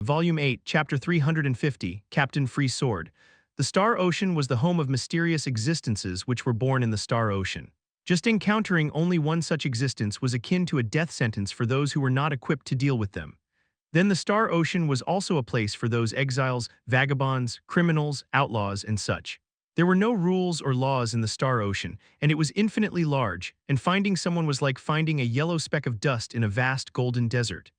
Volume 8, Chapter 350, Captain Free Sword. The Star Ocean was the home of mysterious existences which were born in the Star Ocean. Just encountering only one such existence was akin to a death sentence for those who were not equipped to deal with them. Then the Star Ocean was also a place for those exiles, vagabonds, criminals, outlaws, and such. There were no rules or laws in the Star Ocean, and it was infinitely large, and finding someone was like finding a yellow speck of dust in a vast golden desert.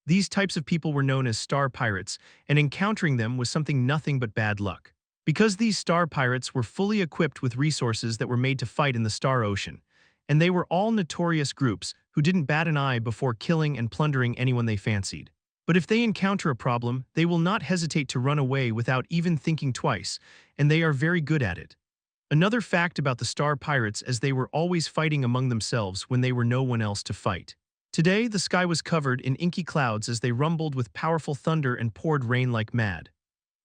These types of people were known as star pirates, and encountering them was something nothing but bad luck. Because these star pirates were fully equipped with resources that were made to fight in the Star Ocean, and they were all notorious groups who didn't bat an eye before killing and plundering anyone they fancied. But if they encounter a problem, they will not hesitate to run away without even thinking twice, and they are very good at it. Another fact about the star pirates is they were always fighting among themselves when they were no one else to fight. Today, the sky was covered in inky clouds as they rumbled with powerful thunder and poured rain like mad.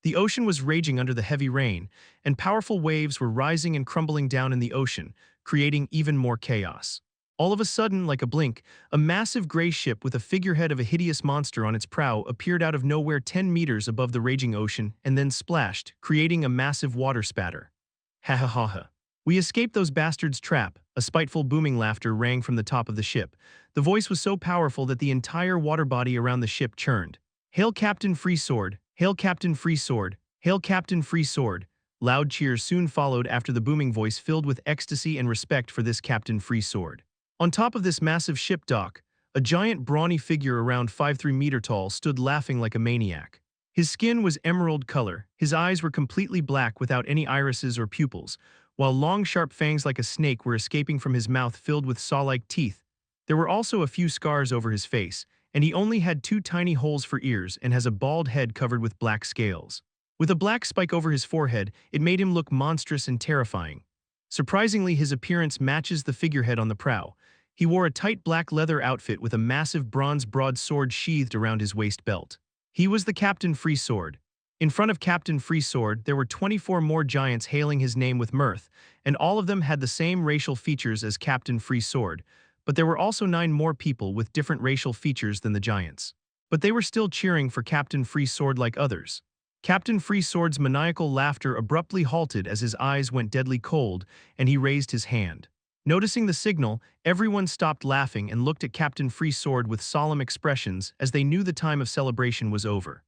The ocean was raging under the heavy rain, and powerful waves were rising and crumbling down in the ocean, creating even more chaos. All of a sudden, like a blink, a massive gray ship with a figurehead of a hideous monster on its prow appeared out of nowhere 10 meters above the raging ocean and then splashed, creating a massive water spatter. Ha ha ha ha. We escaped those bastards' trap. A spiteful booming laughter rang from the top of the ship. The voice was so powerful that the entire water body around the ship churned. Hail Captain Free Sword! Hail Captain Free Sword! Hail Captain Free Sword! Loud cheers soon followed after the booming voice filled with ecstasy and respect for this Captain Free Sword. On top of this massive ship dock, a giant brawny figure around 5'3" meter tall stood laughing like a maniac. His skin was emerald color, his eyes were completely black without any irises or pupils, while long sharp fangs like a snake were escaping from his mouth filled with saw-like teeth. There were also a few scars over his face, and he only had 2 tiny holes for ears and has a bald head covered with black scales. With a black spike over his forehead, it made him look monstrous and terrifying. Surprisingly, his appearance matches the figurehead on the prow. He wore a tight black leather outfit with a massive bronze broadsword sheathed around his waist belt. He was the Captain Free Sword. In front of Captain Free Sword, there were 24 more giants hailing his name with mirth, and all of them had the same racial features as Captain Free Sword, but there were also 9 more people with different racial features than the giants. But they were still cheering for Captain Free Sword like others. Captain Free Sword's maniacal laughter abruptly halted as his eyes went deadly cold, and he raised his hand. Noticing the signal, everyone stopped laughing and looked at Captain Free Sword with solemn expressions as they knew the time of celebration was over.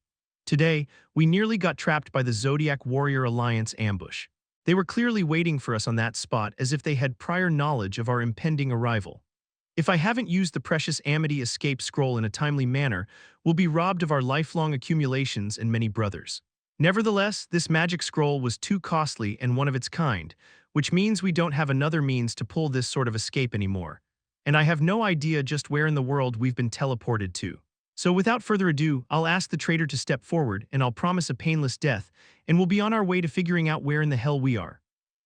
Today, we nearly got trapped by the Zodiac Warrior Alliance ambush. They were clearly waiting for us on that spot as if they had prior knowledge of our impending arrival. If I haven't used the precious Amity escape scroll in a timely manner, we'll be robbed of our lifelong accumulations and many brothers. Nevertheless, this magic scroll was too costly and one of its kind, which means we don't have another means to pull this sort of escape anymore. And I have no idea just where in the world we've been teleported to. So without further ado, I'll ask the traitor to step forward and I'll promise a painless death, and we'll be on our way to figuring out where in the hell we are.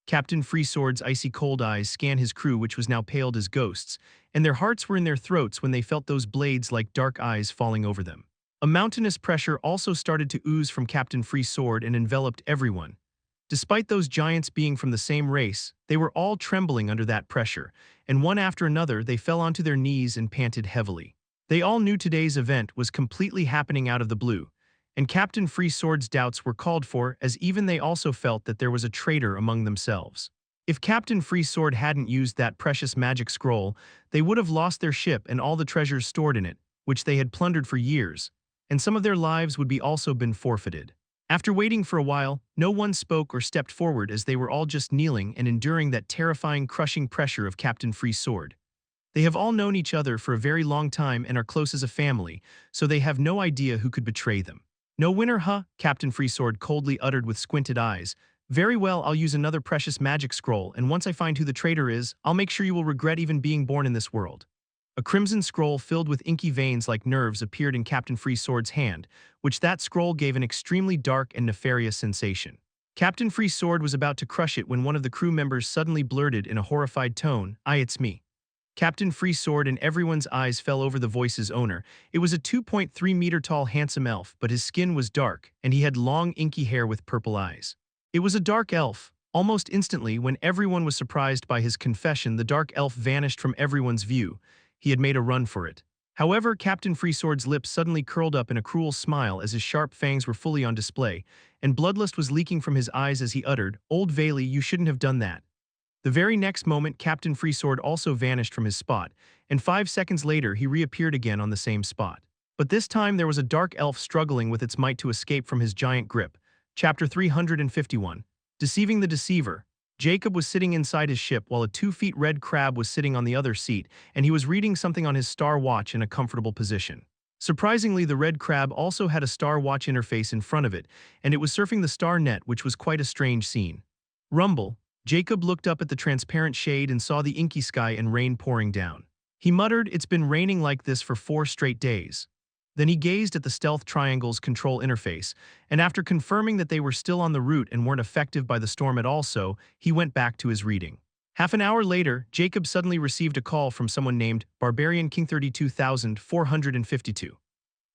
Captain Free Sword's icy cold eyes scanned his crew, which was now paled as ghosts, and their hearts were in their throats when they felt those blades like dark eyes falling over them. A mountainous pressure also started to ooze from Captain Free Sword and enveloped everyone. Despite those giants being from the same race, they were all trembling under that pressure, and one after another they fell onto their knees and panted heavily. They all knew today's event was completely happening out of the blue, and Captain Free Sword's doubts were called for as even they also felt that there was a traitor among themselves. If Captain Free Sword hadn't used that precious magic scroll, they would have lost their ship and all the treasures stored in it, which they had plundered for years, and some of their lives would be also been forfeited. After waiting for a while, no one spoke or stepped forward as they were all just kneeling and enduring that terrifying, crushing pressure of Captain Free Sword. They have all known each other for a very long time and are close as a family, so they have no idea who could betray them. No winner, huh? Captain Free Sword coldly uttered with squinted eyes. Very well, I'll use another precious magic scroll, and once I find who the traitor is, I'll make sure you will regret even being born in this world. A crimson scroll filled with inky veins like nerves appeared in Captain Free Sword's hand, which that scroll gave an extremely dark and nefarious sensation. Captain Free Sword was about to crush it when one of the crew members suddenly blurted in a horrified tone, It's me. Captain Free Sword and everyone's eyes fell over the voice's owner. It was a 2.3 meter tall handsome elf, but his skin was dark, and he had long inky hair with purple eyes. It was a dark elf. Almost instantly, when everyone was surprised by his confession, the dark elf vanished from everyone's view. He had made a run for it. However, Captain Freesword's lips suddenly curled up in a cruel smile as his sharp fangs were fully on display, and bloodlust was leaking from his eyes as he uttered, "Old Valley, you shouldn't have done that." The very next moment, Captain Freesword also vanished from his spot, and 5 seconds later he reappeared again on the same spot. But this time there was a dark elf struggling with its might to escape from his giant grip. Chapter 351. Deceiving the Deceiver. Jacob was sitting inside his ship while a 2 feet red crab was sitting on the other seat, and he was reading something on his star watch in a comfortable position. Surprisingly, the red crab also had a star watch interface in front of it, and it was surfing the star net, which was quite a strange scene. Rumble. Jacob looked up at the transparent shade and saw the inky sky and rain pouring down. He muttered, "It's been raining like this for 4 straight days." Then he gazed at the Stealth Triangle's control interface, and after confirming that they were still on the route and weren't affected by the storm at all, he went back to his reading. Half an hour later, Jacob suddenly received a call from someone named Barbarian King 32452.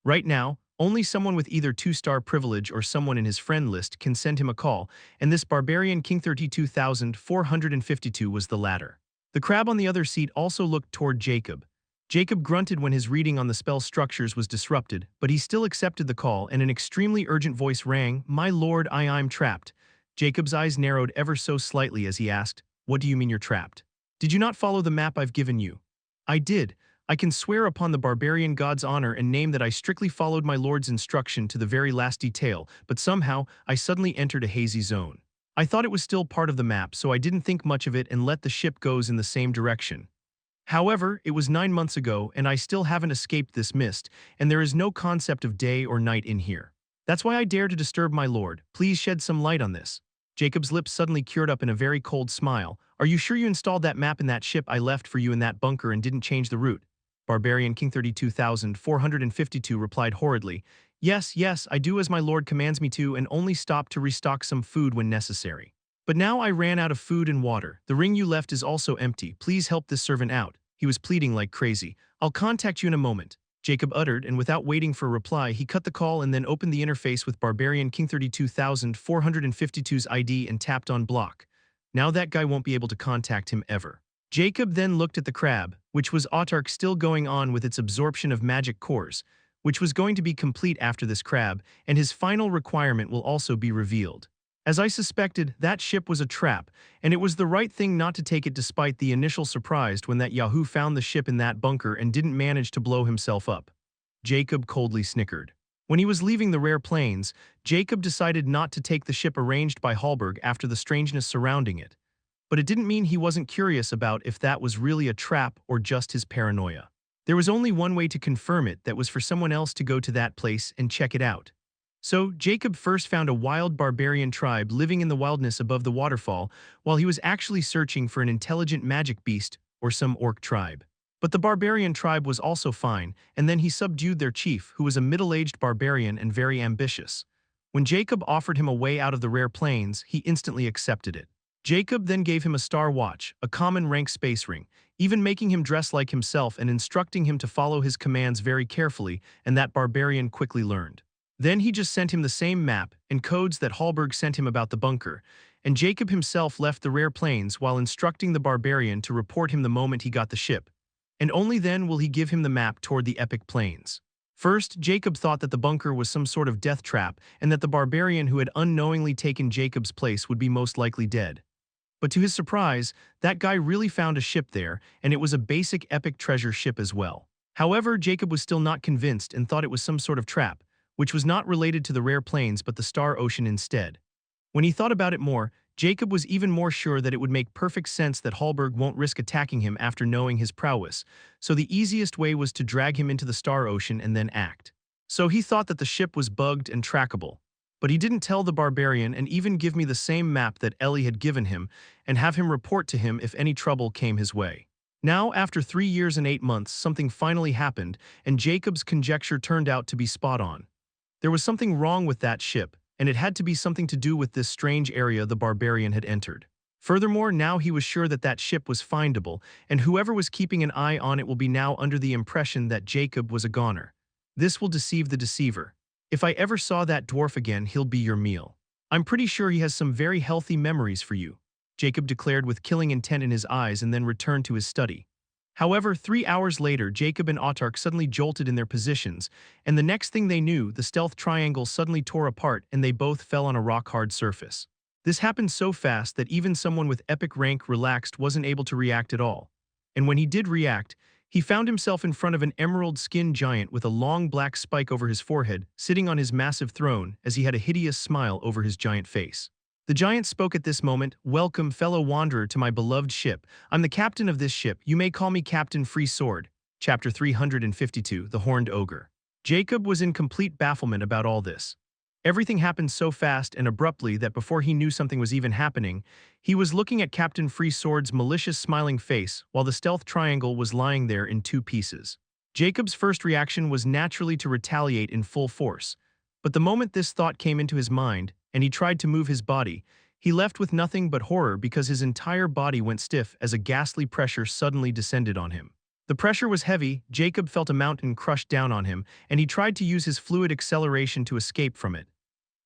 Right now, only someone with either 2-star privilege or someone in his friend list can send him a call, and this Barbarian King 32452 was the latter. The crab on the other seat also looked toward Jacob. Jacob grunted when his reading on the spell structures was disrupted, but he still accepted the call, and an extremely urgent voice rang, "My lord, I'm trapped." Jacob's eyes narrowed ever so slightly as he asked, "What do you mean you're trapped? Did you not follow the map I've given you?" "I did. I can swear upon the barbarian god's honor and name that I strictly followed my lord's instruction to the very last detail, but somehow, I suddenly entered a hazy zone. I thought it was still part of the map, so I didn't think much of it and let the ship goes in the same direction. However, it was 9 months ago, and I still haven't escaped this mist, and there is no concept of day or night in here. That's why I dare to disturb my lord. Please shed some light on this." Jacob's lips suddenly cured up in a very cold smile. "Are you sure you installed that map in that ship I left for you in that bunker and didn't change the route?" Barbarian King 32452 replied horridly, Yes, I do as my lord commands me to and only stop to restock some food when necessary. But now I ran out of food and water. The ring you left is also empty. Please help this servant out." He was pleading like crazy. "I'll contact you in a moment," Jacob uttered, and without waiting for a reply, he cut the call and then opened the interface with Barbarian King 32452's ID and tapped on block. Now that guy won't be able to contact him ever. Jacob then looked at the crab, which was autark, still going on with its absorption of magic cores, which was going to be complete after this crab, and his final requirement will also be revealed. As I suspected, that ship was a trap, and it was the right thing not to take it despite the initial surprise when that Yahoo found the ship in that bunker and didn't manage to blow himself up. Jacob coldly snickered. When he was leaving the rare plains, Jacob decided not to take the ship arranged by Hallberg after the strangeness surrounding it. But it didn't mean he wasn't curious about if that was really a trap or just his paranoia. There was only one way to confirm it, that was for someone else to go to that place and check it out. So, Jacob first found a wild barbarian tribe living in the wilderness above the waterfall while he was actually searching for an intelligent magic beast or some orc tribe. But the barbarian tribe was also fine, and then he subdued their chief, who was a middle-aged barbarian and very ambitious. When Jacob offered him a way out of the rare plains, he instantly accepted it. Jacob then gave him a star watch, a common rank space ring, even making him dress like himself and instructing him to follow his commands very carefully, and that barbarian quickly learned. Then he just sent him the same map and codes that Hallberg sent him about the bunker, and Jacob himself left the rare plains while instructing the barbarian to report him the moment he got the ship, and only then will he give him the map toward the epic plains. First, Jacob thought that the bunker was some sort of death trap and that the barbarian who had unknowingly taken Jacob's place would be most likely dead. But to his surprise, that guy really found a ship there, and it was a basic epic treasure ship as well. However, Jacob was still not convinced and thought it was some sort of trap, which was not related to the rare plains but the Star Ocean instead. When he thought about it more, Jacob was even more sure that it would make perfect sense that Hallberg won't risk attacking him after knowing his prowess, so the easiest way was to drag him into the Star Ocean and then act. So he thought that the ship was bugged and trackable. But he didn't tell the barbarian and even give me the same map that Ellie had given him and have him report to him if any trouble came his way. Now, after 3 years and 8 months, something finally happened, and Jacob's conjecture turned out to be spot on. There was something wrong with that ship, and it had to be something to do with this strange area the barbarian had entered. Furthermore, now he was sure that that ship was findable, and whoever was keeping an eye on it will be now under the impression that Jacob was a goner. This will deceive the deceiver. If I ever saw that dwarf again, he'll be your meal. I'm pretty sure he has some very healthy memories for you," Jacob declared with killing intent in his eyes and then returned to his study. However, 3 hours later, Jacob and Autark suddenly jolted in their positions, and the next thing they knew, the stealth triangle suddenly tore apart and they both fell on a rock-hard surface. This happened so fast that even someone with epic rank relaxed wasn't able to react at all. And when he did react, he found himself in front of an emerald-skinned giant with a long black spike over his forehead, sitting on his massive throne as he had a hideous smile over his giant face. The giant spoke at this moment. "Welcome, fellow wanderer, to my beloved ship. I'm the captain of this ship. You may call me Captain Free Sword." Chapter 352, The Horned Ogre. Jacob was in complete bafflement about all this. Everything happened so fast and abruptly that before he knew something was even happening, he was looking at Captain Free Sword's malicious smiling face while the stealth triangle was lying there in two pieces. Jacob's first reaction was naturally to retaliate in full force. But the moment this thought came into his mind, and he tried to move his body, he left with nothing but horror because his entire body went stiff as a ghastly pressure suddenly descended on him. The pressure was heavy. Jacob felt a mountain crush down on him, and he tried to use his fluid acceleration to escape from it.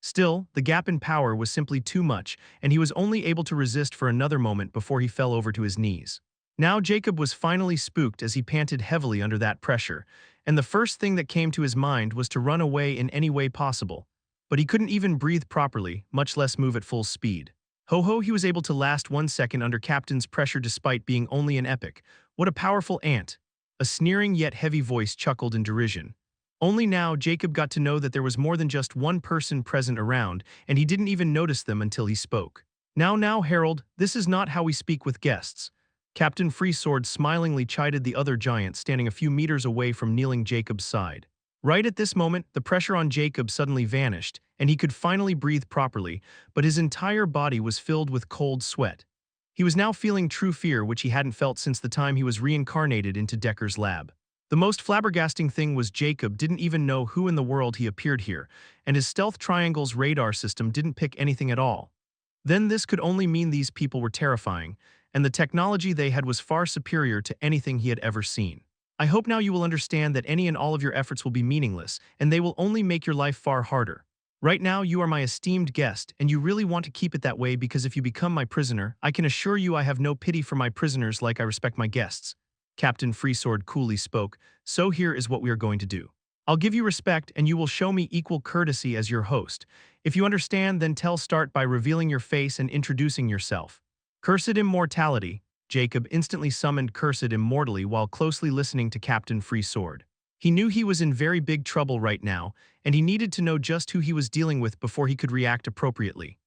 Still, the gap in power was simply too much, and he was only able to resist for another moment before he fell over to his knees. Now Jacob was finally spooked as he panted heavily under that pressure, and the first thing that came to his mind was to run away in any way possible. But he couldn't even breathe properly, much less move at full speed. Ho-ho, he was able to last 1 second under Captain's pressure despite being only an epic. What a powerful ant! A sneering yet heavy voice chuckled in derision. Only now Jacob got to know that there was more than just one person present around, and he didn't even notice them until he spoke. Now, Harold, this is not how we speak with guests." Captain Freesword smilingly chided the other giant standing a few meters away from kneeling Jacob's side. Right at this moment, the pressure on Jacob suddenly vanished, and he could finally breathe properly, but his entire body was filled with cold sweat. He was now feeling true fear which he hadn't felt since the time he was reincarnated into Decker's lab. The most flabbergasting thing was Jacob didn't even know who in the world he appeared here, and his stealth triangle's radar system didn't pick anything at all. Then this could only mean these people were terrifying, and the technology they had was far superior to anything he had ever seen. I hope now you will understand that any and all of your efforts will be meaningless, and they will only make your life far harder. Right now you are my esteemed guest, and you really want to keep it that way because if you become my prisoner, I can assure you I have no pity for my prisoners like I respect my guests. Captain Freesword coolly spoke, "So here is what we are going to do. I'll give you respect and you will show me equal courtesy as your host. If you understand, then start by revealing your face and introducing yourself." Cursed Immortality. Jacob instantly summoned Cursed Immortally while closely listening to Captain Freesword. He knew he was in very big trouble right now, and he needed to know just who he was dealing with before he could react appropriately.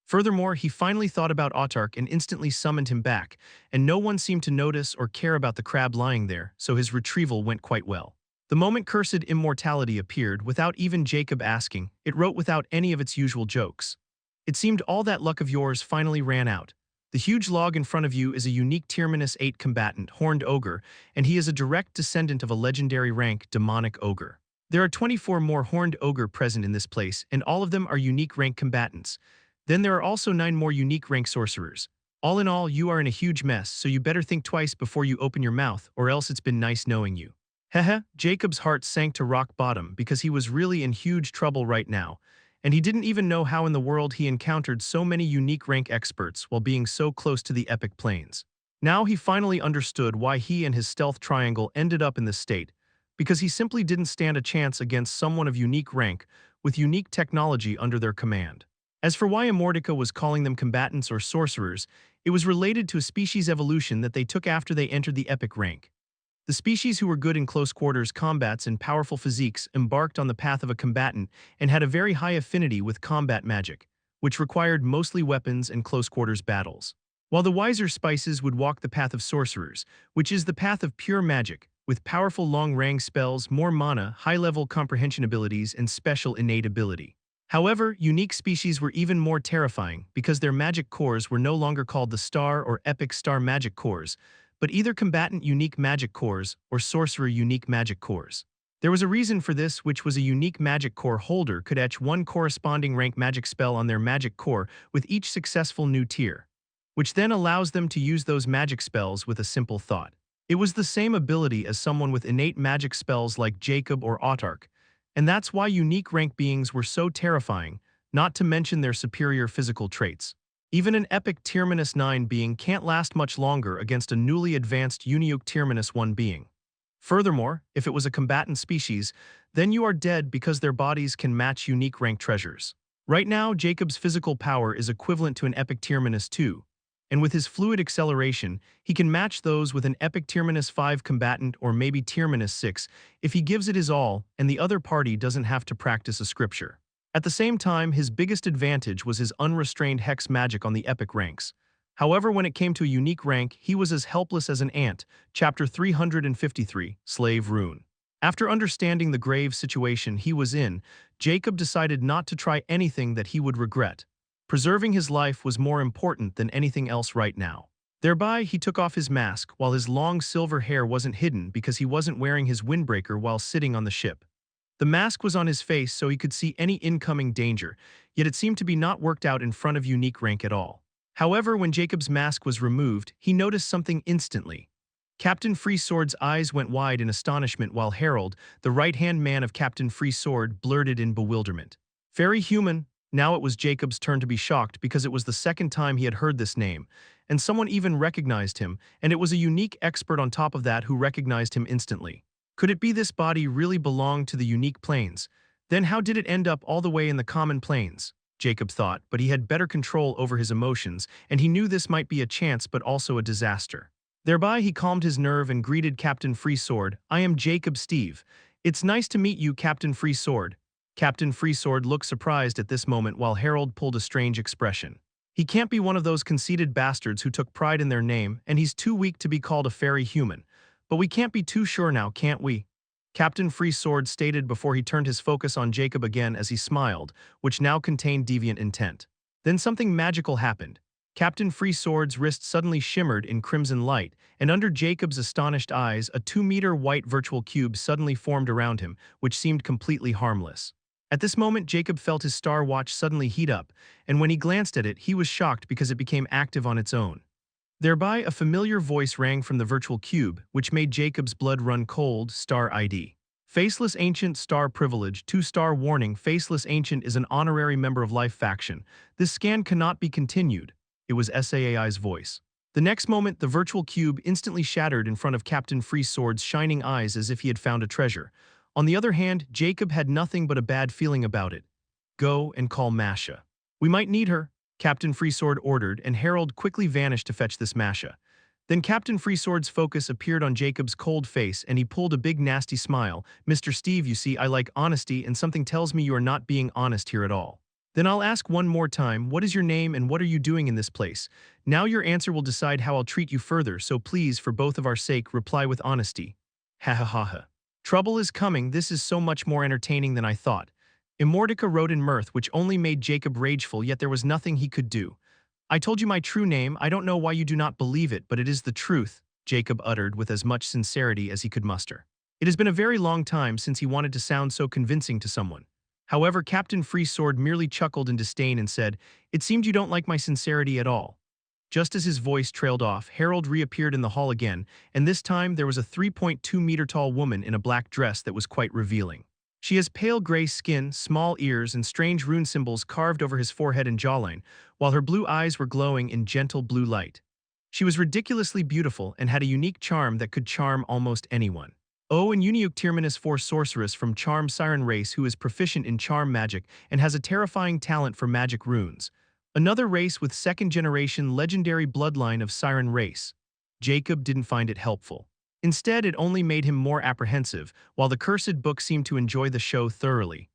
Furthermore, he finally thought about Autark and instantly summoned him back, and no one seemed to notice or care about the crab lying there, so his retrieval went quite well. The moment Cursed Immortality appeared, without even Jacob asking, it wrote without any of its usual jokes. "It seemed all that luck of yours finally ran out. The huge log in front of you is a unique Tier -8 combatant, Horned Ogre, and he is a direct descendant of a legendary rank, Demonic Ogre. There are 24 more Horned Ogre present in this place, and all of them are unique rank combatants. Then there are also 9 more unique rank sorcerers. All in all, you are in a huge mess, so you better think twice before you open your mouth, or else it's been nice knowing you." Heh. Jacob's heart sank to rock bottom because he was really in huge trouble right now, and he didn't even know how in the world he encountered so many unique rank experts while being so close to the epic plains. Now he finally understood why he and his stealth triangle ended up in this state, because he simply didn't stand a chance against someone of unique rank with unique technology under their command. As for why Immortica was calling them combatants or sorcerers, it was related to a species evolution that they took after they entered the epic rank. The species who were good in close quarters combats and powerful physiques embarked on the path of a combatant and had a very high affinity with combat magic, which required mostly weapons and close quarters battles. While the wiser species would walk the path of sorcerers, which is the path of pure magic, with powerful long-range spells, more mana, high-level comprehension abilities, and special innate ability. However, unique species were even more terrifying because their magic cores were no longer called the Star or Epic Star Magic Cores, but either Combatant Unique Magic Cores or Sorcerer Unique Magic Cores. There was a reason for this, which was a unique magic core holder could etch one corresponding rank magic spell on their magic core with each successful new tier, which then allows them to use those magic spells with a simple thought. It was the same ability as someone with innate magic spells like Jacob or Autark, and that's why unique rank beings were so terrifying, not to mention their superior physical traits. Even an epic tier -9 being can't last much longer against a newly advanced unique tier -1 being. Furthermore, if it was a combatant species, then you are dead because their bodies can match unique rank treasures. Right now, Jacob's physical power is equivalent to an epic tier -2, and with his fluid acceleration, he can match those with an epic tier -5 combatant or maybe tier -6 if he gives it his all and the other party doesn't have to practice a scripture. At the same time, his biggest advantage was his unrestrained hex magic on the epic ranks. However, when it came to a unique rank, he was as helpless as an ant. Chapter 353, Slave Rune. After understanding the grave situation he was in, Jacob decided not to try anything that he would regret. Preserving his life was more important than anything else right now. Thereby, he took off his mask while his long silver hair wasn't hidden because he wasn't wearing his windbreaker while sitting on the ship. The mask was on his face so he could see any incoming danger, yet it seemed to be not worked out in front of unique rank at all. However, when Jacob's mask was removed, he noticed something instantly. Captain Freesword's eyes went wide in astonishment while Harold, the right-hand man of Captain Freesword, blurted in bewilderment. "Very human." Now it was Jacob's turn to be shocked because it was the second time he had heard this name, and someone even recognized him, and it was a unique expert on top of that who recognized him instantly. Could it be this body really belonged to the unique plains? Then how did it end up all the way in the common plains? Jacob thought, but he had better control over his emotions, and he knew this might be a chance but also a disaster. Thereby he calmed his nerve and greeted Captain Freesword. "I am Jacob Steve. It's nice to meet you, Captain Freesword." Captain Freesword looked surprised at this moment while Harold pulled a strange expression. He can't be one of those conceited bastards who took pride in their name, and he's too weak to be called a fairy human. But we can't be too sure now, can't we? Captain Freesword stated before he turned his focus on Jacob again as he smiled, which now contained deviant intent. Then something magical happened. Captain Freesword's wrist suddenly shimmered in crimson light, and under Jacob's astonished eyes, a 2-meter white virtual cube suddenly formed around him, which seemed completely harmless. At this moment, Jacob felt his star watch suddenly heat up, and when he glanced at it, he was shocked because it became active on its own. Thereby, a familiar voice rang from the virtual cube, which made Jacob's blood run cold. Star ID. Faceless Ancient, Star Privilege, 2-star warning. Faceless Ancient is an honorary member of Life Faction. This scan cannot be continued. It was SAAI's voice. The next moment, the virtual cube instantly shattered in front of Captain Freesword's shining eyes as if he had found a treasure. On the other hand, Jacob had nothing but a bad feeling about it. "Go and call Masha. We might need her," Captain Freesword ordered, and Harold quickly vanished to fetch this Masha. Then Captain Freesword's focus appeared on Jacob's cold face and he pulled a big nasty smile. "Mr. Steve, you see, I like honesty and something tells me you are not being honest here at all. Then I'll ask one more time, what is your name and what are you doing in this place? Now your answer will decide how I'll treat you further, so please, for both of our sake, reply with honesty." Ha ha ha ha. "Trouble is coming, this is so much more entertaining than I thought." Immortality wrote in mirth, which only made Jacob rageful, yet there was nothing he could do. "I told you my true name, I don't know why you do not believe it, but it is the truth," Jacob uttered with as much sincerity as he could muster. It has been a very long time since he wanted to sound so convincing to someone. However, Captain Freesword merely chuckled in disdain and said, "It seemed you don't like my sincerity at all." Just as his voice trailed off, Harold reappeared in the hall again, and this time there was a 3.2-meter-tall woman in a black dress that was quite revealing. She has pale gray skin, small ears, and strange rune symbols carved over his forehead and jawline, while her blue eyes were glowing in gentle blue light. She was ridiculously beautiful and had a unique charm that could charm almost anyone. Oh, and unique tier -4 sorceress from Charm Siren race who is proficient in charm magic and has a terrifying talent for magic runes. Another race with second-generation legendary bloodline of Siren race. Jacob didn't find it helpful. Instead, it only made him more apprehensive, while the cursed book seemed to enjoy the show thoroughly.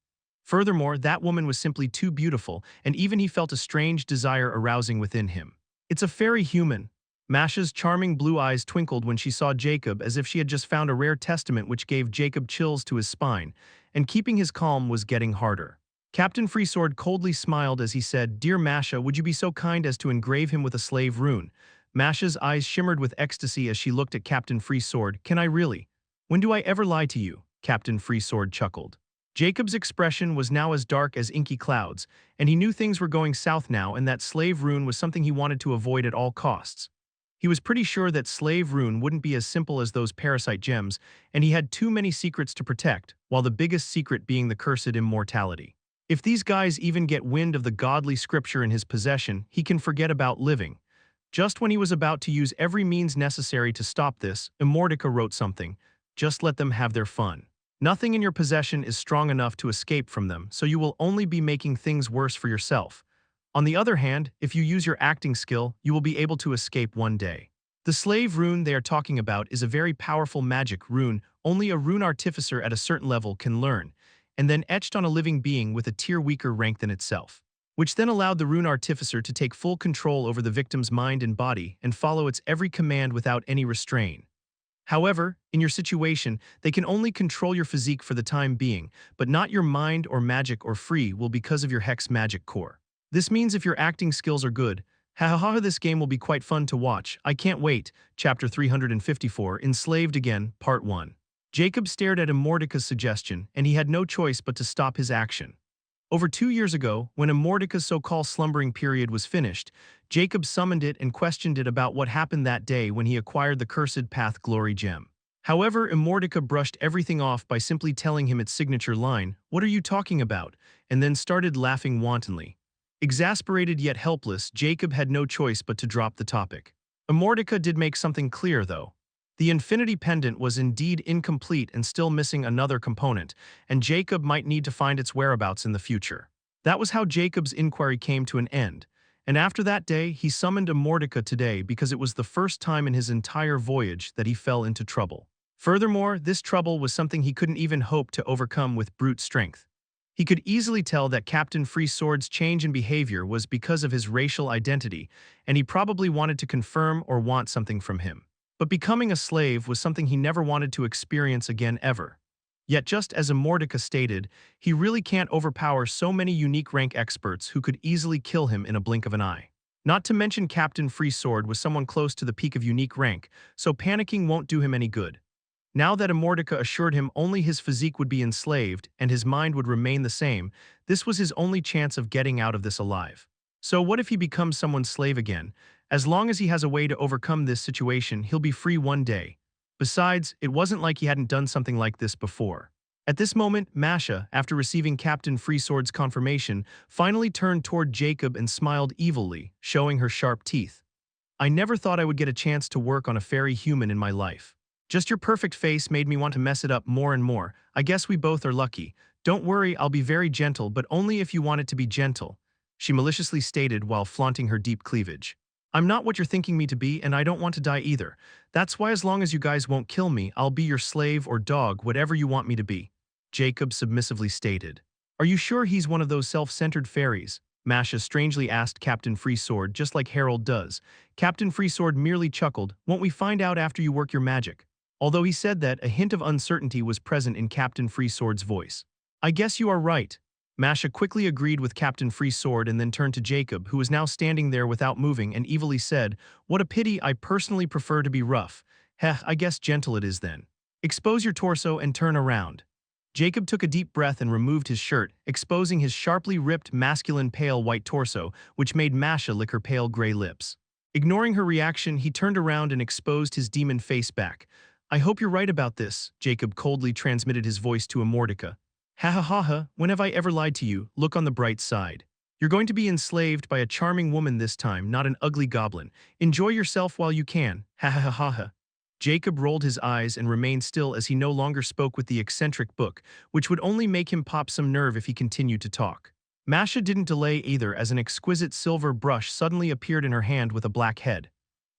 Furthermore, that woman was simply too beautiful, and even he felt a strange desire arousing within him. "It's a fairy human." Masha's charming blue eyes twinkled when she saw Jacob as if she had just found a rare testament, which gave Jacob chills to his spine, and keeping his calm was getting harder. Captain Freesword coldly smiled as he said, "Dear Masha, would you be so kind as to engrave him with a slave rune?" Masha's eyes shimmered with ecstasy as she looked at Captain Freesword. "Can I really? When do I ever lie to you?" Captain Freesword chuckled. Jacob's expression was now as dark as inky clouds, and he knew things were going south now and that slave rune was something he wanted to avoid at all costs. He was pretty sure that slave rune wouldn't be as simple as those parasite gems, and he had too many secrets to protect, while the biggest secret being the cursed immortality. If these guys even get wind of the godly scripture in his possession, he can forget about living. Just when he was about to use every means necessary to stop this, Immortality wrote something. Just let them have their fun. Nothing in your possession is strong enough to escape from them, so you will only be making things worse for yourself. On the other hand, if you use your acting skill, you will be able to escape one day. The slave rune they are talking about is a very powerful magic rune only a rune artificer at a certain level can learn, and then etched on a living being with a tier weaker rank than itself, which then allowed the rune artificer to take full control over the victim's mind and body and follow its every command without any restraint. However, in your situation, they can only control your physique for the time being, but not your mind or magic or free will because of your hex magic core. This means if your acting skills are good, this game will be quite fun to watch. I can't wait. Chapter 354, Enslaved Again, Part 1. Jacob stared at Immortaka's suggestion, and he had no choice but to stop his action. Over 2 years ago, when Immortaka's so-called slumbering period was finished, Jacob summoned it and questioned it about what happened that day when he acquired the Cursed Path Glory Gem. However, Immortaka brushed everything off by simply telling him its signature line, "What are you talking about?" and then started laughing wantonly. Exasperated yet helpless, Jacob had no choice but to drop the topic. Immortaka did make something clear, though. The Infinity Pendant was indeed incomplete and still missing another component, and Jacob might need to find its whereabouts in the future. That was how Jacob's inquiry came to an end, and after that day he summoned Immortaka today because it was the first time in his entire voyage that he fell into trouble. Furthermore, this trouble was something he couldn't even hope to overcome with brute strength. He could easily tell that Captain Free Sword's change in behavior was because of his racial identity, and he probably wanted to confirm or want something from him. But becoming a slave was something he never wanted to experience again ever. Yet just as Immortaka stated, he really can't overpower so many unique rank experts who could easily kill him in a blink of an eye. Not to mention Captain Free Sword was someone close to the peak of unique rank, so panicking won't do him any good. Now that Immortaka assured him only his physique would be enslaved and his mind would remain the same, this was his only chance of getting out of this alive. So what if he becomes someone's slave again? As long as he has a way to overcome this situation, he'll be free one day. Besides, it wasn't like he hadn't done something like this before. At this moment, Masha, after receiving Captain Freesword's confirmation, finally turned toward Jacob and smiled evilly, showing her sharp teeth. "I never thought I would get a chance to work on a fairy human in my life. Just your perfect face made me want to mess it up more and more. I guess we both are lucky. Don't worry, I'll be very gentle, but only if you want it to be gentle," she maliciously stated while flaunting her deep cleavage. "I'm not what you're thinking me to be, and I don't want to die either. That's why as long as you guys won't kill me, I'll be your slave or dog, whatever you want me to be," Jacob submissively stated. "Are you sure he's one of those self-centered fairies?" Masha strangely asked Captain Freesword, just like Harold does. Captain Freesword merely chuckled, "Won't we find out after you work your magic?" Although he said that, a hint of uncertainty was present in Captain Freesword's voice. "I guess you are right." Masha quickly agreed with Captain Freesword and then turned to Jacob, who was now standing there without moving, and evilly said, "What a pity, I personally prefer to be rough. Heh, I guess gentle it is then. Expose your torso and turn around." Jacob took a deep breath and removed his shirt, exposing his sharply ripped, masculine pale white torso, which made Masha lick her pale gray lips. Ignoring her reaction, he turned around and exposed his demon face back. "I hope you're right about this," Jacob coldly transmitted his voice to Immortaka. "Ha ha ha ha, when have I ever lied to you? Look on the bright side. You're going to be enslaved by a charming woman this time, not an ugly goblin. Enjoy yourself while you can. Ha ha ha ha ha." Jacob rolled his eyes and remained still as he no longer spoke with the eccentric book, which would only make him pop some nerve if he continued to talk. Masha didn't delay either as an exquisite silver brush suddenly appeared in her hand with a black head.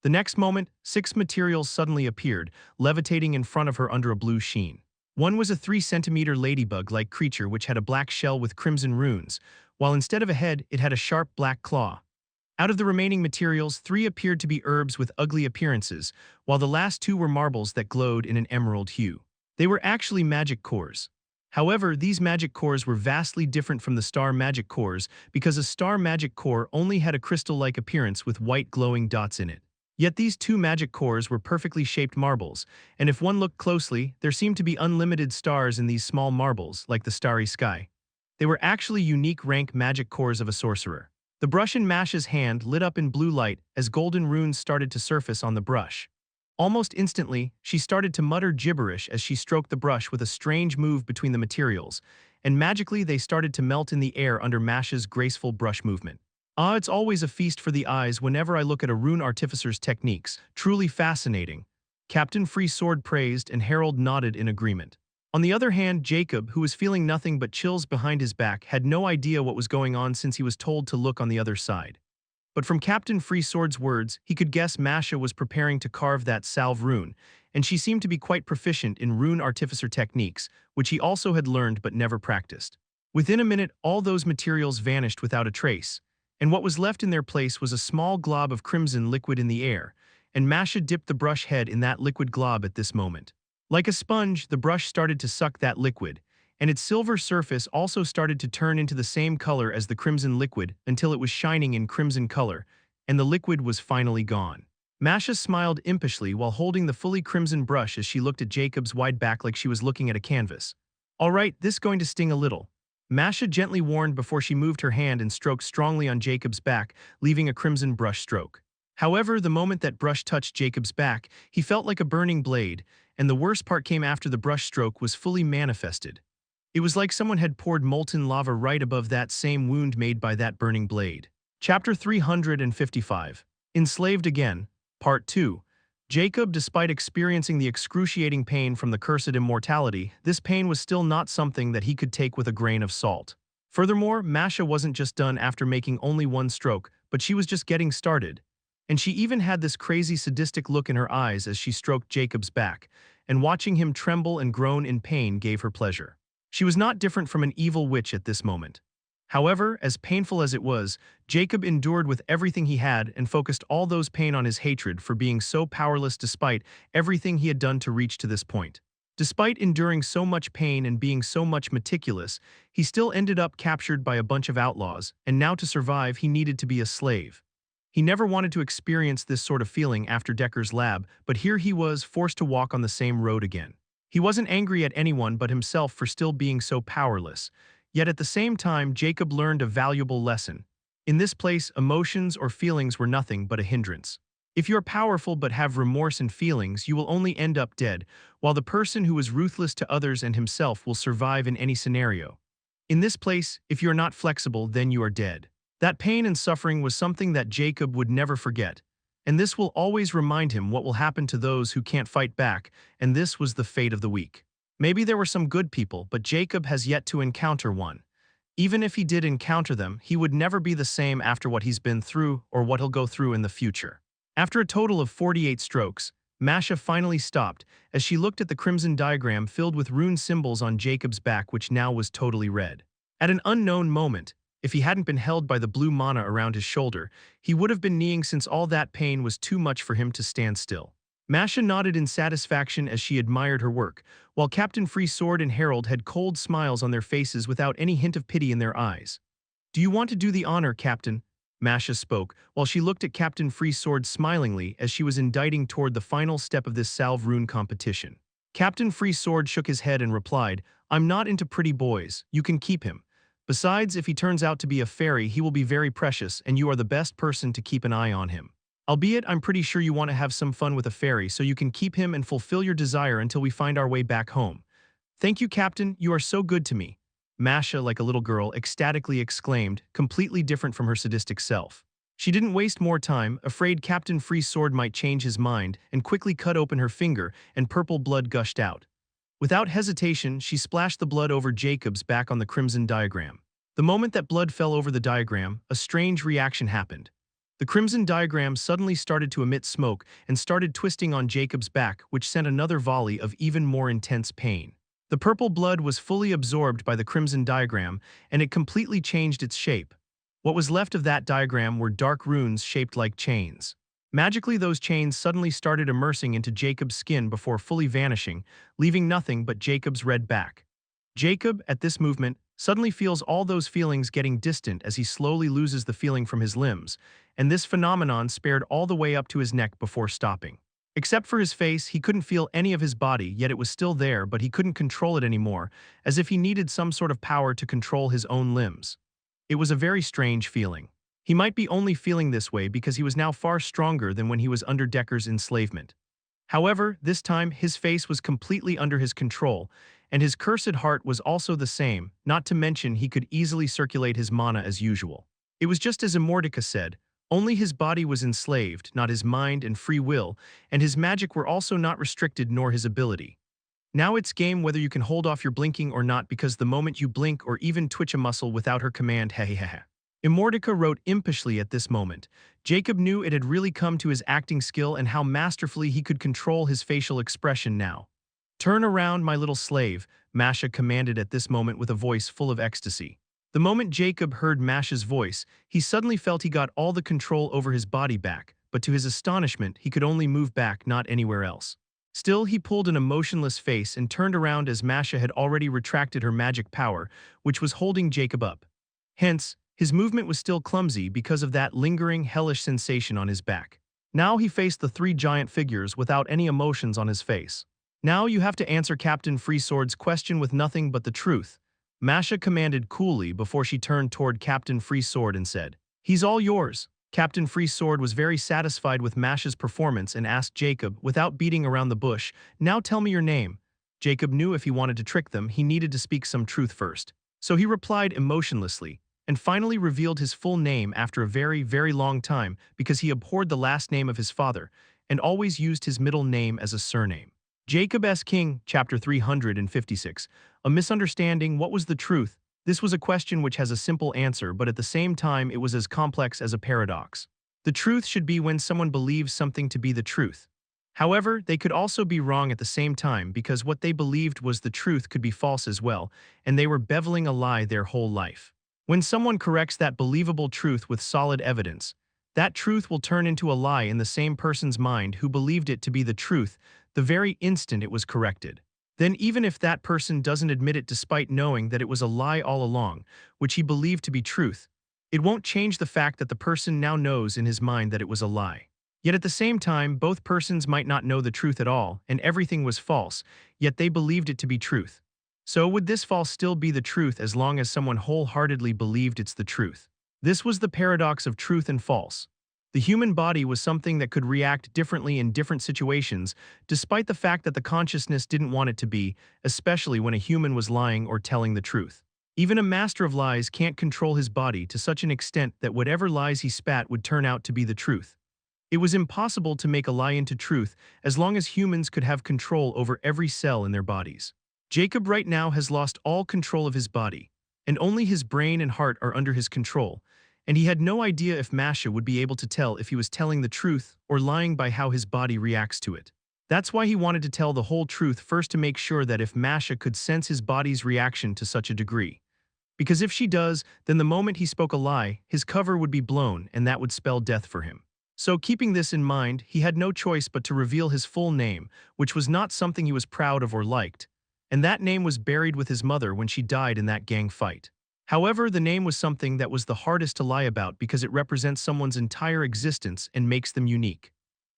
The next moment, 6 materials suddenly appeared, levitating in front of her under a blue sheen. One was a 3-centimeter ladybug-like creature which had a black shell with crimson runes, while instead of a head, it had a sharp black claw. Out of the remaining materials, 3 appeared to be herbs with ugly appearances, while the last 2 were marbles that glowed in an emerald hue. They were actually magic cores. However, these magic cores were vastly different from the star magic cores because a star magic core only had a crystal-like appearance with white glowing dots in it. Yet these 2 magic cores were perfectly shaped marbles, and if one looked closely, there seemed to be unlimited stars in these small marbles, like the starry sky. They were actually unique rank magic cores of a sorcerer. The brush in Masha's hand lit up in blue light as golden runes started to surface on the brush. Almost instantly, she started to mutter gibberish as she stroked the brush with a strange move between the materials, and magically they started to melt in the air under Masha's graceful brush movement. Ah, it's always a feast for the eyes whenever I look at a rune artificer's techniques. Truly fascinating. Captain Free Sword praised, and Harold nodded in agreement. On the other hand, Jacob, who was feeling nothing but chills behind his back, had no idea what was going on since he was told to look on the other side. But from Captain Free Sword's words, he could guess Masha was preparing to carve that salve rune, and she seemed to be quite proficient in rune artificer techniques, which he also had learned but never practiced. Within a minute, all those materials vanished without a trace, and what was left in their place was a small glob of crimson liquid in the air, and Masha dipped the brush head in that liquid glob at this moment. Like a sponge, the brush started to suck that liquid, and its silver surface also started to turn into the same color as the crimson liquid until it was shining in crimson color, and the liquid was finally gone. Masha smiled impishly while holding the fully crimson brush as she looked at Jacob's wide back like she was looking at a canvas. "All right, this is going to sting a little," Masha gently warned before she moved her hand and stroked strongly on Jacob's back, leaving a crimson brush stroke. However, the moment that brush touched Jacob's back, he felt like a burning blade, and the worst part came after the brush stroke was fully manifested. It was like someone had poured molten lava right above that same wound made by that burning blade. Chapter 355. Enslaved Again, Part 2. Jacob, despite experiencing the excruciating pain from the cursed immortality, this pain was still not something that he could take with a grain of salt. Furthermore, Masha wasn't just done after making only one stroke, but she was just getting started. And she even had this crazy sadistic look in her eyes as she stroked Jacob's back, and watching him tremble and groan in pain gave her pleasure. She was not different from an evil witch at this moment. However, as painful as it was, Jacob endured with everything he had and focused all those pain on his hatred for being so powerless despite everything he had done to reach to this point. Despite enduring so much pain and being so much meticulous, he still ended up captured by a bunch of outlaws, and now to survive he needed to be a slave. He never wanted to experience this sort of feeling after Decker's lab, but here he was forced to walk on the same road again. He wasn't angry at anyone but himself for still being so powerless. Yet at the same time, Jacob learned a valuable lesson. In this place, emotions or feelings were nothing but a hindrance. If you're powerful but have remorse and feelings, you will only end up dead, while the person who is ruthless to others and himself will survive in any scenario. In this place, if you're not flexible, then you are dead. That pain and suffering was something that Jacob would never forget, and this will always remind him what will happen to those who can't fight back, and this was the fate of the weak. Maybe there were some good people, but Jacob has yet to encounter one. Even if he did encounter them, he would never be the same after what he's been through or what he'll go through in the future. After a total of 48 strokes, Masha finally stopped as she looked at the crimson diagram filled with rune symbols on Jacob's back, which now was totally red. At an unknown moment, if he hadn't been held by the blue mana around his shoulder, he would have been kneeling since all that pain was too much for him to stand still. Masha nodded in satisfaction as she admired her work, while Captain Free Sword and Harold had cold smiles on their faces without any hint of pity in their eyes. "Do you want to do the honor, Captain?" Masha spoke, while she looked at Captain Free Sword smilingly as she was inditing toward the final step of this salve rune competition. Captain Free Sword shook his head and replied, "I'm not into pretty boys, you can keep him. Besides, if he turns out to be a fairy, he will be very precious, and you are the best person to keep an eye on him. Albeit, I'm pretty sure you want to have some fun with a fairy, so you can keep him and fulfill your desire until we find our way back home." "Thank you, Captain, you are so good to me," Masha, like a little girl, ecstatically exclaimed, completely different from her sadistic self. She didn't waste more time, afraid Captain Free Sword might change his mind, and quickly cut open her finger, and purple blood gushed out. Without hesitation, she splashed the blood over Jacob's back on the crimson diagram. The moment that blood fell over the diagram, a strange reaction happened. The crimson diagram suddenly started to emit smoke and started twisting on Jacob's back, which sent another volley of even more intense pain. The purple blood was fully absorbed by the crimson diagram, and it completely changed its shape. What was left of that diagram were dark runes shaped like chains. Magically, those chains suddenly started immersing into Jacob's skin before fully vanishing, leaving nothing but Jacob's red back. Jacob, at this movement, suddenly feels all those feelings getting distant as he slowly loses the feeling from his limbs, and this phenomenon spared all the way up to his neck before stopping. Except for his face, he couldn't feel any of his body, yet it was still there, but he couldn't control it anymore, as if he needed some sort of power to control his own limbs. It was a very strange feeling. He might be only feeling this way because he was now far stronger than when he was under Decker's enslavement. However, this time his face was completely under his control, and his cursed heart was also the same, not to mention he could easily circulate his mana as usual. It was just as Immortality said, only his body was enslaved, not his mind and free will, and his magic were also not restricted nor his ability. Now it's game whether you can hold off your blinking or not, because the moment you blink or even twitch a muscle without her command, hehehe. Immortality wrote impishly at this moment. Jacob knew it had really come to his acting skill and how masterfully he could control his facial expression now. "Turn around, my little slave," Masha commanded at this moment with a voice full of ecstasy. The moment Jacob heard Masha's voice, he suddenly felt he got all the control over his body back, but to his astonishment, he could only move back, not anywhere else. Still, he pulled an emotionless face and turned around as Masha had already retracted her magic power, which was holding Jacob up. Hence, his movement was still clumsy because of that lingering, hellish sensation on his back. Now he faced the three giant figures without any emotions on his face. "Now you have to answer Captain Freesword's question with nothing but the truth," Masha commanded coolly before she turned toward Captain Freesword and said, "He's all yours." Captain Freesword was very satisfied with Masha's performance and asked Jacob, without beating around the bush, "Now tell me your name." Jacob knew if he wanted to trick them, he needed to speak some truth first. So he replied emotionlessly, and finally revealed his full name after a very, very long time, because he abhorred the last name of his father, and always used his middle name as a surname. Jacob S. King, Chapter 356. A misunderstanding. What was the truth? This was a question which has a simple answer, but at the same time it was as complex as a paradox. The truth should be when someone believes something to be the truth. However, they could also be wrong at the same time, because what they believed was the truth could be false as well, and they were beveling a lie their whole life. When someone corrects that believable truth with solid evidence, that truth will turn into a lie in the same person's mind who believed it to be the truth the very instant it was corrected. Then even if that person doesn't admit it despite knowing that it was a lie all along, which he believed to be truth, it won't change the fact that the person now knows in his mind that it was a lie. Yet at the same time, both persons might not know the truth at all, and everything was false, yet they believed it to be truth. So would this false still be the truth as long as someone wholeheartedly believed it's the truth? This was the paradox of truth and false. The human body was something that could react differently in different situations, despite the fact that the consciousness didn't want it to be, especially when a human was lying or telling the truth. Even a master of lies can't control his body to such an extent that whatever lies he spat would turn out to be the truth. It was impossible to make a lie into truth as long as humans could have control over every cell in their bodies. Jacob right now has lost all control of his body, and only his brain and heart are under his control, and he had no idea if Masha would be able to tell if he was telling the truth or lying by how his body reacts to it. That's why he wanted to tell the whole truth first, to make sure that if Masha could sense his body's reaction to such a degree. Because if she does, then the moment he spoke a lie, his cover would be blown, and that would spell death for him. So keeping this in mind, he had no choice but to reveal his full name, which was not something he was proud of or liked. And that name was buried with his mother when she died in that gang fight. However, the name was something that was the hardest to lie about because it represents someone's entire existence and makes them unique.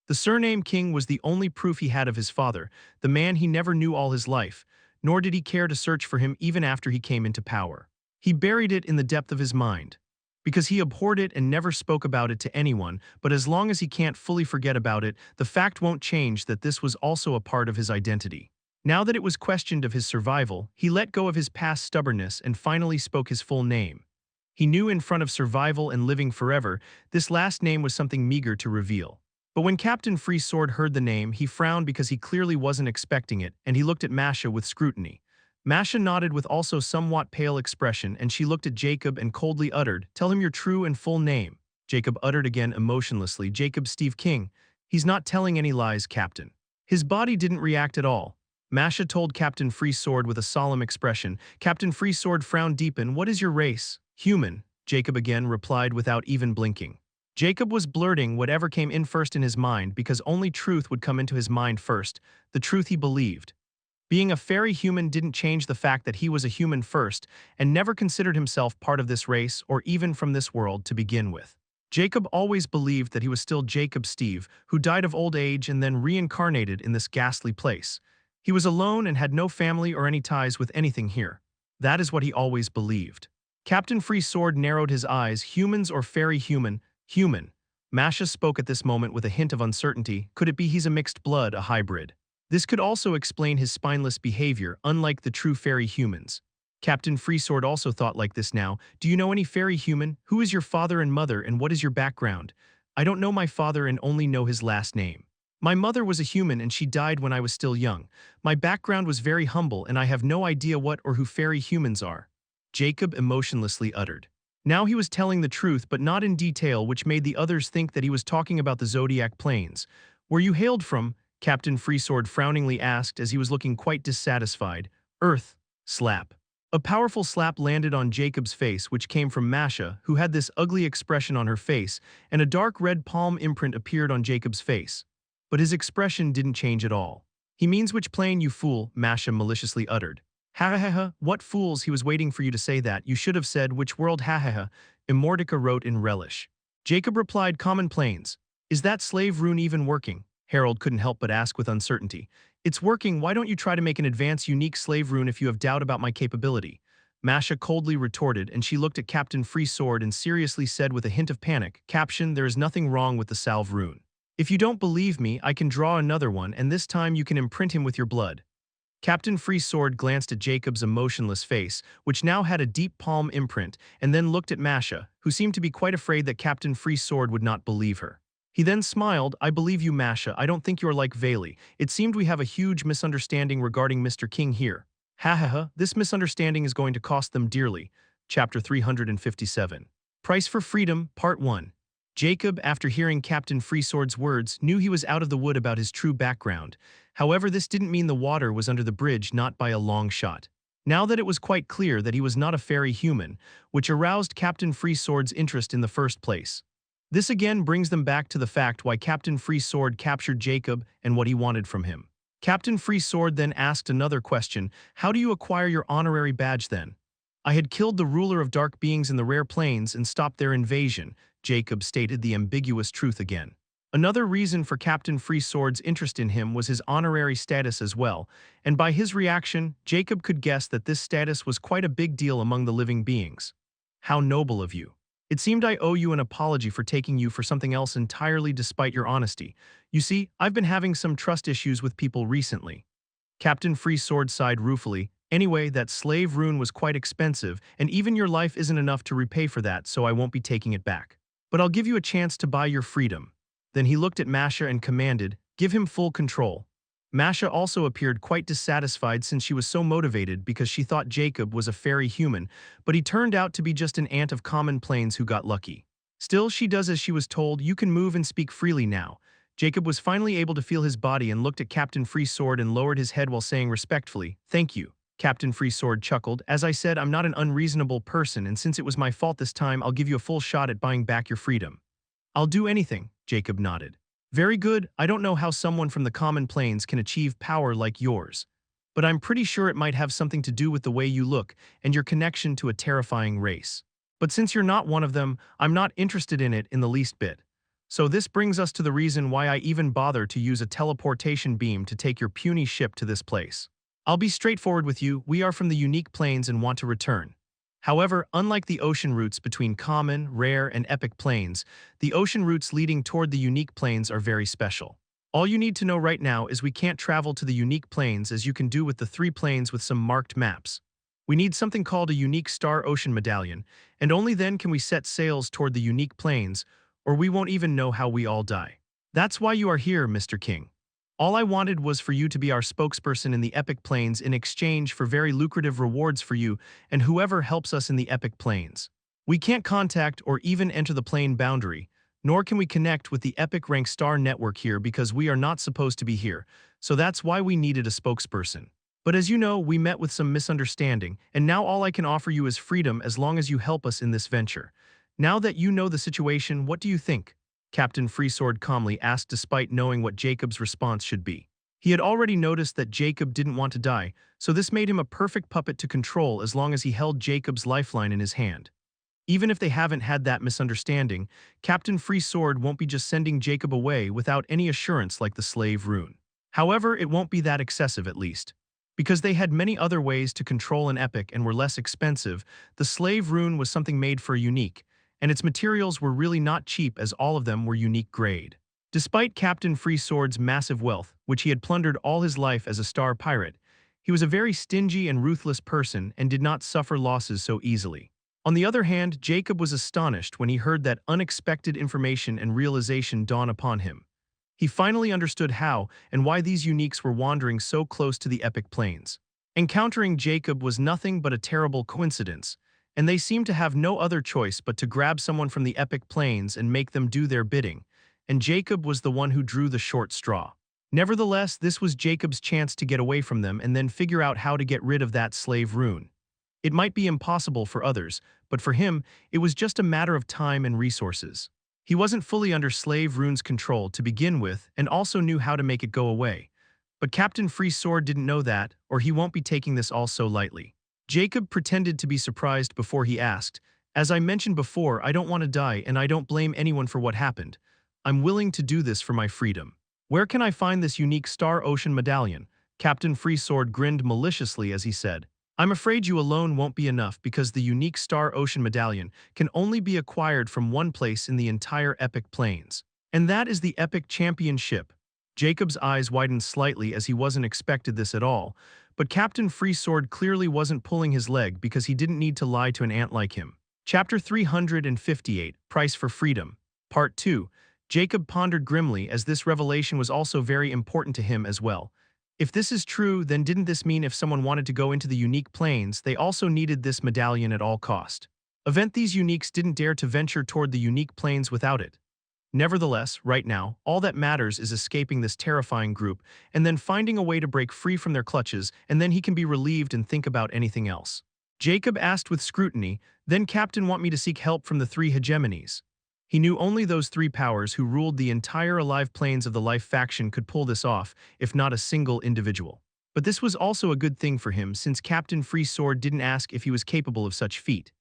The surname King was the only proof he had of his father, the man he never knew all his life, nor did he care to search for him even after he came into power. He buried it in the depth of his mind, because he abhorred it and never spoke about it to anyone, but as long as he can't fully forget about it, the fact won't change that this was also a part of his identity. Now that it was questioned of his survival, he let go of his past stubbornness and finally spoke his full name. He knew in front of survival and living forever, this last name was something meager to reveal. But when Captain Freesword heard the name, he frowned because he clearly wasn't expecting it, and he looked at Masha with scrutiny. Masha nodded with also somewhat pale expression, and she looked at Jacob and coldly uttered, "Tell him your true and full name." Jacob uttered again emotionlessly, "Jacob Steve King." "He's not telling any lies, Captain." His body didn't react at all. Masha told Captain Freesword with a solemn expression. Captain Freesword frowned deepen. "What is your race?" "Human," Jacob again replied without even blinking. Jacob was blurting whatever came in first in his mind, because only truth would come into his mind first, the truth he believed. Being a fairy human didn't change the fact that he was a human first and never considered himself part of this race or even from this world to begin with. Jacob always believed that he was still Jacob Steve, who died of old age and then reincarnated in this ghastly place. He was alone and had no family or any ties with anything here. That is what he always believed. Captain Freesword narrowed his eyes. "Humans or fairy human?" "Human." Masha spoke at this moment with a hint of uncertainty. "Could it be he's a mixed blood, a hybrid?" This could also explain his spineless behavior, unlike the true fairy humans. Captain Freesword also thought like this now. Do you know any fairy human? Who is your father and mother, and what is your background? I don't know my father and only know his last name. My mother was a human and she died when I was still young. My background was very humble and I have no idea what or who fairy humans are. Jacob emotionlessly uttered. Now he was telling the truth but not in detail, which made the others think that he was talking about the Zodiac Plains. Where you hailed from? Captain Freesword frowningly asked as he was looking quite dissatisfied. Earth. Slap. A powerful slap landed on Jacob's face, which came from Masha, who had this ugly expression on her face, and a dark red palm imprint appeared on Jacob's face. But his expression didn't change at all. He means which plane, you fool, Masha maliciously uttered. Ha ha ha, what fools, he was waiting for you to say that. You should have said which world, ha ha ha, Immortality wrote in relish. Jacob replied, common planes. Is that slave rune even working? Harold couldn't help but ask with uncertainty. It's working, why don't you try to make an advanced unique slave rune if you have doubt about my capability? Masha coldly retorted, and she looked at Captain Freesword and seriously said with a hint of panic, Caption, there is nothing wrong with the salve rune. If you don't believe me, I can draw another one, and this time you can imprint him with your blood. Captain Freesword glanced at Jacob's emotionless face, which now had a deep palm imprint, and then looked at Masha, who seemed to be quite afraid that Captain Freesword would not believe her. He then smiled, I believe you, Masha. I don't think you are like Vayli. It seemed we have a huge misunderstanding regarding Mr. King here. Ha ha ha, this misunderstanding is going to cost them dearly. Chapter 357. Price for Freedom, Part 1. Jacob, after hearing Captain Freesword's words, knew he was out of the wood about his true background. However, this didn't mean the water was under the bridge, not by a long shot. Now that it was quite clear that he was not a fairy human, which aroused Captain Freesword's interest in the first place. This again brings them back to the fact why Captain Freesword captured Jacob and what he wanted from him. Captain Freesword then asked another question, how do you acquire your honorary badge then? I had killed the ruler of dark beings in the rare plains and stopped their invasion, Jacob stated the ambiguous truth again. Another reason for Captain Freesword's interest in him was his honorary status as well, and by his reaction, Jacob could guess that this status was quite a big deal among the living beings. How noble of you. It seemed I owe you an apology for taking you for something else entirely despite your honesty. You see, I've been having some trust issues with people recently. Captain Freesword sighed ruefully. Anyway, that slave rune was quite expensive, and even your life isn't enough to repay for that, so I won't be taking it back. But I'll give you a chance to buy your freedom. Then he looked at Masha and commanded, give him full control. Masha also appeared quite dissatisfied since she was so motivated because she thought Jacob was a fairy human, but he turned out to be just an ant of common plains who got lucky. Still, she does as she was told. You can move and speak freely now. Jacob was finally able to feel his body and looked at Captain Freesword and lowered his head while saying respectfully, thank you. Captain Freesword chuckled. As I said, I'm not an unreasonable person, and since it was my fault this time, I'll give you a full shot at buying back your freedom. I'll do anything, Jacob nodded. Very good, I don't know how someone from the common plains can achieve power like yours. But I'm pretty sure it might have something to do with the way you look and your connection to a terrifying race. But since you're not one of them, I'm not interested in it in the least bit. So this brings us to the reason why I even bother to use a teleportation beam to take your puny ship to this place. I'll be straightforward with you, we are from the unique plains and want to return. However, unlike the ocean routes between common, rare, and epic plains, the ocean routes leading toward the unique plains are very special. All you need to know right now is we can't travel to the unique plains as you can do with the 3 plains with some marked maps. We need something called a unique star ocean medallion, and only then can we set sails toward the unique plains, or we won't even know how we all die. That's why you are here, Mr. King. All I wanted was for you to be our spokesperson in the epic plains in exchange for very lucrative rewards for you and whoever helps us in the epic plains. We can't contact or even enter the plane boundary, nor can we connect with the epic rank star network here because we are not supposed to be here, so that's why we needed a spokesperson. But as you know, we met with some misunderstanding, and now all I can offer you is freedom as long as you help us in this venture. Now that you know the situation, what do you think? Captain Freesword calmly asked despite knowing what Jacob's response should be. He had already noticed that Jacob didn't want to die, so this made him a perfect puppet to control as long as he held Jacob's lifeline in his hand. Even if they haven't had that misunderstanding, Captain Freesword won't be just sending Jacob away without any assurance like the slave rune. However, it won't be that excessive at least. Because they had many other ways to control an epic and were less expensive, the slave rune was something made for a unique, and its materials were really not cheap as all of them were unique grade. Despite Captain Freesword's massive wealth, which he had plundered all his life as a star pirate, he was a very stingy and ruthless person and did not suffer losses so easily. On the other hand, Jacob was astonished when he heard that unexpected information and realization dawn upon him. He finally understood how and why these uniques were wandering so close to the epic plains. Encountering Jacob was nothing but a terrible coincidence, and they seemed to have no other choice but to grab someone from the epic plains and make them do their bidding, and Jacob was the one who drew the short straw. Nevertheless, this was Jacob's chance to get away from them and then figure out how to get rid of that slave rune. It might be impossible for others, but for him, it was just a matter of time and resources. He wasn't fully under slave rune's control to begin with and also knew how to make it go away. But Captain Freesword didn't know that, or he won't be taking this all so lightly. Jacob pretended to be surprised before he asked, "As I mentioned before, I don't want to die and I don't blame anyone for what happened. I'm willing to do this for my freedom. Where can I find this unique Star Ocean medallion?" Captain Freesword grinned maliciously as he said, "I'm afraid you alone won't be enough because the unique Star Ocean medallion can only be acquired from one place in the entire Epic Plains. And that is the Epic Championship." Jacob's eyes widened slightly as he wasn't expected this at all, but Captain Freesword clearly wasn't pulling his leg because he didn't need to lie to an ant like him. Chapter 358, Price for Freedom, Part 2. Jacob pondered grimly as this revelation was also very important to him as well. If this is true, then didn't this mean if someone wanted to go into the unique plains, they also needed this medallion at all cost? Event these uniques didn't dare to venture toward the unique plains without it. Nevertheless, right now, all that matters is escaping this terrifying group and then finding a way to break free from their clutches, and then he can be relieved and think about anything else. Jacob asked with scrutiny, "Then Captain want me to seek help from the three hegemonies?" He knew only those three powers who ruled the entire alive planes of the Life faction could pull this off, if not a single individual. But this was also a good thing for him since Captain Freesword didn't ask if he was capable of such feat.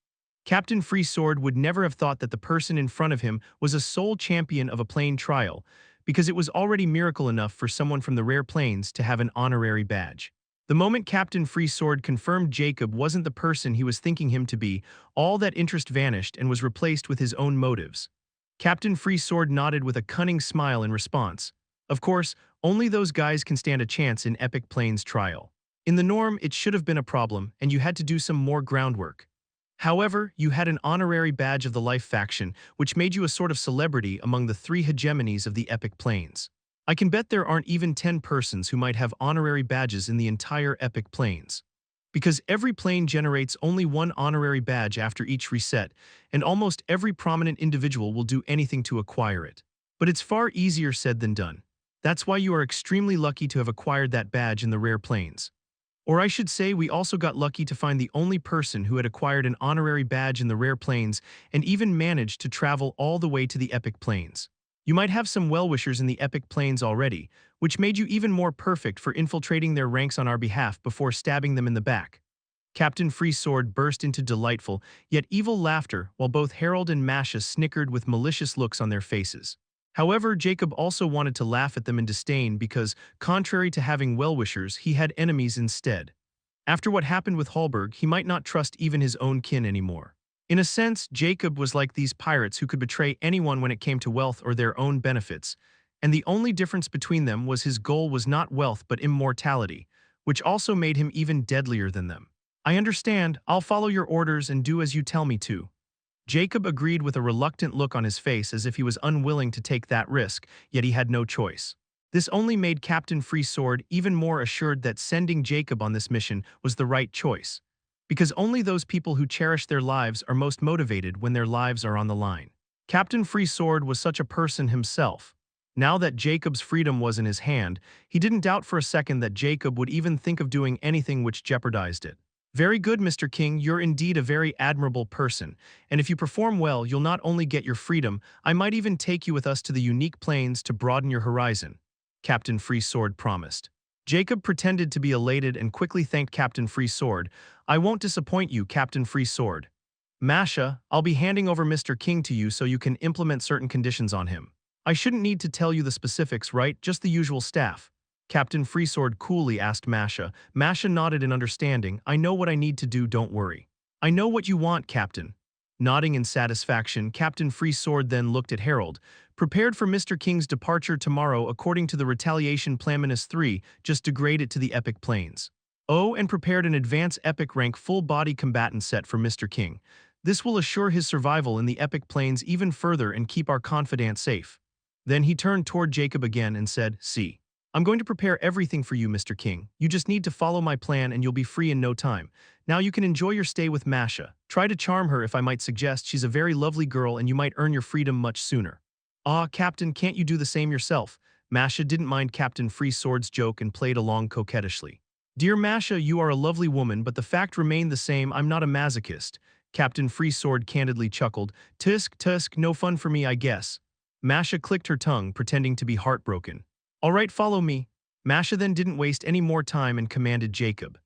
Captain Freesword would never have thought that the person in front of him was a sole champion of a plane trial, because it was already miracle enough for someone from the rare planes to have an honorary badge. The moment Captain Freesword confirmed Jacob wasn't the person he was thinking him to be, all that interest vanished and was replaced with his own motives. Captain Freesword nodded with a cunning smile in response. Of course, only those guys can stand a chance in Epic Plains trial. In the norm, it should have been a problem, and you had to do some more groundwork. However, you had an honorary badge of the Life faction, which made you a sort of celebrity among the three hegemonies of the Epic Plains. I can bet there aren't even 10 persons who might have honorary badges in the entire Epic Plains. Because every plane generates only one honorary badge after each reset, and almost every prominent individual will do anything to acquire it. But it's far easier said than done. That's why you are extremely lucky to have acquired that badge in the rare planes. Or I should say we also got lucky to find the only person who had acquired an honorary badge in the rare planes and even managed to travel all the way to the Epic Plains. You might have some well-wishers in the Epic Plains already, which made you even more perfect for infiltrating their ranks on our behalf before stabbing them in the back. Captain Freesword burst into delightful, yet evil laughter while both Harold and Masha snickered with malicious looks on their faces. However, Jacob also wanted to laugh at them in disdain because, contrary to having well-wishers, he had enemies instead. After what happened with Hallberg, he might not trust even his own kin anymore. In a sense, Jacob was like these pirates who could betray anyone when it came to wealth or their own benefits, and the only difference between them was his goal was not wealth but immortality, which also made him even deadlier than them. "I understand, I'll follow your orders and do as you tell me to." Jacob agreed with a reluctant look on his face as if he was unwilling to take that risk, yet he had no choice. This only made Captain Freesword even more assured that sending Jacob on this mission was the right choice. Because only those people who cherish their lives are most motivated when their lives are on the line. Captain Freesword was such a person himself. Now that Jacob's freedom was in his hand, he didn't doubt for a second that Jacob would even think of doing anything which jeopardized it. "Very good, Mr. King, you're indeed a very admirable person, and if you perform well, you'll not only get your freedom, I might even take you with us to the unique plains to broaden your horizon," Captain Freesword promised. Jacob pretended to be elated and quickly thanked Captain Freesword. "I won't disappoint you, Captain Freesword. Masha, I'll be handing over Mr. King to you so you can implement certain conditions on him. I shouldn't need to tell you the specifics, right? Just the usual staff." Captain Freesword coolly asked Masha. Masha nodded in understanding. "I know what I need to do, don't worry." "I know what you want, Captain." Nodding in satisfaction, Captain Freesword then looked at Harold, Prepared for Mr. King's departure tomorrow according to the retaliation plan -3, just degrade it to the epic planes. Oh, and prepared an advanced epic rank full-body combatant set for Mr. King. This will assure his survival in the epic planes even further and keep our confidant safe. Then he turned toward Jacob again and said, "See. I'm going to prepare everything for you, Mr. King. You just need to follow my plan and you'll be free in no time. Now you can enjoy your stay with Masha. Try to charm her if I might suggest. She's a very lovely girl and you might earn your freedom much sooner." "Ah, Captain, can't you do the same yourself?" Masha didn't mind Captain Free Sword's joke and played along coquettishly. "Dear Masha, you are a lovely woman, but the fact remained the same. I'm not a masochist." Captain Free Sword candidly chuckled. "Tusk, tusk, no fun for me, I guess." Masha clicked her tongue, pretending to be heartbroken. "All right, follow me." Masha then didn't waste any more time and commanded Jacob.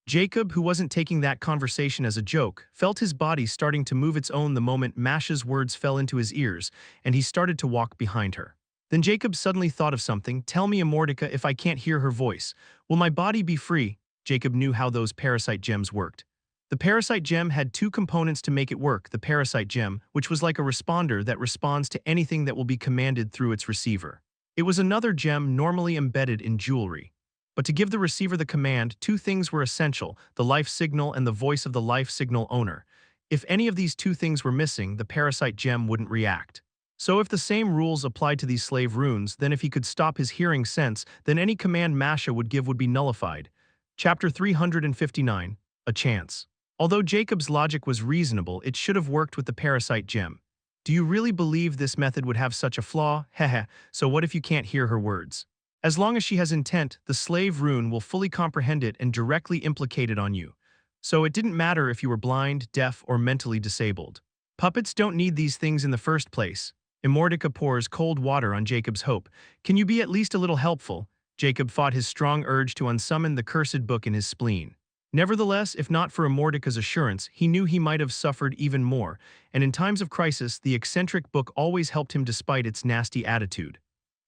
Jacob, who wasn't taking that conversation as a joke, felt his body starting to move its own the moment Masha's words fell into his ears, and he started to walk behind her. Then Jacob suddenly thought of something. "Tell me, Immortality, if I can't hear her voice, will my body be free?" Jacob knew how those parasite gems worked. The parasite gem had two components to make it work: the parasite gem, which was like a responder that responds to anything that will be commanded through its receiver. It was another gem normally embedded in jewelry. But to give the receiver the command, two things were essential: the life signal and the voice of the life signal owner. If any of these two things were missing, the parasite gem wouldn't react. So if the same rules applied to these slave runes, then if he could stop his hearing sense, then any command Masha would give would be nullified. Chapter 359, A Chance. Although Jacob's logic was reasonable, it should have worked with the parasite gem. Do you really believe this method would have such a flaw? Heh. So what if you can't hear her words? As long as she has intent, the slave rune will fully comprehend it and directly implicate it on you. So it didn't matter if you were blind, deaf, or mentally disabled. Puppets don't need these things in the first place. Immortality pours cold water on Jacob's hope. "Can you be at least a little helpful?" Jacob fought his strong urge to unsummon the cursed book in his spleen. Nevertheless, if not for Immortality's assurance, he knew he might have suffered even more, and in times of crisis, the eccentric book always helped him despite its nasty attitude.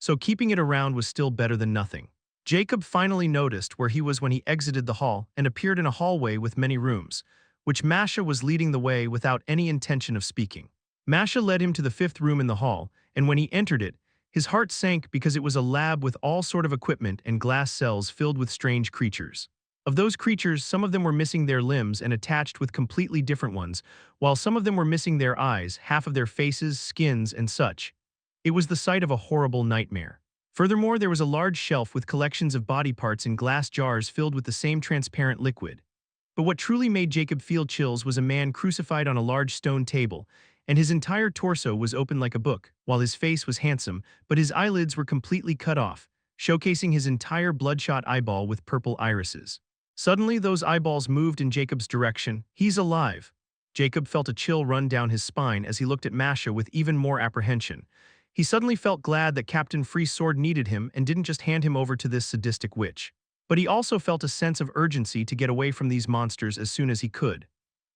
So keeping it around was still better than nothing. Jacob finally noticed where he was when he exited the hall and appeared in a hallway with many rooms, which Masha was leading the way without any intention of speaking. Masha led him to the fifth room in the hall, and when he entered it, his heart sank because it was a lab with all sort of equipment and glass cells filled with strange creatures. Of those creatures, some of them were missing their limbs and attached with completely different ones, while some of them were missing their eyes, half of their faces, skins, and such. It was the sight of a horrible nightmare. Furthermore, there was a large shelf with collections of body parts in glass jars filled with the same transparent liquid. But what truly made Jacob feel chills was a man crucified on a large stone table, and his entire torso was open like a book, while his face was handsome, but his eyelids were completely cut off, showcasing his entire bloodshot eyeball with purple irises. Suddenly, those eyeballs moved in Jacob's direction. "He's alive." Jacob felt a chill run down his spine as he looked at Masha with even more apprehension. He suddenly felt glad that Captain Free Sword needed him and didn't just hand him over to this sadistic witch. But he also felt a sense of urgency to get away from these monsters as soon as he could.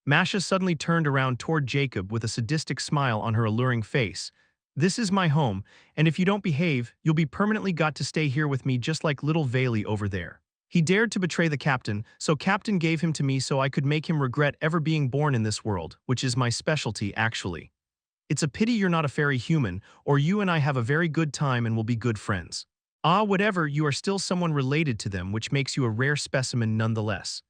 Masha suddenly turned around toward Jacob with a sadistic smile on her alluring face. "This is my home, and if you don't behave, you'll be permanently got to stay here with me just like little Vayli over there." He dared to betray the captain, so Captain gave him to me so I could make him regret ever being born in this world, which is my specialty, actually. It's a pity you're not a fairy human, or you and I have a very good time and will be good friends. Ah, whatever, you are still someone related to them, which makes you a rare specimen nonetheless.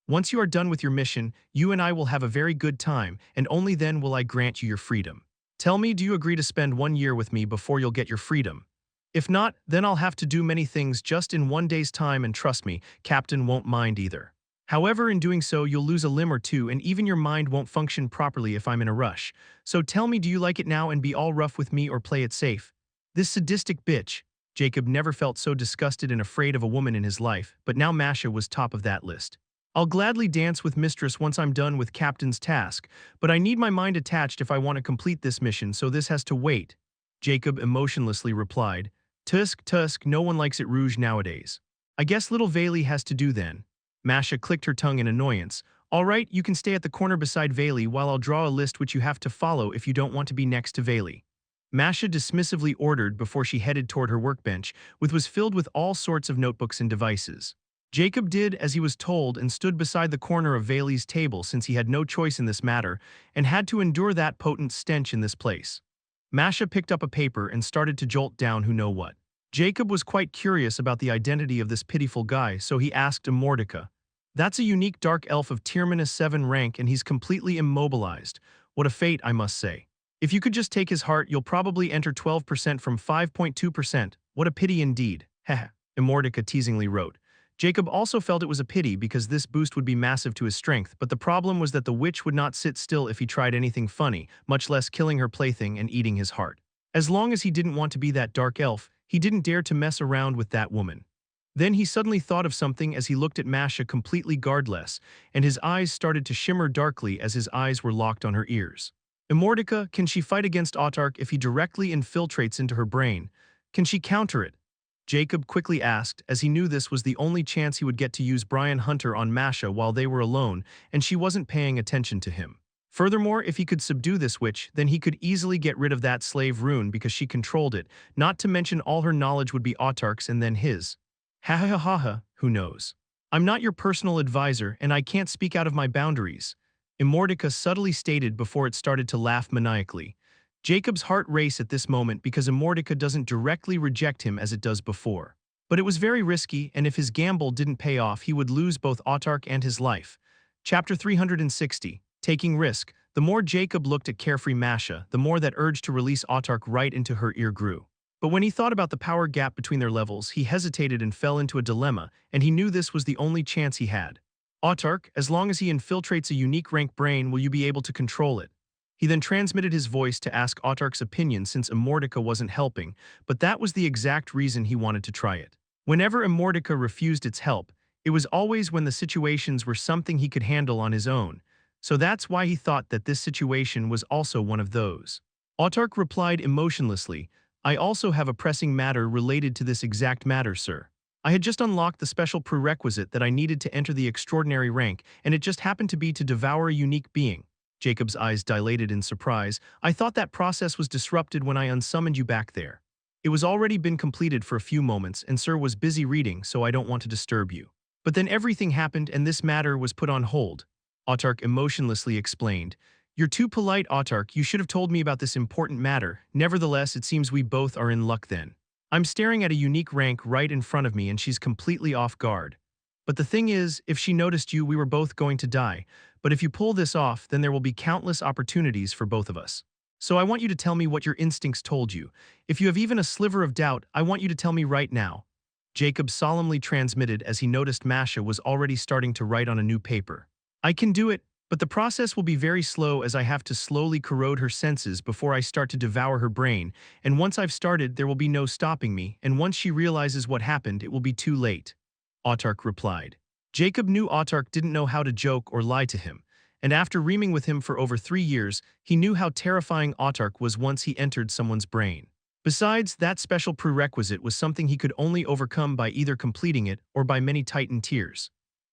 Once you are done with your mission, you and I will have a very good time, and only then will I grant you your freedom. Tell me, do you agree to spend 1 year with me before you'll get your freedom? If not, then I'll have to do many things just in 1 day's time, and trust me, Captain won't mind either. However, in doing so, you'll lose a limb or two, and even your mind won't function properly if I'm in a rush. So tell me, do you like it now and be all rough with me or play it safe?" This sadistic bitch. Jacob never felt so disgusted and afraid of a woman in his life, but now Masha was top of that list. "I'll gladly dance with Mistress once I'm done with Captain's task, but I need my mind attached if I want to complete this mission, so this has to wait," Jacob emotionlessly replied. "Tusk, tusk, no one likes it rouge nowadays. I guess little Vayli has to do then." Masha clicked her tongue in annoyance. "All right, you can stay at the corner beside Vayli while I'll draw a list which you have to follow if you don't want to be next to Vayli," Masha dismissively ordered before she headed toward her workbench, which was filled with all sorts of notebooks and devices. Jacob did as he was told and stood beside the corner of Vayli's table since he had no choice in this matter and had to endure that potent stench in this place. Masha picked up a paper and started to jolt down who know what. Jacob was quite curious about the identity of this pitiful guy, so he asked Immortality. That's a unique dark elf of tier -7 rank and he's completely immobilized. What a fate, I must say. If you could just take his heart, you'll probably enter 12% from 5.2%. What a pity indeed. Heh, Immortality teasingly wrote. Jacob also felt it was a pity because this boost would be massive to his strength, but the problem was that the witch would not sit still if he tried anything funny, much less killing her plaything and eating his heart. As long as he didn't want to be that dark elf, he didn't dare to mess around with that woman. Then he suddenly thought of something as he looked at Masha completely guardless, and his eyes started to shimmer darkly as his eyes were locked on her ears. Immortality, can she fight against Autark if he directly infiltrates into her brain? Can she counter it? Jacob quickly asked, as he knew this was the only chance he would get to use Brian Hunter on Masha while they were alone, and she wasn't paying attention to him. Furthermore, if he could subdue this witch, then he could easily get rid of that slave rune because she controlled it, not to mention all her knowledge would be Autark's and then his. Ha ha ha ha ha, who knows? I'm not your personal advisor and I can't speak out of my boundaries, Immortality subtly stated before it started to laugh maniacally. Jacob's heart raced at this moment because Immortality doesn't directly reject him as it does before. But it was very risky, and if his gamble didn't pay off, he would lose both Autark and his life. Chapter 360, Taking Risk. The more Jacob looked at carefree Masha, the more that urge to release Autark right into her ear grew. But when he thought about the power gap between their levels, he hesitated and fell into a dilemma, and he knew this was the only chance he had. Autark, as long as he infiltrates a unique rank brain, will you be able to control it? He then transmitted his voice to ask Autark's opinion since Immortality wasn't helping, but that was the exact reason he wanted to try it. Whenever Immortality refused its help, it was always when the situations were something he could handle on his own, so that's why he thought that this situation was also one of those. Autark replied emotionlessly, I also have a pressing matter related to this exact matter, sir. I had just unlocked the special prerequisite that I needed to enter the extraordinary rank, and it just happened to be to devour a unique being. Jacob's eyes dilated in surprise. I thought that process was disrupted when I unsummoned you back there. It was already been completed for a few moments, and sir was busy reading, so I don't want to disturb you. But then everything happened and this matter was put on hold. Autark emotionlessly explained. You're too polite, Autark. You should have told me about this important matter. Nevertheless, it seems we both are in luck then. I'm staring at a unique rank right in front of me and she's completely off guard. But the thing is, if she noticed you, we were both going to die. But if you pull this off, then there will be countless opportunities for both of us. So I want you to tell me what your instincts told you. If you have even a sliver of doubt, I want you to tell me right now. Jacob solemnly transmitted as he noticed Masha was already starting to write on a new paper. I can do it, but the process will be very slow as I have to slowly corrode her senses before I start to devour her brain, and once I've started, there will be no stopping me, and once she realizes what happened, it will be too late. Autark replied. Jacob knew Autark didn't know how to joke or lie to him, and after reaming with him for over 3 years, he knew how terrifying Autark was once he entered someone's brain. Besides, that special prerequisite was something he could only overcome by either completing it or by many Titan tears.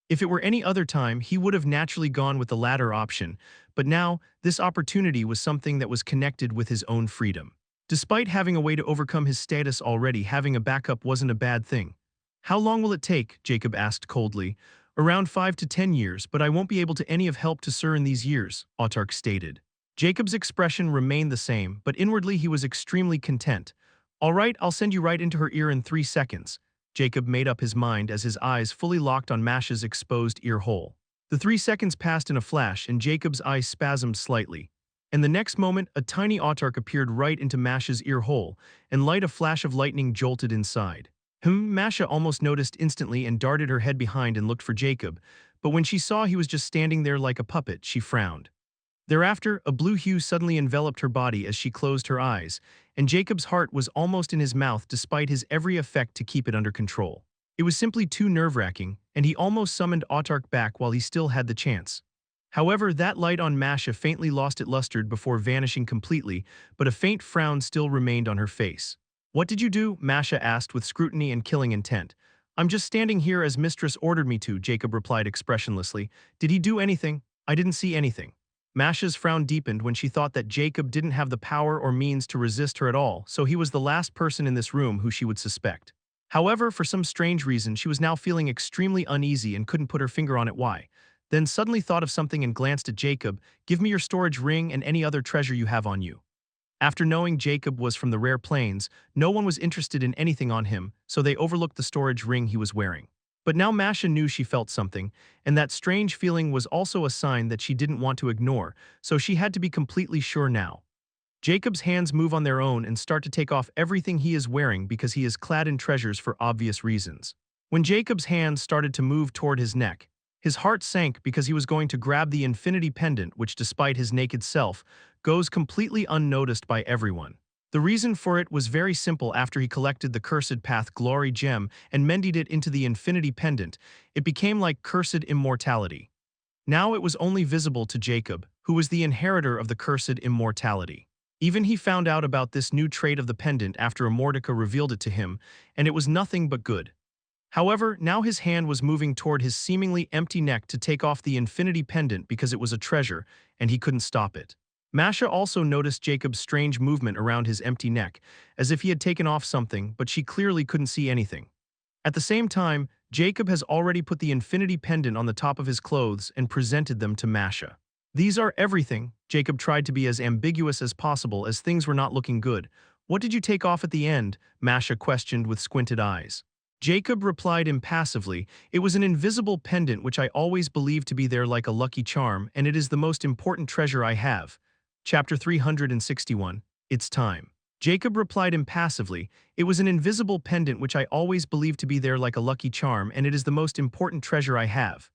If it were any other time, he would have naturally gone with the latter option, but now, this opportunity was something that was connected with his own freedom. Despite having a way to overcome his status already, having a backup wasn't a bad thing. How long will it take? Jacob asked coldly. Around 5 to 10 years, but I won't be able to any of help to sir in these years, Autark stated. Jacob's expression remained the same, but inwardly he was extremely content. All right, I'll send you right into her ear in 3 seconds. Jacob made up his mind as his eyes fully locked on Masha's exposed ear hole. The 3 seconds passed in a flash and Jacob's eyes spasmed slightly. And the next moment, a tiny Autark appeared right into Masha's ear hole, and a flash of lightning jolted inside. Masha almost noticed instantly and darted her head behind and looked for Jacob, but when she saw he was just standing there like a puppet, she frowned. Thereafter, a blue hue suddenly enveloped her body as she closed her eyes, and Jacob's heart was almost in his mouth despite his every effort to keep it under control. It was simply too nerve-wracking, and he almost summoned Autark back while he still had the chance. However, that light on Masha faintly lost its luster before vanishing completely, but a faint frown still remained on her face. What did you do? Masha asked with scrutiny and killing intent. I'm just standing here as mistress ordered me to, Jacob replied expressionlessly. Did he do anything? I didn't see anything. Masha's frown deepened when she thought that Jacob didn't have the power or means to resist her at all, so he was the last person in this room who she would suspect. However, for some strange reason, she was now feeling extremely uneasy and couldn't put her finger on it why. Then suddenly thought of something and glanced at Jacob. Give me your storage ring and any other treasure you have on you. After knowing Jacob was from the rare plains, no one was interested in anything on him, so they overlooked the storage ring he was wearing. But now Masha knew she felt something, and that strange feeling was also a sign that she didn't want to ignore, so she had to be completely sure now. Jacob's hands move on their own and start to take off everything he is wearing because he is clad in treasures for obvious reasons. When Jacob's hands started to move toward his neck, his heart sank because he was going to grab the infinity pendant which, despite his naked self, goes completely unnoticed by everyone. The reason for it was very simple. After he collected the cursed path glory gem and mended it into the infinity pendant, it became like cursed immortality. Now it was only visible to Jacob, who was the inheritor of the cursed immortality. Even he found out about this new trait of the pendant after Immortica revealed it to him, and it was nothing but good. However, now his hand was moving toward his seemingly empty neck to take off the infinity pendant because it was a treasure, and he couldn't stop it. Masha also noticed Jacob's strange movement around his empty neck, as if he had taken off something, but she clearly couldn't see anything. At the same time, Jacob has already put the infinity pendant on the top of his clothes and presented them to Masha. These are everything. Jacob tried to be as ambiguous as possible as things were not looking good. What did you take off at the end? Masha questioned with squinted eyes. Jacob replied impassively, it was an invisible pendant which I always believed to be there like a lucky charm, and it is the most important treasure I have. Chapter 361. It's time. Jacob replied impassively, it was an invisible pendant which I always believed to be there like a lucky charm, and it is the most important treasure I have.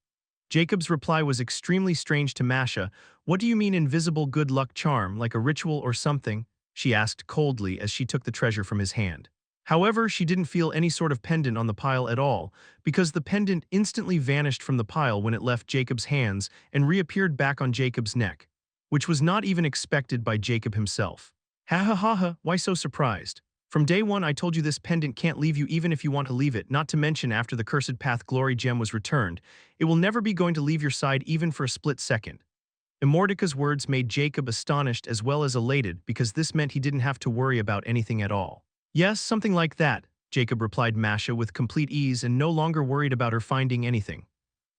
Jacob's reply was extremely strange to Masha. What do you mean invisible good luck charm, like a ritual or something? She asked coldly as she took the treasure from his hand. However, she didn't feel any sort of pendant on the pile at all, because the pendant instantly vanished from the pile when it left Jacob's hands and reappeared back on Jacob's neck, which was not even expected by Jacob himself. Ha ha ha ha, why so surprised? From day one I told you this pendant can't leave you even if you want to leave it, not to mention after the cursed path glory gem was returned, it will never be going to leave your side even for a split second. Immortica's words made Jacob astonished as well as elated because this meant he didn't have to worry about anything at all. Yes, something like that, Jacob replied Masha with complete ease and no longer worried about her finding anything.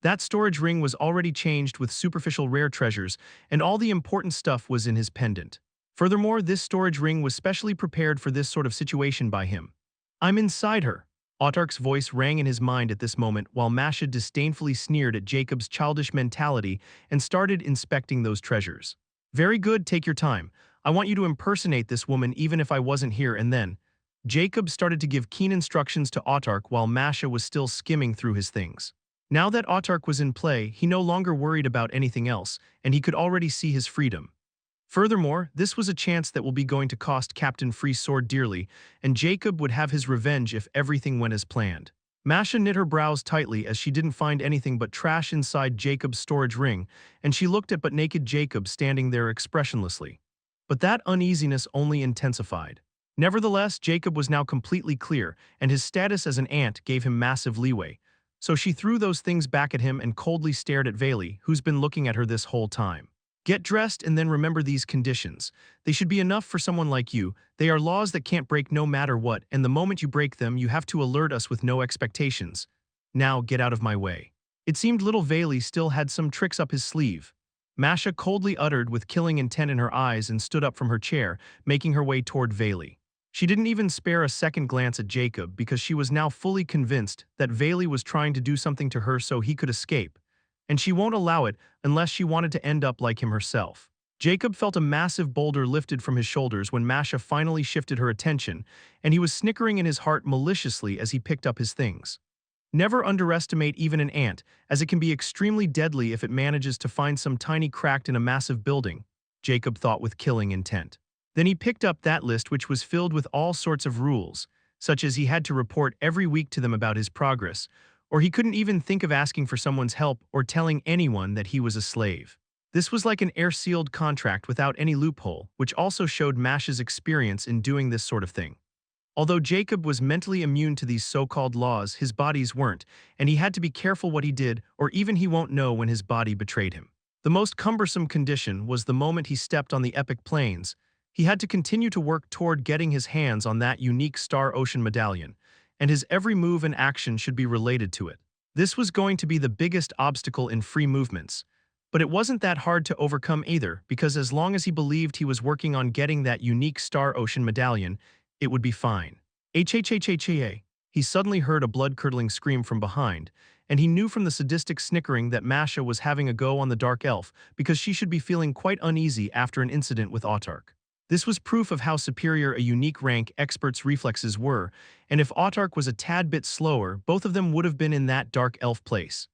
That storage ring was already changed with superficial rare treasures, and all the important stuff was in his pendant. Furthermore, this storage ring was specially prepared for this sort of situation by him. I'm inside her. Autark's voice rang in his mind at this moment while Masha disdainfully sneered at Jacob's childish mentality and started inspecting those treasures. Very good, take your time. I want you to impersonate this woman even if I wasn't here, and then Jacob started to give keen instructions to Autark while Masha was still skimming through his things. Now that Autark was in play, he no longer worried about anything else, and he could already see his freedom. Furthermore, this was a chance that will be going to cost Captain Free's sword dearly, and Jacob would have his revenge if everything went as planned. Masha knit her brows tightly as she didn't find anything but trash inside Jacob's storage ring, and she looked at but naked Jacob standing there expressionlessly. But that uneasiness only intensified. Nevertheless, Jacob was now completely clear, and his status as an ant gave him massive leeway. So she threw those things back at him and coldly stared at Vayli, who's been looking at her this whole time. Get dressed and then remember these conditions. They should be enough for someone like you. They are laws that can't break no matter what, and the moment you break them, you have to alert us with no expectations. Now get out of my way. It seemed little Vayli still had some tricks up his sleeve. Masha coldly uttered with killing intent in her eyes and stood up from her chair, making her way toward Vayli. She didn't even spare a second glance at Jacob because she was now fully convinced that Vayli was trying to do something to her so he could escape, and she won't allow it unless she wanted to end up like him herself. Jacob felt a massive boulder lifted from his shoulders when Masha finally shifted her attention, and he was snickering in his heart maliciously as he picked up his things. Never underestimate even an ant, as it can be extremely deadly if it manages to find some tiny crack in a massive building, Jacob thought with killing intent. Then he picked up that list which was filled with all sorts of rules, such as he had to report every week to them about his progress, or he couldn't even think of asking for someone's help or telling anyone that he was a slave. This was like an air-sealed contract without any loophole, which also showed Masha's experience in doing this sort of thing. Although Jacob was mentally immune to these so-called laws, his bodies weren't, and he had to be careful what he did, or even he won't know when his body betrayed him. The most cumbersome condition was the moment he stepped on the epic plains. He had to continue to work toward getting his hands on that unique Star Ocean medallion, and his every move and action should be related to it. This was going to be the biggest obstacle in free movements, But it wasn't that hard to overcome either, because as long as he believed he was working on getting that unique Star Ocean medallion, it would be fine. HHHHA. He suddenly heard a blood-curdling scream from behind, and he knew from the sadistic snickering that Masha was having a go on the dark elf because she should be feeling quite uneasy after an incident with Autark. This was proof of how superior a unique rank expert's reflexes were, and if Autark was a tad bit slower, both of them would have been in that dark elf place.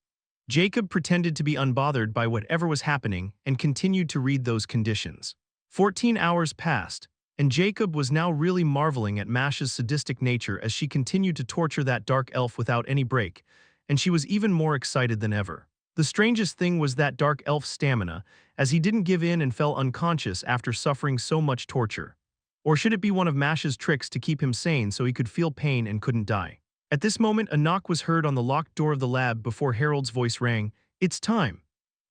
Jacob pretended to be unbothered by whatever was happening and continued to read those conditions. 14 hours passed, and Jacob was now really marveling at Masha's sadistic nature as she continued to torture that dark elf without any break, and she was even more excited than ever. The strangest thing was that dark elf's stamina, as he didn't give in and fell unconscious after suffering so much torture. Or should it be one of Masha's tricks to keep him sane so he could feel pain and couldn't die? At this moment, a knock was heard on the locked door of the lab before Harold's voice rang. "It's time."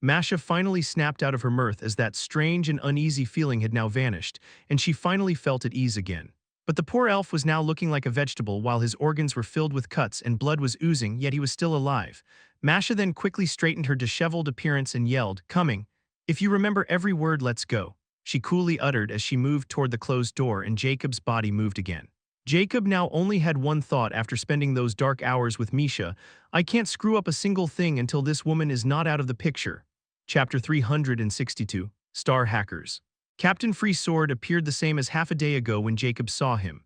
Masha finally snapped out of her mirth as that strange and uneasy feeling had now vanished, and she finally felt at ease again. But the poor elf was now looking like a vegetable while his organs were filled with cuts and blood was oozing, yet he was still alive. Masha then quickly straightened her disheveled appearance and yelled, "Coming. If you remember every word, let's go," she coolly uttered as she moved toward the closed door and Jacob's body moved again. Jacob now only had one thought after spending those dark hours with Misha: "I can't screw up a single thing until this woman is not out of the picture." Chapter 362, Star Hackers. Captain Free Sword appeared the same as half a day ago when Jacob saw him.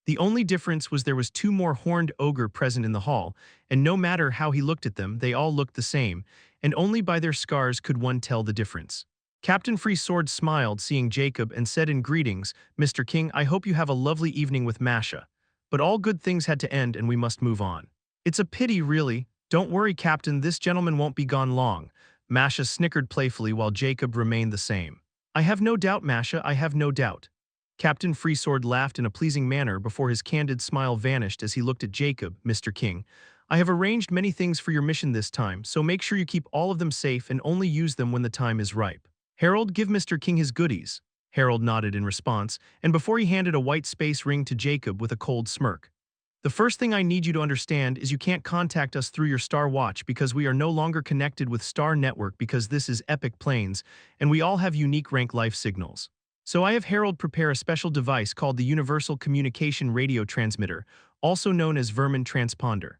The only difference was there was two more horned ogre present in the hall, and no matter how he looked at them, they all looked the same, and only by their scars could one tell the difference. Captain Free Sword smiled seeing Jacob and said in greetings, "Mr. King, I hope you have a lovely evening with Masha. But all good things had to end and we must move on." "It's a pity, really. Don't worry, Captain, this gentleman won't be gone long." Masha snickered playfully while Jacob remained the same. "I have no doubt, Masha, I have no doubt." Captain Free Sword laughed in a pleasing manner before his candid smile vanished as he looked at Jacob. "Mr. King, I have arranged many things for your mission this time, so make sure you keep all of them safe and only use them when the time is ripe. Harold, give Mr. King his goodies." Harold nodded in response, and before he handed a white space ring to Jacob with a cold smirk. "The first thing I need you to understand is you can't contact us through your Star Watch because we are no longer connected with Star Network because this is Epic Plains, and we all have unique rank life signals. So I have Harold prepare a special device called the Universal Communication Radio Transmitter, also known as Vermin Transponder.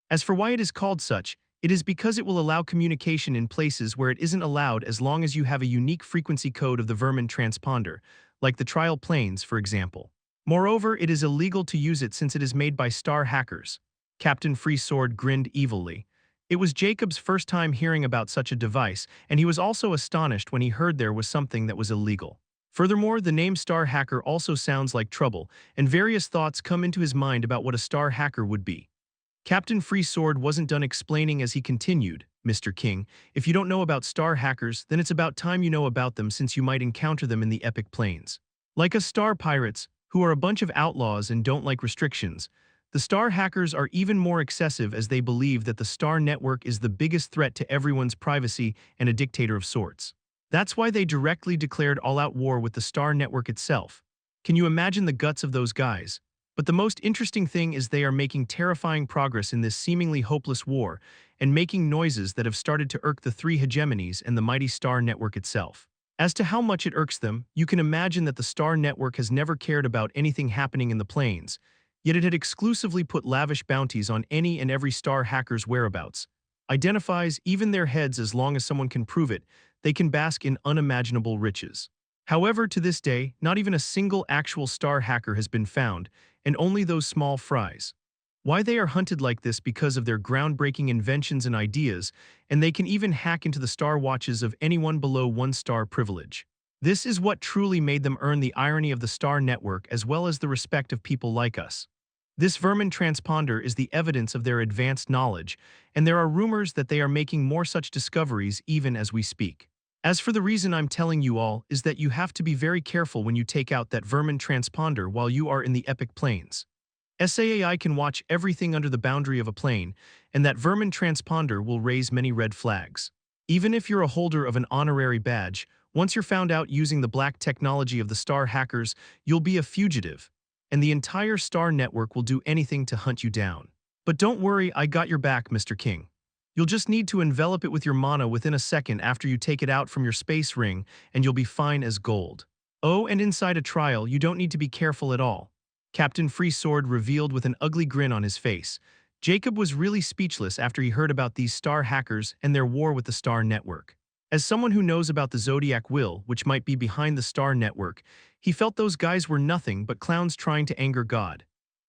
As for why it is called such, it is because it will allow communication in places where it isn't allowed as long as you have a unique frequency code of the Vermin Transponder, like the Trial Plains, for example. Moreover, it is illegal to use it since it is made by star hackers." Captain Free Sword grinned evilly. It was Jacob's first time hearing about such a device, and he was also astonished when he heard there was something that was illegal. Furthermore, the name Star Hacker also sounds like trouble, and various thoughts come into his mind about what a star hacker would be. Captain Free Sword wasn't done explaining as he continued, "Mr. King, if you don't know about star hackers, then it's about time you know about them since you might encounter them in the Epic Plains. Like us star pirates, who are a bunch of outlaws and don't like restrictions, the star hackers are even more excessive as they believe that the Star Network is the biggest threat to everyone's privacy and a dictator of sorts. That's why they directly declared all-out war with the Star Network itself. Can you imagine the guts of those guys? But the most interesting thing is they are making terrifying progress in this seemingly hopeless war and making noises that have started to irk the three hegemonies and the mighty Star Network itself. As to how much it irks them, you can imagine that the Star Network has never cared about anything happening in the plains, yet it had exclusively put lavish bounties on any and every star hacker's whereabouts. Identifies even their heads as long as someone can prove it, they can bask in unimaginable riches. However, to this day, not even a single actual star hacker has been found, and only those small fries. Why they are hunted like this because of their groundbreaking inventions and ideas, and they can even hack into the star watches of anyone below 1-star privilege. This is what truly made them earn the irony of the Star Network as well as the respect of people like us. This Vermin Transponder is the evidence of their advanced knowledge, and there are rumors that they are making more such discoveries even as we speak. As for the reason I'm telling you all is that you have to be very careful when you take out that Vermin Transponder while you are in the Epic Plains. SAAI can watch everything under the boundary of a plane, and that Vermin Transponder will raise many red flags. Even if you're a holder of an honorary badge, once you're found out using the black technology of the star hackers, you'll be a fugitive, and the entire Star Network will do anything to hunt you down. But don't worry, I got your back, Mr. King. You'll just need to envelop it with your mana within a second after you take it out from your space ring, and you'll be fine as gold. Oh, and inside a trial, you don't need to be careful at all. Captain Freesword revealed with an ugly grin on his face. Jacob was really speechless after he heard about these star hackers and their war with the Star Network. As someone who knows about the Zodiac will, which might be behind the Star Network, he felt those guys were nothing but clowns trying to anger God.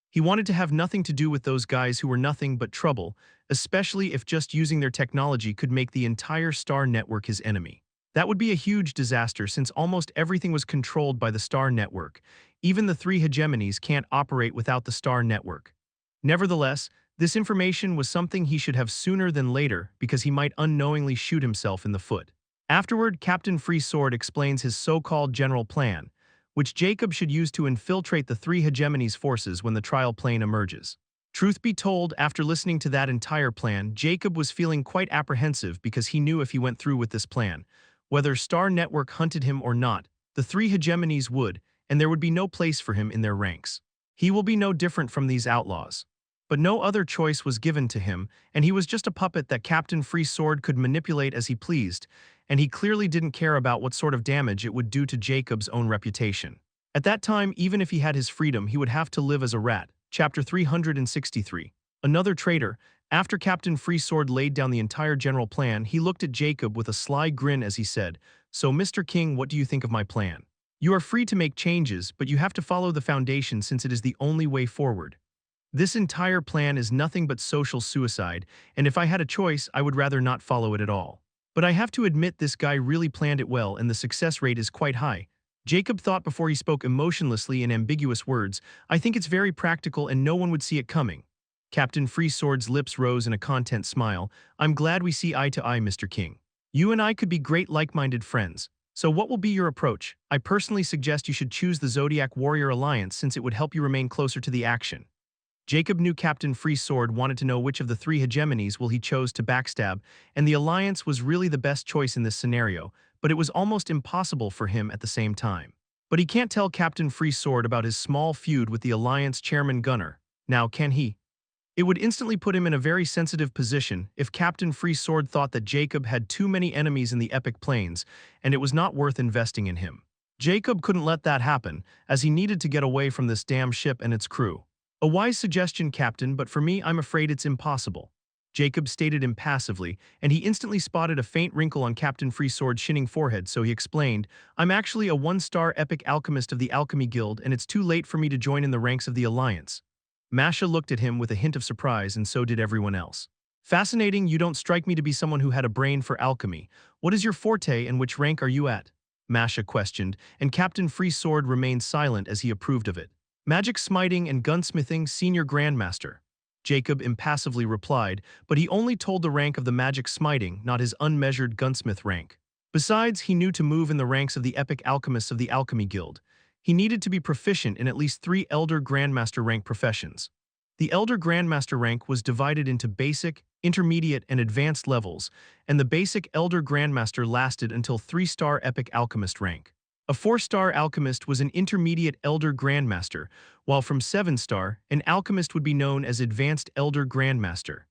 He wanted to have nothing to do with those guys who were nothing but trouble, especially if just using their technology could make the entire Star Network his enemy. That would be a huge disaster since almost everything was controlled by the Star Network. Even the three hegemonies can't operate without the Star Network. Nevertheless, this information was something he should have sooner than later because he might unknowingly shoot himself in the foot. Afterward, Captain Freesword explains his so-called general plan, which Jacob should use to infiltrate the three hegemonies' forces when the trial plane emerges. Truth be told, after listening to that entire plan, Jacob was feeling quite apprehensive because he knew if he went through with this plan, whether Star Network hunted him or not, the three hegemonies would, and there would be no place for him in their ranks. He will be no different from these outlaws. But no other choice was given to him, and he was just a puppet that Captain Freesword could manipulate as he pleased, and he clearly didn't care about what sort of damage it would do to Jacob's own reputation. At that time, even if he had his freedom, he would have to live as a rat. Chapter 363. Another traitor. After Captain Freesword laid down the entire general plan, he looked at Jacob with a sly grin as he said, "So, Mr. King, what do you think of my plan? You are free to make changes, but you have to follow the foundation since it is the only way forward. This entire plan is nothing but social suicide, and if I had a choice, I would rather not follow it at all. But I have to admit this guy really planned it well and the success rate is quite high." Jacob thought before he spoke emotionlessly in ambiguous words, "I think it's very practical and no one would see it coming." Captain Freesword's lips rose in a content smile. "I'm glad we see eye to eye, Mr. King. You and I could be great like-minded friends. So what will be your approach? I personally suggest you should choose the Zodiac Warrior Alliance since it would help you remain closer to the action." Jacob knew Captain Freesword wanted to know which of the three hegemonies will he chose to backstab, and the Alliance was really the best choice in this scenario, but it was almost impossible for him at the same time. But he can't tell Captain Freesword about his small feud with the Alliance chairman Gunner. Now, can he? It would instantly put him in a very sensitive position if Captain Freesword thought that Jacob had too many enemies in the Epic Plains, and it was not worth investing in him. Jacob couldn't let that happen, as he needed to get away from this damn ship and its crew. "A wise suggestion, Captain, but for me, I'm afraid it's impossible," Jacob stated impassively, and he instantly spotted a faint wrinkle on Captain Freesword's shining forehead, so he explained, "I'm actually a one-star epic alchemist of the Alchemy Guild, and it's too late for me to join in the ranks of the Alliance." Masha looked at him with a hint of surprise, and so did everyone else. "Fascinating, you don't strike me to be someone who had a brain for alchemy. What is your forte and which rank are you at?" Masha questioned, and Captain Freesword remained silent as he approved of it. "Magic smiting and gunsmithing, Senior Grandmaster," Jacob impassively replied, but he only told the rank of the magic smiting, not his unmeasured gunsmith rank. Besides, he knew to move in the ranks of the epic alchemists of the Alchemy Guild, he needed to be proficient in at least 3 Elder Grandmaster rank professions. The Elder Grandmaster rank was divided into basic, intermediate, and advanced levels, and the basic Elder Grandmaster lasted until 3-star Epic Alchemist rank. A 4-star alchemist was an intermediate Elder Grandmaster, while from 7-star, an alchemist would be known as Advanced Elder Grandmaster.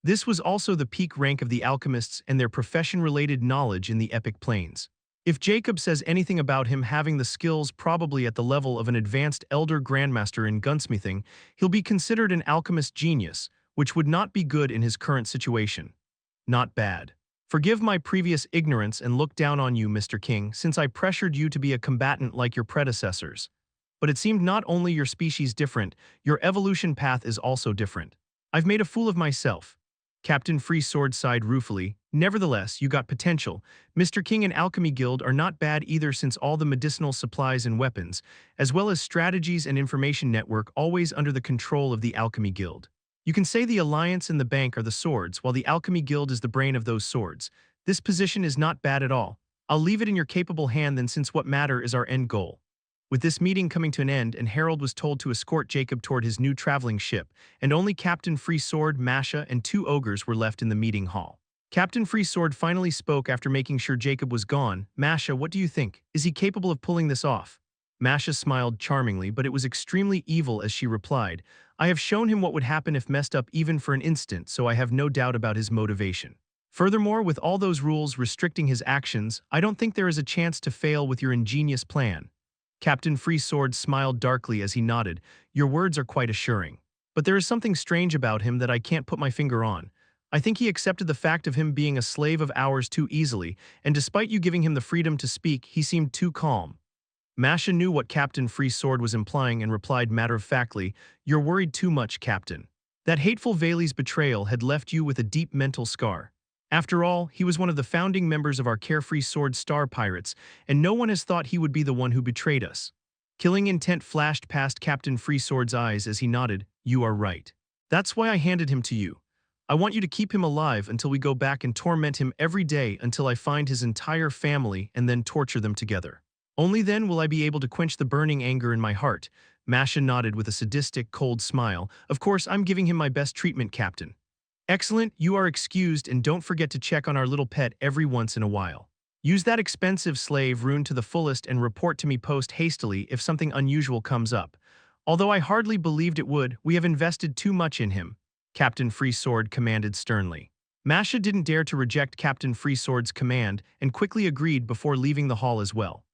This was also the peak rank of the alchemists and their profession-related knowledge in the Epic Plains. If Jacob says anything about him having the skills probably at the level of an Advanced Elder Grandmaster in gunsmithing, he'll be considered an alchemist genius, which would not be good in his current situation. Not bad. Forgive my previous ignorance and look down on you, Mr. King, since I pressured you to be a combatant like your predecessors. But it seemed not only your species different, your evolution path is also different. I've made a fool of myself. Captain Freesword sighed ruefully. Nevertheless, you got potential. Mr. King and Alchemy Guild are not bad either since all the medicinal supplies and weapons, as well as strategies and information network always under the control of the Alchemy Guild. You can say the Alliance and the Bank are the swords, while the Alchemy Guild is the brain of those swords. This position is not bad at all. I'll leave it in your capable hand then since what matter is our end goal. With this meeting coming to an end and Harold was told to escort Jacob toward his new traveling ship, and only Captain Freesword, Masha, and 2 ogres were left in the meeting hall. Captain Freesword finally spoke after making sure Jacob was gone. "Masha, what do you think? Is he capable of pulling this off?" Masha smiled charmingly, but it was extremely evil as she replied, I have shown him what would happen if messed up even for an instant, so I have no doubt about his motivation. Furthermore, with all those rules restricting his actions, I don't think there is a chance to fail with your ingenious plan. Captain Freesword smiled darkly as he nodded, your words are quite assuring. But there is something strange about him that I can't put my finger on. I think he accepted the fact of him being a slave of ours too easily, and despite you giving him the freedom to speak, he seemed too calm. Masha knew what Captain Freesword was implying and replied matter-of-factly, you're worried too much, Captain. That hateful Vayli's betrayal had left you with a deep mental scar. After all, he was one of the founding members of our carefree sword star pirates, and no one has thought he would be the one who betrayed us. Killing intent flashed past Captain Freesword's eyes as he nodded, you are right. That's why I handed him to you. I want you to keep him alive until we go back and torment him every day until I find his entire family and then torture them together. Only then will I be able to quench the burning anger in my heart. Masha nodded with a sadistic, cold smile. Of course, I'm giving him my best treatment, Captain. Excellent, you are excused, and don't forget to check on our little pet every once in a while. Use that expensive slave rune to the fullest and report to me post-hastily if something unusual comes up. Although I hardly believed it would, we have invested too much in him, Captain Freesword commanded sternly. Masha didn't dare to reject Captain Freesword's command and quickly agreed before leaving the hall as well.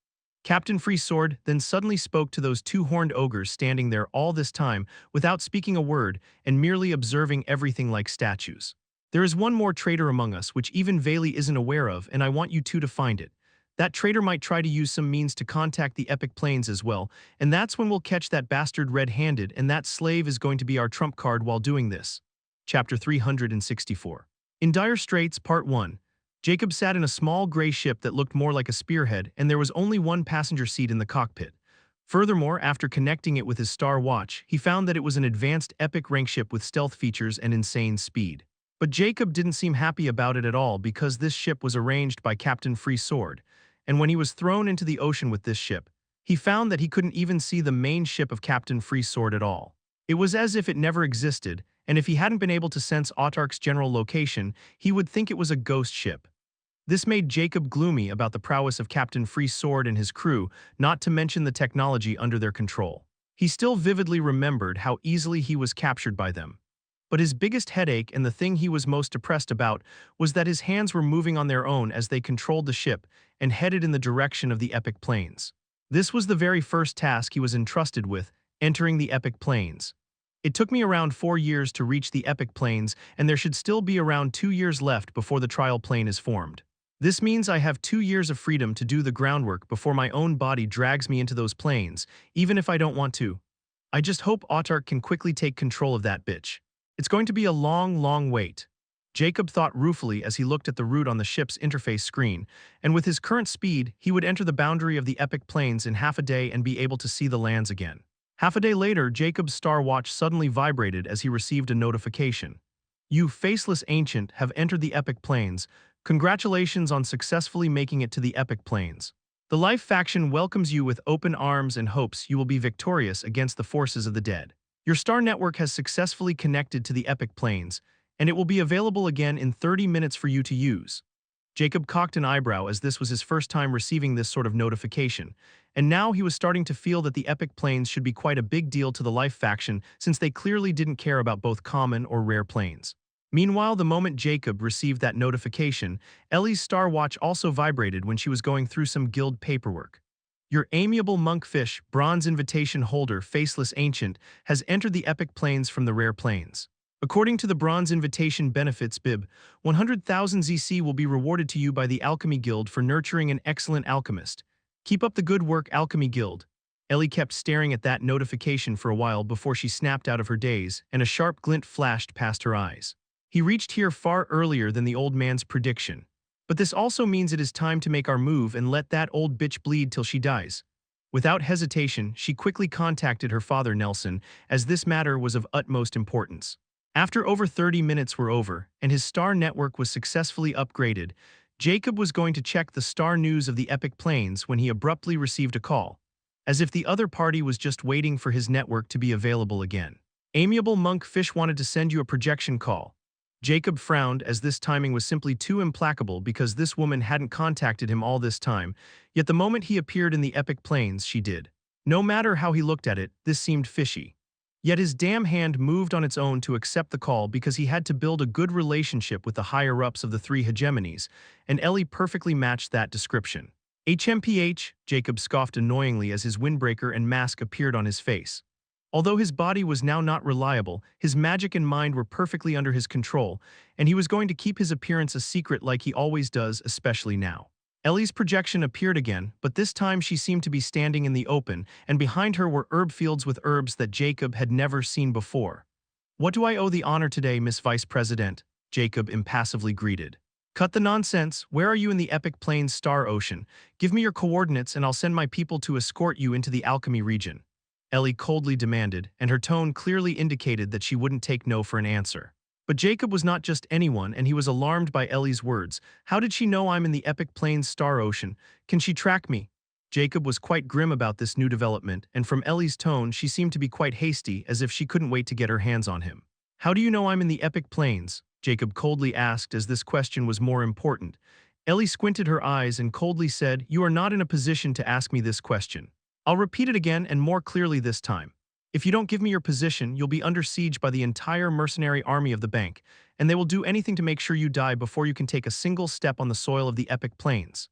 Captain Freesword then suddenly spoke to those two horned ogres standing there all this time without speaking a word and merely observing everything like statues. There is one more traitor among us which even Vayli isn't aware of, and I want you two to find it. That traitor might try to use some means to contact the Epic Plains as well, and that's when we'll catch that bastard red-handed, and that slave is going to be our trump card while doing this. Chapter 364. In Dire Straits, Part 1. Jacob sat in a small gray ship that looked more like a spearhead, and there was only one passenger seat in the cockpit. Furthermore, after connecting it with his star watch, he found that it was an advanced epic rank ship with stealth features and insane speed. But Jacob didn't seem happy about it at all because this ship was arranged by Captain Freesword, and when he was thrown into the ocean with this ship, he found that he couldn't even see the main ship of Captain Freesword at all. It was as if it never existed, and if he hadn't been able to sense Autark's general location, he would think it was a ghost ship. This made Jacob gloomy about the prowess of Captain Freesword and his crew, not to mention the technology under their control. He still vividly remembered how easily he was captured by them. But his biggest headache and the thing he was most depressed about was that his hands were moving on their own as they controlled the ship and headed in the direction of the Epic Plains. This was the very first task he was entrusted with, entering the Epic Plains. It took me around 4 years to reach the Epic Plains, and there should still be around 2 years left before the trial plane is formed. This means I have 2 years of freedom to do the groundwork before my own body drags me into those plains, even if I don't want to. I just hope Autark can quickly take control of that bitch. It's going to be a long, long wait. Jacob thought ruefully as he looked at the route on the ship's interface screen, and with his current speed, he would enter the boundary of the Epic Plains in half a day and be able to see the lands again. Half a day later, Jacob's star watch suddenly vibrated as he received a notification. You faceless ancient have entered the Epic Plains. Congratulations on successfully making it to the Epic Plains. The Life faction welcomes you with open arms and hopes you will be victorious against the forces of the dead. Your star network has successfully connected to the Epic Plains, and it will be available again in 30 minutes for you to use. Jacob cocked an eyebrow as this was his first time receiving this sort of notification, and now he was starting to feel that the Epic Plains should be quite a big deal to the Life faction since they clearly didn't care about both common or rare planes. Meanwhile, the moment Jacob received that notification, Ellie's star watch also vibrated when she was going through some guild paperwork. Your amiable monkfish, bronze invitation holder, faceless ancient, has entered the Epic Plains from the rare planes. According to the bronze invitation benefits bib, 100,000 ZC will be rewarded to you by the Alchemy Guild for nurturing an excellent alchemist. Keep up the good work, Alchemy Guild. Ellie kept staring at that notification for a while before she snapped out of her daze, and a sharp glint flashed past her eyes. He reached here far earlier than the old man's prediction. But this also means it is time to make our move and let that old bitch bleed till she dies. Without hesitation, she quickly contacted her father Nelson, as this matter was of utmost importance. After over 30 minutes were over, and his star network was successfully upgraded, Jacob was going to check the star news of the Epic Plains when he abruptly received a call, as if the other party was just waiting for his network to be available again. Amiable Monk Fish wanted to send you a projection call. Jacob frowned as this timing was simply too implacable because this woman hadn't contacted him all this time, yet the moment he appeared in the Epic Plains, she did. No matter how he looked at it, this seemed fishy. Yet his damn hand moved on its own to accept the call because he had to build a good relationship with the higher-ups of the three hegemonies, and Ellie perfectly matched that description. HMPH, Jacob scoffed annoyingly as his windbreaker and mask appeared on his face. Although his body was now not reliable, his magic and mind were perfectly under his control, and he was going to keep his appearance a secret like he always does, especially now. Ellie's projection appeared again, but this time she seemed to be standing in the open, and behind her were herb fields with herbs that Jacob had never seen before. "What do I owe the honor today, Miss Vice President?" Jacob impassively greeted. "Cut the nonsense. Where are you in the Epic Plains Star Ocean? Give me your coordinates and I'll send my people to escort you into the alchemy region," Ellie coldly demanded, and her tone clearly indicated that she wouldn't take no for an answer. But Jacob was not just anyone, and he was alarmed by Ellie's words. "How did she know I'm in the Epic Plains Star Ocean? Can she track me?" Jacob was quite grim about this new development, and from Ellie's tone she seemed to be quite hasty, as if she couldn't wait to get her hands on him. "How do you know I'm in the Epic Plains?" Jacob coldly asked, as this question was more important. Ellie squinted her eyes and coldly said, "You are not in a position to ask me this question. I'll repeat it again and more clearly this time. If you don't give me your position, you'll be under siege by the entire mercenary army of the bank, and they will do anything to make sure you die before you can take a single step on the soil of the Epic Plains."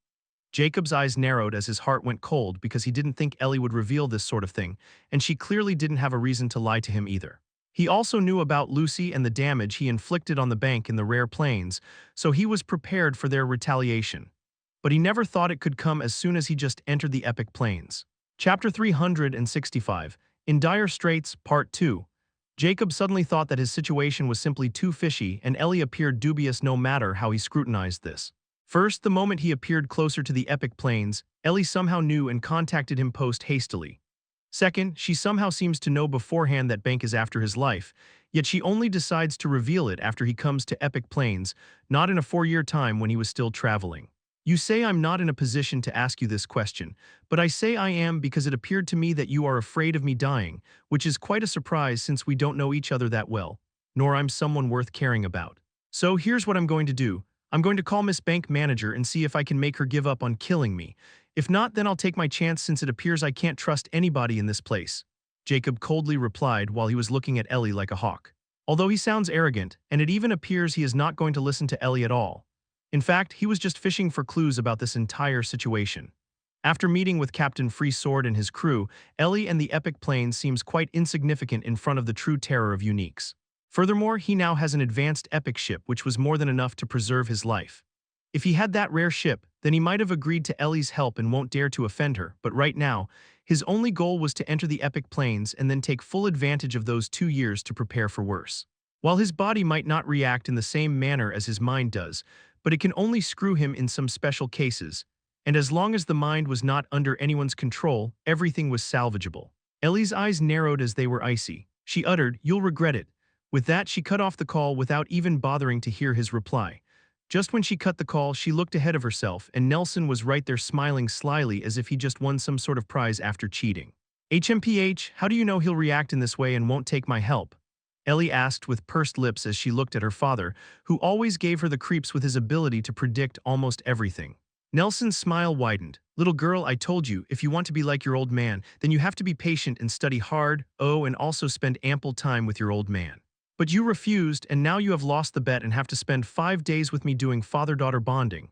Jacob's eyes narrowed as his heart went cold because he didn't think Ellie would reveal this sort of thing, and she clearly didn't have a reason to lie to him either. He also knew about Lucy and the damage he inflicted on the bank in the rare plains, so he was prepared for their retaliation. But he never thought it could come as soon as he just entered the Epic Plains. Chapter 365. In Dire Straits, Part 2. Jacob suddenly thought that his situation was simply too fishy, and Ellie appeared dubious no matter how he scrutinized this. First, the moment he appeared closer to the Epic Plains, Ellie somehow knew and contacted him post-hastily. Second, she somehow seems to know beforehand that Bank is after his life, yet she only decides to reveal it after he comes to Epic Plains, not in a 4-year time when he was still traveling. "You say I'm not in a position to ask you this question, but I say I am because it appeared to me that you are afraid of me dying, which is quite a surprise since we don't know each other that well, nor I'm someone worth caring about. So here's what I'm going to do. I'm going to call Miss Bank Manager and see if I can make her give up on killing me. If not, then I'll take my chance since it appears I can't trust anybody in this place," Jacob coldly replied while he was looking at Ellie like a hawk. Although he sounds arrogant, and it even appears he is not going to listen to Ellie at all. In fact, he was just fishing for clues about this entire situation. After meeting with Captain Freesword and his crew, Ellie and the Epic Plains seems quite insignificant in front of the true terror of uniques. Furthermore, he now has an advanced epic ship which was more than enough to preserve his life. If he had that rare ship, then he might have agreed to Ellie's help and won't dare to offend her, but right now, his only goal was to enter the Epic Plains and then take full advantage of those 2 years to prepare for worse. While his body might not react in the same manner as his mind does, but it can only screw him in some special cases, and as long as the mind was not under anyone's control, everything was salvageable. Ellie's eyes narrowed as they were icy. She uttered, "You'll regret it." With that, she cut off the call without even bothering to hear his reply. Just when she cut the call, she looked ahead of herself, and Nelson was right there smiling slyly as if he just won some sort of prize after cheating. "HMPH, how do you know he'll react in this way and won't take my help?" Ellie asked with pursed lips as she looked at her father, who always gave her the creeps with his ability to predict almost everything. Nelson's smile widened. "Little girl, I told you, if you want to be like your old man, then you have to be patient and study hard, and also spend ample time with your old man. But you refused, and now you have lost the bet and have to spend 5 days with me doing father-daughter bonding."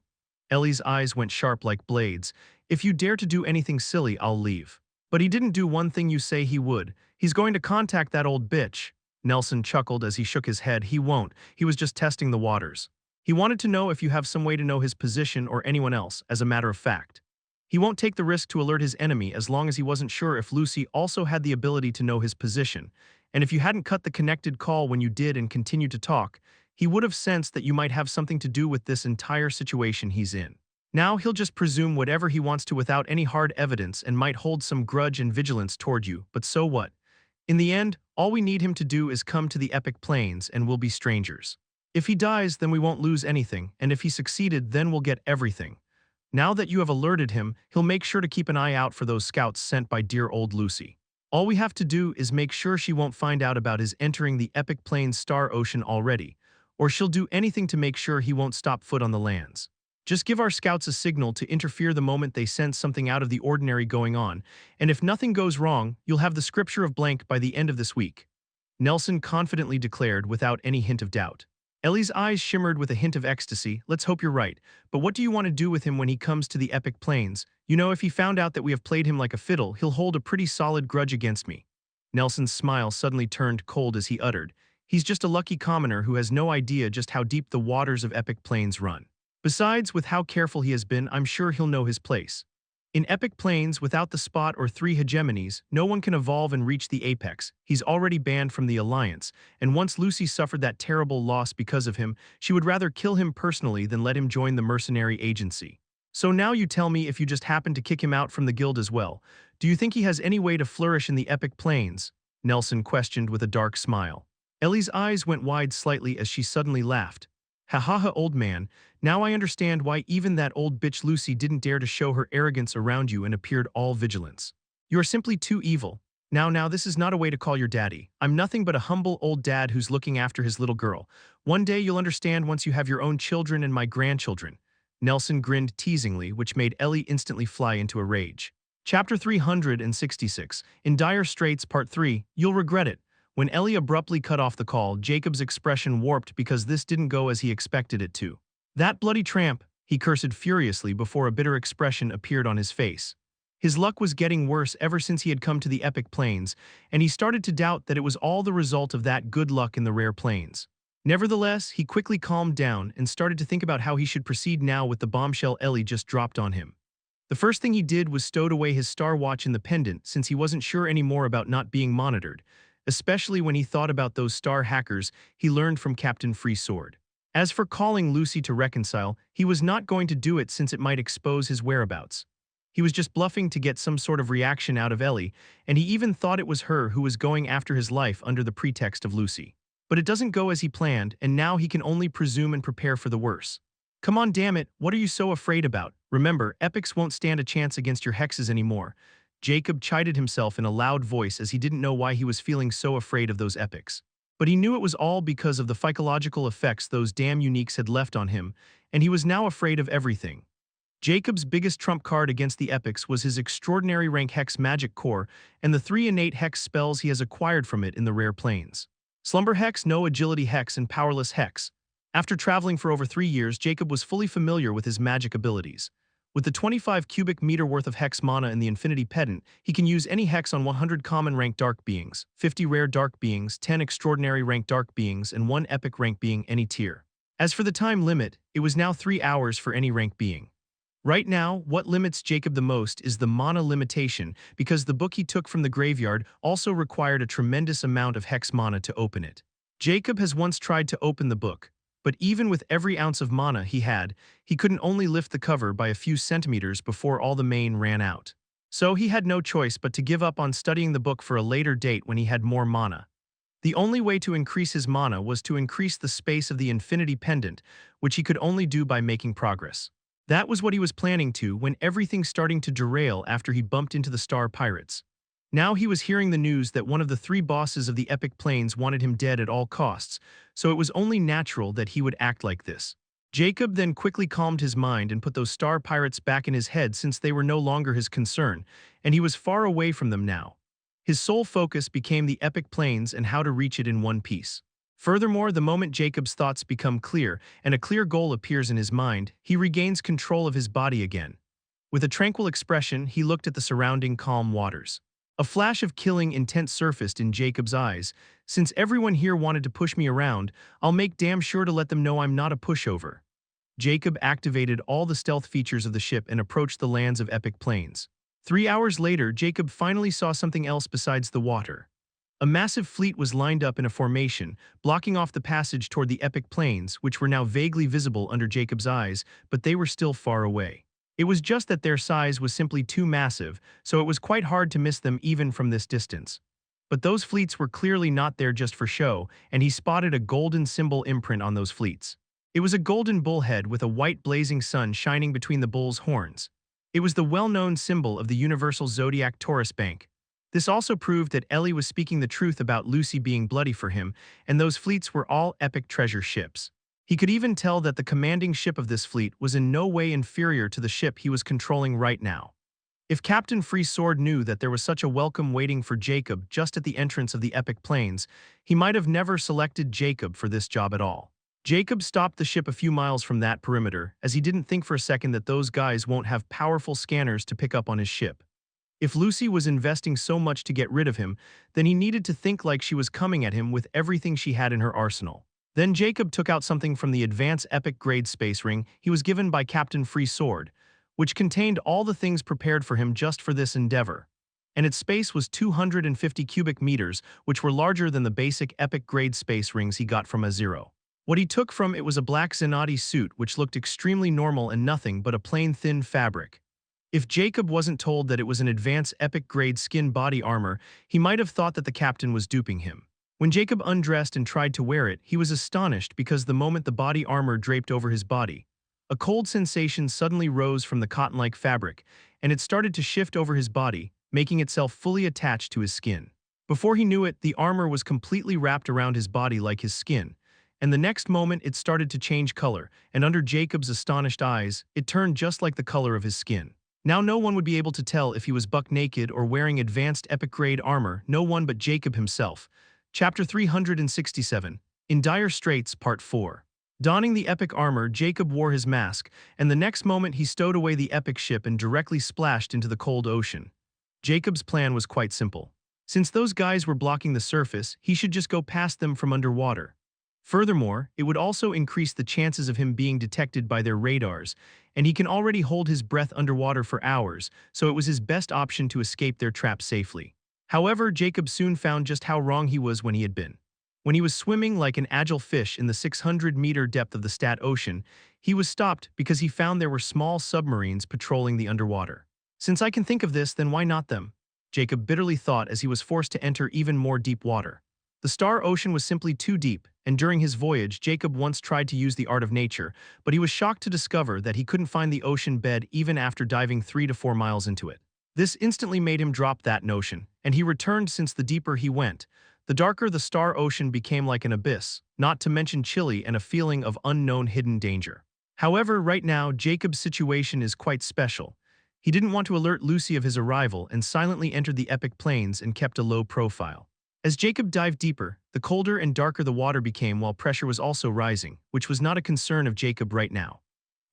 Ellie's eyes went sharp like blades. "If you dare to do anything silly, I'll leave." "But he didn't do one thing you say he would. He's going to contact that old bitch." Nelson chuckled as he shook his head. "He won't. He was just testing the waters. He wanted to know if you have some way to know his position or anyone else, as a matter of fact. He won't take the risk to alert his enemy as long as he wasn't sure if Lucy also had the ability to know his position. And if you hadn't cut the connected call when you did and continued to talk, he would have sensed that you might have something to do with this entire situation he's in. Now he'll just presume whatever he wants to without any hard evidence and might hold some grudge and vigilance toward you, but so what? In the end, all we need him to do is come to the Epic Plains and we'll be strangers. If he dies, then we won't lose anything, and if he succeeded, then we'll get everything. Now that you have alerted him, he'll make sure to keep an eye out for those scouts sent by dear old Lucy. All we have to do is make sure she won't find out about his entering the Epic Plains Star Ocean already, or she'll do anything to make sure he won't stop foot on the lands." Just give our scouts a signal to interfere the moment they sense something out of the ordinary going on, and if nothing goes wrong, you'll have the scripture of blank by the end of this week," Nelson confidently declared without any hint of doubt. Ellie's eyes shimmered with a hint of ecstasy. "Let's hope you're right. But what do you want to do with him when he comes to the Epic Plains? You know, if he found out that we have played him like a fiddle, he'll hold a pretty solid grudge against me." Nelson's smile suddenly turned cold as he uttered, "He's just a lucky commoner who has no idea just how deep the waters of Epic Plains run. Besides, with how careful he has been, I'm sure he'll know his place. In Epic Plains, without the spot or 3 hegemonies, no one can evolve and reach the apex. He's already banned from the Alliance, and once Lucy suffered that terrible loss because of him, she would rather kill him personally than let him join the mercenary agency. So now you tell me, if you just happen to kick him out from the guild as well, do you think he has any way to flourish in the Epic Plains?" Nelson questioned with a dark smile. Ellie's eyes went wide slightly as she suddenly laughed. "Ha ha ha, old man, now I understand why even that old bitch Lucy didn't dare to show her arrogance around you and appeared all vigilance. You are simply too evil. Now, this is not a way to call your daddy. I'm nothing but a humble old dad who's looking after his little girl. One day you'll understand once you have your own children and my grandchildren." Nelson grinned teasingly, which made Ellie instantly fly into a rage. Chapter 366, In Dire Straits Part 3, You'll Regret It. When Ellie abruptly cut off the call, Jacob's expression warped because this didn't go as he expected it to. "That bloody tramp," he cursed furiously before a bitter expression appeared on his face. His luck was getting worse ever since he had come to the Epic Plains, and he started to doubt that it was all the result of that good luck in the rare plains. Nevertheless, he quickly calmed down and started to think about how he should proceed now with the bombshell Ellie just dropped on him. The first thing he did was stowed away his star watch in the pendant, since he wasn't sure anymore about not being monitored, especially when he thought about those star hackers he learned from Captain Freesword. As for calling Lucy to reconcile, he was not going to do it since it might expose his whereabouts. He was just bluffing to get some sort of reaction out of Ellie, and he even thought it was her who was going after his life under the pretext of Lucy. But it doesn't go as he planned, and now he can only presume and prepare for the worst. "Come on, damn it, what are you so afraid about? Remember, epics won't stand a chance against your hexes anymore." Jacob chided himself in a loud voice as he didn't know why he was feeling so afraid of those epics. But he knew it was all because of the psychological effects those damn uniques had left on him, and he was now afraid of everything. Jacob's biggest trump card against the epics was his extraordinary rank hex magic core and the 3 innate hex spells he has acquired from it in the rare planes. Slumber Hex, No Agility Hex, and Powerless Hex. After traveling for over 3 years, Jacob was fully familiar with his magic abilities. With the 25 cubic meter worth of hex mana in the Infinity Pedant, he can use any hex on 100 common rank dark beings, 50 rare dark beings, 10 extraordinary rank dark beings, and 1 epic rank being any tier. As for the time limit, it was now 3 hours for any rank being. Right now, what limits Jacob the most is the mana limitation, because the book he took from the graveyard also required a tremendous amount of hex mana to open it. Jacob has once tried to open the book, but even with every ounce of mana he had, he couldn't only lift the cover by a few centimeters before all the main ran out. So he had no choice but to give up on studying the book for a later date when he had more mana. The only way to increase his mana was to increase the space of the Infinity Pendant, which he could only do by making progress. That was what he was planning to when everything starting to derail after he bumped into the Star Pirates. Now he was hearing the news that one of the 3 bosses of the Epic Plains wanted him dead at all costs, so it was only natural that he would act like this. Jacob then quickly calmed his mind and put those Star Pirates back in his head since they were no longer his concern, and he was far away from them now. His sole focus became the Epic Plains and how to reach it in one piece. Furthermore, the moment Jacob's thoughts become clear and a clear goal appears in his mind, he regains control of his body again. With a tranquil expression, he looked at the surrounding calm waters. A flash of killing intent surfaced in Jacob's eyes. "Since everyone here wanted to push me around, I'll make damn sure to let them know I'm not a pushover." Jacob activated all the stealth features of the ship and approached the lands of Epic Plains. 3 hours later, Jacob finally saw something else besides the water. A massive fleet was lined up in a formation, blocking off the passage toward the Epic Plains, which were now vaguely visible under Jacob's eyes, but they were still far away. It was just that their size was simply too massive, so it was quite hard to miss them even from this distance. But those fleets were clearly not there just for show, and he spotted a golden symbol imprint on those fleets. It was a golden bullhead with a white blazing sun shining between the bull's horns. It was the well-known symbol of the universal Zodiac Taurus Bank. This also proved that Ellie was speaking the truth about Lucy being bloody for him, and those fleets were all epic treasure ships. He could even tell that the commanding ship of this fleet was in no way inferior to the ship he was controlling right now. If Captain Free Sword knew that there was such a welcome waiting for Jacob just at the entrance of the Epic Plains, he might have never selected Jacob for this job at all. Jacob stopped the ship a few miles from that perimeter, as he didn't think for a second that those guys won't have powerful scanners to pick up on his ship. If Lucy was investing so much to get rid of him, then he needed to think like she was coming at him with everything she had in her arsenal. Then Jacob took out something from the advanced epic grade space ring he was given by Captain Free Sword, which contained all the things prepared for him just for this endeavor. And its space was 250 cubic meters, which were larger than the basic epic grade space rings he got from Azero. What he took from it was a black Zenati suit which looked extremely normal and nothing but a plain thin fabric. If Jacob wasn't told that it was an advanced epic grade skin body armor, he might have thought that the captain was duping him. When Jacob undressed and tried to wear it, he was astonished because the moment the body armor draped over his body, a cold sensation suddenly rose from the cotton-like fabric, and it started to shift over his body, making itself fully attached to his skin. Before he knew it, the armor was completely wrapped around his body like his skin, and the next moment it started to change color, and under Jacob's astonished eyes, it turned just like the color of his skin. Now no one would be able to tell if he was buck naked or wearing advanced epic-grade armor, no one but Jacob himself. Chapter 367, In Dire Straits, Part 4. Donning the epic armor, Jacob wore his mask, and the next moment he stowed away the epic ship and directly splashed into the cold ocean. Jacob's plan was quite simple. Since those guys were blocking the surface, he should just go past them from underwater. Furthermore, it would also increase the chances of him being detected by their radars, and he can already hold his breath underwater for hours, so it was his best option to escape their trap safely. However, Jacob soon found just how wrong he was when he had been. When he was swimming like an agile fish in the 600-meter depth of the Stat Ocean, he was stopped because he found there were small submarines patrolling the underwater. Since I can think of this, then why not them? Jacob bitterly thought as he was forced to enter even more deep water. The Star Ocean was simply too deep, and during his voyage, Jacob once tried to use the art of nature, but he was shocked to discover that he couldn't find the ocean bed even after diving 3 to 4 miles into it. This instantly made him drop that notion, and he returned since the deeper he went, the darker the Star Ocean became like an abyss, not to mention chilly and a feeling of unknown hidden danger. However, right now, Jacob's situation is quite special. He didn't want to alert Lucy of his arrival and silently entered the Epic Plains and kept a low profile. As Jacob dived deeper, the colder and darker the water became while pressure was also rising, which was not a concern of Jacob right now.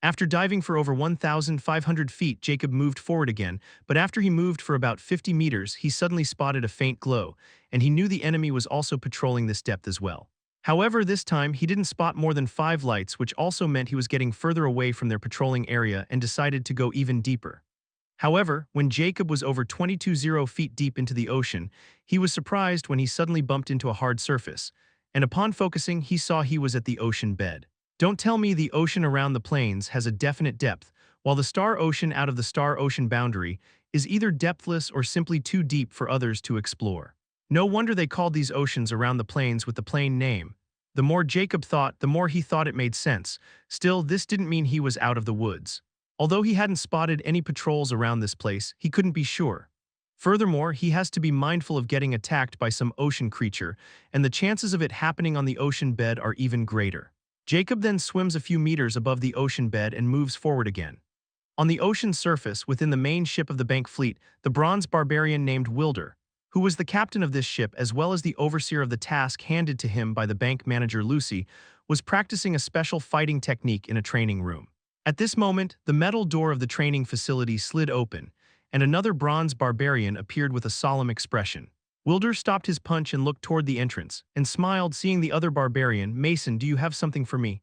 After diving for over 1,500 feet, Jacob moved forward again, but after he moved for about 50 meters, he suddenly spotted a faint glow, and he knew the enemy was also patrolling this depth as well. However, this time, he didn't spot more than 5 lights, which also meant he was getting further away from their patrolling area and decided to go even deeper. However, when Jacob was over 22 feet deep into the ocean, he was surprised when he suddenly bumped into a hard surface, and upon focusing, he saw he was at the ocean bed. Don't tell me the ocean around the plains has a definite depth, while the Star Ocean out of the Star Ocean boundary is either depthless or simply too deep for others to explore. No wonder they called these oceans around the plains with the plain name. The more Jacob thought, the more he thought it made sense. Still, this didn't mean he was out of the woods. Although he hadn't spotted any patrols around this place, he couldn't be sure. Furthermore, he has to be mindful of getting attacked by some ocean creature, and the chances of it happening on the ocean bed are even greater. Jacob then swims a few meters above the ocean bed and moves forward again. On the ocean surface, within the main ship of the Bank fleet, the bronze barbarian named Wilder, who was the captain of this ship as well as the overseer of the task handed to him by the bank manager Lucy, was practicing a special fighting technique in a training room. At this moment, the metal door of the training facility slid open, and another bronze barbarian appeared with a solemn expression. Wilder stopped his punch and looked toward the entrance, and smiled seeing the other barbarian. "Mason, do you have something for me?"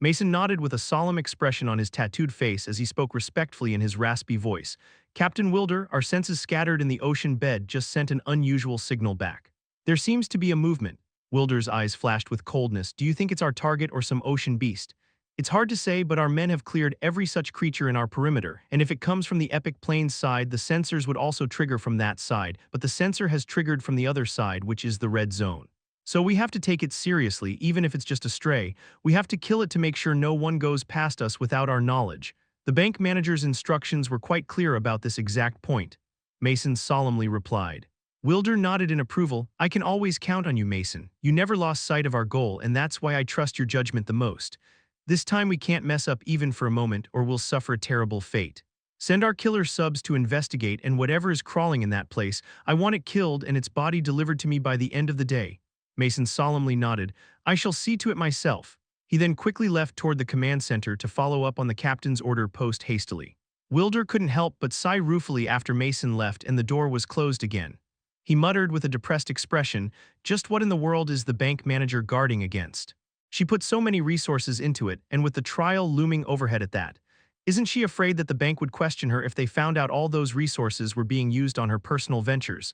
Mason nodded with a solemn expression on his tattooed face as he spoke respectfully in his raspy voice. "Captain Wilder, our senses scattered in the ocean bed just sent an unusual signal back. There seems to be a movement." Wilder's eyes flashed with coldness. "Do you think it's our target or some ocean beast?" "It's hard to say, but our men have cleared every such creature in our perimeter, and if it comes from the Epic Plains side, the sensors would also trigger from that side, but the sensor has triggered from the other side, which is the red zone. So we have to take it seriously, even if it's just a stray. We have to kill it to make sure no one goes past us without our knowledge." The bank manager's instructions were quite clear about this exact point. Mason solemnly replied. Wilder nodded in approval. I can always count on you, Mason. You never lost sight of our goal, and that's why I trust your judgment the most. This time we can't mess up even for a moment, or we'll suffer a terrible fate. Send our killer subs to investigate, and whatever is crawling in that place, I want it killed and its body delivered to me by the end of the day. Mason solemnly nodded. I shall see to it myself. He then quickly left toward the command center to follow up on the captain's order post hastily. Wilder couldn't help but sigh ruefully after Mason left and the door was closed again. He muttered with a depressed expression, just what in the world is the bank manager guarding against? She put so many resources into it, and with the trial looming overhead at that. Isn't she afraid that the bank would question her if they found out all those resources were being used on her personal ventures?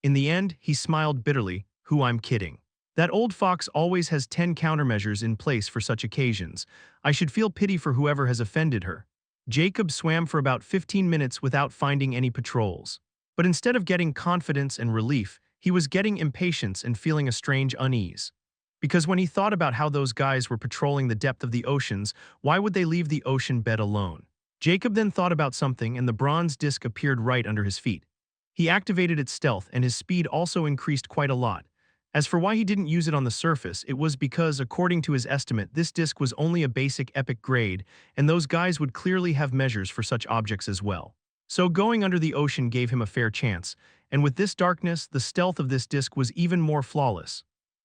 In the end, he smiled bitterly. Who I'm kidding. That old fox always has 10 countermeasures in place for such occasions. I should feel pity for whoever has offended her. Jacob swam for about 15 minutes without finding any patrols. But instead of getting confidence and relief, he was getting impatience and feeling a strange unease. Because when he thought about how those guys were patrolling the depth of the oceans, why would they leave the ocean bed alone? Jacob then thought about something and the bronze disc appeared right under his feet. He activated its stealth and his speed also increased quite a lot. As for why he didn't use it on the surface, it was because, according to his estimate, this disc was only a basic epic grade, and those guys would clearly have measures for such objects as well. So going under the ocean gave him a fair chance, and with this darkness, the stealth of this disc was even more flawless.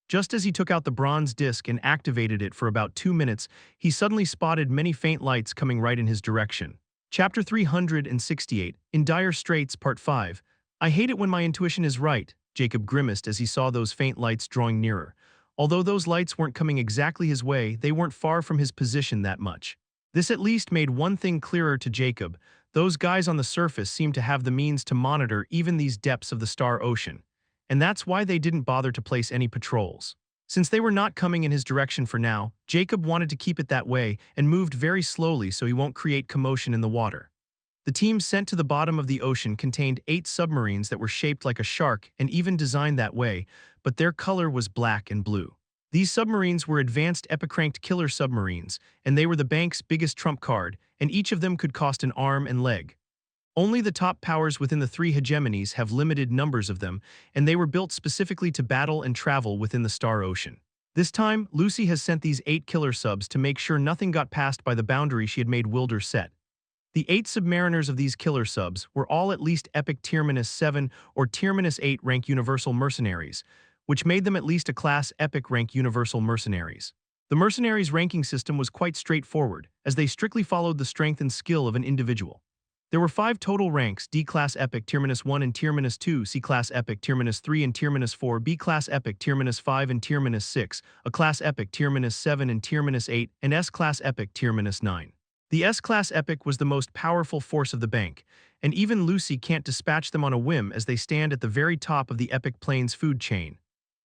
Just as he took out the bronze disc and activated it for about 2 minutes, he suddenly spotted many faint lights coming right in his direction. Chapter 368, In Dire Straits, Part 5. I hate it when my intuition is right, Jacob grimaced as he saw those faint lights drawing nearer. Although those lights weren't coming exactly his way, they weren't far from his position that much. This at least made one thing clearer to Jacob. Those guys on the surface seemed to have the means to monitor even these depths of the Star Ocean. And that's why they didn't bother to place any patrols. Since they were not coming in his direction for now, Jacob wanted to keep it that way and moved very slowly so he won't create commotion in the water. The team sent to the bottom of the ocean contained 8 submarines that were shaped like a shark and even designed that way, but their color was black and blue. These submarines were advanced epicranked killer submarines, and they were the bank's biggest trump card, and each of them could cost an arm and leg. Only the top powers within the 3 hegemonies have limited numbers of them, and they were built specifically to battle and travel within the Star Ocean. This time, Lucy has sent these 8 killer subs to make sure nothing got passed by the boundary she had made Wilder set. The 8 submariners of these killer subs were all at least epic tier-7 or tier-8 rank universal mercenaries, which made them at least a class epic rank universal mercenaries. The mercenaries' ranking system was quite straightforward, as they strictly followed the strength and skill of an individual. There were 5 total ranks: D-Class Epic Tier-1 and Tier-2, C-Class Epic Tier-3 and Tier-4, B-Class Epic Tier-5 and Tier-6, A-Class Epic Tier-7 and Tier-8, and S-Class Epic Tier-9. The S-Class Epic was the most powerful force of the bank, and even Lucy can't dispatch them on a whim as they stand at the very top of the Epic Plains food chain.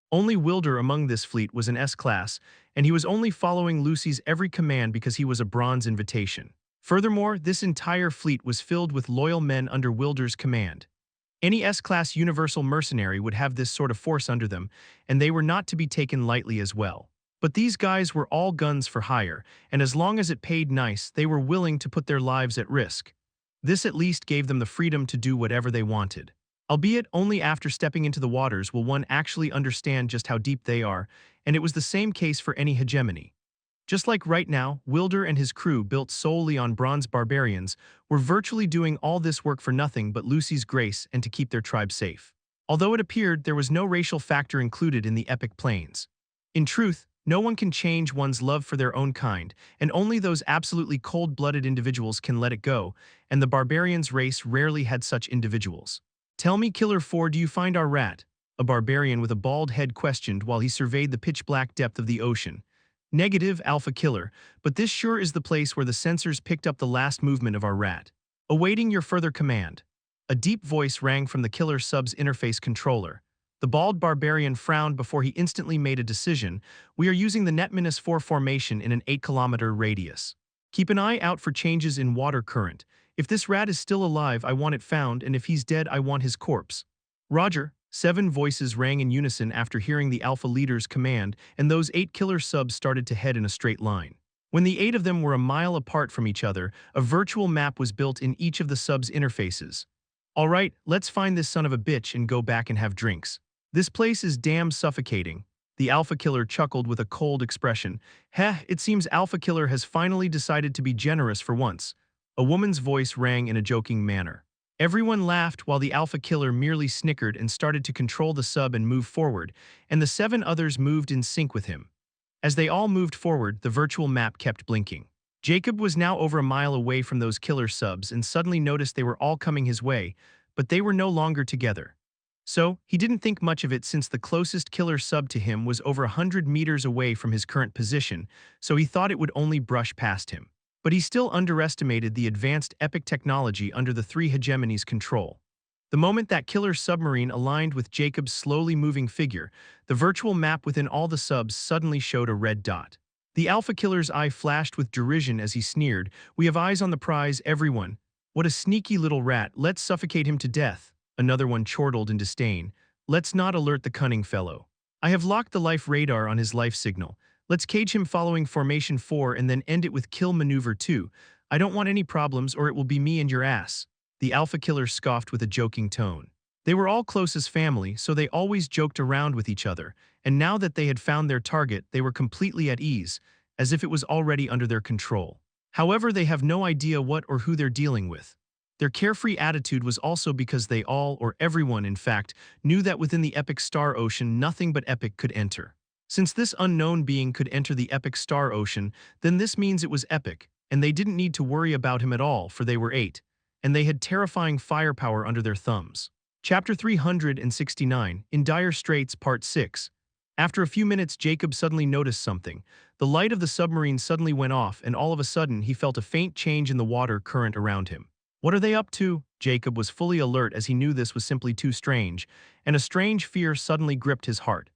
Only Wilder among this fleet was an S-Class, and he was only following Lucy's every command because he was a bronze invitation. Furthermore, this entire fleet was filled with loyal men under Wilder's command. Any S-Class universal mercenary would have this sort of force under them, and they were not to be taken lightly as well. But these guys were all guns for hire, and as long as it paid nice, they were willing to put their lives at risk. This at least gave them the freedom to do whatever they wanted. Albeit only after stepping into the waters will one actually understand just how deep they are, and it was the same case for any hegemony. Just like right now, Wilder and his crew, built solely on bronze barbarians, were virtually doing all this work for nothing but Lucy's grace and to keep their tribe safe. Although it appeared there was no racial factor included in the Epic Plains. In truth, no one can change one's love for their own kind, and only those absolutely cold-blooded individuals can let it go, and the barbarians' race rarely had such individuals. Tell me, Killer 4, do you find our rat? A barbarian with a bald head questioned while he surveyed the pitch-black depth of the ocean. Negative, Alpha Killer, but this sure is the place where the sensors picked up the last movement of our rat. Awaiting your further command. A deep voice rang from the killer sub's interface controller. The bald barbarian frowned before he instantly made a decision. We are using the Net-4 formation in an 8-kilometer radius. Keep an eye out for changes in water current. If this rat is still alive, I want it found, and if he's dead, I want his corpse. Roger. 7 voices rang in unison after hearing the Alpha leader's command, and those 8 killer subs started to head in a straight line. When the 8 of them were a mile apart from each other, a virtual map was built in each of the subs' interfaces. All right, let's find this son of a bitch and go back and have drinks. This place is damn suffocating. The Alpha Killer chuckled with a cold expression. Heh, it seems Alpha Killer has finally decided to be generous for once. A woman's voice rang in a joking manner. Everyone laughed while the Alpha Killer merely snickered and started to control the sub and move forward, and the 7 others moved in sync with him. As they all moved forward, the virtual map kept blinking. Jacob was now over a mile away from those killer subs and suddenly noticed they were all coming his way, but they were no longer together. So, he didn't think much of it since the closest killer sub to him was over 100 meters away from his current position, so he thought it would only brush past him. But he still underestimated the advanced epic technology under the 3 hegemonies' control. The moment that killer submarine aligned with Jacob's slowly moving figure, the virtual map within all the subs suddenly showed a red dot. The Alpha Killer's eye flashed with derision as he sneered, "We have eyes on the prize, everyone. What a sneaky little rat, let's suffocate him to death." Another one chortled in disdain. "Let's not alert the cunning fellow. I have locked the life radar on his life signal. Let's cage him following Formation 4 and then end it with Kill Maneuver 2. I don't want any problems or it will be me and your ass." The Alpha Killer scoffed with a joking tone. They were all close as family, so they always joked around with each other, and now that they had found their target, they were completely at ease, as if it was already under their control. However, they have no idea what or who they're dealing with. Their carefree attitude was also because they all, or everyone in fact, knew that within the epic star ocean nothing but epic could enter. Since this unknown being could enter the epic star ocean, then this means it was epic, and they didn't need to worry about him at all, for they were 8, and they had terrifying firepower under their thumbs. Chapter 369, In Dire Straits, Part 6. After a few minutes, Jacob suddenly noticed something. The light of the submarine suddenly went off, and all of a sudden he felt a faint change in the water current around him. What are they up to? Jacob was fully alert as he knew this was simply too strange, and a strange fear suddenly gripped his heart.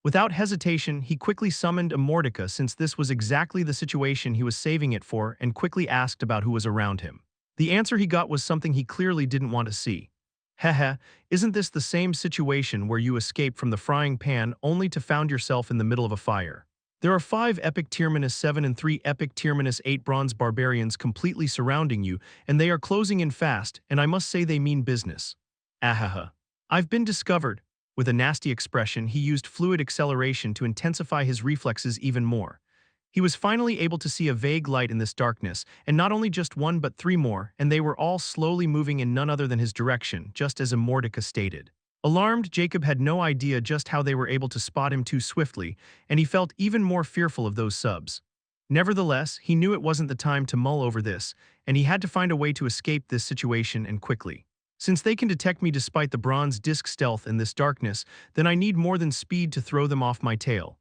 Without hesitation, he quickly summoned Immortality since this was exactly the situation he was saving it for, and quickly asked about who was around him. The answer he got was something he clearly didn't want to see. Heh, isn't this the same situation where you escape from the frying pan only to found yourself in the middle of a fire? There are 5 epic tier -7 and 3 epic tier -8 bronze barbarians completely surrounding you, and they are closing in fast, and I must say they mean business. Ahaha. I've been discovered. With a nasty expression, he used fluid acceleration to intensify his reflexes even more. He was finally able to see a vague light in this darkness, and not only just 1 but 3 more, and they were all slowly moving in none other than his direction, just as Immortality stated. Alarmed, Jacob had no idea just how they were able to spot him too swiftly, and he felt even more fearful of those subs. Nevertheless, he knew it wasn't the time to mull over this, and he had to find a way to escape this situation and quickly. Since they can detect me despite the bronze disc stealth in this darkness, then I need more than speed to throw them off my tail.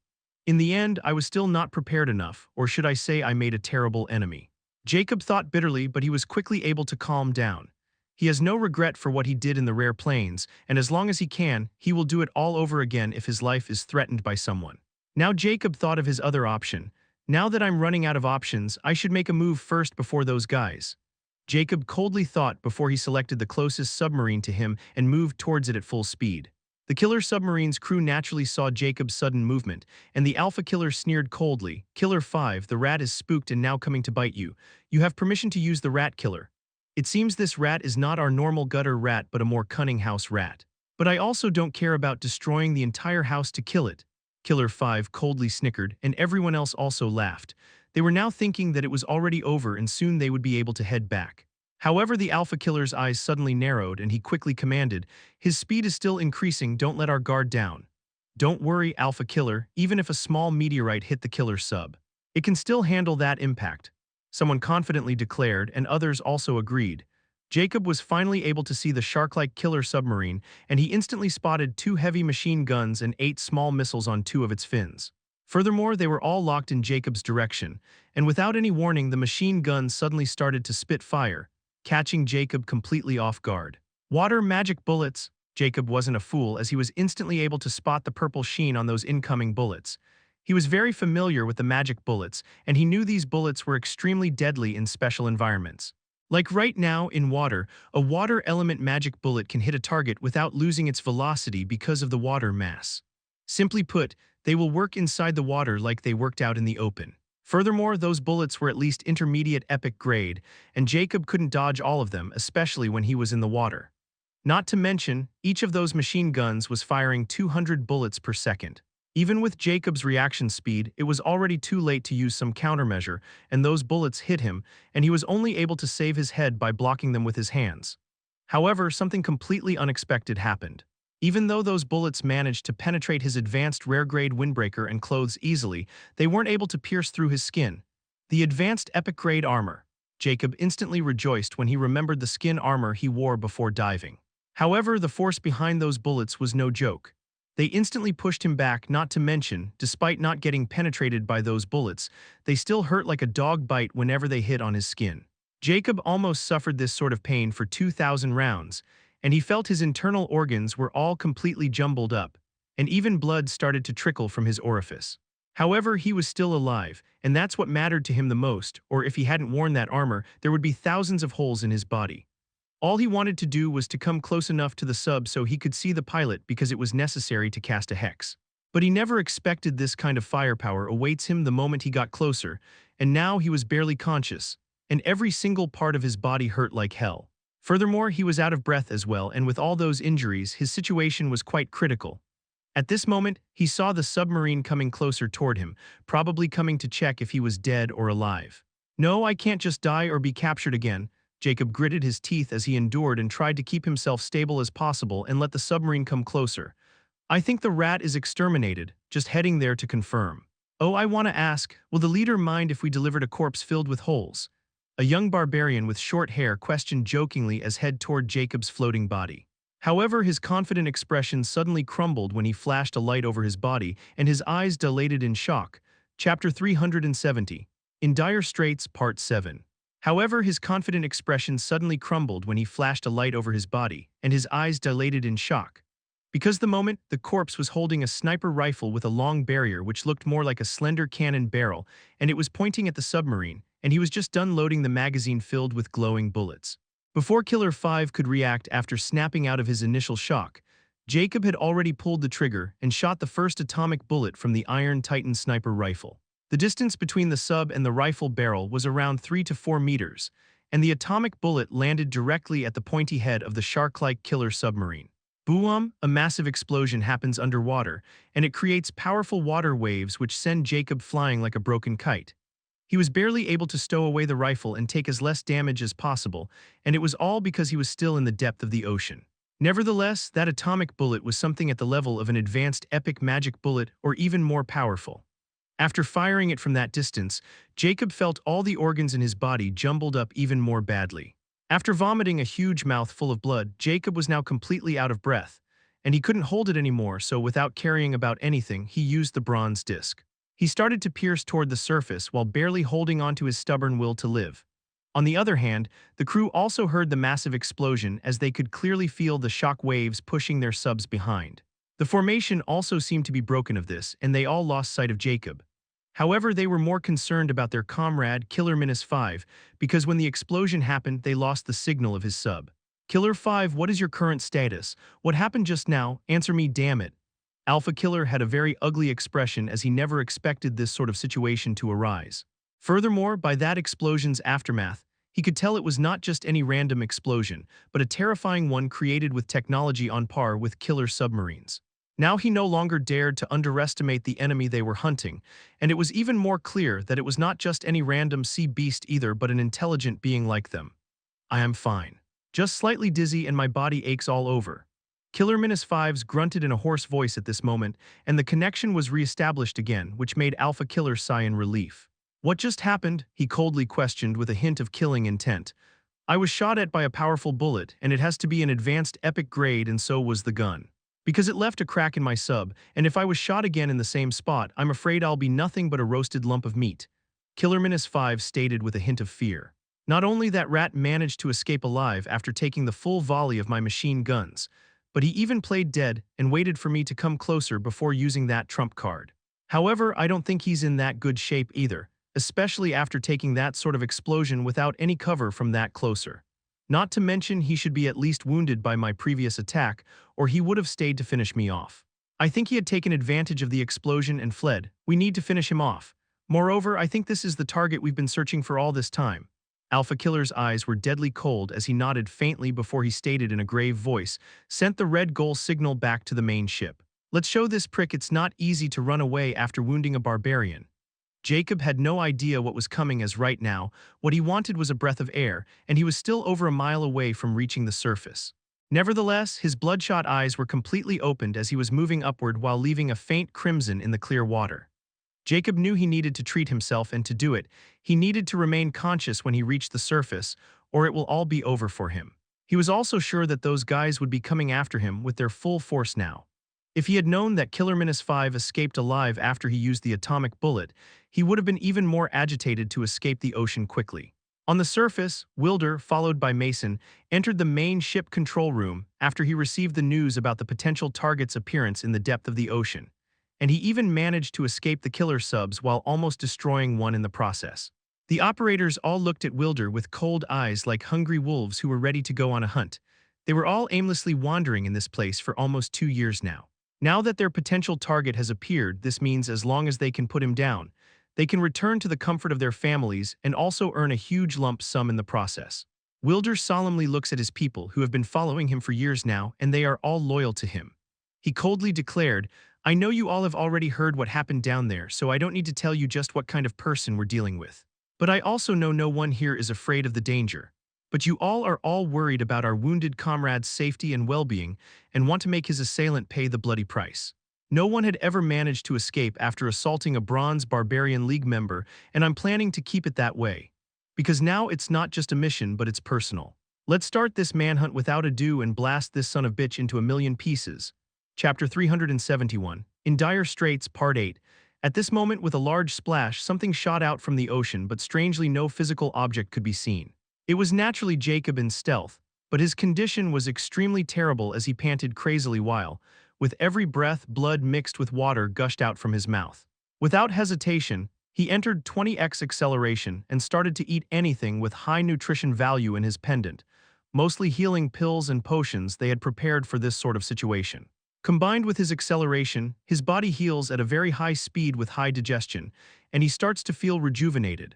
In the end, I was still not prepared enough, or should I say I made a terrible enemy. Jacob thought bitterly, but he was quickly able to calm down. He has no regret for what he did in the rare plains, and as long as he can, he will do it all over again if his life is threatened by someone. Now Jacob thought of his other option. Now that I'm running out of options, I should make a move first before those guys. Jacob coldly thought before he selected the closest submarine to him and moved towards it at full speed. The killer submarine's crew naturally saw Jacob's sudden movement, and the Alpha Killer sneered coldly. "Killer 5, the rat is spooked and now coming to bite you. You have permission to use the rat killer. It seems this rat is not our normal gutter rat but a more cunning house rat. But I also don't care about destroying the entire house to kill it." Killer 5 coldly snickered, and everyone else also laughed. They were now thinking that it was already over and soon they would be able to head back. However, the Alpha Killer's eyes suddenly narrowed and he quickly commanded, "His speed is still increasing, don't let our guard down." "Don't worry, Alpha Killer, even if a small meteorite hit the killer sub, it can still handle that impact," someone confidently declared, and others also agreed. Jacob was finally able to see the shark-like killer submarine, and he instantly spotted 2 heavy machine guns and 8 small missiles on 2 of its fins. Furthermore, they were all locked in Jacob's direction, and without any warning the machine guns suddenly started to spit fire, catching Jacob completely off guard. Water magic bullets. Jacob wasn't a fool as he was instantly able to spot the purple sheen on those incoming bullets. He was very familiar with the magic bullets, and he knew these bullets were extremely deadly in special environments. Like right now, in water, a water element magic bullet can hit a target without losing its velocity because of the water mass. Simply put, they will work inside the water like they worked out in the open. Furthermore, those bullets were at least intermediate epic grade, and Jacob couldn't dodge all of them, especially when he was in the water. Not to mention, each of those machine guns was firing 200 bullets per second. Even with Jacob's reaction speed, it was already too late to use some countermeasure, and those bullets hit him, and he was only able to save his head by blocking them with his hands. However, something completely unexpected happened. Even though those bullets managed to penetrate his advanced rare-grade windbreaker and clothes easily, they weren't able to pierce through his skin. The advanced epic-grade armor. Jacob instantly rejoiced when he remembered the skin armor he wore before diving. However, the force behind those bullets was no joke. They instantly pushed him back, not to mention, despite not getting penetrated by those bullets, they still hurt like a dog bite whenever they hit on his skin. Jacob almost suffered this sort of pain for 2,000 rounds, and he felt his internal organs were all completely jumbled up, and even blood started to trickle from his orifice. However, he was still alive, and that's what mattered to him the most, or if he hadn't worn that armor, there would be thousands of holes in his body. All he wanted to do was to come close enough to the sub so he could see the pilot because it was necessary to cast a hex. But he never expected this kind of firepower awaits him the moment he got closer, and now he was barely conscious, and every single part of his body hurt like hell. Furthermore, he was out of breath as well, and with all those injuries, his situation was quite critical. At this moment, he saw the submarine coming closer toward him, probably coming to check if he was dead or alive. "No, I can't just die or be captured again." Jacob gritted his teeth as he endured and tried to keep himself stable as possible and let the submarine come closer. "I think the rat is exterminated, just heading there to confirm." "Oh, I want to ask, will the leader mind if we delivered a corpse filled with holes?" A young barbarian with short hair questioned jokingly as head toward Jacob's floating body. However, his confident expression suddenly crumbled when he flashed a light over his body and his eyes dilated in shock. Chapter 370. In Dire Straits, Part 7. However, his confident expression suddenly crumbled when he flashed a light over his body, and his eyes dilated in shock. Because the moment, the corpse was holding a sniper rifle with a long barrier which looked more like a slender cannon barrel, and it was pointing at the submarine, and he was just done loading the magazine filled with glowing bullets. Before Killer 5 could react after snapping out of his initial shock, Jacob had already pulled the trigger and shot the first atomic bullet from the Iron Titan sniper rifle. The distance between the sub and the rifle barrel was around 3 to 4 meters, and the atomic bullet landed directly at the pointy head of the shark-like killer submarine. Boom! A massive explosion happens underwater, and it creates powerful water waves which send Jacob flying like a broken kite. He was barely able to stow away the rifle and take as less damage as possible, and it was all because he was still in the depth of the ocean. Nevertheless, that atomic bullet was something at the level of an advanced epic magic bullet or even more powerful. After firing it from that distance, Jacob felt all the organs in his body jumbled up even more badly. After vomiting a huge mouthful of blood, Jacob was now completely out of breath, and he couldn't hold it anymore, so without caring about anything, he used the bronze disc. He started to pierce toward the surface while barely holding on to his stubborn will to live. On the other hand, the crew also heard the massive explosion as they could clearly feel the shock waves pushing their subs behind. The formation also seemed to be broken of this, and they all lost sight of Jacob. However, they were more concerned about their comrade, Killer 5, because when the explosion happened, they lost the signal of his sub. "Killer 5, what is your current status? What happened just now? Answer me, damn it." Alpha Killer had a very ugly expression as he never expected this sort of situation to arise. Furthermore, by that explosion's aftermath, he could tell it was not just any random explosion, but a terrifying one created with technology on par with killer submarines. Now he no longer dared to underestimate the enemy they were hunting, and it was even more clear that it was not just any random sea beast either but an intelligent being like them. "I am fine. Just slightly dizzy and my body aches all over." Killer 5's grunted in a hoarse voice at this moment, and the connection was re-established again, which made Alpha Killer sigh in relief. "What just happened?" he coldly questioned with a hint of killing intent. "I was shot at by a powerful bullet, and it has to be an advanced epic grade, and so was the gun. Because it left a crack in my sub, and if I was shot again in the same spot, I'm afraid I'll be nothing but a roasted lump of meat," Killer 5 stated with a hint of fear. "Not only that rat managed to escape alive after taking the full volley of my machine guns, but he even played dead and waited for me to come closer before using that trump card. However, I don't think he's in that good shape either, especially after taking that sort of explosion without any cover from that closer. Not to mention he should be at least wounded by my previous attack, or he would have stayed to finish me off. I think he had taken advantage of the explosion and fled. We need to finish him off. Moreover, I think this is the target we've been searching for all this time." Alpha Killer's eyes were deadly cold as he nodded faintly before he stated in a grave voice, "Sent the red goal signal back to the main ship. Let's show this prick it's not easy to run away after wounding a barbarian." Jacob had no idea what was coming as right now, what he wanted was a breath of air, and he was still over a mile away from reaching the surface. Nevertheless, his bloodshot eyes were completely opened as he was moving upward while leaving a faint crimson in the clear water. Jacob knew he needed to treat himself, and to do it, he needed to remain conscious when he reached the surface, or it will all be over for him. He was also sure that those guys would be coming after him with their full force now. If he had known that Killer-5 escaped alive after he used the atomic bullet, he would have been even more agitated to escape the ocean quickly. On the surface, Wilder, followed by Mason, entered the main ship control room after he received the news about the potential target's appearance in the depth of the ocean. And he even managed to escape the killer subs while almost destroying one in the process. The operators all looked at Wilder with cold eyes like hungry wolves who were ready to go on a hunt. They were all aimlessly wandering in this place for almost 2 years now. Now that their potential target has appeared, this means as long as they can put him down, they can return to the comfort of their families and also earn a huge lump sum in the process. Wilder solemnly looks at his people who have been following him for years now, and they are all loyal to him. He coldly declared, "I know you all have already heard what happened down there, so I don't need to tell you just what kind of person we're dealing with. But I also know no one here is afraid of the danger. But you all are all worried about our wounded comrade's safety and well-being and want to make his assailant pay the bloody price. No one had ever managed to escape after assaulting a Bronze Barbarian League member, and I'm planning to keep it that way. Because now it's not just a mission, but it's personal. Let's start this manhunt without ado and blast this son of bitch into a million pieces." Chapter 371, In Dire Straits, Part 8. At this moment, with a large splash, something shot out from the ocean, but strangely no physical object could be seen. It was naturally Jacob in stealth, but his condition was extremely terrible as he panted crazily while, with every breath, blood mixed with water gushed out from his mouth. Without hesitation, he entered 20x acceleration and started to eat anything with high nutrition value in his pendant, mostly healing pills and potions they had prepared for this sort of situation. Combined with his acceleration, his body heals at a very high speed with high digestion, and he starts to feel rejuvenated.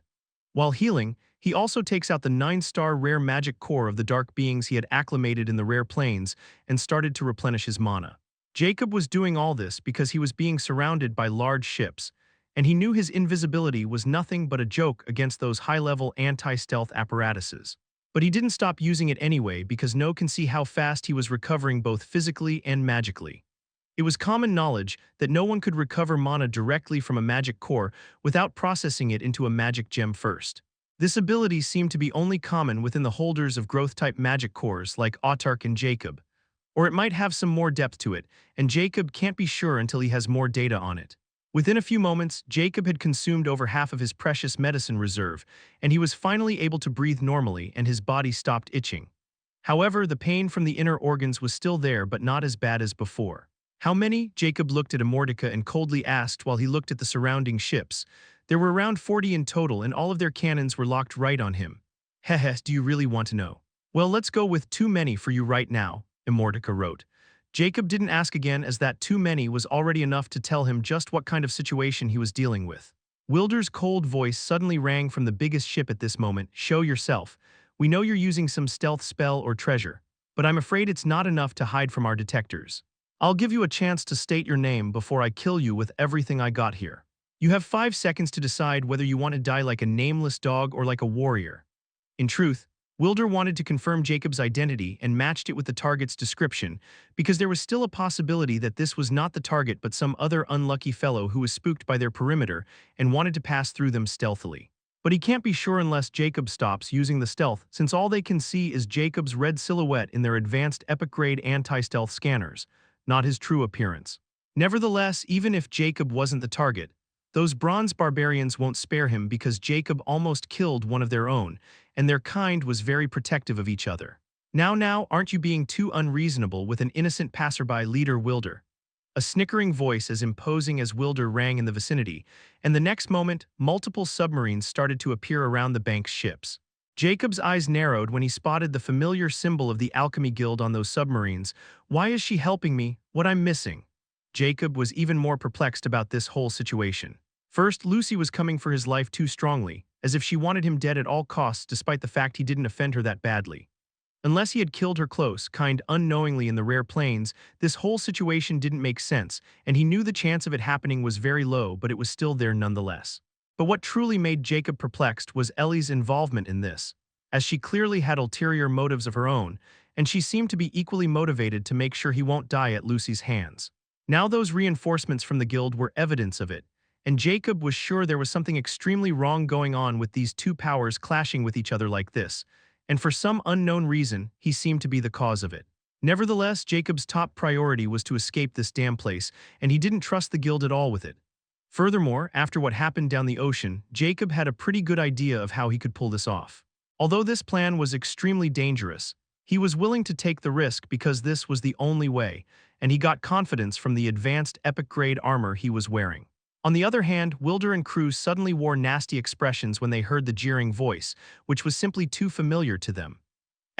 While healing, he also takes out the 9-star rare magic core of the dark beings he had acclimated in the rare plains and started to replenish his mana. Jacob was doing all this because he was being surrounded by large ships, and he knew his invisibility was nothing but a joke against those high-level anti-stealth apparatuses. But he didn't stop using it anyway because no one can see how fast he was recovering both physically and magically. It was common knowledge that no one could recover mana directly from a magic core without processing it into a magic gem first. This ability seemed to be only common within the holders of growth-type magic cores like Autark and Jacob. Or it might have some more depth to it, and Jacob can't be sure until he has more data on it. Within a few moments, Jacob had consumed over half of his precious medicine reserve, and he was finally able to breathe normally and his body stopped itching. However, the pain from the inner organs was still there, but not as bad as before. "How many?" Jacob looked at Immortality and coldly asked while he looked at the surrounding ships. There were around 40 in total, and all of their cannons were locked right on him. "Heh, do you really want to know?" "Well, let's go with too many for you right now," Immortality wrote. Jacob didn't ask again, as that too many was already enough to tell him just what kind of situation he was dealing with. Wilder's cold voice suddenly rang from the biggest ship at this moment. "Show yourself. We know you're using some stealth spell or treasure, but I'm afraid it's not enough to hide from our detectors. I'll give you a chance to state your name before I kill you with everything I got here. You have 5 seconds to decide whether you want to die like a nameless dog or like a warrior." In truth, Wilder wanted to confirm Jacob's identity and matched it with the target's description, because there was still a possibility that this was not the target but some other unlucky fellow who was spooked by their perimeter and wanted to pass through them stealthily. But he can't be sure unless Jacob stops using the stealth, since all they can see is Jacob's red silhouette in their advanced epic-grade anti-stealth scanners, not his true appearance. Nevertheless, even if Jacob wasn't the target, those bronze barbarians won't spare him because Jacob almost killed one of their own, and their kind was very protective of each other. Now, aren't you being too unreasonable with an innocent passerby, leader Wilder?" A snickering voice as imposing as Wilder rang in the vicinity, and the next moment, multiple submarines started to appear around the bank's ships. Jacob's eyes narrowed when he spotted the familiar symbol of the Alchemy Guild on those submarines. "Why is she helping me? What I'm missing?" Jacob was even more perplexed about this whole situation. First, Lucy was coming for his life too strongly, as if she wanted him dead at all costs despite the fact he didn't offend her that badly. Unless he had killed her close, kind unknowingly in the rare plains, this whole situation didn't make sense, and he knew the chance of it happening was very low, but it was still there nonetheless. But what truly made Jacob perplexed was Ellie's involvement in this, as she clearly had ulterior motives of her own, and she seemed to be equally motivated to make sure he won't die at Lucy's hands. Now those reinforcements from the guild were evidence of it, and Jacob was sure there was something extremely wrong going on with these two powers clashing with each other like this, and for some unknown reason, he seemed to be the cause of it. Nevertheless, Jacob's top priority was to escape this damn place, and he didn't trust the guild at all with it. Furthermore, after what happened down the ocean, Jacob had a pretty good idea of how he could pull this off. Although this plan was extremely dangerous, he was willing to take the risk because this was the only way, and he got confidence from the advanced epic-grade armor he was wearing. On the other hand, Wilder and crew suddenly wore nasty expressions when they heard the jeering voice, which was simply too familiar to them.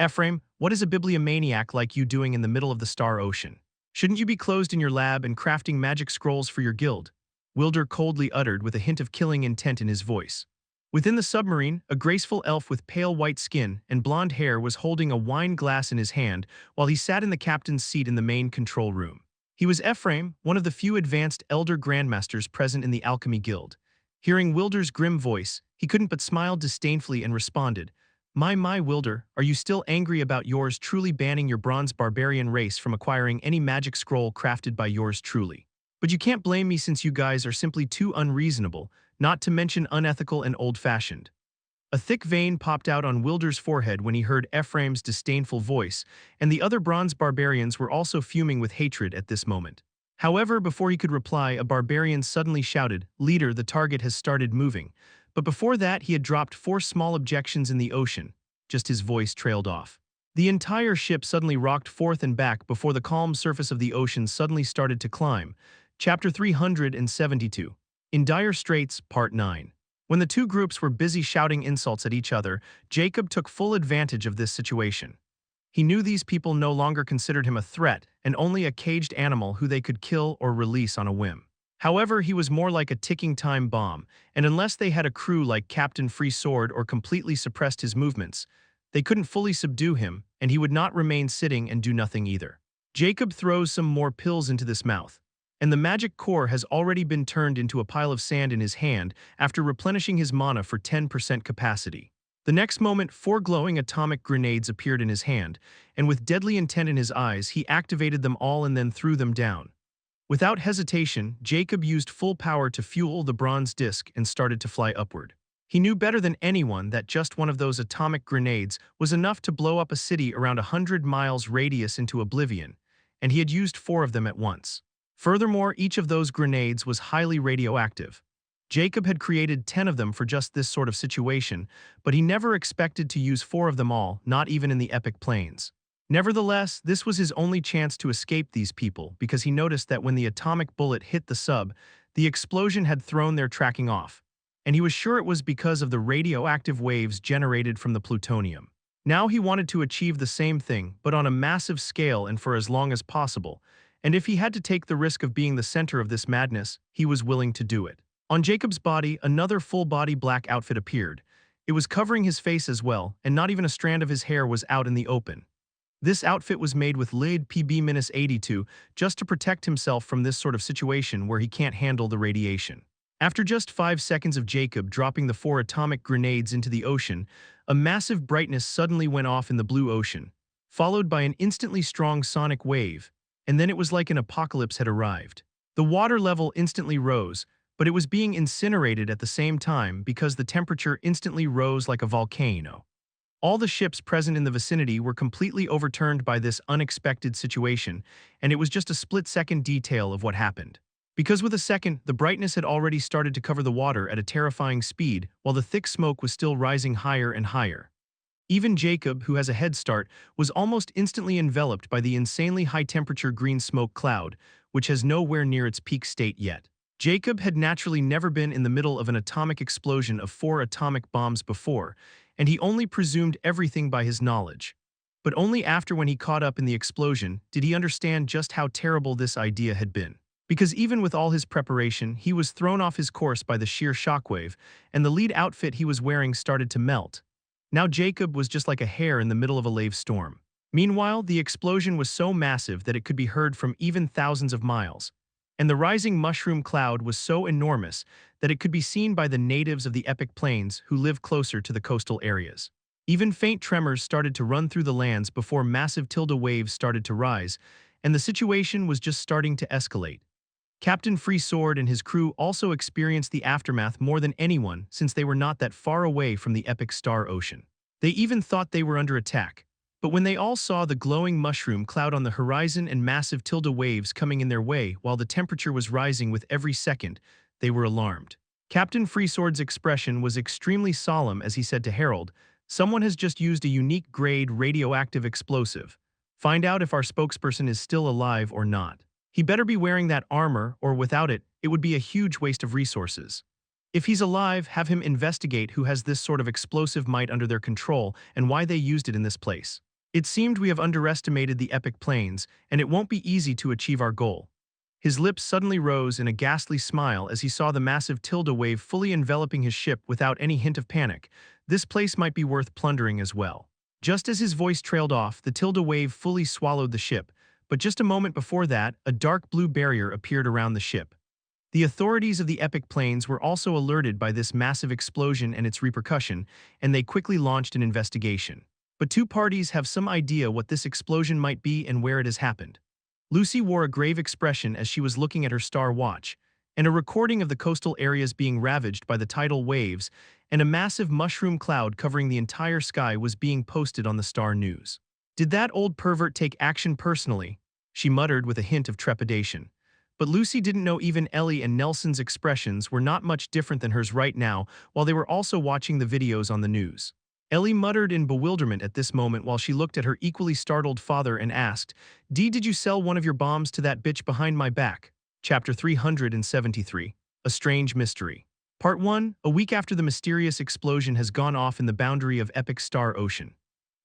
"Ephraim, what is a bibliomaniac like you doing in the middle of the Star Ocean? Shouldn't you be closed in your lab and crafting magic scrolls for your guild?" Wilder coldly uttered with a hint of killing intent in his voice. Within the submarine, a graceful elf with pale white skin and blonde hair was holding a wine glass in his hand while he sat in the captain's seat in the main control room. He was Ephraim, one of the few advanced elder grandmasters present in the Alchemy Guild. Hearing Wilder's grim voice, he couldn't but smile disdainfully and responded, My, Wilder, are you still angry about yours truly banning your bronze barbarian race from acquiring any magic scroll crafted by yours truly? But you can't blame me since you guys are simply too unreasonable, not to mention unethical and old-fashioned." A thick vein popped out on Wilder's forehead when he heard Ephraim's disdainful voice, and the other bronze barbarians were also fuming with hatred at this moment. However, before he could reply, a barbarian suddenly shouted, "Leader, the target has started moving." But before that, he had dropped 4 small objections in the ocean. Just his voice trailed off. The entire ship suddenly rocked forth and back before the calm surface of the ocean suddenly started to climb. Chapter 372. In Dire Straits, Part 9. When the two groups were busy shouting insults at each other, Jacob took full advantage of this situation. He knew these people no longer considered him a threat and only a caged animal who they could kill or release on a whim. However, he was more like a ticking time bomb, and unless they had a crew like Captain Free Sword or completely suppressed his movements, they couldn't fully subdue him, and he would not remain sitting and do nothing either. Jacob throws some more pills into this mouth, and the magic core has already been turned into a pile of sand in his hand after replenishing his mana for 10% capacity. The next moment, 4 glowing atomic grenades appeared in his hand, and with deadly intent in his eyes, he activated them all and then threw them down. Without hesitation, Jacob used full power to fuel the bronze disc and started to fly upward. He knew better than anyone that just one of those atomic grenades was enough to blow up a city around 100 miles radius into oblivion, and he had used 4 of them at once. Furthermore, each of those grenades was highly radioactive. Jacob had created 10 of them for just this sort of situation, but he never expected to use 4 of them all, not even in the epic plains. Nevertheless, this was his only chance to escape these people because he noticed that when the atomic bullet hit the sub, the explosion had thrown their tracking off, and he was sure it was because of the radioactive waves generated from the plutonium. Now he wanted to achieve the same thing, but on a massive scale and for as long as possible, and if he had to take the risk of being the center of this madness, he was willing to do it. On Jacob's body, another full-body black outfit appeared. It was covering his face as well, and not even a strand of his hair was out in the open. This outfit was made with lead PB-82 just to protect himself from this sort of situation where he can't handle the radiation. After just 5 seconds of Jacob dropping the 4 atomic grenades into the ocean, a massive brightness suddenly went off in the blue ocean, followed by an instantly strong sonic wave, and then it was like an apocalypse had arrived. The water level instantly rose, but it was being incinerated at the same time because the temperature instantly rose like a volcano. All the ships present in the vicinity were completely overturned by this unexpected situation, and it was just a split-second detail of what happened. Because with a second, the brightness had already started to cover the water at a terrifying speed, while the thick smoke was still rising higher and higher. Even Jacob, who has a head start, was almost instantly enveloped by the insanely high-temperature green smoke cloud, which has nowhere near its peak state yet. Jacob had naturally never been in the middle of an atomic explosion of 4 atomic bombs before, and he only presumed everything by his knowledge. But only after when he caught up in the explosion did he understand just how terrible this idea had been. Because even with all his preparation, he was thrown off his course by the sheer shockwave, and the lead outfit he was wearing started to melt. Now Jacob was just like a hair in the middle of a lave storm. Meanwhile, the explosion was so massive that it could be heard from even thousands of miles. And the rising mushroom cloud was so enormous that it could be seen by the natives of the epic plains who live closer to the coastal areas. Even faint tremors started to run through the lands before massive tilde waves started to rise, and the situation was just starting to escalate. Captain Free Sword and his crew also experienced the aftermath more than anyone since they were not that far away from the epic star ocean. They even thought they were under attack. But when they all saw the glowing mushroom cloud on the horizon and massive tilde waves coming in their way while the temperature was rising with every second, they were alarmed. Captain Freesword's expression was extremely solemn as he said to Harold, "Someone has just used a unique grade radioactive explosive. Find out if our spokesperson is still alive or not. He better be wearing that armor, or without it, it would be a huge waste of resources. If he's alive, have him investigate who has this sort of explosive might under their control and why they used it in this place. It seemed we have underestimated the epic plains, and it won't be easy to achieve our goal." His lips suddenly rose in a ghastly smile as he saw the massive tilde wave fully enveloping his ship without any hint of panic. This place might be worth plundering as well. Just as his voice trailed off, the tilde wave fully swallowed the ship, but just a moment before that, a dark blue barrier appeared around the ship. The authorities of the epic plains were also alerted by this massive explosion and its repercussion, and they quickly launched an investigation. But two parties have some idea what this explosion might be and where it has happened. Lucy wore a grave expression as she was looking at her star watch, and a recording of the coastal areas being ravaged by the tidal waves and a massive mushroom cloud covering the entire sky was being posted on the Star News. "Did that old pervert take action personally?" she muttered with a hint of trepidation. But Lucy didn't know even Ellie and Nelson's expressions were not much different than hers right now while they were also watching the videos on the news. Ellie muttered in bewilderment at this moment while she looked at her equally startled father and asked, Did you sell one of your bombs to that bitch behind my back?" Chapter 373, A Strange Mystery. Part 1, a week after the mysterious explosion has gone off in the boundary of Epic Star Ocean.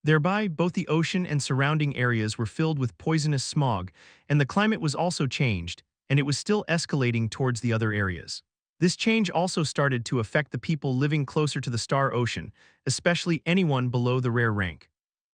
Thereby, both the ocean and surrounding areas were filled with poisonous smog, and the climate was also changed, and it was still escalating towards the other areas. This change also started to affect the people living closer to the Star Ocean, especially anyone below the rare rank.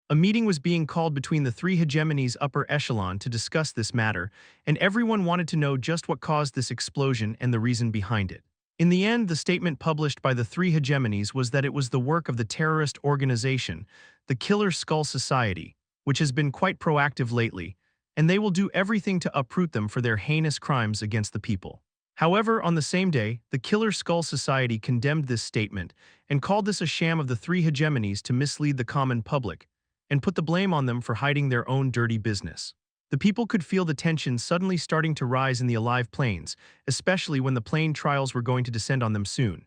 A meeting was being called between the three hegemonies upper echelon to discuss this matter, and everyone wanted to know just what caused this explosion and the reason behind it. In the end, the statement published by the three hegemonies was that it was the work of the terrorist organization, the Killer Skull Society, which has been quite proactive lately, and they will do everything to uproot them for their heinous crimes against the people. However, on the same day, the Killer Skull Society condemned this statement and called this a sham of the three hegemonies to mislead the common public, and put the blame on them for hiding their own dirty business. The people could feel the tension suddenly starting to rise in the alive plains, especially when the plane trials were going to descend on them soon.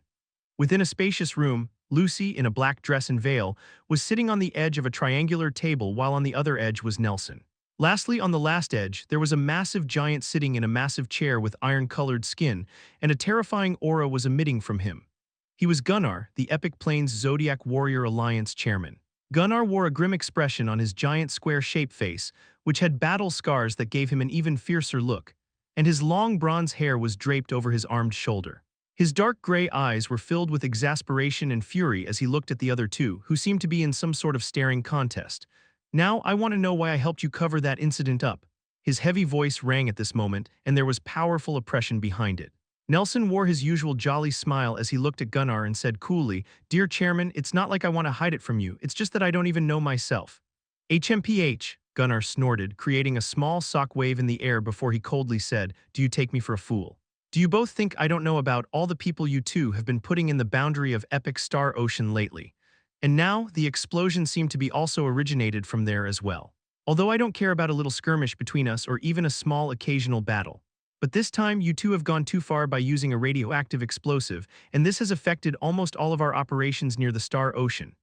Within a spacious room, Lucy, in a black dress and veil, was sitting on the edge of a triangular table while on the other edge was Nelson. Lastly, on the last edge, there was a massive giant sitting in a massive chair with iron-colored skin, and a terrifying aura was emitting from him. He was Gunnar, the Epic Plains Zodiac Warrior Alliance chairman. Gunnar wore a grim expression on his giant square-shaped face, which had battle scars that gave him an even fiercer look, and his long bronze hair was draped over his armed shoulder. His dark gray eyes were filled with exasperation and fury as he looked at the other two, who seemed to be in some sort of staring contest. "Now, I want to know why I helped you cover that incident up." His heavy voice rang at this moment, and there was powerful oppression behind it. Nelson wore his usual jolly smile as he looked at Gunnar and said coolly, "Dear Chairman, it's not like I want to hide it from you, it's just that I don't even know myself." "HMPH," Gunnar snorted, creating a small sock wave in the air before he coldly said, "Do you take me for a fool? Do you both think I don't know about all the people you two have been putting in the boundary of Epic Star Ocean lately? And now, the explosion seemed to be also originated from there as well. Although I don't care about a little skirmish between us or even a small occasional battle. But this time, you two have gone too far by using a radioactive explosive, and this has affected almost all of our operations near the Star Ocean."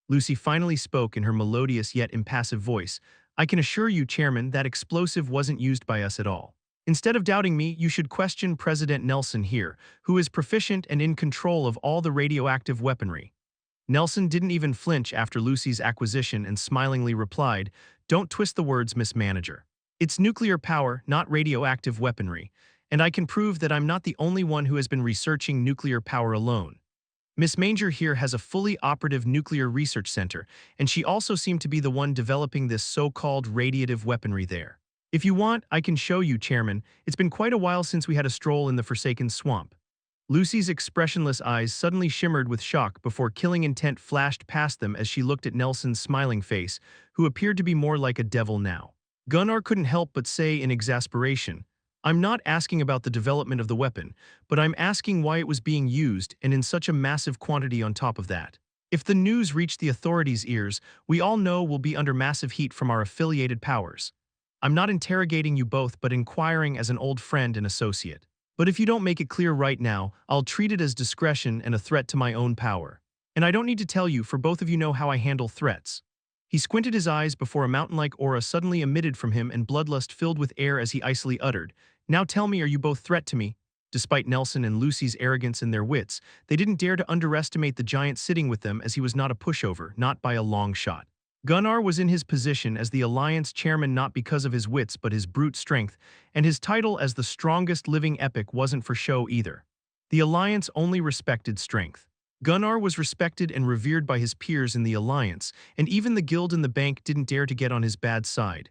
Lucy finally spoke in her melodious yet impassive voice. "I can assure you, Chairman, that explosive wasn't used by us at all. Instead of doubting me, you should question President Nelson here, who is proficient and in control of all the radioactive weaponry." Nelson didn't even flinch after Lucy's acquisition and smilingly replied, "Don't twist the words, Miss Manager. It's nuclear power, not radioactive weaponry, and I can prove that I'm not the only one who has been researching nuclear power alone. Miss Manger here has a fully operative nuclear research center, and she also seemed to be the one developing this so-called radiative weaponry there. If you want, I can show you, Chairman. It's been quite a while since we had a stroll in the Forsaken Swamp. Lucy's expressionless eyes suddenly shimmered with shock before killing intent flashed past them as she looked at Nelson's smiling face, who appeared to be more like a devil now. Gunnar couldn't help but say in exasperation, "I'm not asking about the development of the weapon, but I'm asking why it was being used and in such a massive quantity on top of that. If the news reached the authorities' ears, we all know we'll be under massive heat from our affiliated powers. I'm not interrogating you both but inquiring as an old friend and associate. But if you don't make it clear right now, I'll treat it as discretion and a threat to my own power. And I don't need to tell you, for both of you know how I handle threats." He squinted his eyes before a mountain-like aura suddenly emitted from him and bloodlust filled with air as he icily uttered, "Now tell me, are you both threat to me?" Despite Nelson and Lucy's arrogance and their wits, they didn't dare to underestimate the giant sitting with them, as he was not a pushover, not by a long shot. Gunnar was in his position as the Alliance chairman not because of his wits but his brute strength, and his title as the strongest living epic wasn't for show either. The Alliance only respected strength. Gunnar was respected and revered by his peers in the Alliance, and even the guild and the bank didn't dare to get on his bad side.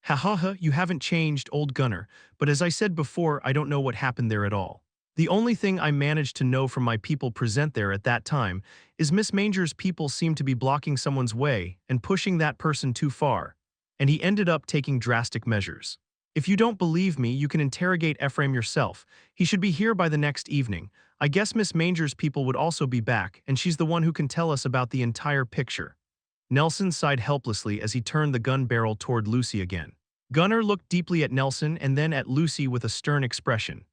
"Ha ha ha, you haven't changed, old Gunnar, but as I said before, I don't know what happened there at all. The only thing I managed to know from my people present there at that time is Miss Manger's people seemed to be blocking someone's way and pushing that person too far, and he ended up taking drastic measures. If you don't believe me, you can interrogate Ephraim yourself. He should be here by the next evening. I guess Miss Manger's people would also be back, and she's the one who can tell us about the entire picture." Nelson sighed helplessly as he turned the gun barrel toward Lucy again. Gunnar looked deeply at Nelson and then at Lucy with a stern expression.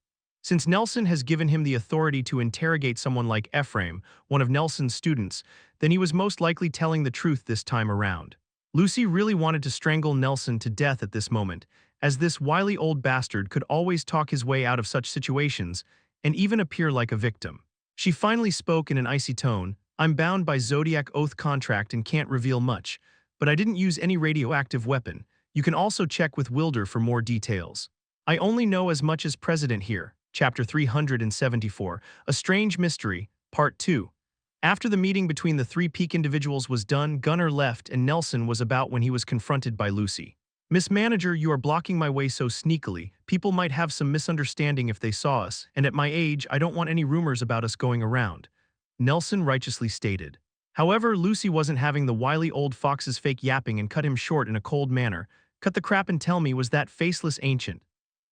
Since Nelson has given him the authority to interrogate someone like Ephraim, one of Nelson's students, then he was most likely telling the truth this time around. Lucy really wanted to strangle Nelson to death at this moment, as this wily old bastard could always talk his way out of such situations and even appear like a victim. She finally spoke in an icy tone, "I'm bound by Zodiac oath contract and can't reveal much, but I didn't use any radioactive weapon. You can also check with Wilder for more details. I only know as much as President here." Chapter 374, A Strange Mystery, Part 2. After the meeting between the three peak individuals was done, Gunnar left and Nelson was about when he was confronted by Lucy. "Miss Manager, you are blocking my way so sneakily. People might have some misunderstanding if they saw us, and at my age, I don't want any rumors about us going around," Nelson righteously stated. However, Lucy wasn't having the wily old fox's fake yapping and cut him short in a cold manner. "Cut the crap and tell me, was that faceless ancient?"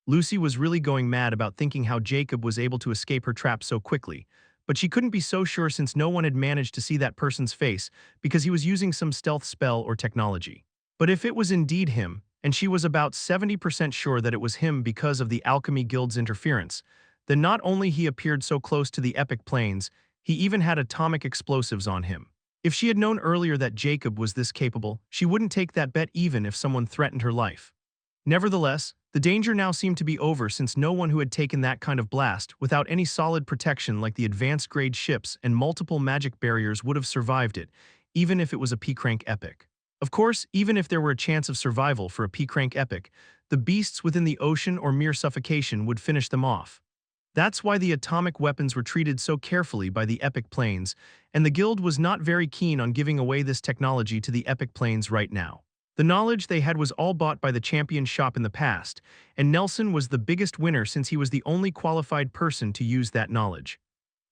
Lucy was really going mad about thinking how Jacob was able to escape her trap so quickly, but she couldn't be so sure since no one had managed to see that person's face because he was using some stealth spell or technology. But if it was indeed him, and she was about 70% sure that it was him because of the Alchemy Guild's interference, then not only he appeared so close to the Epic Plains, he even had atomic explosives on him. If she had known earlier that Jacob was this capable, she wouldn't take that bet even if someone threatened her life. Nevertheless, the danger now seemed to be over since no one who had taken that kind of blast without any solid protection like the advanced-grade ships and multiple magic barriers would have survived it, even if it was a P-Crank epic. Of course, even if there were a chance of survival for a P-Crank epic, the beasts within the ocean or mere suffocation would finish them off. That's why the atomic weapons were treated so carefully by the Epic Plains, and the Guild was not very keen on giving away this technology to the Epic Plains right now. The knowledge they had was all bought by the champion shop in the past, and Nelson was the biggest winner since he was the only qualified person to use that knowledge.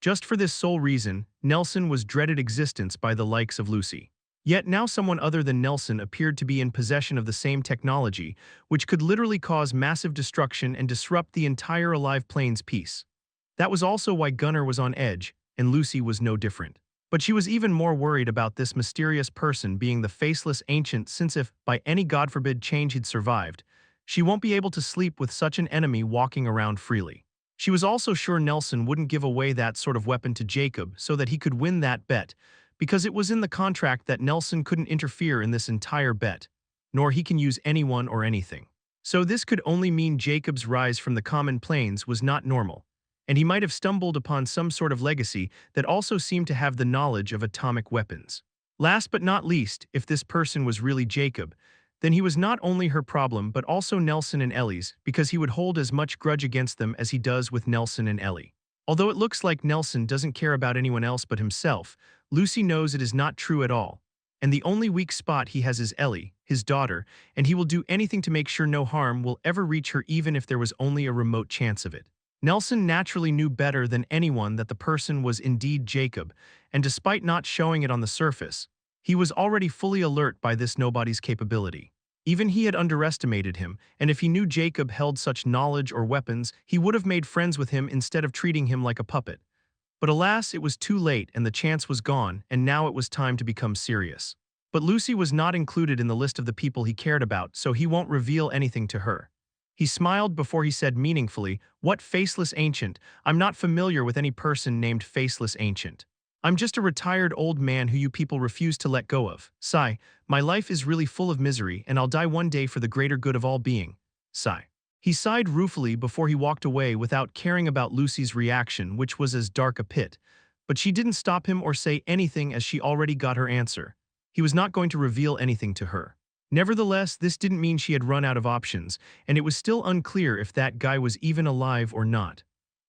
Just for this sole reason, Nelson was dreaded existence by the likes of Lucy. Yet now someone other than Nelson appeared to be in possession of the same technology, which could literally cause massive destruction and disrupt the entire alive plane's peace. That was also why Gunnar was on edge, and Lucy was no different. But she was even more worried about this mysterious person being the faceless ancient, since if, by any God forbid change he'd survived, she won't be able to sleep with such an enemy walking around freely. She was also sure Nelson wouldn't give away that sort of weapon to Jacob so that he could win that bet, because it was in the contract that Nelson couldn't interfere in this entire bet, nor he can use anyone or anything. So this could only mean Jacob's rise from the common plains was not normal, and he might have stumbled upon some sort of legacy that also seemed to have the knowledge of atomic weapons. Last but not least, if this person was really Jacob, then he was not only her problem but also Nelson and Ellie's, because he would hold as much grudge against them as he does with Nelson and Ellie. Although it looks like Nelson doesn't care about anyone else but himself, Lucy knows it is not true at all. And the only weak spot he has is Ellie, his daughter, and he will do anything to make sure no harm will ever reach her even if there was only a remote chance of it. Nelson naturally knew better than anyone that the person was indeed Jacob, and despite not showing it on the surface, he was already fully alert by this nobody's capability. Even he had underestimated him, and if he knew Jacob held such knowledge or weapons, he would have made friends with him instead of treating him like a puppet. But alas, it was too late and the chance was gone, and now it was time to become serious. But Lucy was not included in the list of the people he cared about, so he won't reveal anything to her. He smiled before he said meaningfully, "What faceless ancient? I'm not familiar with any person named Faceless Ancient. I'm just a retired old man who you people refuse to let go of. Sigh, my life is really full of misery and I'll die one day for the greater good of all being. Sigh." He sighed ruefully before he walked away without caring about Lucy's reaction, which was as dark a pit. But she didn't stop him or say anything as she already got her answer. He was not going to reveal anything to her. Nevertheless, this didn't mean she had run out of options, and it was still unclear if that guy was even alive or not.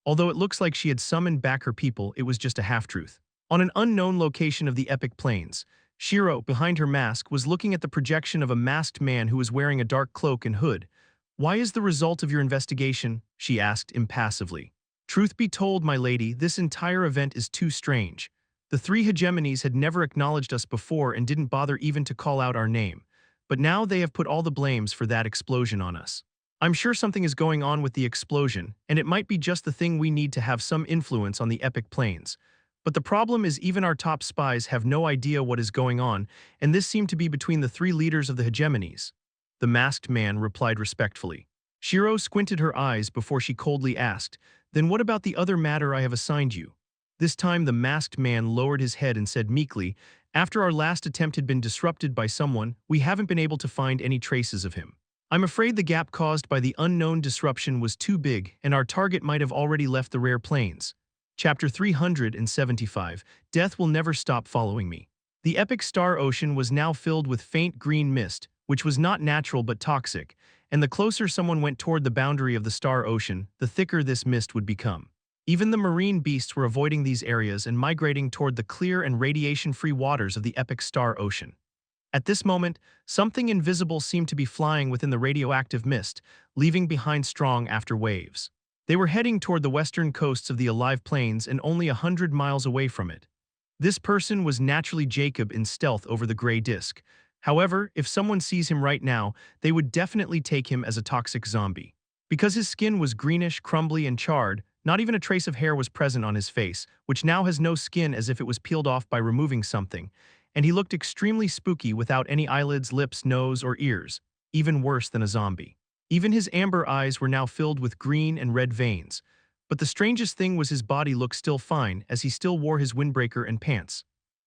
Although it looks like she had summoned back her people, it was just a half-truth. On an unknown location of the epic plains, Shiro, behind her mask, was looking at the projection of a masked man who was wearing a dark cloak and hood. "Why is the result of your investigation?" she asked impassively. "Truth be told, my lady, this entire event is too strange. The three hegemonies had never acknowledged us before and didn't bother even to call out our name. But now they have put all the blames for that explosion on us. I'm sure something is going on with the explosion, and it might be just the thing we need to have some influence on the epic plains. But the problem is even our top spies have no idea what is going on, and this seemed to be between the three leaders of the hegemonies." The masked man replied respectfully. Shiro squinted her eyes before she coldly asked, "Then what about the other matter I have assigned you?" This time the masked man lowered his head and said meekly, "After our last attempt had been disrupted by someone, we haven't been able to find any traces of him. I'm afraid the gap caused by the unknown disruption was too big, and our target might have already left the rare plains." Chapter 375, Death Will Never Stop Following Me. The epic star ocean was now filled with faint green mist, which was not natural but toxic, and the closer someone went toward the boundary of the star ocean, the thicker this mist would become. Even the marine beasts were avoiding these areas and migrating toward the clear and radiation-free waters of the epic star ocean. At this moment, something invisible seemed to be flying within the radioactive mist, leaving behind strong after waves. They were heading toward the western coasts of the alive plains and only 100 miles away from it. This person was naturally Jacob in stealth over the gray disk. However, if someone sees him right now, they would definitely take him as a toxic zombie. Because his skin was greenish, crumbly, and charred, not even a trace of hair was present on his face, which now has no skin as if it was peeled off by removing something, and he looked extremely spooky without any eyelids, lips, nose, or ears, even worse than a zombie. Even his amber eyes were now filled with green and red veins. But the strangest thing was his body looked still fine, as he still wore his windbreaker and pants.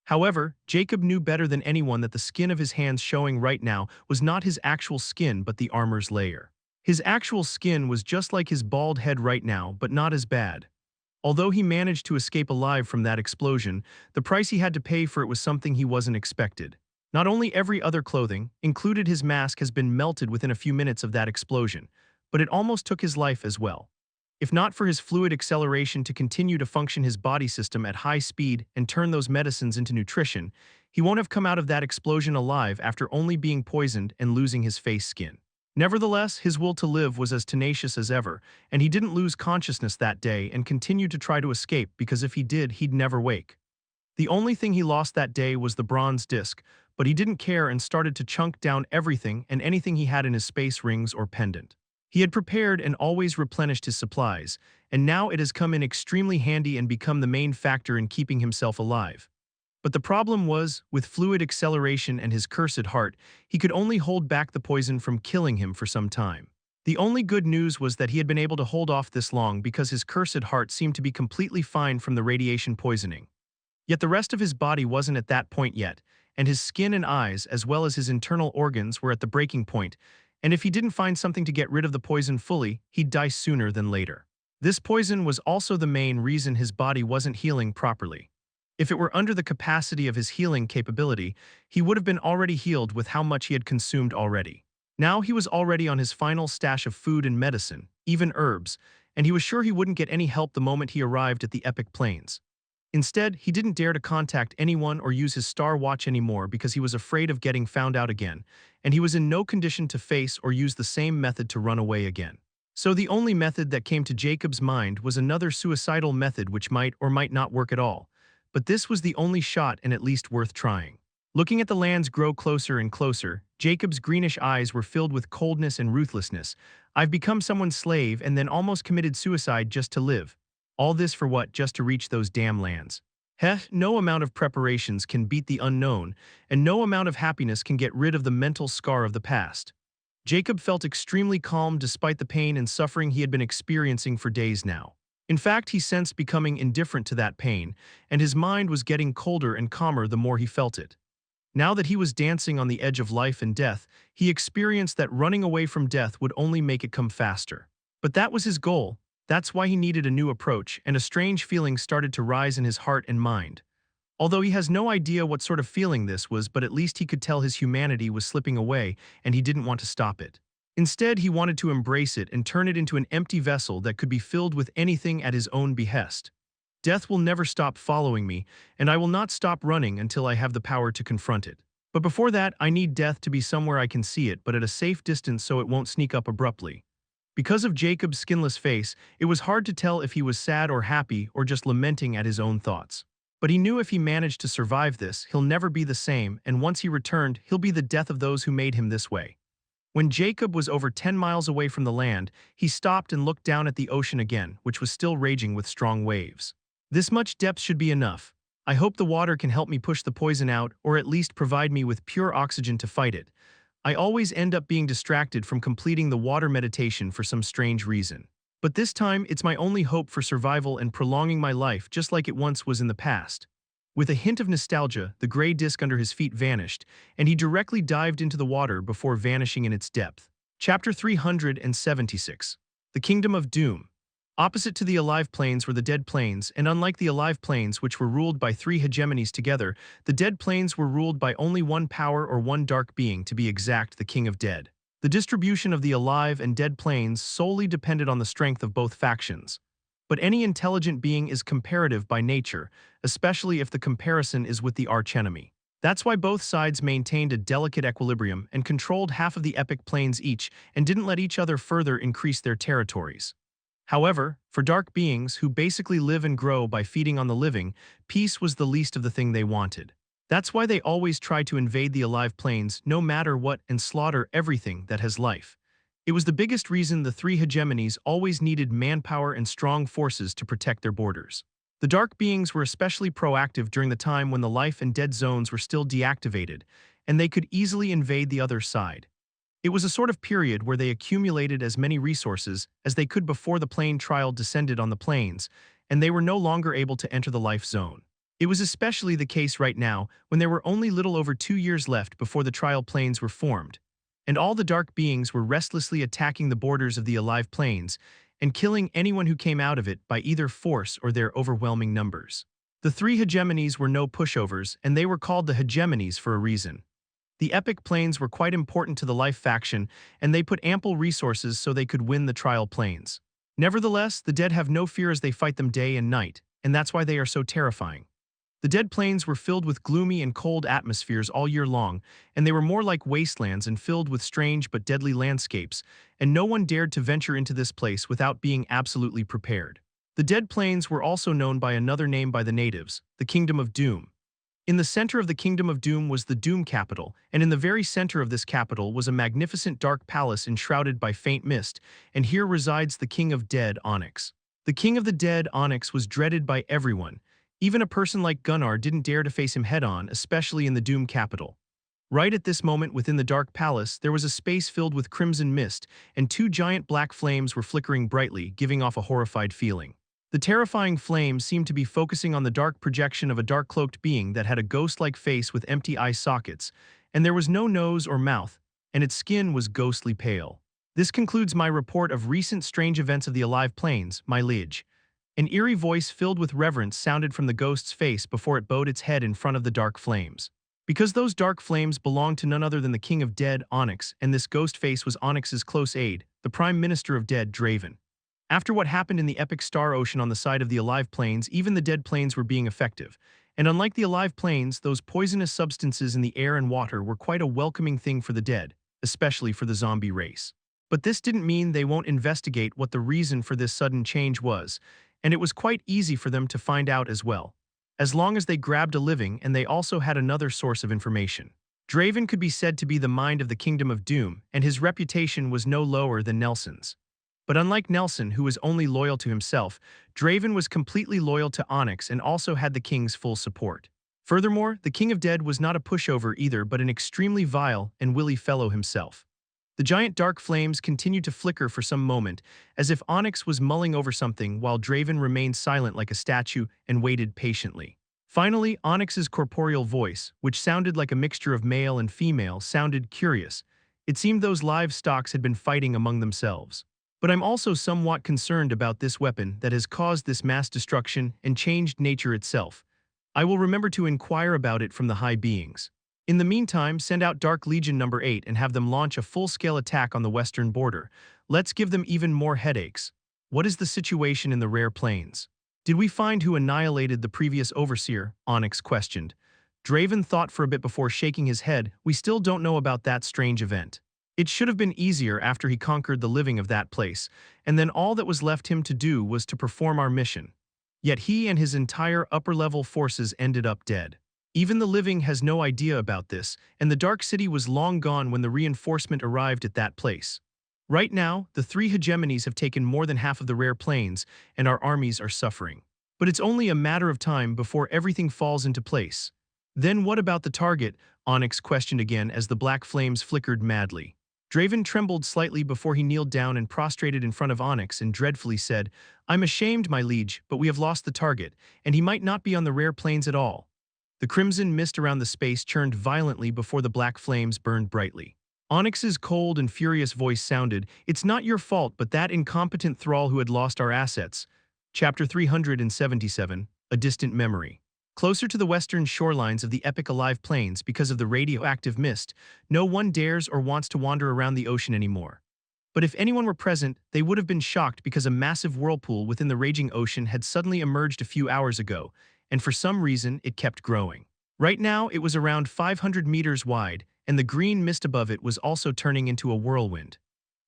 However, Jacob knew better than anyone that the skin of his hands showing right now was not his actual skin but the armor's layer. His actual skin was just like his bald head right now, but not as bad. Although he managed to escape alive from that explosion, the price he had to pay for it was something he wasn't expected. Not only every other clothing, included his mask, has been melted within a few minutes of that explosion, but it almost took his life as well. If not for his fluid acceleration to continue to function his body system at high speed and turn those medicines into nutrition, he won't have come out of that explosion alive after only being poisoned and losing his face skin. Nevertheless, his will to live was as tenacious as ever, and he didn't lose consciousness that day and continued to try to escape because if he did, he'd never wake. The only thing he lost that day was the bronze disc, but he didn't care and started to chunk down everything and anything he had in his space rings or pendant. He had prepared and always replenished his supplies, and now it has come in extremely handy and become the main factor in keeping himself alive. But the problem was, with fluid acceleration and his cursed heart, he could only hold back the poison from killing him for some time. The only good news was that he had been able to hold off this long because his cursed heart seemed to be completely fine from the radiation poisoning. Yet the rest of his body wasn't at that point yet, and his skin and eyes, as well as his internal organs, were at the breaking point, and if he didn't find something to get rid of the poison fully, he'd die sooner than later. This poison was also the main reason his body wasn't healing properly. If it were under the capacity of his healing capability, he would have been already healed with how much he had consumed already. Now he was already on his final stash of food and medicine, even herbs, and he was sure he wouldn't get any help the moment he arrived at the epic plains. Instead, he didn't dare to contact anyone or use his star watch anymore because he was afraid of getting found out again, and he was in no condition to face or use the same method to run away again. So the only method that came to Jacob's mind was another suicidal method which might or might not work at all. But this was the only shot and at least worth trying. Looking at the lands grow closer and closer, Jacob's greenish eyes were filled with coldness and ruthlessness. I've become someone's slave and then almost committed suicide just to live. All this for what? Just to reach those damn lands. Heh, no amount of preparations can beat the unknown, and no amount of happiness can get rid of the mental scar of the past. Jacob felt extremely calm despite the pain and suffering he had been experiencing for days now. In fact, he sensed becoming indifferent to that pain, and his mind was getting colder and calmer the more he felt it. Now that he was dancing on the edge of life and death, he experienced that running away from death would only make it come faster. But that was his goal. That's why he needed a new approach, and a strange feeling started to rise in his heart and mind. Although he has no idea what sort of feeling this was, but at least he could tell his humanity was slipping away, and he didn't want to stop it. Instead, he wanted to embrace it and turn it into an empty vessel that could be filled with anything at his own behest. Death will never stop following me, and I will not stop running until I have the power to confront it. But before that, I need death to be somewhere I can see it, but at a safe distance so it won't sneak up abruptly. Because of Jacob's skinless face, it was hard to tell if he was sad or happy or just lamenting at his own thoughts. But he knew if he managed to survive this, he'll never be the same, and once he returned, he'll be the death of those who made him this way. When Jacob was over 10 miles away from the land, he stopped and looked down at the ocean again, which was still raging with strong waves. This much depth should be enough. I hope the water can help me push the poison out, or at least provide me with pure oxygen to fight it. I always end up being distracted from completing the water meditation for some strange reason. But this time, it's my only hope for survival and prolonging my life just like it once was in the past. With a hint of nostalgia, the gray disk under his feet vanished, and he directly dived into the water before vanishing in its depth. Chapter 376. The Kingdom of Doom. Opposite to the Alive Plains were the Dead Plains, and unlike the Alive Plains, which were ruled by three hegemonies together, the Dead Plains were ruled by only one power or one dark being, to be exact, the King of Dead. The distribution of the Alive and Dead Plains solely depended on the strength of both factions. But any intelligent being is comparative by nature, especially if the comparison is with the archenemy. That's why both sides maintained a delicate equilibrium and controlled half of the epic plains each and didn't let each other further increase their territories. However, for dark beings who basically live and grow by feeding on the living, peace was the least of the thing they wanted. That's why they always try to invade the Alive Plains no matter what and slaughter everything that has life. It was the biggest reason the three hegemonies always needed manpower and strong forces to protect their borders. The dark beings were especially proactive during the time when the life and dead zones were still deactivated, and they could easily invade the other side. It was a sort of period where they accumulated as many resources as they could before the plane trial descended on the plains, and they were no longer able to enter the life zone. It was especially the case right now when there were only little over 2 years left before the trial planes were formed, and all the dark beings were restlessly attacking the borders of the Alive Plains and killing anyone who came out of it by either force or their overwhelming numbers. The three hegemonies were no pushovers, and they were called the hegemonies for a reason. The epic plains were quite important to the life faction, and they put ample resources so they could win the trial plains. Nevertheless, the dead have no fear as they fight them day and night, and that's why they are so terrifying. The dead plains were filled with gloomy and cold atmospheres all year long, and they were more like wastelands and filled with strange but deadly landscapes, and no one dared to venture into this place without being absolutely prepared. The dead plains were also known by another name by the natives, the Kingdom of Doom. In the center of the Kingdom of Doom was the Doom capital, and in the very center of this capital was a magnificent dark palace enshrouded by faint mist, and here resides the King of Dead, Onyx. The King of the Dead, Onyx, was dreaded by everyone. Even a person like Gunnar didn't dare to face him head-on, especially in the Doom capital. Right at this moment within the dark palace, there was a space filled with crimson mist, and two giant black flames were flickering brightly, giving off a horrified feeling. The terrifying flames seemed to be focusing on the dark projection of a dark-cloaked being that had a ghost-like face with empty eye sockets, and there was no nose or mouth, and its skin was ghostly pale. This concludes my report of recent strange events of the Alive Plains, my liege. An eerie voice filled with reverence sounded from the ghost's face before it bowed its head in front of the dark flames. Because those dark flames belonged to none other than the King of Dead, Onyx, and this ghost face was Onyx's close aide, the Prime Minister of Dead, Draven. After what happened in the epic star ocean on the side of the alive planes, even the dead planes were being effective. And unlike the alive planes, those poisonous substances in the air and water were quite a welcoming thing for the dead, especially for the zombie race. But this didn't mean they won't investigate what the reason for this sudden change was, and it was quite easy for them to find out as well, as long as they grabbed a living and they also had another source of information. Draven could be said to be the mind of the Kingdom of Doom, and his reputation was no lower than Nelson's. But unlike Nelson, who was only loyal to himself, Draven was completely loyal to Onyx and also had the king's full support. Furthermore, the King of Dead was not a pushover either, but an extremely vile and wily fellow himself. The giant dark flames continued to flicker for some moment, as if Onyx was mulling over something while Draven remained silent like a statue and waited patiently. Finally, Onyx's corporeal voice, which sounded like a mixture of male and female, sounded curious. It seemed those live stocks had been fighting among themselves. But I'm also somewhat concerned about this weapon that has caused this mass destruction and changed nature itself. I will remember to inquire about it from the high beings. In the meantime, send out Dark Legion number 8 and have them launch a full-scale attack on the western border. Let's give them even more headaches. What is the situation in the rare plains? Did we find who annihilated the previous overseer? Onyx questioned. Draven thought for a bit before shaking his head. We still don't know about that strange event. It should have been easier after he conquered the living of that place, and then all that was left him to do was to perform our mission. Yet he and his entire upper-level forces ended up dead. Even the living has no idea about this, and the Dark City was long gone when the reinforcement arrived at that place. Right now, the three hegemonies have taken more than half of the rare plains, and our armies are suffering. But it's only a matter of time before everything falls into place. Then what about the target? Onyx questioned again as the black flames flickered madly. Draven trembled slightly before he kneeled down and prostrated in front of Onyx and dreadfully said, I'm ashamed, my liege, but we have lost the target, and he might not be on the rare plains at all. The crimson mist around the space churned violently before the black flames burned brightly. Onyx's cold and furious voice sounded, It's not your fault, but that incompetent thrall who had lost our assets. Chapter 377, A Distant Memory. Closer to the western shorelines of the epic alive plains because of the radioactive mist, no one dares or wants to wander around the ocean anymore. But if anyone were present, they would have been shocked because a massive whirlpool within the raging ocean had suddenly emerged a few hours ago, and for some reason it kept growing. Right now it was around 500 meters wide, and the green mist above it was also turning into a whirlwind.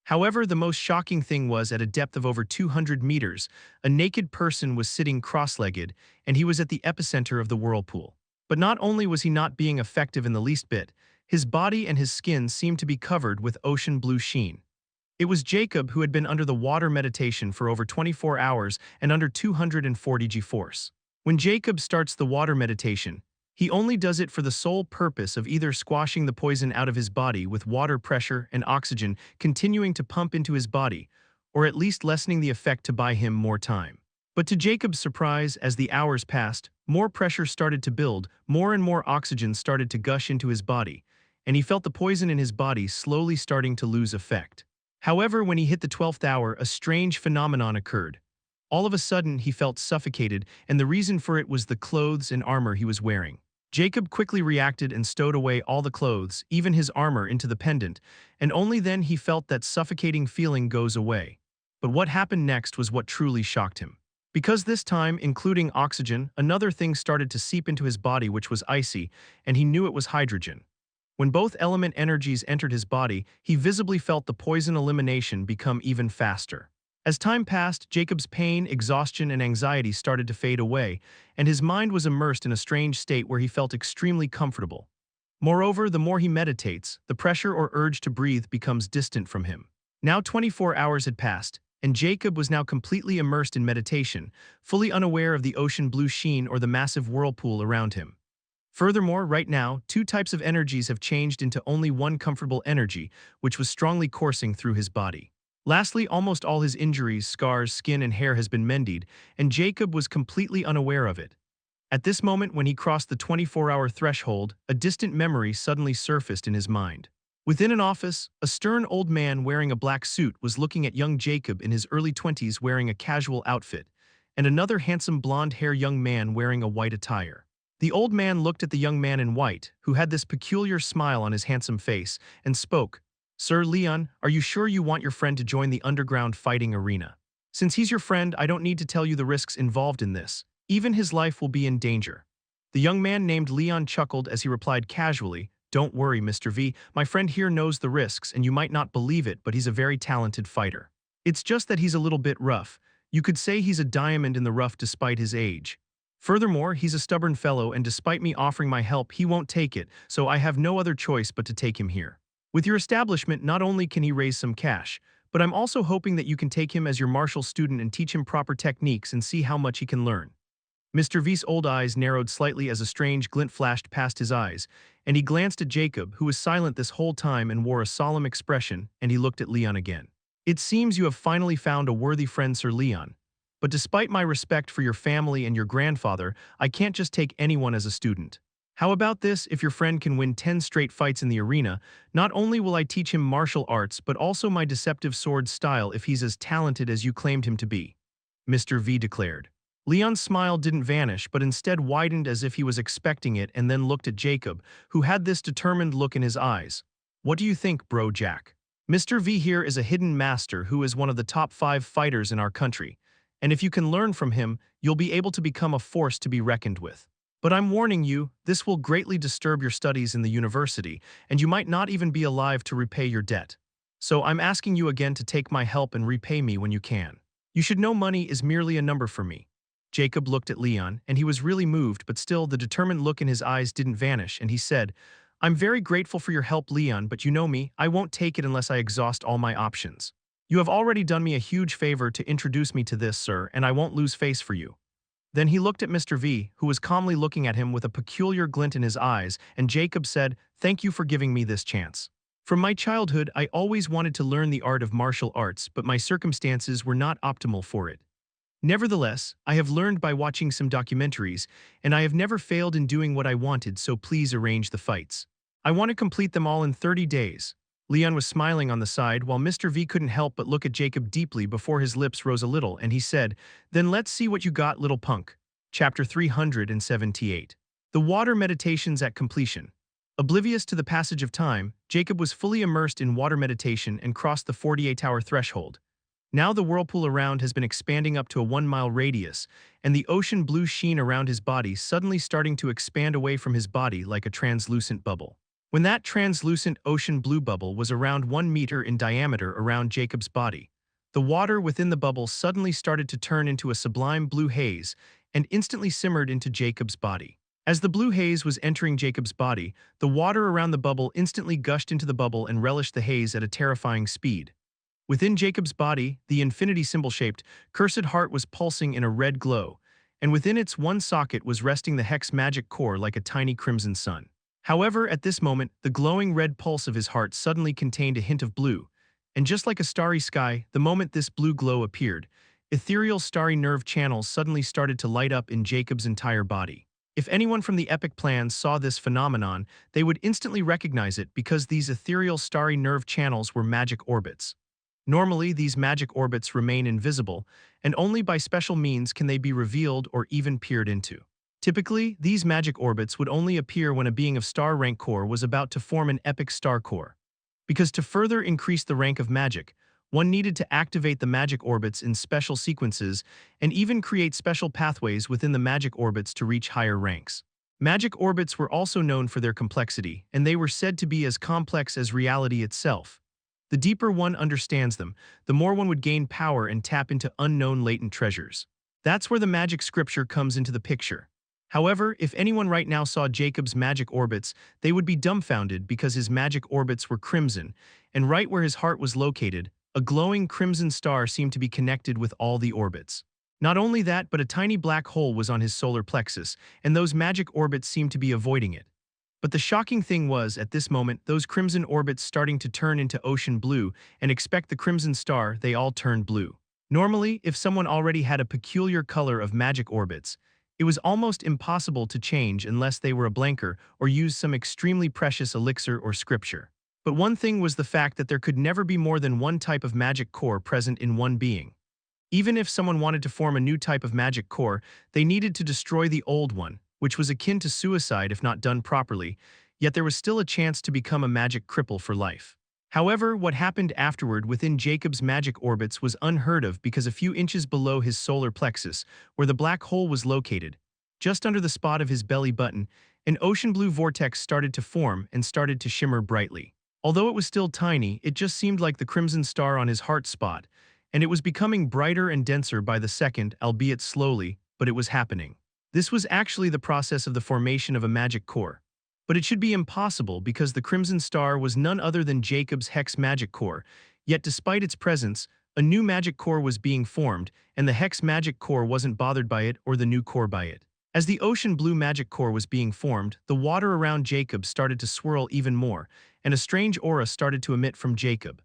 However, the most shocking thing was at a depth of over 200 meters, a naked person was sitting cross-legged, and he was at the epicenter of the whirlpool. But not only was he not being effective in the least bit, his body and his skin seemed to be covered with ocean blue sheen. It was Jacob who had been under the water meditation for over 24 hours and under 240 G-force. When Jacob starts the water meditation, he only does it for the sole purpose of either squashing the poison out of his body with water pressure and oxygen continuing to pump into his body, or at least lessening the effect to buy him more time. But to Jacob's surprise, as the hours passed, more pressure started to build, more and more oxygen started to gush into his body, and he felt the poison in his body slowly starting to lose effect. However, when he hit the 12th hour, a strange phenomenon occurred. All of a sudden, he felt suffocated, and the reason for it was the clothes and armor he was wearing. Jacob quickly reacted and stowed away all the clothes, even his armor, into the pendant, and only then he felt that suffocating feeling goes away. But what happened next was what truly shocked him. Because this time, including oxygen, another thing started to seep into his body which was icy, and he knew it was hydrogen. When both element energies entered his body, he visibly felt the poison elimination become even faster. As time passed, Jacob's pain, exhaustion, and anxiety started to fade away, and his mind was immersed in a strange state where he felt extremely comfortable. Moreover, the more he meditates, the pressure or urge to breathe becomes distant from him. Now 24 hours had passed, and Jacob was now completely immersed in meditation, fully unaware of the ocean blue sheen or the massive whirlpool around him. Furthermore, right now, two types of energies have changed into only one comfortable energy, which was strongly coursing through his body. Lastly, almost all his injuries, scars, skin, and hair has been mended, and Jacob was completely unaware of it. At this moment, when he crossed the 24-hour threshold, a distant memory suddenly surfaced in his mind. Within an office, a stern old man wearing a black suit was looking at young Jacob in his early 20s wearing a casual outfit, and another handsome blonde-haired young man wearing a white attire. The old man looked at the young man in white, who had this peculiar smile on his handsome face, and spoke. "Sir Leon, are you sure you want your friend to join the underground fighting arena? Since he's your friend, I don't need to tell you the risks involved in this. Even his life will be in danger." The young man named Leon chuckled as he replied casually, "Don't worry, Mr. V. My friend here knows the risks, and you might not believe it, but he's a very talented fighter. It's just that he's a little bit rough. You could say he's a diamond in the rough despite his age. Furthermore, he's a stubborn fellow, and despite me offering my help, he won't take it, so I have no other choice but to take him here. With your establishment, not only can he raise some cash, but I'm also hoping that you can take him as your martial student and teach him proper techniques and see how much he can learn." Mr. V's old eyes narrowed slightly as a strange glint flashed past his eyes, and he glanced at Jacob, who was silent this whole time and wore a solemn expression, and he looked at Leon again. "It seems you have finally found a worthy friend, Sir Leon. But despite my respect for your family and your grandfather, I can't just take anyone as a student. How about this? If your friend can win 10 straight fights in the arena, not only will I teach him martial arts but also my deceptive sword style if he's as talented as you claimed him to be," Mr. V declared. Leon's smile didn't vanish but instead widened as if he was expecting it, and then looked at Jacob, who had this determined look in his eyes. "What do you think, bro Jack? Mr. V here is a hidden master who is one of the top 5 fighters in our country, and if you can learn from him, you'll be able to become a force to be reckoned with. But I'm warning you, this will greatly disturb your studies in the university, and you might not even be alive to repay your debt. So I'm asking you again to take my help and repay me when you can. You should know money is merely a number for me." Jacob looked at Leon, and he was really moved, but still the determined look in his eyes didn't vanish, and he said, "I'm very grateful for your help, Leon, but you know me, I won't take it unless I exhaust all my options. You have already done me a huge favor to introduce me to this, sir, and I won't lose face for you." Then he looked at Mr. V, who was calmly looking at him with a peculiar glint in his eyes, and Jacob said, "Thank you for giving me this chance. From my childhood, I always wanted to learn the art of martial arts, but my circumstances were not optimal for it. Nevertheless, I have learned by watching some documentaries, and I have never failed in doing what I wanted, so please arrange the fights. I want to complete them all in 30 days. Leon was smiling on the side, while Mr. V couldn't help but look at Jacob deeply before his lips rose a little, and he said, "Then let's see what you got, little punk." Chapter 378. The Water Meditations at Completion. Oblivious to the passage of time, Jacob was fully immersed in water meditation and crossed the 48-hour threshold. Now the whirlpool around has been expanding up to a 1-mile radius, and the ocean blue sheen around his body suddenly starting to expand away from his body like a translucent bubble. When that translucent ocean blue bubble was around 1 meter in diameter around Jacob's body, the water within the bubble suddenly started to turn into a sublime blue haze and instantly simmered into Jacob's body. As the blue haze was entering Jacob's body, the water around the bubble instantly gushed into the bubble and relished the haze at a terrifying speed. Within Jacob's body, the infinity symbol-shaped, cursed heart was pulsing in a red glow, and within its one socket was resting the hex magic core like a tiny crimson sun. However, at this moment, the glowing red pulse of his heart suddenly contained a hint of blue, and just like a starry sky, the moment this blue glow appeared, ethereal starry nerve channels suddenly started to light up in Jacob's entire body. If anyone from the epic plans saw this phenomenon, they would instantly recognize it because these ethereal starry nerve channels were magic orbits. Normally, these magic orbits remain invisible, and only by special means can they be revealed or even peered into. Typically, these magic orbits would only appear when a being of star rank core was about to form an epic star core. Because to further increase the rank of magic, one needed to activate the magic orbits in special sequences and even create special pathways within the magic orbits to reach higher ranks. Magic orbits were also known for their complexity, and they were said to be as complex as reality itself. The deeper one understands them, the more one would gain power and tap into unknown latent treasures. That's where the magic scripture comes into the picture. However, if anyone right now saw Jacob's magic orbits, they would be dumbfounded because his magic orbits were crimson, and right where his heart was located, a glowing crimson star seemed to be connected with all the orbits. Not only that, but a tiny black hole was on his solar plexus, and those magic orbits seemed to be avoiding it. But the shocking thing was, at this moment, those crimson orbits starting to turn into ocean blue, and expect the crimson star, they all turned blue. Normally, if someone already had a peculiar color of magic orbits, it was almost impossible to change unless they were a blanker or used some extremely precious elixir or scripture. But one thing was the fact that there could never be more than one type of magic core present in one being. Even if someone wanted to form a new type of magic core, they needed to destroy the old one, which was akin to suicide if not done properly, yet there was still a chance to become a magic cripple for life. However, what happened afterward within Jacob's magic orbits was unheard of because a few inches below his solar plexus, where the black hole was located, just under the spot of his belly button, an ocean blue vortex started to form and started to shimmer brightly. Although it was still tiny, it just seemed like the crimson star on his heart spot, and it was becoming brighter and denser by the second, albeit slowly, but it was happening. This was actually the process of the formation of a magic core. But it should be impossible because the Crimson Star was none other than Jacob's Hex magic core, yet despite its presence, a new magic core was being formed, and the Hex magic core wasn't bothered by it or the new core by it. As the ocean blue magic core was being formed, the water around Jacob started to swirl even more, and a strange aura started to emit from Jacob.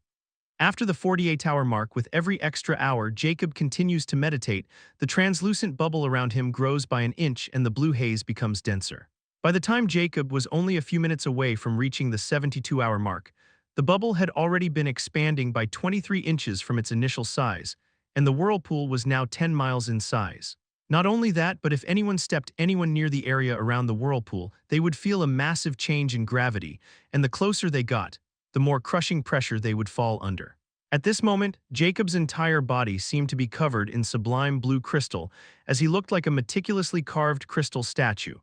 After the 48-hour mark, with every extra hour Jacob continues to meditate, the translucent bubble around him grows by an inch and the blue haze becomes denser. By the time Jacob was only a few minutes away from reaching the 72-hour mark, the bubble had already been expanding by 23 inches from its initial size, and the whirlpool was now 10 miles in size. Not only that, but if anyone stepped anyone near the area around the whirlpool, they would feel a massive change in gravity, and the closer they got, the more crushing pressure they would fall under. At this moment, Jacob's entire body seemed to be covered in sublime blue crystal, as he looked like a meticulously carved crystal statue,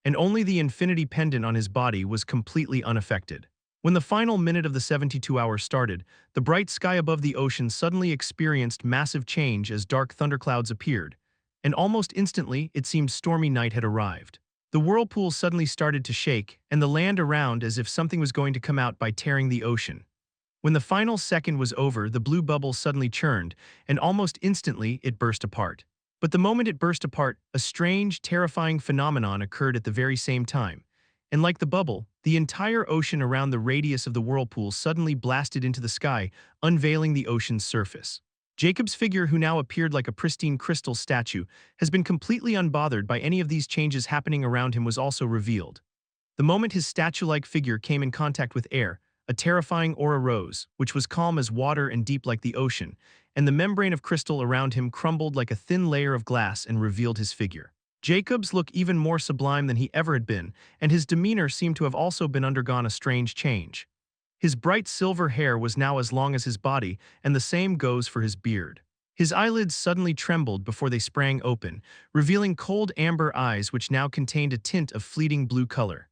and only the infinity pendant on his body was completely unaffected. When the final minute of the 72 hours started, the bright sky above the ocean suddenly experienced massive change as dark thunderclouds appeared, and almost instantly it seemed stormy night had arrived. The whirlpool suddenly started to shake, and the land around as if something was going to come out by tearing the ocean. When the final second was over, the blue bubble suddenly churned, and almost instantly it burst apart. But the moment it burst apart, a strange, terrifying phenomenon occurred at the very same time. And like the bubble, the entire ocean around the radius of the whirlpool suddenly blasted into the sky, unveiling the ocean's surface. Jacob's figure, who now appeared like a pristine crystal statue, has been completely unbothered by any of these changes happening around him, was also revealed. The moment his statue-like figure came in contact with air, a terrifying aura rose, which was calm as water and deep like the ocean, and the membrane of crystal around him crumbled like a thin layer of glass and revealed his figure. Jacob's looked even more sublime than he ever had been, and his demeanor seemed to have also been undergone a strange change. His bright silver hair was now as long as his body, and the same goes for his beard. His eyelids suddenly trembled before they sprang open, revealing cold amber eyes which now contained a tint of fleeting blue color.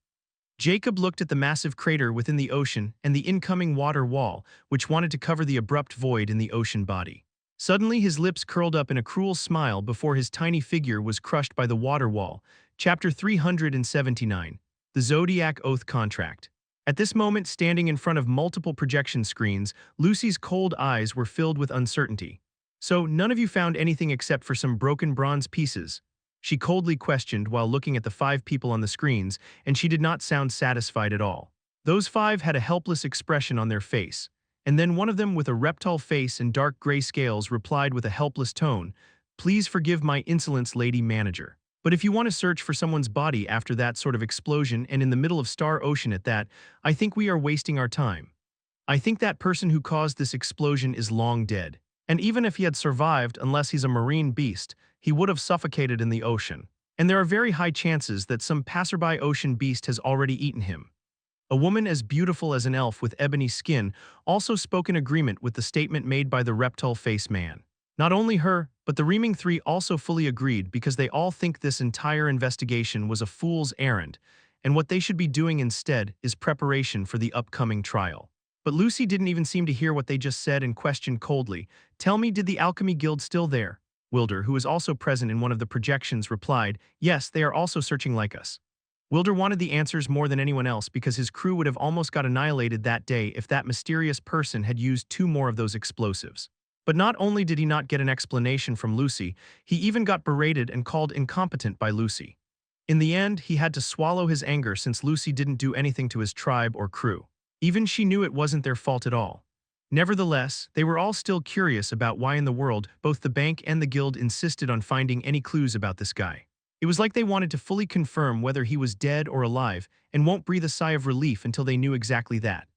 Jacob looked at the massive crater within the ocean and the incoming water wall, which wanted to cover the abrupt void in the ocean body. Suddenly his lips curled up in a cruel smile before his tiny figure was crushed by the water wall. Chapter 379. The Zodiac Oath Contract. At this moment, standing in front of multiple projection screens, Lucy's cold eyes were filled with uncertainty. "So, none of you found anything except for some broken bronze pieces?" She coldly questioned while looking at the 5 people on the screens, and she did not sound satisfied at all. Those 5 had a helpless expression on their face, and then one of them with a reptile face and dark gray scales replied with a helpless tone, "Please forgive my insolence, lady manager. But if you want to search for someone's body after that sort of explosion and in the middle of Star Ocean at that, I think we are wasting our time. I think that person who caused this explosion is long dead. And even if he had survived, unless he's a marine beast, he would have suffocated in the ocean. And there are very high chances that some passerby ocean beast has already eaten him." A woman as beautiful as an elf with ebony skin also spoke in agreement with the statement made by the reptile-faced man. Not only her, but the Reaming Three also fully agreed because they all think this entire investigation was a fool's errand, and what they should be doing instead is preparation for the upcoming trial. But Lucy didn't even seem to hear what they just said and questioned coldly, "Tell me, did the Alchemy Guild still there?" Wilder, who was also present in one of the projections, replied, "Yes, they are also searching like us." Wilder wanted the answers more than anyone else because his crew would have almost got annihilated that day if that mysterious person had used 2 more of those explosives. But not only did he not get an explanation from Lucy, he even got berated and called incompetent by Lucy. In the end, he had to swallow his anger since Lucy didn't do anything to his tribe or crew. Even she knew it wasn't their fault at all. Nevertheless, they were all still curious about why in the world both the bank and the guild insisted on finding any clues about this guy. It was like they wanted to fully confirm whether he was dead or alive and won't breathe a sigh of relief until they knew exactly that.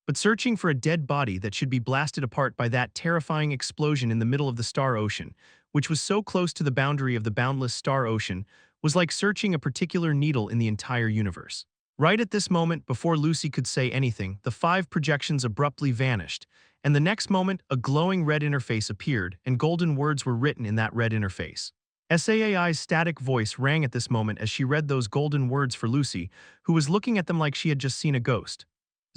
but searching for a dead body that should be blasted apart by that terrifying explosion in the middle of the star ocean, which was so close to the boundary of the boundless star ocean, was like searching a particular needle in the entire universe. Right at this moment, before Lucy could say anything, the 5 projections abruptly vanished, and the next moment, a glowing red interface appeared, and golden words were written in that red interface. SAAI's static voice rang at this moment as she read those golden words for Lucy, who was looking at them like she had just seen a ghost.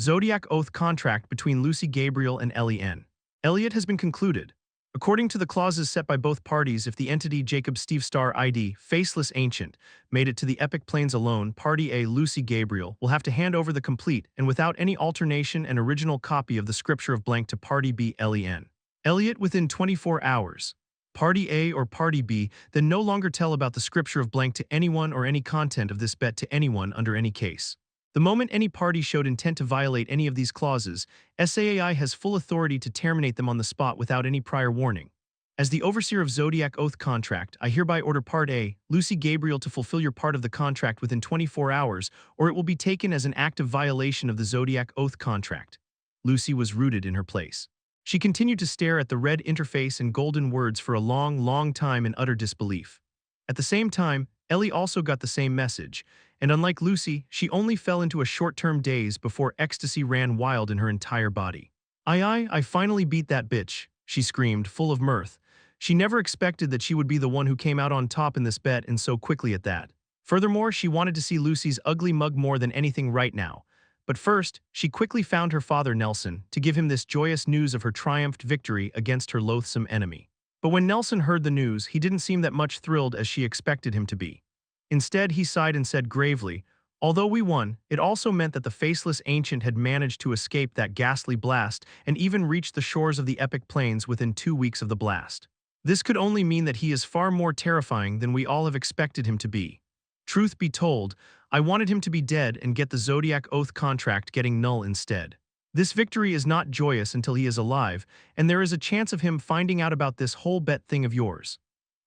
Zodiac Oath Contract between Lucy Gabriel and Ellie N. Elliot has been concluded. According to the clauses set by both parties, if the entity Jacob Steve Star ID, Faceless Ancient, made it to the Epic Plains alone, Party A, Lucy Gabriel, will have to hand over the complete and without any alternation and original copy of the Scripture of Blank to Party B, Ellie N. Elliot within 24 hours. Party A or Party B then no longer tell about the Scripture of Blank to anyone or any content of this bet to anyone under any case. The moment any party showed intent to violate any of these clauses, SAAI has full authority to terminate them on the spot without any prior warning. As the overseer of Zodiac Oath Contract, I hereby order Part A, Lucy Gabriel, to fulfill your part of the contract within 24 hours, or it will be taken as an active violation of the Zodiac Oath Contract. Lucy was rooted in her place. She continued to stare at the red interface and golden words for a long time in utter disbelief. At the same time, Ellie also got the same message, and unlike Lucy, she only fell into a short-term daze before ecstasy ran wild in her entire body. I finally beat that bitch, she screamed, full of mirth. She never expected that she would be the one who came out on top in this bet, and so quickly at that. Furthermore, she wanted to see Lucy's ugly mug more than anything right now. But first, she quickly found her father Nelson to give him this joyous news of her triumphed victory against her loathsome enemy. But when Nelson heard the news, he didn't seem that much thrilled as she expected him to be. Instead, he sighed and said gravely, "Although we won, it also meant that the Faceless Ancient had managed to escape that ghastly blast and even reached the shores of the Epic Plains within 2 weeks of the blast. This could only mean that he is far more terrifying than we all have expected him to be. Truth be told, I wanted him to be dead and get the Zodiac Oath Contract getting null instead. This victory is not joyous until he is alive, and there is a chance of him finding out about this whole bet thing of yours."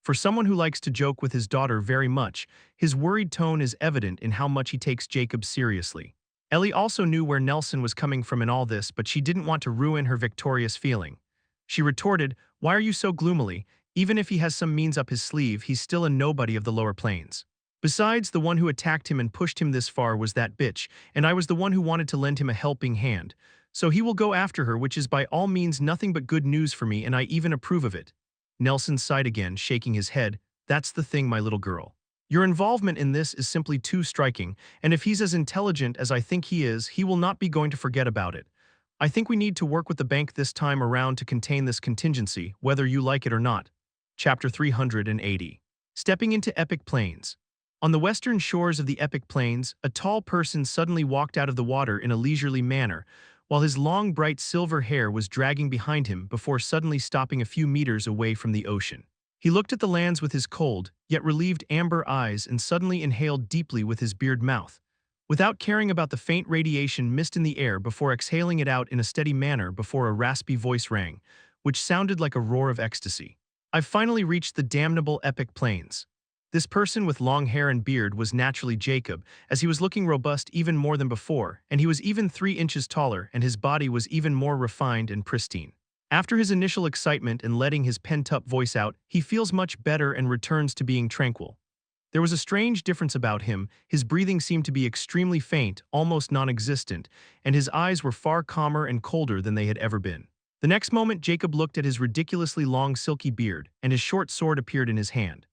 For someone who likes to joke with his daughter very much, his worried tone is evident in how much he takes Jacob seriously. Ellie also knew where Nelson was coming from in all this, but she didn't want to ruin her victorious feeling. She retorted, "Why are you so gloomily? Even if he has some means up his sleeve, he's still a nobody of the lower plains. Besides, the one who attacked him and pushed him this far was that bitch, and I was the one who wanted to lend him a helping hand. So he will go after her, which is by all means nothing but good news for me, and I even approve of it." Nelson sighed again, shaking his head. "That's the thing, my little girl. Your involvement in this is simply too striking, and if he's as intelligent as I think he is, he will not be going to forget about it. I think we need to work with the bank this time around to contain this contingency, whether you like it or not." Chapter 380. Stepping into Epic Plains. On the western shores of the Epic Plains, a tall person suddenly walked out of the water in a leisurely manner, while his long, bright silver hair was dragging behind him before suddenly stopping a few meters away from the ocean. He looked at the lands with his cold, yet relieved amber eyes and suddenly inhaled deeply with his beard mouth, without caring about the faint radiation mist in the air before exhaling it out in a steady manner before a raspy voice rang, which sounded like a roar of ecstasy. "I've finally reached the damnable Epic Plains." This person with long hair and beard was naturally Jacob, as he was looking robust even more than before, and he was even 3 inches taller, and his body was even more refined and pristine. After his initial excitement and letting his pent-up voice out, he feels much better and returns to being tranquil. There was a strange difference about him. His breathing seemed to be extremely faint, almost non-existent, and his eyes were far calmer and colder than they had ever been. The next moment, Jacob looked at his ridiculously long silky beard, and his short sword appeared in his hand.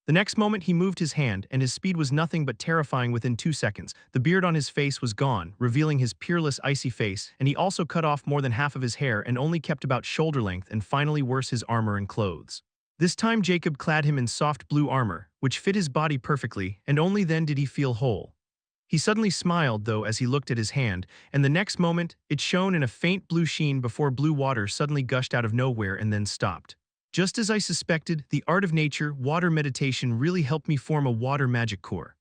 The next moment he moved his hand, and his speed was nothing but terrifying. Within 2 seconds. The beard on his face was gone, revealing his peerless icy face, and he also cut off more than half of his hair and only kept about shoulder length, and finally worse, his armor and clothes. This time Jacob clad him in soft blue armor, which fit his body perfectly, and only then did he feel whole. He suddenly smiled, though, as he looked at his hand, and the next moment, it shone in a faint blue sheen before blue water suddenly gushed out of nowhere and then stopped. Just as I suspected, the art of nature, water meditation, really helped me form a water magic core.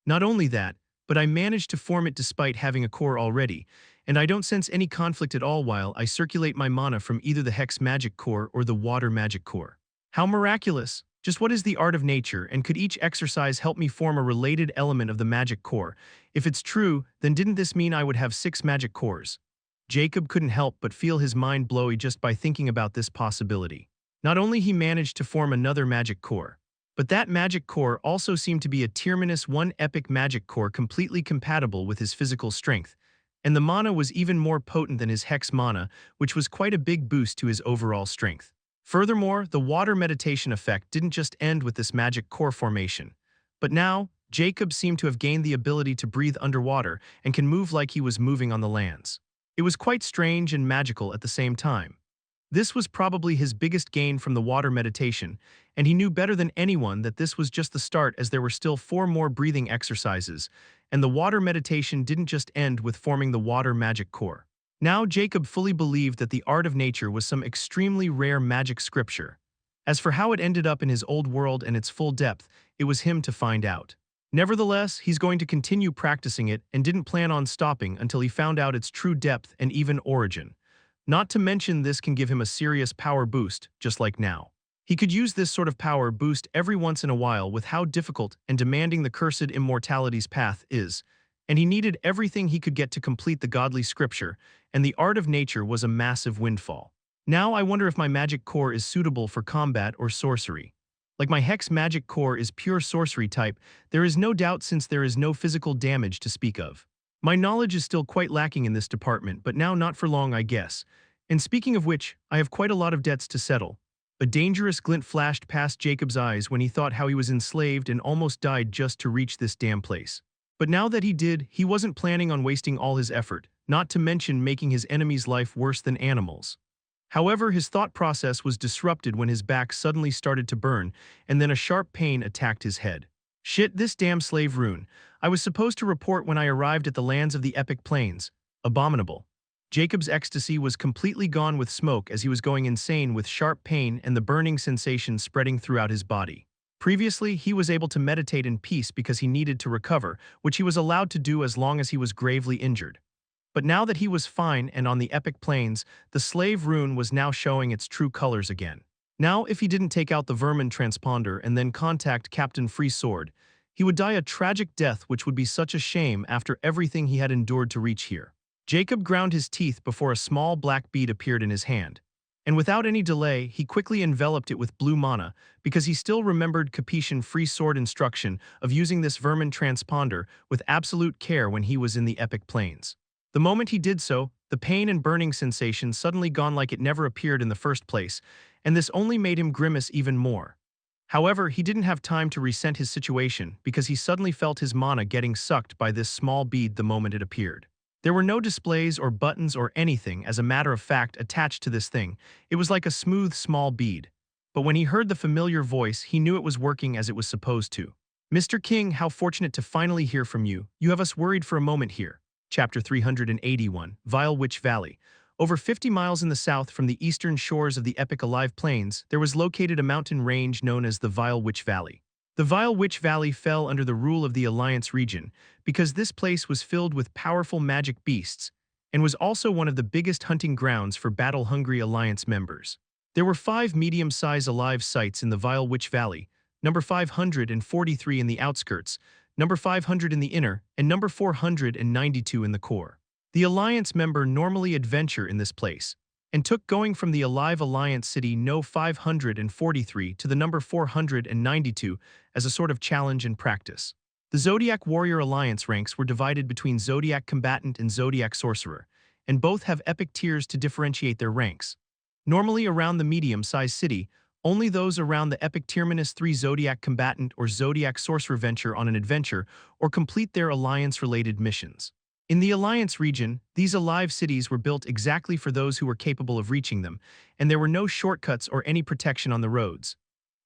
Not only that, but I managed to form it despite having a core already, and I don't sense any conflict at all while I circulate my mana from either the hex magic core or the water magic core. How miraculous! Just what is the art of nature, and could each exercise help me form a related element of the magic core? If it's true, then didn't this mean I would have 6 magic cores? Jacob couldn't help but feel his mind blowy just by thinking about this possibility. Not only he managed to form another magic core, but that magic core also seemed to be a tier -1 epic magic core completely compatible with his physical strength, and the mana was even more potent than his hex mana, which was quite a big boost to his overall strength. Furthermore, the water meditation effect didn't just end with this magic core formation, but now, Jacob seemed to have gained the ability to breathe underwater and can move like he was moving on the lands. It was quite strange and magical at the same time. This was probably his biggest gain from the water meditation, and he knew better than anyone that this was just the start, as there were still 4 more breathing exercises, and the water meditation didn't just end with forming the water magic core. Now Jacob fully believed that the art of nature was some extremely rare magic scripture. As for how it ended up in his old world and its full depth, it was him to find out. Nevertheless, he's going to continue practicing it and didn't plan on stopping until he found out its true depth and even origin. Not to mention, this can give him a serious power boost, just like now. He could use this sort of power boost every once in a while with how difficult and demanding the cursed Immortality's path is, and he needed everything he could get to complete the godly scripture, and the art of nature was a massive windfall. Now I wonder if my magic core is suitable for combat or sorcery. Like my hex magic core is pure sorcery type, there is no doubt since there is no physical damage to speak of. My knowledge is still quite lacking in this department, but now not for long, I guess. And speaking of which, I have quite a lot of debts to settle. A dangerous glint flashed past Jacob's eyes when he thought how he was enslaved and almost died just to reach this damn place. But now that he did, he wasn't planning on wasting all his effort, not to mention making his enemy's life worse than animals. However, his thought process was disrupted when his back suddenly started to burn, and then a sharp pain attacked his head. Shit, this damn slave rune. I was supposed to report when I arrived at the lands of the epic plains. Abominable. Jacob's ecstasy was completely gone with smoke as he was going insane with sharp pain and the burning sensation spreading throughout his body. Previously, he was able to meditate in peace because he needed to recover, which he was allowed to do as long as he was gravely injured. But now that he was fine and on the epic plains, the slave rune was now showing its true colors again. Now, if he didn't take out the vermin transponder and then contact Captain Free Sword, he would die a tragic death, which would be such a shame after everything he had endured to reach here. Jacob ground his teeth before a small black bead appeared in his hand, and without any delay, he quickly enveloped it with blue mana because he still remembered Capetian Free Sword instruction of using this vermin transponder with absolute care when he was in the epic plains. The moment he did so, the pain and burning sensation suddenly gone like it never appeared in the first place, and this only made him grimace even more. However, he didn't have time to resent his situation because he suddenly felt his mana getting sucked by this small bead the moment it appeared. There were no displays or buttons or anything, as a matter of fact, attached to this thing. It was like a smooth, small bead. But when he heard the familiar voice, he knew it was working as it was supposed to. "Mr. King, how fortunate to finally hear from you. You have us worried for a moment here." Chapter 381, Vile Witch Valley. Over 50 miles in the south from the eastern shores of the epic Alive Plains, there was located a mountain range known as the Vile Witch Valley. The Vile Witch Valley fell under the rule of the Alliance region because this place was filled with powerful magic beasts and was also one of the biggest hunting grounds for battle-hungry Alliance members. There were 5 medium-sized Alive sites in the Vile Witch Valley, number 543 in the outskirts, number 500 in the inner, and number 492 in the core. The Alliance member normally adventure in this place, and took going from the Alive Alliance City No 543 to the number 492 as a sort of challenge and practice. The Zodiac Warrior Alliance ranks were divided between Zodiac Combatant and Zodiac Sorcerer, and both have epic tiers to differentiate their ranks. Normally around the medium-sized city, only those around the epic tier -3 Zodiac Combatant or Zodiac Sorcerer venture on an adventure or complete their Alliance-related missions. In the Alliance region, these Alive cities were built exactly for those who were capable of reaching them, and there were no shortcuts or any protection on the roads.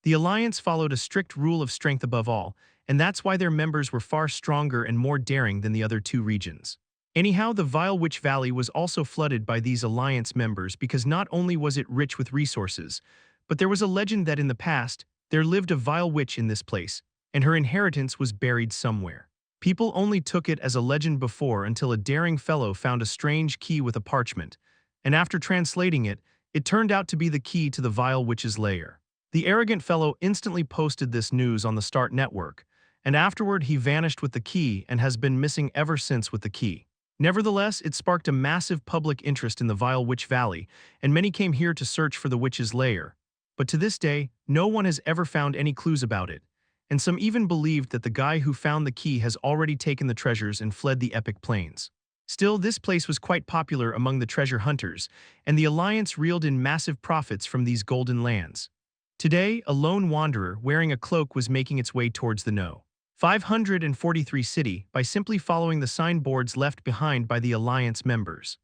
The Alliance followed a strict rule of strength above all, and that's why their members were far stronger and more daring than the other 2 regions. Anyhow, the Vile Witch Valley was also flooded by these Alliance members because not only was it rich with resources, but there was a legend that in the past, there lived a vile witch in this place, and her inheritance was buried somewhere. People only took it as a legend before until a daring fellow found a strange key with a parchment, and after translating it, it turned out to be the key to the vile witch's lair. The arrogant fellow instantly posted this news on the Start network, and afterward he vanished with the key and has been missing ever since with the key. Nevertheless, it sparked a massive public interest in the Vile Witch Valley, and many came here to search for the witch's lair. But to this day, no one has ever found any clues about it, and some even believed that the guy who found the key has already taken the treasures and fled the epic plains. Still, this place was quite popular among the treasure hunters, and the Alliance reeled in massive profits from these golden lands. Today, a lone wanderer wearing a cloak was making its way towards the No. 543 city by simply following the signboards left behind by the Alliance members.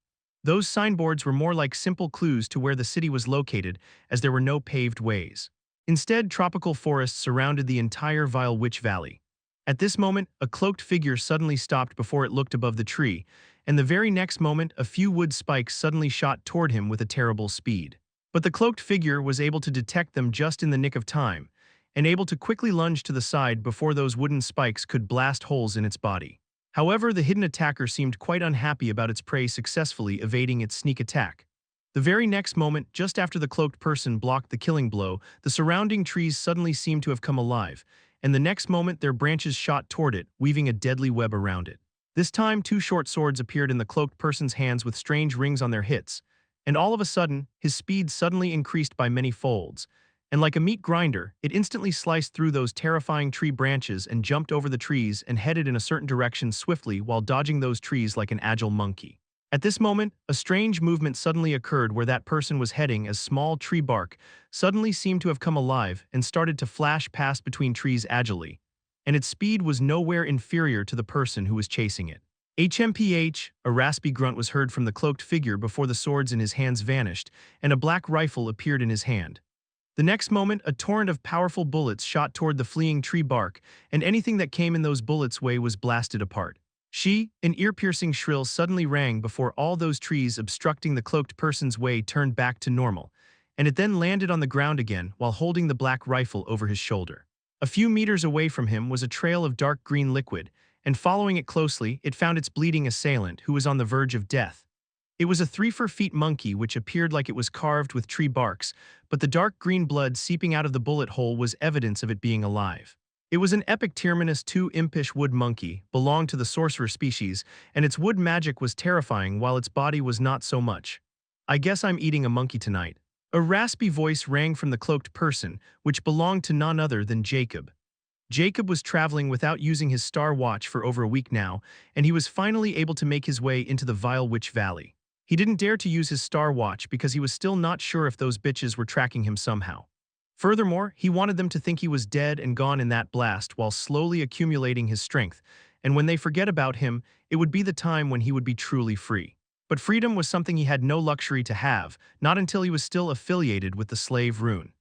Those signboards were more like simple clues to where the city was located, as there were no paved ways. Instead, tropical forests surrounded the entire Vile Witch Valley. At this moment, a cloaked figure suddenly stopped before it looked above the tree, and the very next moment, a few wood spikes suddenly shot toward him with a terrible speed. But the cloaked figure was able to detect them just in the nick of time, and able to quickly lunge to the side before those wooden spikes could blast holes in its body. However, the hidden attacker seemed quite unhappy about its prey successfully evading its sneak attack. The very next moment, just after the cloaked person blocked the killing blow, the surrounding trees suddenly seemed to have come alive, and the next moment their branches shot toward it, weaving a deadly web around it. This time, two short swords appeared in the cloaked person's hands with strange rings on their hits, and all of a sudden, his speed suddenly increased by many folds, and like a meat grinder, it instantly sliced through those terrifying tree branches and jumped over the trees and headed in a certain direction swiftly while dodging those trees like an agile monkey. At this moment, a strange movement suddenly occurred where that person was heading as small tree bark suddenly seemed to have come alive and started to flash past between trees agilely, and its speed was nowhere inferior to the person who was chasing it. HMPH, a raspy grunt was heard from the cloaked figure before the swords in his hands vanished, and a black rifle appeared in his hand. The next moment, a torrent of powerful bullets shot toward the fleeing tree bark, and anything that came in those bullets' way was blasted apart. An ear-piercing shrill suddenly rang before all those trees obstructing the cloaked person's way turned back to normal, and it then landed on the ground again while holding the black rifle over his shoulder. A few meters away from him was a trail of dark green liquid, and following it closely, it found its bleeding assailant who was on the verge of death. It was a 3-4-feet monkey which appeared like it was carved with tree barks, but the dark green blood seeping out of the bullet hole was evidence of it being alive. It was an epic Tyrmanus 2 impish wood monkey, belonged to the sorcerer species, and its wood magic was terrifying while its body was not so much. "I guess I'm eating a monkey tonight." A raspy voice rang from the cloaked person, which belonged to none other than Jacob. Jacob was traveling without using his star watch for over a week now, and he was finally able to make his way into the Vile Witch Valley. He didn't dare to use his star watch because he was still not sure if those bitches were tracking him somehow. Furthermore, he wanted them to think he was dead and gone in that blast while slowly accumulating his strength, and when they forget about him, it would be the time when he would be truly free. But freedom was something he had no luxury to have, not until he was still affiliated with the slave rune.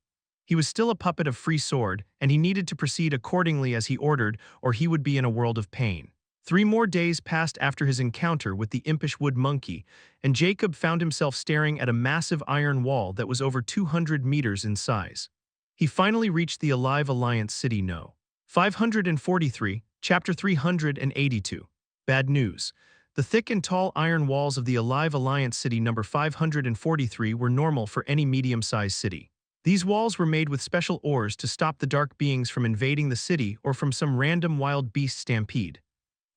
He was still a puppet of Free Sword, and he needed to proceed accordingly as he ordered, or he would be in a world of pain. 3 more days passed after his encounter with the impish wood monkey, and Jacob found himself staring at a massive iron wall that was over 200 meters in size. He finally reached the Alive Alliance City No. 543, Chapter 382. Bad news. The thick and tall iron walls of the Alive Alliance City No. 543 were normal for any medium-sized city. These walls were made with special ores to stop the dark beings from invading the city or from some random wild beast stampede.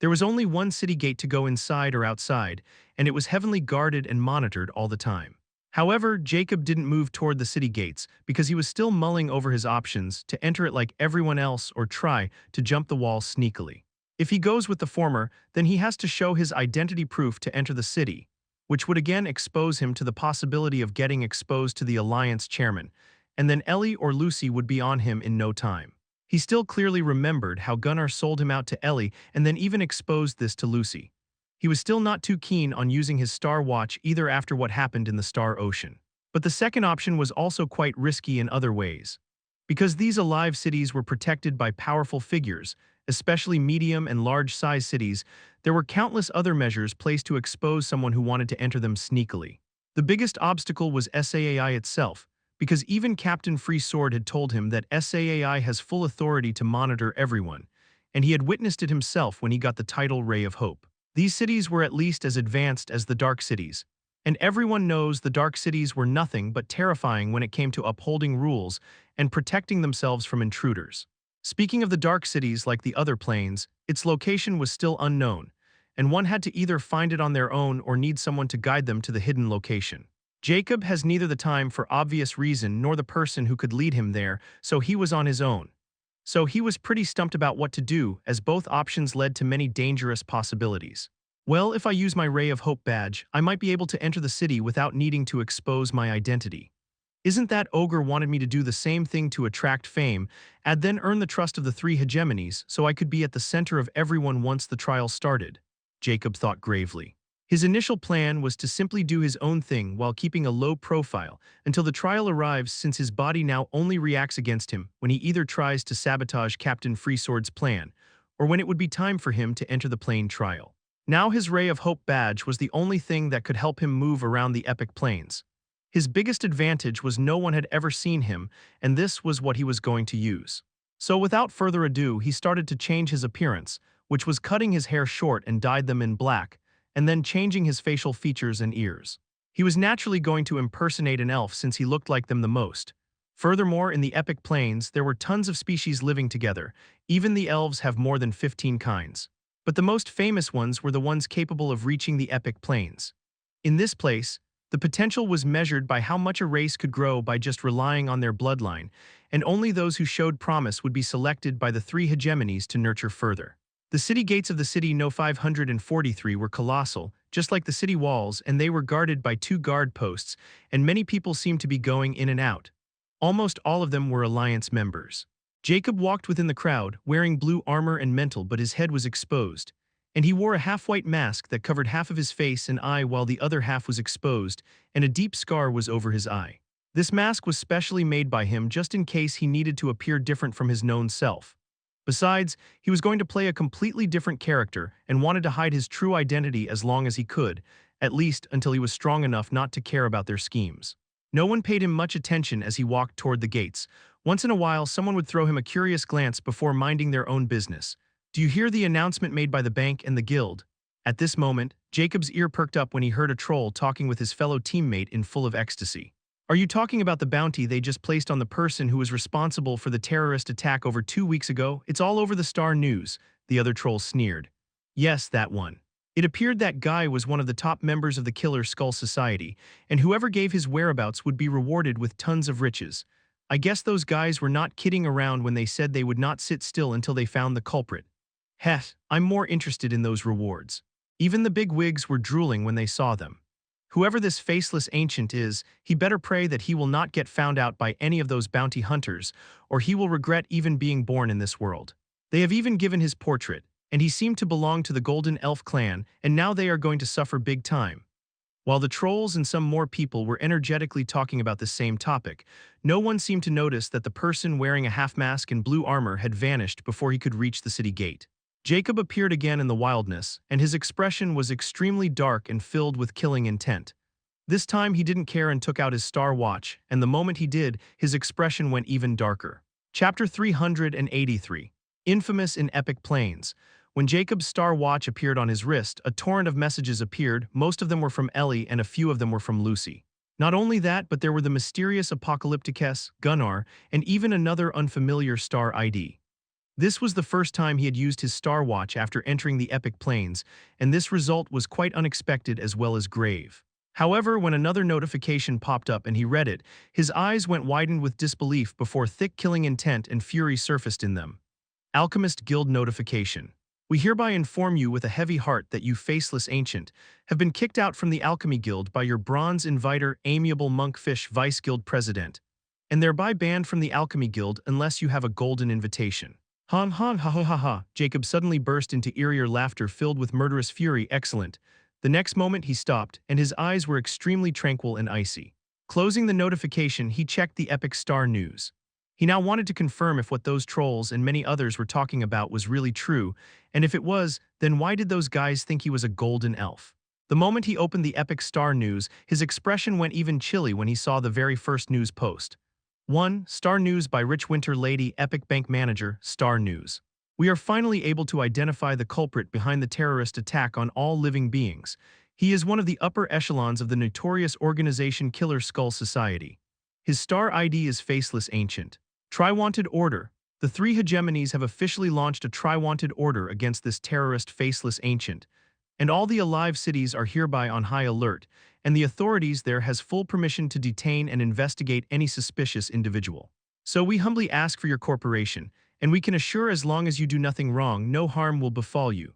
There was only one city gate to go inside or outside, and it was heavily guarded and monitored all the time. However, Jacob didn't move toward the city gates because he was still mulling over his options to enter it like everyone else or try to jump the wall sneakily. If he goes with the former, then he has to show his identity proof to enter the city, which would again expose him to the possibility of getting exposed to the Alliance chairman, and then Ellie or Lucy would be on him in no time. He still clearly remembered how Gunnar sold him out to Ellie and then even exposed this to Lucy. He was still not too keen on using his star watch either after what happened in the Star Ocean. But the second option was also quite risky in other ways. Because these alive cities were protected by powerful figures, especially medium and large-size cities, there were countless other measures placed to expose someone who wanted to enter them sneakily. The biggest obstacle was SAAI itself, because even Captain Free Sword had told him that SAAI has full authority to monitor everyone, and he had witnessed it himself when he got the title Ray of Hope. These cities were at least as advanced as the Dark Cities, and everyone knows the Dark Cities were nothing but terrifying when it came to upholding rules and protecting themselves from intruders. Speaking of the Dark Cities like the other planes, its location was still unknown, and one had to either find it on their own or need someone to guide them to the hidden location. Jacob has neither the time for obvious reason nor the person who could lead him there, so he was on his own. So he was pretty stumped about what to do, as both options led to many dangerous possibilities. Well, if I use my Ray of Hope badge, I might be able to enter the city without needing to expose my identity. Isn't that ogre wanted me to do the same thing to attract fame, and then earn the trust of the three hegemonies so I could be at the center of everyone once the trial started? Jacob thought gravely. His initial plan was to simply do his own thing while keeping a low profile until the trial arrives, since his body now only reacts against him when he either tries to sabotage Captain Freesword's plan or when it would be time for him to enter the plain trial. Now his Ray of Hope badge was the only thing that could help him move around the epic plains. His biggest advantage was no one had ever seen him, and this was what he was going to use. So without further ado, he started to change his appearance, which was cutting his hair short and dyed them in black, and then changing his facial features and ears. He was naturally going to impersonate an elf since he looked like them the most. Furthermore, in the epic plains, there were tons of species living together. Even the elves have more than 15 kinds. But the most famous ones were the ones capable of reaching the epic plains. In this place, the potential was measured by how much a race could grow by just relying on their bloodline, and only those who showed promise would be selected by the three hegemonies to nurture further. The city gates of the city No 543 were colossal, just like the city walls, and they were guarded by 2 guard posts, and many people seemed to be going in and out. Almost all of them were Alliance members. Jacob walked within the crowd, wearing blue armor and mantle, but his head was exposed, and he wore a half-white mask that covered half of his face and eye while the other half was exposed, and a deep scar was over his eye. This mask was specially made by him just in case he needed to appear different from his known self. Besides, he was going to play a completely different character and wanted to hide his true identity as long as he could, at least until he was strong enough not to care about their schemes. No one paid him much attention as he walked toward the gates. Once in a while, someone would throw him a curious glance before minding their own business. "Do you hear the announcement made by the bank and the guild?" At this moment, Jacob's ear perked up when he heard a troll talking with his fellow teammate in full of ecstasy. "Are you talking about the bounty they just placed on the person who was responsible for the terrorist attack over 2 weeks ago? It's all over the Star News," the other troll sneered. "Yes, that one. It appeared that guy was one of the top members of the Killer Skull Society, and whoever gave his whereabouts would be rewarded with tons of riches. I guess those guys were not kidding around when they said they would not sit still until they found the culprit. Heh, I'm more interested in those rewards." Even the big wigs were drooling when they saw them. Whoever this faceless ancient is, he better pray that he will not get found out by any of those bounty hunters, or he will regret even being born in this world. They have even given his portrait, and he seemed to belong to the Golden Elf clan, and now they are going to suffer big time. While the trolls and some more people were energetically talking about the same topic, no one seemed to notice that the person wearing a half-mask and blue armor had vanished before he could reach the city gate. Jacob appeared again in the wildness, and his expression was extremely dark and filled with killing intent. This time he didn't care and took out his star watch, and the moment he did, his expression went even darker. Chapter 383. Infamous in Epic Plains. When Jacob's star watch appeared on his wrist, a torrent of messages appeared. Most of them were from Ellie, and a few of them were from Lucy. Not only that, but there were the mysterious Apocalypticess, Gunnar, and even another unfamiliar star ID. This was the first time he had used his star watch after entering the Epic Plains, and this result was quite unexpected as well as grave. However, when another notification popped up and he read it, his eyes went widened with disbelief before thick killing intent and fury surfaced in them. Alchemist Guild notification. We hereby inform you with a heavy heart that you faceless ancient have been kicked out from the Alchemy Guild by your bronze inviter amiable monkfish vice guild president, and thereby banned from the Alchemy Guild unless you have a golden invitation. Ha ha ha ha ha ha. Jacob suddenly burst into eerier laughter filled with murderous fury. Excellent. The next moment he stopped, and his eyes were extremely tranquil and icy. Closing the notification, he checked the Epic Star News. He now wanted to confirm if what those trolls and many others were talking about was really true, and if it was, then why did those guys think he was a golden elf? The moment he opened the Epic Star News, his expression went even chilly when he saw the very first news post. 1. Star News by Rich Winter Lady Epic Bank Manager, Star News. We are finally able to identify the culprit behind the terrorist attack on all living beings. He is one of the upper echelons of the notorious organization Killer Skull Society. His star ID is Faceless Ancient. Tri-Wanted Order. The three hegemonies have officially launched a Tri-Wanted Order against this terrorist Faceless Ancient. and all the alive cities are hereby on high alert, and the authorities there has full permission to detain and investigate any suspicious individual. So we humbly ask for your cooperation, and we can assure as long as you do nothing wrong, no harm will befall you.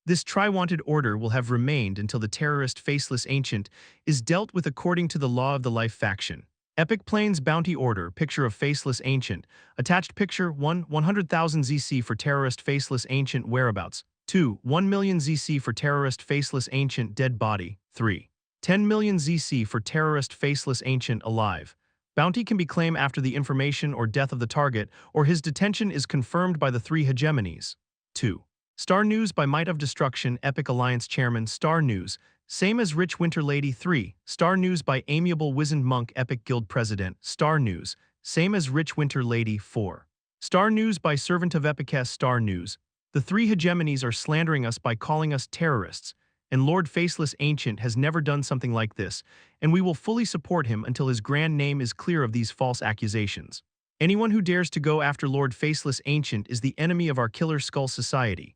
This tri-wanted order will have remained until the terrorist Faceless Ancient is dealt with according to the law of the Life faction. Epic Plains Bounty Order, picture of Faceless Ancient. Attached picture 1, 100,000 ZC for terrorist Faceless Ancient whereabouts. 2, 1 million ZC for terrorist Faceless Ancient dead body. 3, 10 million ZC for terrorist Faceless Ancient alive. Bounty can be claimed after the information or death of the target, or his detention is confirmed by the three hegemonies. 2. Star News by Might of Destruction, Epic Alliance Chairman, Star News, same as Rich Winter Lady. 3. Star News by Amiable Wizened Monk, Epic Guild President, Star News, same as Rich Winter Lady. 4. Star News by Servant of Epicess, Star News, the three hegemonies are slandering us by calling us terrorists, and Lord Faceless Ancient has never done something like this, and we will fully support him until his grand name is clear of these false accusations. Anyone who dares to go after Lord Faceless Ancient is the enemy of our Killer Skull Society.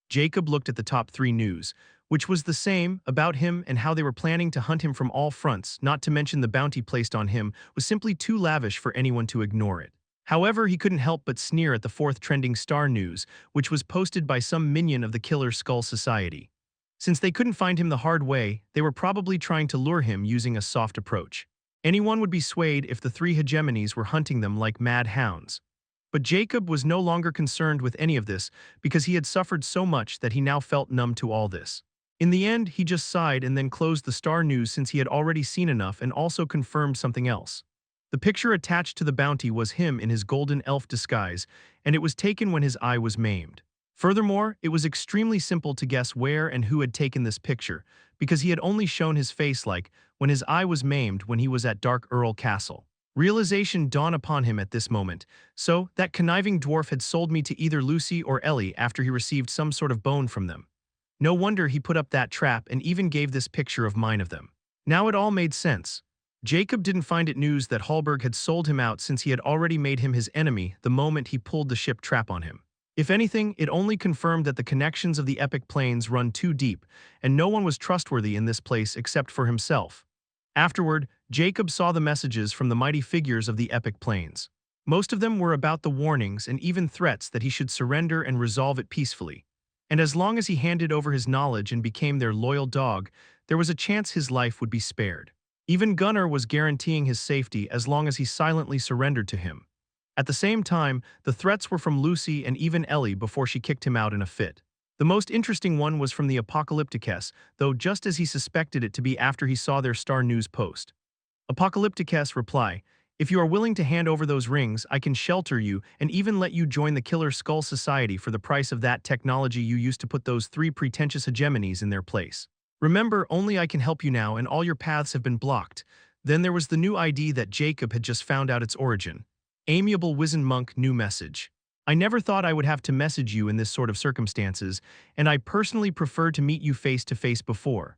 Jacob looked at the top 3 news, which was the same about him and how they were planning to hunt him from all fronts, not to mention the bounty placed on him was simply too lavish for anyone to ignore it. However, he couldn't help but sneer at the 4th trending Star News, which was posted by some minion of the Killer Skull Society. Since they couldn't find him the hard way, they were probably trying to lure him using a soft approach. Anyone would be swayed if the three hegemonies were hunting them like mad hounds. But Jacob was no longer concerned with any of this because he had suffered so much that he now felt numb to all this. In the end, he just sighed and then closed the Star News since he had already seen enough and also confirmed something else. The picture attached to the bounty was him in his golden elf disguise, and it was taken when his eye was maimed. Furthermore, it was extremely simple to guess where and who had taken this picture, because he had only shown his face when his eye was maimed when he was at Dark Earl Castle. Realization dawned upon him at this moment. So, that conniving dwarf had sold me to either Lucy or Ellie after he received some sort of bone from them. No wonder he put up that trap and even gave this picture of mine of them. Now it all made sense. Jacob didn't find it news that Hallberg had sold him out since he had already made him his enemy the moment he pulled the ship trap on him. If anything, it only confirmed that the connections of the Epic Plains run too deep, and no one was trustworthy in this place except for himself. Afterward, Jacob saw the messages from the mighty figures of the Epic Plains. Most of them were about the warnings and even threats that he should surrender and resolve it peacefully. And as long as he handed over his knowledge and became their loyal dog, there was a chance his life would be spared. Even Gunnar was guaranteeing his safety as long as he silently surrendered to him. At the same time, the threats were from Lucy and even Ellie before she kicked him out in a fit. The most interesting one was from the Apocalypticess, though just as he suspected it to be after he saw their Star News post. Apocalypticess reply, "If you are willing to hand over those rings, I can shelter you and even let you join the Killer Skull Society for the price of that technology you used to put those three pretentious hegemonies in their place. Remember, only I can help you now and all your paths have been blocked." Then there was the new ID that Jacob had just found out its origin. Amiable Wizened Monk new message. "I never thought I would have to message you in this sort of circumstances, and I personally preferred to meet you face to face before.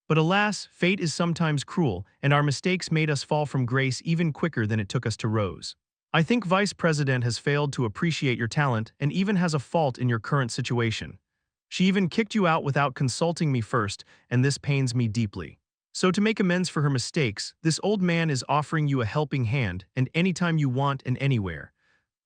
But alas, fate is sometimes cruel, and our mistakes made us fall from grace even quicker than it took us to rose. I think Vice President has failed to appreciate your talent and even has a fault in your current situation. She even kicked you out without consulting me first, and this pains me deeply. So to make amends for her mistakes, this old man is offering you a helping hand, and anytime you want and anywhere.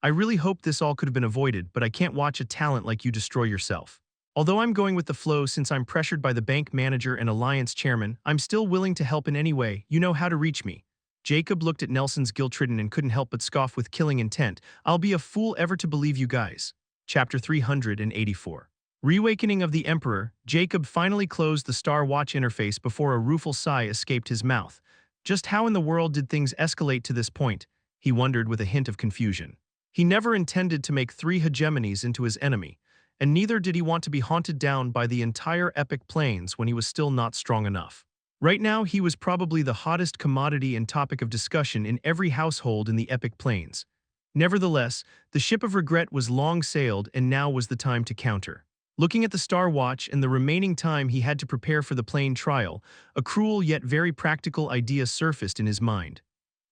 I really hope this all could have been avoided, but I can't watch a talent like you destroy yourself. Although I'm going with the flow since I'm pressured by the bank manager and alliance chairman, I'm still willing to help in any way. You know how to reach me." Jacob looked at Nelson's guilt-ridden and couldn't help but scoff with killing intent. "I'll be a fool ever to believe you guys." Chapter 384. Reawakening of the Emperor, Jacob finally closed the Star Watch interface before a rueful sigh escaped his mouth. Just how in the world did things escalate to this point? He wondered with a hint of confusion. He never intended to make three hegemonies into his enemy, and neither did he want to be haunted down by the entire Epic Plains when he was still not strong enough. Right now, he was probably the hottest commodity and topic of discussion in every household in the Epic Plains. Nevertheless, the ship of regret was long sailed, and now was the time to counter. Looking at the Star Watch and the remaining time he had to prepare for the plane trial, a cruel yet very practical idea surfaced in his mind.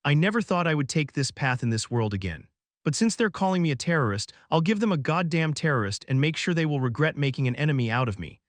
"I never thought I would take this path in this world again. But since they're calling me a terrorist, I'll give them a goddamn terrorist and make sure they will regret making an enemy out of me.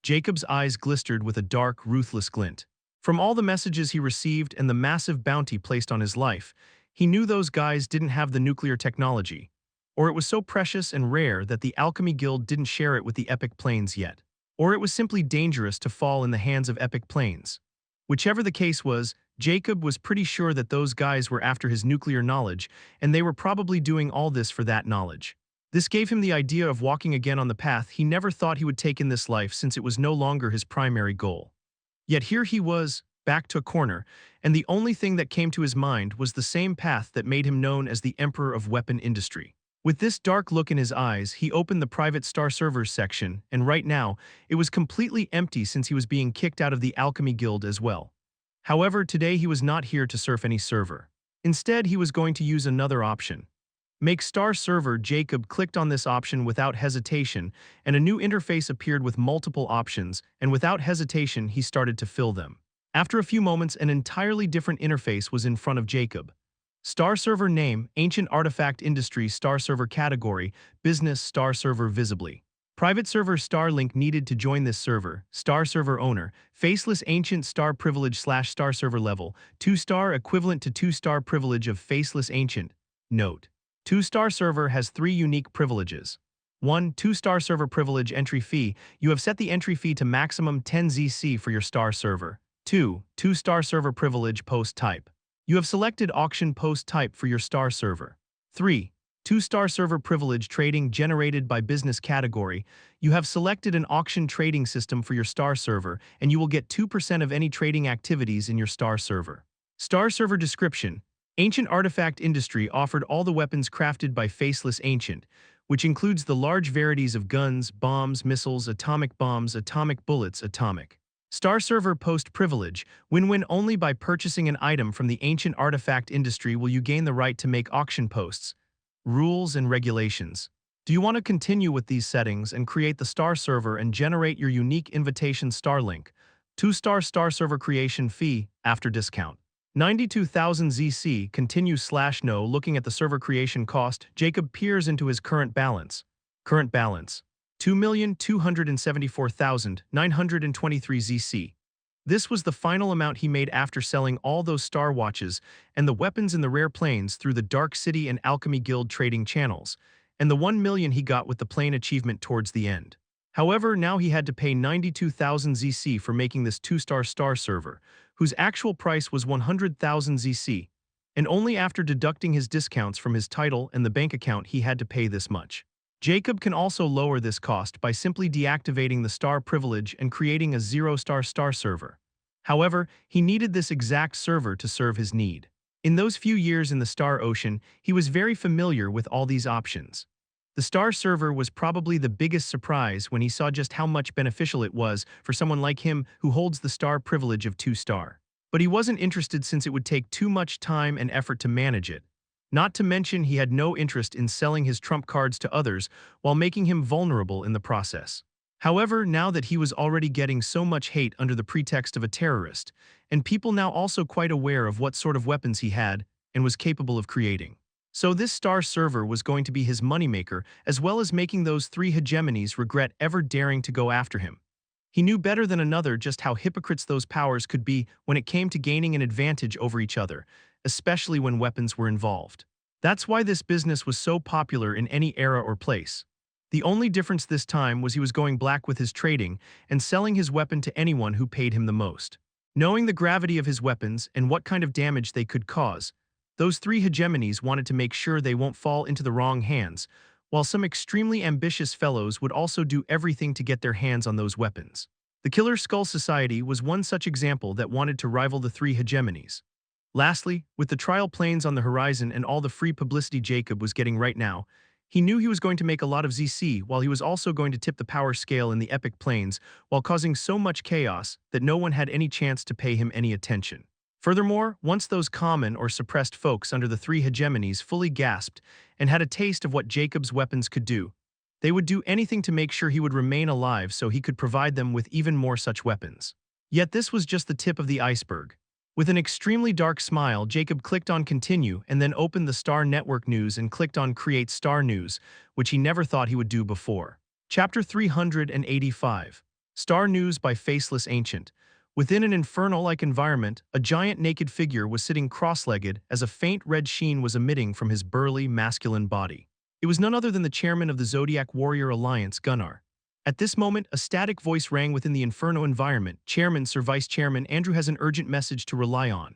Jacob's eyes glistered with a dark, ruthless glint. From all the messages he received and the massive bounty placed on his life, he knew those guys didn't have the nuclear technology, or it was so precious and rare that the Alchemy Guild didn't share it with the Epic Plains yet, or it was simply dangerous to fall in the hands of Epic Plains. Whichever the case was, Jacob was pretty sure that those guys were after his nuclear knowledge, and they were probably doing all this for that knowledge. This gave him the idea of walking again on the path he never thought he would take in this life, since it was no longer his primary goal. Yet here he was, back to a corner, and the only thing that came to his mind was the same path that made him known as the Emperor of Weapon Industry. With this dark look in his eyes, he opened the private Star Servers section, and right now, it was completely empty since he was being kicked out of the Alchemy Guild as well. However, today he was not here to surf any server. Instead, he was going to use another option. Make Star Server. Jacob clicked on this option without hesitation, and a new interface appeared with multiple options, and without hesitation he started to fill them. After a few moments, an entirely different interface was in front of Jacob. Star Server name, Ancient Artifact Industry. Star Server category, Business. Star Server visibly. Private server. Starlink needed to join this server. Star Server owner, Faceless Ancient. Star privilege / Star Server level, 2-star, equivalent to 2-star privilege of Faceless Ancient. Note: 2-star server has 3 unique privileges. 1. 2-star server privilege entry fee. You have set the entry fee to maximum 10 ZC for your Star Server. 2. 2-star server privilege post type. You have selected auction post type for your Star Server. 3. 2-star server privilege trading generated by business category. You have selected an auction trading system for your Star Server, and you will get 2% of any trading activities in your Star Server. Star Server description: Ancient Artifact Industry offered all the weapons crafted by Faceless Ancient, which includes the large varieties of guns, bombs, missiles, atomic bombs, atomic bullets, atomic. Star Server post privilege: win-win. Only by purchasing an item from the Ancient Artifact Industry will you gain the right to make auction posts. Rules and regulations. Do you want to continue with these settings and create the Star Server and generate your unique invitation Starlink? 2-star Star Server creation fee, after discount, 92,000 ZC. Continue / no. Looking at the server creation cost, Jacob peers into his current balance. Current balance: 2,274,923 ZC. This was the final amount he made after selling all those Star Watches and the weapons in the Rare Plains through the Dark City and Alchemy Guild trading channels, and the 1 million he got with the Plane achievement towards the end. However, now he had to pay 92,000 ZC for making this 2-star Star Server, whose actual price was 100,000 ZC, and only after deducting his discounts from his title and the bank account he had to pay this much. Jacob can also lower this cost by simply deactivating the Star privilege and creating a 0-star Star Server. However, he needed this exact server to serve his need. In those few years in the Star Ocean, he was very familiar with all these options. The Star Server was probably the biggest surprise when he saw just how much beneficial it was for someone like him who holds the Star privilege of 2-star. But he wasn't interested since it would take too much time and effort to manage it. Not to mention he had no interest in selling his trump cards to others while making him vulnerable in the process. However, now that he was already getting so much hate under the pretext of a terrorist, and people now also quite aware of what sort of weapons he had and was capable of creating. So this Star Server was going to be his moneymaker, as well as making those 3 hegemonies regret ever daring to go after him. He knew better than another just how hypocrites those powers could be when it came to gaining an advantage over each other, especially when weapons were involved. That's why this business was so popular in any era or place. The only difference this time was he was going black with his trading and selling his weapon to anyone who paid him the most. Knowing the gravity of his weapons and what kind of damage they could cause, those 3 hegemonies wanted to make sure they won't fall into the wrong hands, while some extremely ambitious fellows would also do everything to get their hands on those weapons. The Killer Skull Society was one such example that wanted to rival the 3 hegemonies. Lastly, with the trial planes on the horizon and all the free publicity Jacob was getting right now, he knew he was going to make a lot of ZC while he was also going to tip the power scale in the Epic Plains while causing so much chaos that no one had any chance to pay him any attention. Furthermore, once those common or suppressed folks under the 3 hegemonies fully gasped and had a taste of what Jacob's weapons could do, they would do anything to make sure he would remain alive so he could provide them with even more such weapons. Yet this was just the tip of the iceberg. With an extremely dark smile, Jacob clicked on Continue and then opened the Star Network News and clicked on Create Star News, which he never thought he would do before. Chapter 385. Star News by Faceless Ancient. Within an inferno-like environment, a giant naked figure was sitting cross-legged as a faint red sheen was emitting from his burly, masculine body. It was none other than the chairman of the Zodiac Warrior Alliance, Gunnar. At this moment, a static voice rang within the inferno environment. Chairman, Sir Vice Chairman, Andrew has an urgent message to rely on.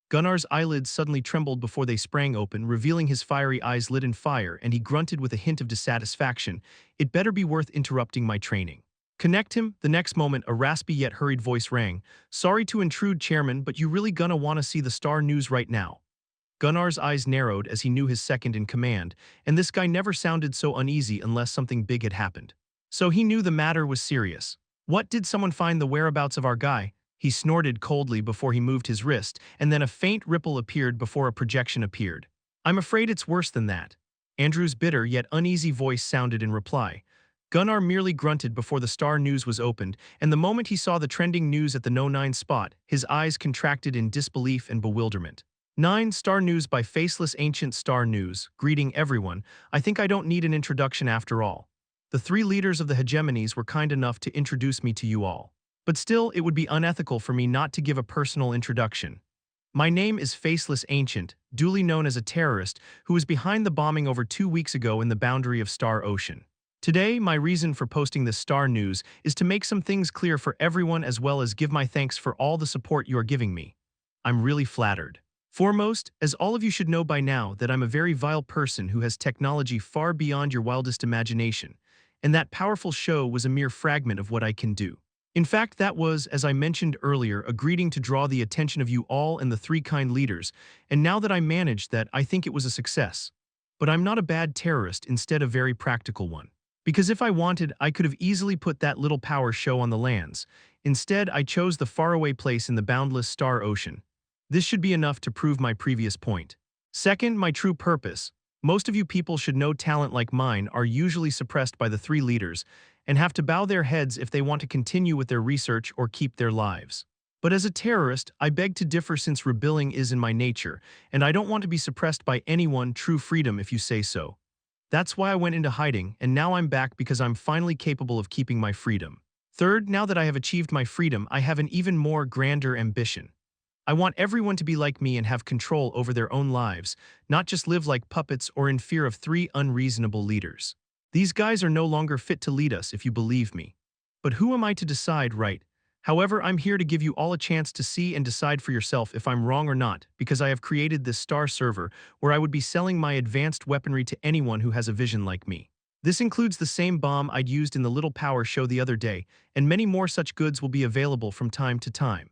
Gunnar's eyelids suddenly trembled before they sprang open, revealing his fiery eyes lit in fire, and he grunted with a hint of dissatisfaction. It better be worth interrupting my training. Connect him. The next moment, a raspy yet hurried voice rang. Sorry to intrude, Chairman, but you really gonna want to see the Star News right now. Gunnar's eyes narrowed as he knew his second in command, and this guy never sounded so uneasy unless something big had happened. So he knew the matter was serious. What, did someone find the whereabouts of our guy? He snorted coldly before he moved his wrist, and then a faint ripple appeared before a projection appeared. I'm afraid it's worse than that. Andrew's bitter yet uneasy voice sounded in reply. Gunnar merely grunted before the Star News was opened, and the moment he saw the trending news at the No 9 spot, his eyes contracted in disbelief and bewilderment. 9 Star News by Faceless Ancient. Star News. Greeting everyone. I think I don't need an introduction after all. The 3 leaders of the hegemonies were kind enough to introduce me to you all. But still, it would be unethical for me not to give a personal introduction. My name is Faceless Ancient, duly known as a terrorist, who was behind the bombing over 2 weeks ago in the boundary of Star Ocean. Today, my reason for posting this Star News is to make some things clear for everyone as well as give my thanks for all the support you are giving me. I'm really flattered. Foremost, as all of you should know by now, that I'm a very vile person who has technology far beyond your wildest imagination, and that powerful show was a mere fragment of what I can do. In fact, that was, as I mentioned earlier, a greeting to draw the attention of you all and the 3 kind leaders, and now that I managed that, I think it was a success. But I'm not a bad terrorist, instead a very practical one. Because if I wanted, I could have easily put that little power show on the lands. Instead, I chose the faraway place in the boundless Star Ocean. This should be enough to prove my previous point. Second, my true purpose. Most of you people should know talent like mine are usually suppressed by the 3 leaders and have to bow their heads if they want to continue with their research or keep their lives. But as a terrorist, I beg to differ since rebelling is in my nature, and I don't want to be suppressed by anyone. True freedom, if you say so. That's why I went into hiding, and now I'm back because I'm finally capable of keeping my freedom. Third, now that I have achieved my freedom, I have an even more grander ambition. I want everyone to be like me and have control over their own lives, not just live like puppets or in fear of 3 unreasonable leaders. These guys are no longer fit to lead us, if you believe me. But who am I to decide, right? However, I'm here to give you all a chance to see and decide for yourself if I'm wrong or not, because I have created this Star server where I would be selling my advanced weaponry to anyone who has a vision like me. This includes the same bomb I'd used in the Little Power show the other day, and many more such goods will be available from time to time.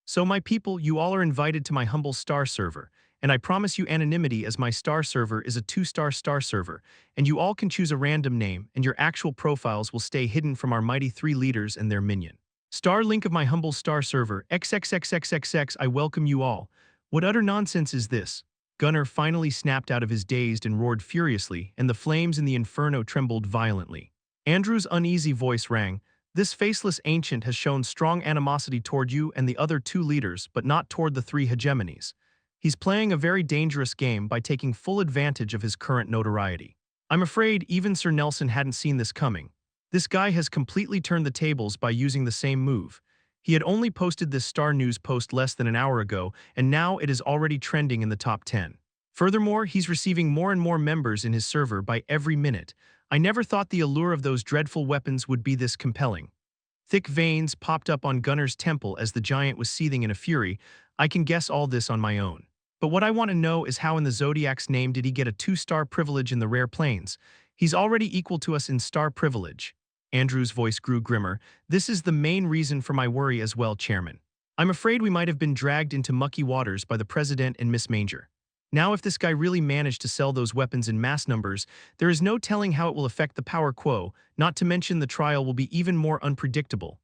So my people, you all are invited to my humble Star server, and I promise you anonymity as my Star server is a 2-star Star server, and you all can choose a random name, and your actual profiles will stay hidden from our mighty 3 leaders and their minion. Star link of my humble Star server, XXXXXX. I welcome you all. What utter nonsense is this? Gunnar finally snapped out of his dazed and roared furiously, and the flames in the inferno trembled violently. Andrew's uneasy voice rang. This Faceless Ancient has shown strong animosity toward you and the other 2 leaders, but not toward the 3 hegemonies. He's playing a very dangerous game by taking full advantage of his current notoriety. I'm afraid even Sir Nelson hadn't seen this coming. This guy has completely turned the tables by using the same move. He had only posted this Star News post less than an hour ago, and now it is already trending in the top 10. Furthermore, he's receiving more and more members in his server by every minute. I never thought the allure of those dreadful weapons would be this compelling. Thick veins popped up on Gunnar's temple as the giant was seething in a fury. I can guess all this on my own. But what I want to know is how in the Zodiac's name did he get a 2-star privilege in the rare plains? He's already equal to us in star privilege. Andrew's voice grew grimmer. This is the main reason for my worry as well, Chairman. I'm afraid we might have been dragged into mucky waters by the President and Miss Manger. Now if this guy really managed to sell those weapons in mass numbers, there is no telling how it will affect the power quo, not to mention the trial will be even more unpredictable.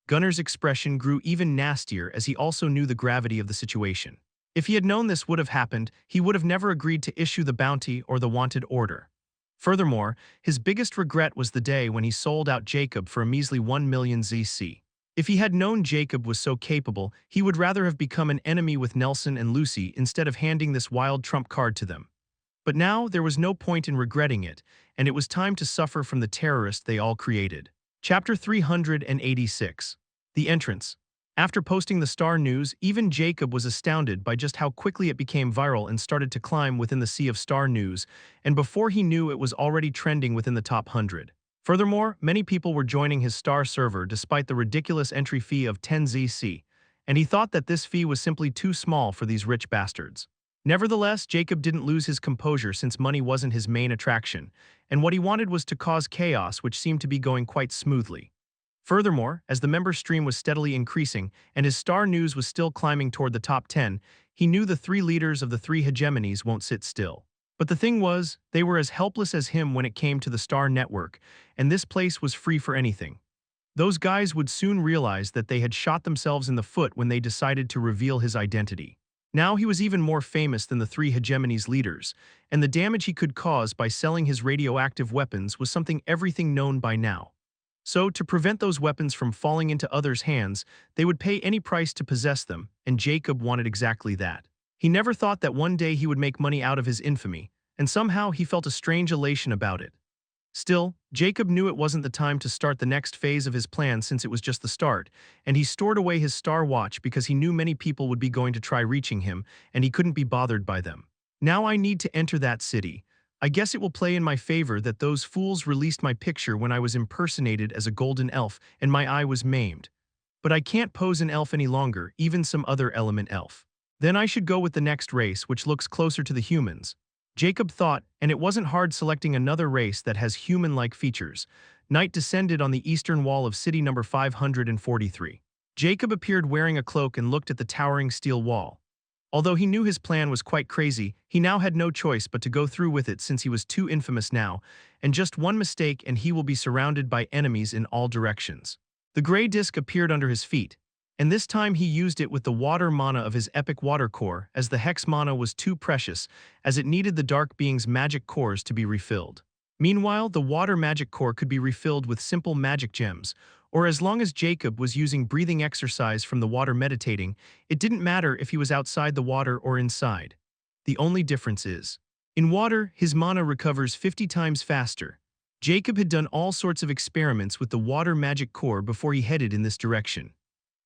Gunnar's expression grew even nastier as he also knew the gravity of the situation. If he had known this would have happened, he would have never agreed to issue the bounty or the wanted order. Furthermore, his biggest regret was the day when he sold out Jacob for a measly 1 million ZC. If he had known Jacob was so capable, he would rather have become an enemy with Nelson and Lucy instead of handing this wild trump card to them. But now there was no point in regretting it, and it was time to suffer from the terrorist they all created. Chapter 386. The Entrance. After posting the Star News, even Jacob was astounded by just how quickly it became viral and started to climb within the sea of Star News, and before he knew it was already trending within the top 100. Furthermore, many people were joining his Star server despite the ridiculous entry fee of 10 ZC, and he thought that this fee was simply too small for these rich bastards. Nevertheless, Jacob didn't lose his composure since money wasn't his main attraction, and what he wanted was to cause chaos, which seemed to be going quite smoothly. Furthermore, as the member stream was steadily increasing and his Star News was still climbing toward the top 10, he knew the three leaders of the three hegemonies won't sit still. But the thing was, they were as helpless as him when it came to the Star Network, and this place was free for anything. Those guys would soon realize that they had shot themselves in the foot when they decided to reveal his identity. Now he was even more famous than the three hegemonies leaders, and the damage he could cause by selling his radioactive weapons was something everything known by now. So, to prevent those weapons from falling into others' hands, they would pay any price to possess them, and Jacob wanted exactly that. He never thought that one day he would make money out of his infamy, and somehow he felt a strange elation about it. Still, Jacob knew it wasn't the time to start the next phase of his plan since it was just the start, and he stored away his Star Watch because he knew many people would be going to try reaching him, and he couldn't be bothered by them. Now I need to enter that city. I guess it will play in my favor that those fools released my picture when I was impersonated as a golden elf and my eye was maimed. But I can't pose an elf any longer, even some other element elf. Then I should go with the next race, which looks closer to the humans. Jacob thought, and it wasn't hard selecting another race that has human-like features. Night descended on the eastern wall of city number 543. Jacob appeared wearing a cloak and looked at the towering steel wall. Although he knew his plan was quite crazy, he now had no choice but to go through with it since he was too infamous now, and just one mistake and he will be surrounded by enemies in all directions. The gray disc appeared under his feet, and this time he used it with the water mana of his epic water core, as the hex mana was too precious, as it needed the dark being's magic cores to be refilled. Meanwhile, the water magic core could be refilled with simple magic gems, or as long as Jacob was using breathing exercise from the water meditating, it didn't matter if he was outside the water or inside. The only difference is, in water, his mana recovers 50 times faster. Jacob had done all sorts of experiments with the water magic core before he headed in this direction.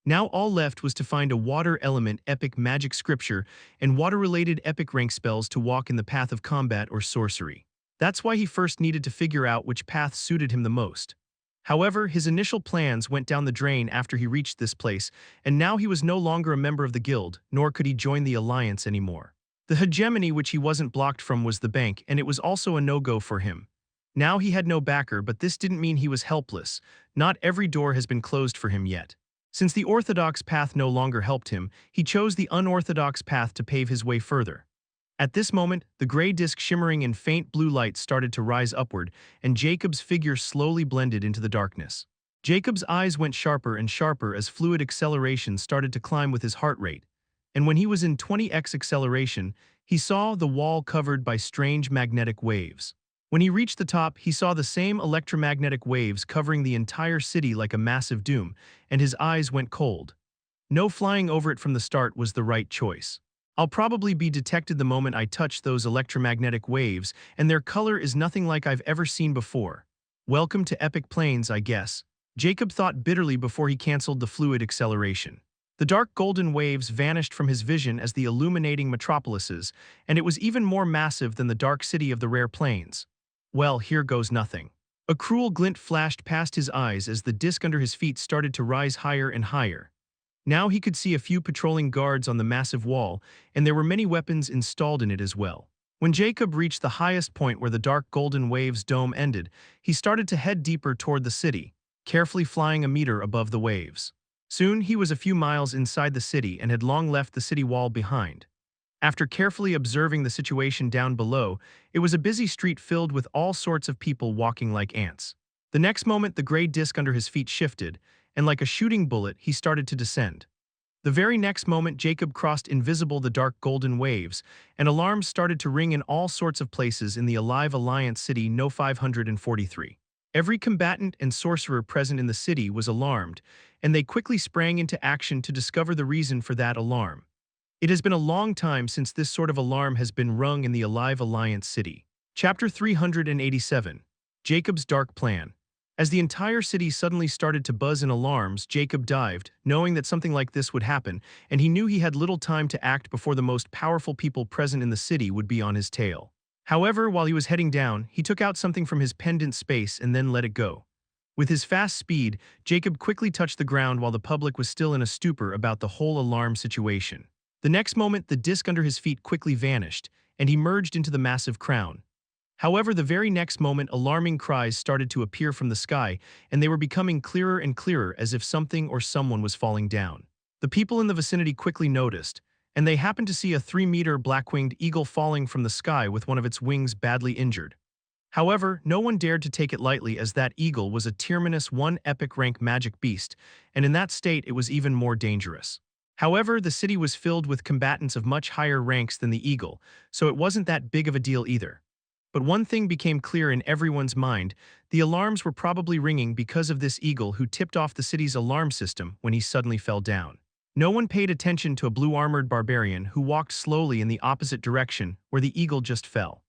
Now all left was to find a water element epic magic scripture and water-related epic rank spells to walk in the path of combat or sorcery. That's why he first needed to figure out which path suited him the most. However, his initial plans went down the drain after he reached this place, and now he was no longer a member of the guild, nor could he join the alliance anymore. The hegemony which he wasn't blocked from was the bank, and it was also a no-go for him. Now he had no backer, but this didn't mean he was helpless. Not every door has been closed for him yet. Since the orthodox path no longer helped him, he chose the unorthodox path to pave his way further. At this moment, the gray disc shimmering in faint blue light started to rise upward, and Jacob's figure slowly blended into the darkness. Jacob's eyes went sharper and sharper as fluid acceleration started to climb with his heart rate, and when he was in 20x acceleration, he saw the wall covered by strange magnetic waves. When he reached the top, he saw the same electromagnetic waves covering the entire city like a massive doom, and his eyes went cold. No flying over it from the start was the right choice. I'll probably be detected the moment I touch those electromagnetic waves, and their color is nothing like I've ever seen before. Welcome to Epic Plains, I guess. Jacob thought bitterly before he canceled the fluid acceleration. The dark golden waves vanished from his vision as the illuminating metropolises, and it was even more massive than the dark city of the rare plains. Well, here goes nothing. A cruel glint flashed past his eyes as the disc under his feet started to rise higher and higher. Now he could see a few patrolling guards on the massive wall, and there were many weapons installed in it as well. When Jacob reached the highest point where the dark golden waves dome ended, he started to head deeper toward the city, carefully flying a meter above the waves. Soon he was a few miles inside the city and had long left the city wall behind. After carefully observing the situation down below, it was a busy street filled with all sorts of people walking like ants. The next moment the gray disc under his feet shifted, and like a shooting bullet, he started to descend. The very next moment, Jacob crossed invisible the dark golden waves, and alarms started to ring in all sorts of places in the Alive Alliance city No 543. Every combatant and sorcerer present in the city was alarmed, and they quickly sprang into action to discover the reason for that alarm. It has been a long time since this sort of alarm has been rung in the Alive Alliance city. Chapter 387. Jacob's Dark Plan. As the entire city suddenly started to buzz in alarms, Jacob dived, knowing that something like this would happen, and he knew he had little time to act before the most powerful people present in the city would be on his tail. However, while he was heading down, he took out something from his pendant space and then let it go. With his fast speed, Jacob quickly touched the ground while the public was still in a stupor about the whole alarm situation. The next moment, the disc under his feet quickly vanished, and he merged into the massive crown. However, the very next moment, alarming cries started to appear from the sky, and they were becoming clearer and clearer as if something or someone was falling down. The people in the vicinity quickly noticed, and they happened to see a 3-meter black-winged eagle falling from the sky with one of its wings badly injured. However, no one dared to take it lightly as that eagle was a tier -1 epic rank magic beast, and in that state it was even more dangerous. However, the city was filled with combatants of much higher ranks than the eagle, so it wasn't that big of a deal either. But one thing became clear in everyone's mind: the alarms were probably ringing because of this eagle who tipped off the city's alarm system when he suddenly fell down. No one paid attention to a blue-armored barbarian who walked slowly in the opposite direction where the eagle just fell.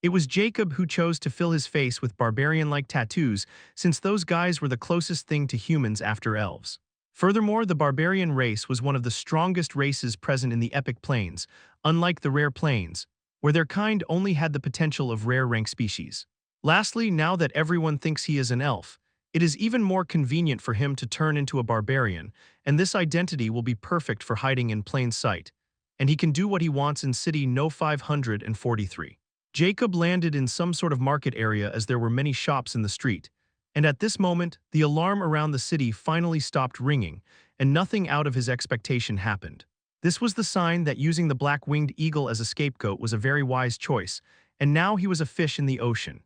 It was Jacob who chose to fill his face with barbarian-like tattoos, since those guys were the closest thing to humans after elves. Furthermore, the barbarian race was one of the strongest races present in the epic plains, unlike the rare plains, where their kind only had the potential of rare rank species. Lastly, now that everyone thinks he is an elf, it is even more convenient for him to turn into a barbarian, and this identity will be perfect for hiding in plain sight, and he can do what he wants in City No 543. Jacob landed in some sort of market area as there were many shops in the street, and at this moment, the alarm around the city finally stopped ringing, and nothing out of his expectation happened. This was the sign that using the black-winged eagle as a scapegoat was a very wise choice, and now he was a fish in the ocean.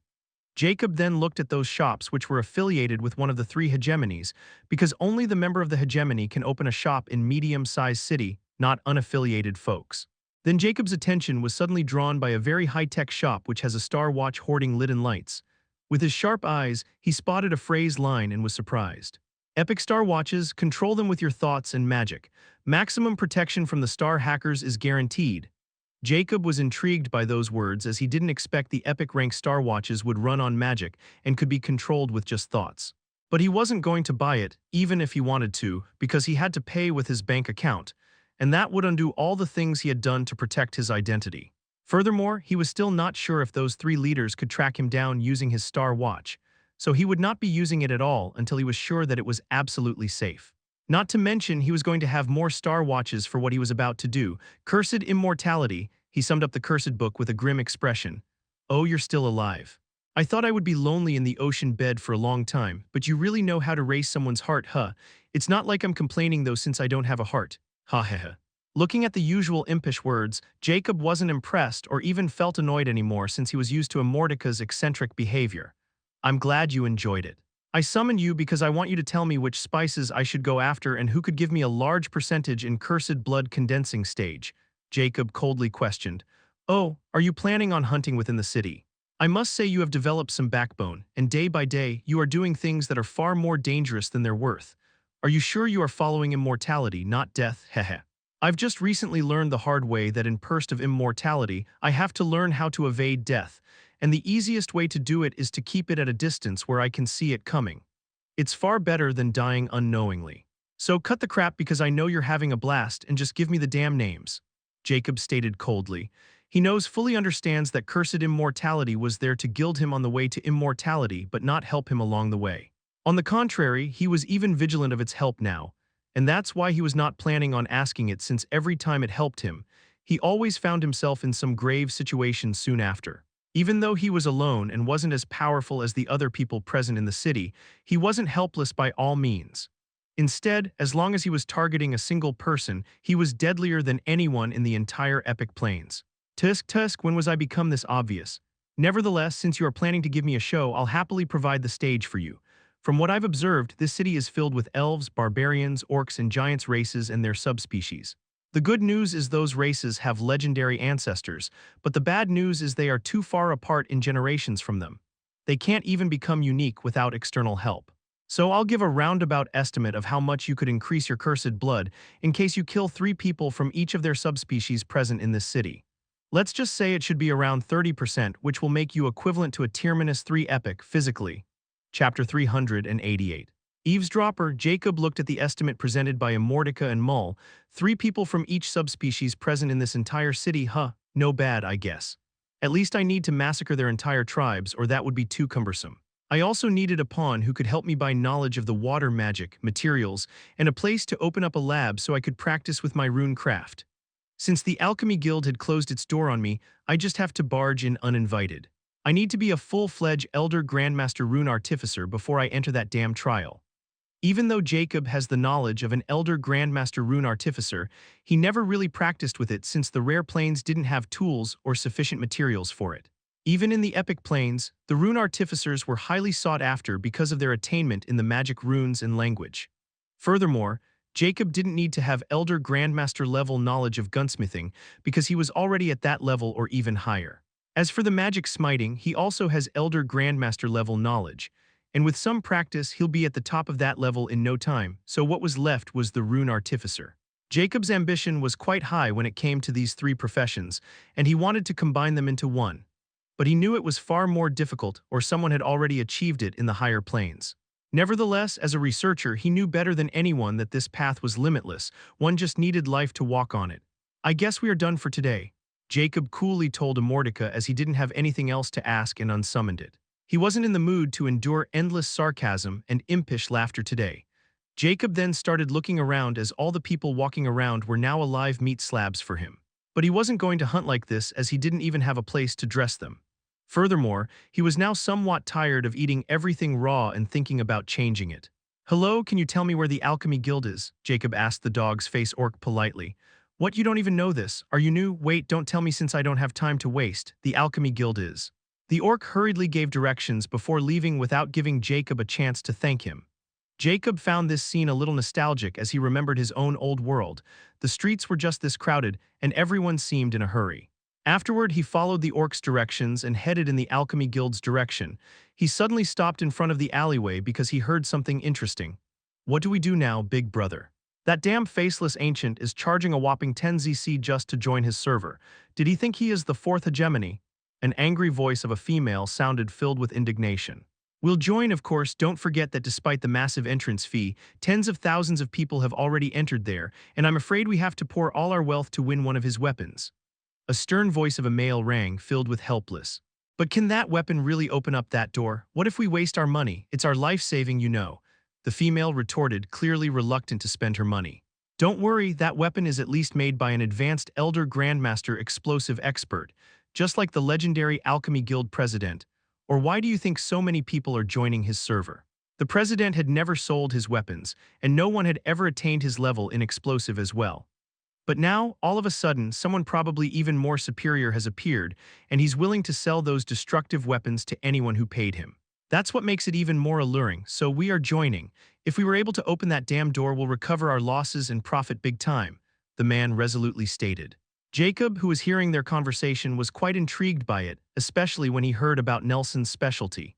Jacob then looked at those shops which were affiliated with one of the 3 hegemonies, because only the member of the hegemony can open a shop in medium-sized city, not unaffiliated folks. Then Jacob's attention was suddenly drawn by a very high-tech shop which has a star watch hoarding lit and lights. With his sharp eyes, he spotted a phrased line and was surprised. Epic Star Watches, control them with your thoughts and magic. Maximum protection from the star hackers is guaranteed. Jacob was intrigued by those words as he didn't expect the epic rank Star Watches would run on magic and could be controlled with just thoughts. But he wasn't going to buy it, even if he wanted to, because he had to pay with his bank account, and that would undo all the things he had done to protect his identity. Furthermore, he was still not sure if those 3 leaders could track him down using his Star Watch, so he would not be using it at all until he was sure that it was absolutely safe. Not to mention, he was going to have more Star Watches for what he was about to do. Cursed Immortality, he summed up the cursed book with a grim expression. Oh, you're still alive. I thought I would be lonely in the ocean bed for a long time, but you really know how to raise someone's heart, huh? It's not like I'm complaining though since I don't have a heart. Ha ha ha. Looking at the usual impish words, Jacob wasn't impressed or even felt annoyed anymore since he was used to Immortica's eccentric behavior. I'm glad you enjoyed it. I summoned you because I want you to tell me which spices I should go after and who could give me a large percentage in cursed blood condensing stage, Jacob coldly questioned. Oh, are you planning on hunting within the city? I must say you have developed some backbone, and day by day, you are doing things that are far more dangerous than they're worth. Are you sure you are following immortality, not death? Hehe. I've just recently learned the hard way that in pursuit of immortality, I have to learn how to evade death, and the easiest way to do it is to keep it at a distance where I can see it coming. It's far better than dying unknowingly. So cut the crap because I know you're having a blast and just give me the damn names, Jacob stated coldly. He fully understands that cursed immortality was there to gild him on the way to immortality but not help him along the way. On the contrary, he was even vigilant of its help now, and that's why he was not planning on asking it, since every time it helped him, he always found himself in some grave situation soon after. Even though he was alone and wasn't as powerful as the other people present in the city, he wasn't helpless by all means. Instead, as long as he was targeting a single person, he was deadlier than anyone in the entire epic plains. Tusk, when was I become this obvious? Nevertheless, since you are planning to give me a show, I'll happily provide the stage for you. From what I've observed, this city is filled with elves, barbarians, orcs, and giants races and their subspecies. The good news is those races have legendary ancestors, but the bad news is they are too far apart in generations from them. They can't even become unique without external help. So I'll give a roundabout estimate of how much you could increase your cursed blood in case you kill 3 people from each of their subspecies present in this city. Let's just say it should be around 30%, which will make you equivalent to a tier -3 epic physically. Chapter 388. Eavesdropper. Jacob looked at the estimate presented by Immortica and Mull, 3 people from each subspecies present in this entire city. No bad, I guess. At least I need to massacre their entire tribes, or that would be too cumbersome. I also needed a pawn who could help me buy knowledge of the water magic, materials, and a place to open up a lab so I could practice with my rune craft. Since the Alchemy Guild had closed its door on me, I just have to barge in uninvited. I need to be a full-fledged Elder Grandmaster Rune Artificer before I enter that damn trial. Even though Jacob has the knowledge of an Elder Grandmaster Rune Artificer, he never really practiced with it since the rare planes didn't have tools or sufficient materials for it. Even in the epic planes, the Rune Artificers were highly sought after because of their attainment in the magic runes and language. Furthermore, Jacob didn't need to have Elder Grandmaster level knowledge of gunsmithing because he was already at that level or even higher. As for the magic smiting, he also has Elder Grandmaster level knowledge, and with some practice he'll be at the top of that level in no time, so what was left was the Rune Artificer. Jacob's ambition was quite high when it came to these 3 professions, and he wanted to combine them into one. But he knew it was far more difficult, or someone had already achieved it in the higher planes. Nevertheless, as a researcher, he knew better than anyone that this path was limitless, one just needed life to walk on it. I guess we are done for today, Jacob coolly told Immortica as he didn't have anything else to ask and unsummoned it. He wasn't in the mood to endure endless sarcasm and impish laughter today. Jacob then started looking around as all the people walking around were now alive meat slabs for him. But he wasn't going to hunt like this as he didn't even have a place to dress them. Furthermore, he was now somewhat tired of eating everything raw and thinking about changing it. "Hello, can you tell me where the Alchemy Guild is?" Jacob asked the dog's face orc politely. "What, you don't even know this? Are you new? Wait, don't tell me since I don't have time to waste. The Alchemy Guild is." The orc hurriedly gave directions before leaving without giving Jacob a chance to thank him. Jacob found this scene a little nostalgic as he remembered his own old world. The streets were just this crowded, and everyone seemed in a hurry. Afterward, he followed the orc's directions and headed in the Alchemy Guild's direction. He suddenly stopped in front of the alleyway because he heard something interesting. "What do we do now, big brother? That damn faceless ancient is charging a whopping 10 ZC just to join his server. Did he think he is the 4th hegemony?" An angry voice of a female sounded, filled with indignation. "We'll join, of course. Don't forget that despite the massive entrance fee, tens of thousands of people have already entered there, and I'm afraid we have to pour all our wealth to win one of his weapons." A stern voice of a male rang, filled with helpless. "But can that weapon really open up that door? What if we waste our money? It's our life-saving, you know." The female retorted, clearly reluctant to spend her money. "Don't worry, that weapon is at least made by an advanced Elder Grandmaster explosive expert, just like the legendary Alchemy Guild president. Or why do you think so many people are joining his server?" The president had never sold his weapons, and no one had ever attained his level in explosive as well. But now, all of a sudden, someone probably even more superior has appeared, and he's willing to sell those destructive weapons to anyone who paid him. That's what makes it even more alluring, so we are joining. If we were able to open that damn door, we'll recover our losses and profit big time, the man resolutely stated. Jacob, who was hearing their conversation, was quite intrigued by it, especially when he heard about Nelson's specialty.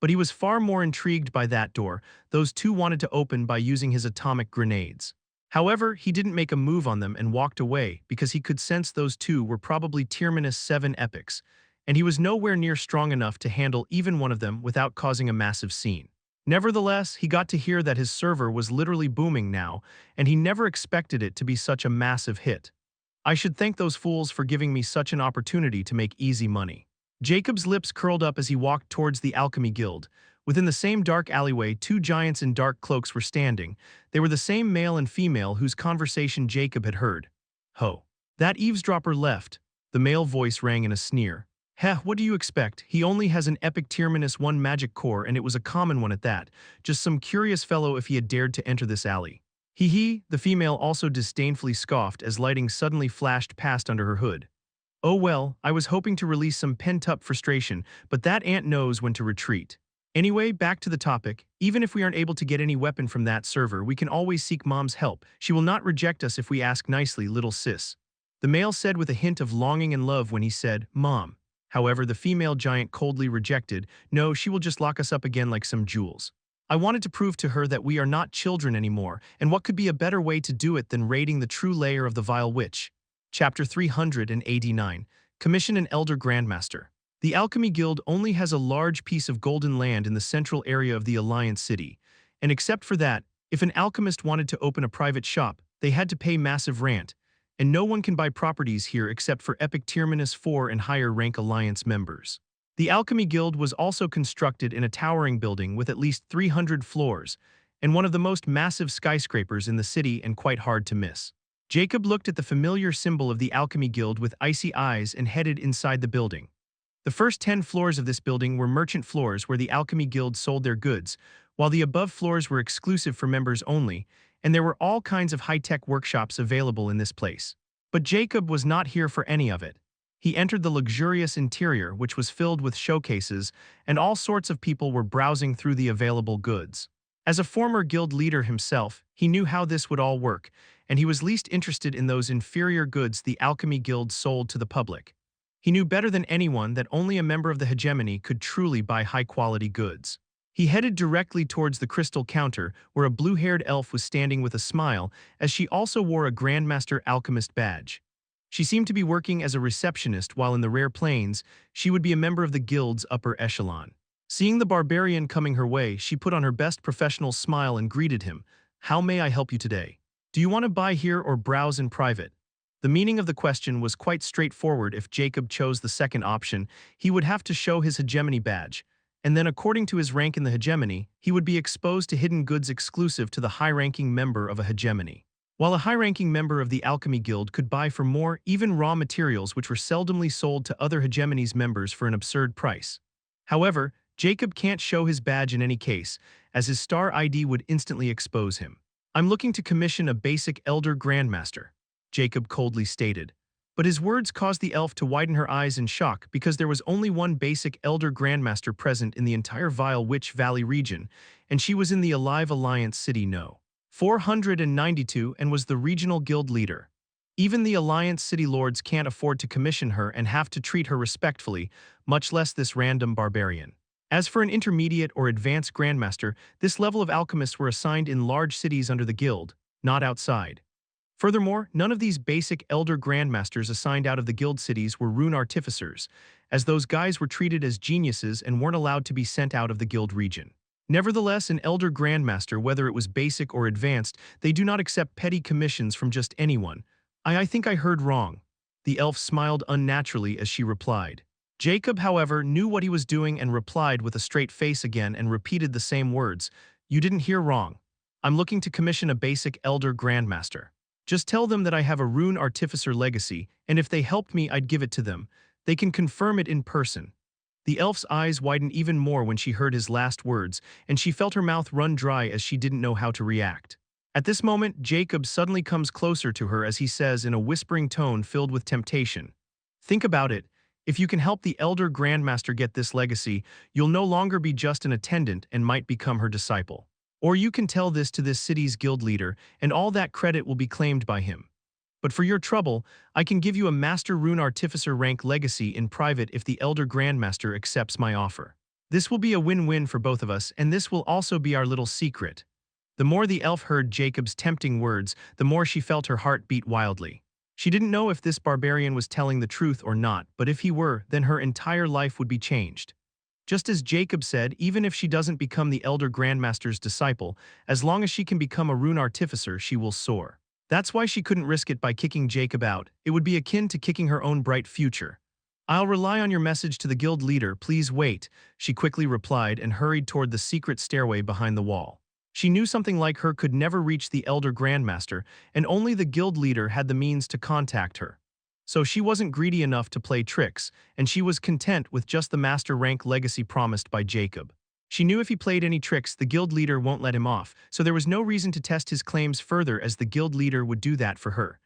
But he was far more intrigued by that door those 2 wanted to open by using his atomic grenades. However, he didn't make a move on them and walked away because he could sense those 2 were probably Tier -7 epics, and he was nowhere near strong enough to handle even one of them without causing a massive scene. Nevertheless, he got to hear that his server was literally booming now, and he never expected it to be such a massive hit. "I should thank those fools for giving me such an opportunity to make easy money." Jacob's lips curled up as he walked towards the Alchemy Guild. Within the same dark alleyway, 2 giants in dark cloaks were standing. They were the same male and female whose conversation Jacob had heard. "Ho. That eavesdropper left." The male voice rang in a sneer. "Heh, what do you expect? He only has an epic Tier -1 magic core, and it was a common one at that. Just some curious fellow if he had dared to enter this alley." "Hee hee," the female also disdainfully scoffed as lighting suddenly flashed past under her hood. "Oh well, I was hoping to release some pent-up frustration, but that ant knows when to retreat. Anyway, back to the topic. Even if we aren't able to get any weapon from that server, we can always seek Mom's help. She will not reject us if we ask nicely, little sis," the male said with a hint of longing and love when he said, "Mom." However, the female giant coldly rejected, "No, she will just lock us up again like some jewels." "I wanted to prove to her that we are not children anymore, and what could be a better way to do it than raiding the true lair of the vile witch?" Chapter 389. Commission an Elder Grandmaster. The Alchemy Guild only has a large piece of golden land in the central area of the Alliance City, and except for that, if an alchemist wanted to open a private shop, they had to pay massive rent, and no one can buy properties here except for epic tier -4 and higher rank Alliance members. The Alchemy Guild was also constructed in a towering building with at least 300 floors, and one of the most massive skyscrapers in the city and quite hard to miss. Jacob looked at the familiar symbol of the Alchemy Guild with icy eyes and headed inside the building. The first 10 floors of this building were merchant floors where the Alchemy Guild sold their goods, while the above floors were exclusive for members only, and there were all kinds of high-tech workshops available in this place. But Jacob was not here for any of it. He entered the luxurious interior, which was filled with showcases, and all sorts of people were browsing through the available goods. As a former guild leader himself, he knew how this would all work, and he was least interested in those inferior goods the Alchemy Guild sold to the public. He knew better than anyone that only a member of the hegemony could truly buy high-quality goods. He headed directly towards the crystal counter, where a blue-haired elf was standing with a smile, as she also wore a Grandmaster Alchemist badge. She seemed to be working as a receptionist, while in the rare plains, she would be a member of the guild's upper echelon. Seeing the barbarian coming her way, she put on her best professional smile and greeted him. "How may I help you today? Do you want to buy here or browse in private?" The meaning of the question was quite straightforward. If Jacob chose the second option, he would have to show his hegemony badge, and then according to his rank in the hegemony, he would be exposed to hidden goods exclusive to the high-ranking member of a hegemony. While a high-ranking member of the Alchemy Guild could buy for more, even raw materials which were seldomly sold to other hegemony's members for an absurd price. However, Jacob can't show his badge in any case, as his star ID would instantly expose him. "I'm looking to commission a basic Elder Grandmaster," Jacob coldly stated. But his words caused the elf to widen her eyes in shock because there was only one basic Elder Grandmaster present in the entire Vile Witch Valley region, and she was in the Alive Alliance City No. 492 and was the regional guild leader. Even the Alliance City Lords can't afford to commission her and have to treat her respectfully, much less this random barbarian. As for an intermediate or advanced Grandmaster, this level of alchemists were assigned in large cities under the guild, not outside. Furthermore, none of these basic Elder Grandmasters assigned out of the guild cities were rune artificers, as those guys were treated as geniuses and weren't allowed to be sent out of the guild region. Nevertheless, an Elder Grandmaster, whether it was basic or advanced, they do not accept petty commissions from just anyone. I think I heard wrong." The elf smiled unnaturally as she replied. Jacob, however, knew what he was doing and replied with a straight face again and repeated the same words. "You didn't hear wrong. I'm looking to commission a basic Elder Grandmaster. Just tell them that I have a rune artificer legacy, and if they helped me, I'd give it to them. They can confirm it in person." The elf's eyes widened even more when she heard his last words, and she felt her mouth run dry as she didn't know how to react. At this moment, Jacob suddenly comes closer to her as he says in a whispering tone filled with temptation, "Think about it. If you can help the Elder Grandmaster get this legacy, you'll no longer be just an attendant and might become her disciple. Or you can tell this to this city's guild leader, and all that credit will be claimed by him. But for your trouble, I can give you a Master Rune Artificer rank legacy in private if the Elder Grandmaster accepts my offer. This will be a win-win for both of us, and this will also be our little secret." The more the elf heard Jacob's tempting words, the more she felt her heart beat wildly. She didn't know if this barbarian was telling the truth or not, but if he were, then her entire life would be changed. Just as Jacob said, even if she doesn't become the Elder Grandmaster's disciple, as long as she can become a Rune Artificer, she will soar. That's why she couldn't risk it by kicking Jacob out. It would be akin to kicking her own bright future. "I'll rely on your message to the guild leader, please wait," she quickly replied and hurried toward the secret stairway behind the wall. She knew something like her could never reach the Elder Grandmaster, and only the guild leader had the means to contact her. So she wasn't greedy enough to play tricks, and she was content with just the master rank legacy promised by Jacob. She knew if he played any tricks, the guild leader won't let him off, so there was no reason to test his claims further as the guild leader would do that for her.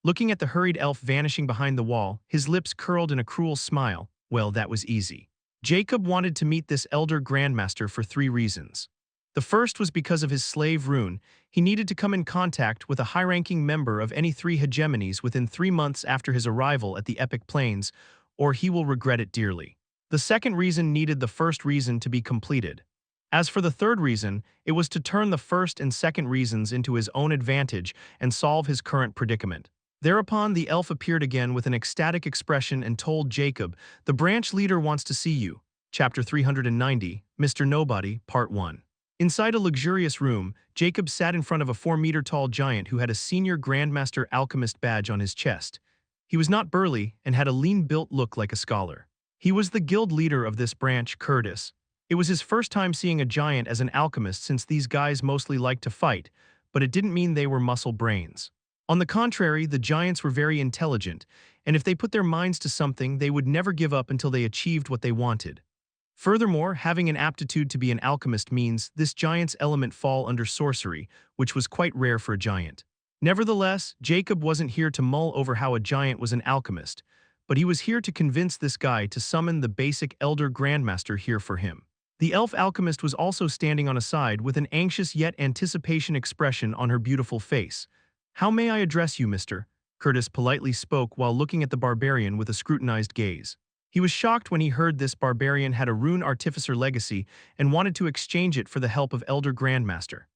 Looking at the hurried elf vanishing behind the wall, his lips curled in a cruel smile. Well, that was easy. Jacob wanted to meet this Elder Grandmaster for 3 reasons. The first was because of his slave rune. He needed to come in contact with a high-ranking member of any 3 hegemonies within 3 months after his arrival at the Epic Plains, or he will regret it dearly. The second reason needed the first reason to be completed. As for the third reason, it was to turn the first and second reasons into his own advantage and solve his current predicament. Thereupon the elf appeared again with an ecstatic expression and told Jacob, "The branch leader wants to see you." Chapter 390, Mr. Nobody, Part 1. Inside a luxurious room, Jacob sat in front of a 4-meter-tall giant who had a senior Grandmaster Alchemist badge on his chest. He was not burly and had a lean-built look like a scholar. He was the guild leader of this branch, Curtis. It was his first time seeing a giant as an alchemist since these guys mostly liked to fight, but it didn't mean they were muscle brains. On the contrary, the giants were very intelligent, and if they put their minds to something, they would never give up until they achieved what they wanted. Furthermore, having an aptitude to be an alchemist means this giant's element fall under sorcery, which was quite rare for a giant. Nevertheless, Jacob wasn't here to mull over how a giant was an alchemist, but he was here to convince this guy to summon the basic Elder Grandmaster here for him. The elf alchemist was also standing on a side with an anxious yet anticipation expression on her beautiful face. "How may I address you, mister?" Curtis politely spoke while looking at the barbarian with a scrutinized gaze. He was shocked when he heard this barbarian had a rune artificer legacy and wanted to exchange it for the help of Elder Grandmaster.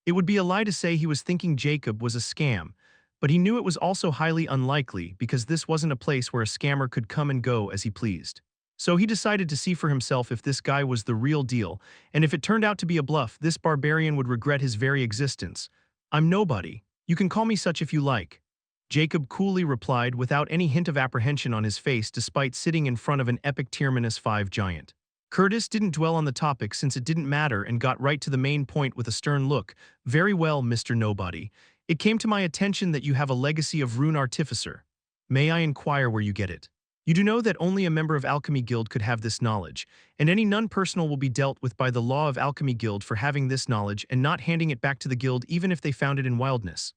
It would be a lie to say he was thinking Jacob was a scam, but he knew it was also highly unlikely because this wasn't a place where a scammer could come and go as he pleased. So he decided to see for himself if this guy was the real deal, and if it turned out to be a bluff, this barbarian would regret his very existence. "I'm nobody. You can call me such if you like," Jacob coolly replied without any hint of apprehension on his face despite sitting in front of an epic tier -5 giant. Curtis didn't dwell on the topic since it didn't matter and got right to the main point with a stern look. "Very well, Mr. Nobody. It came to my attention that you have a legacy of Rune Artificer. May I inquire where you get it? You do know that only a member of Alchemy Guild could have this knowledge, and any non-personal will be dealt with by the law of Alchemy Guild for having this knowledge and not handing it back to the guild even if they found it in wildness."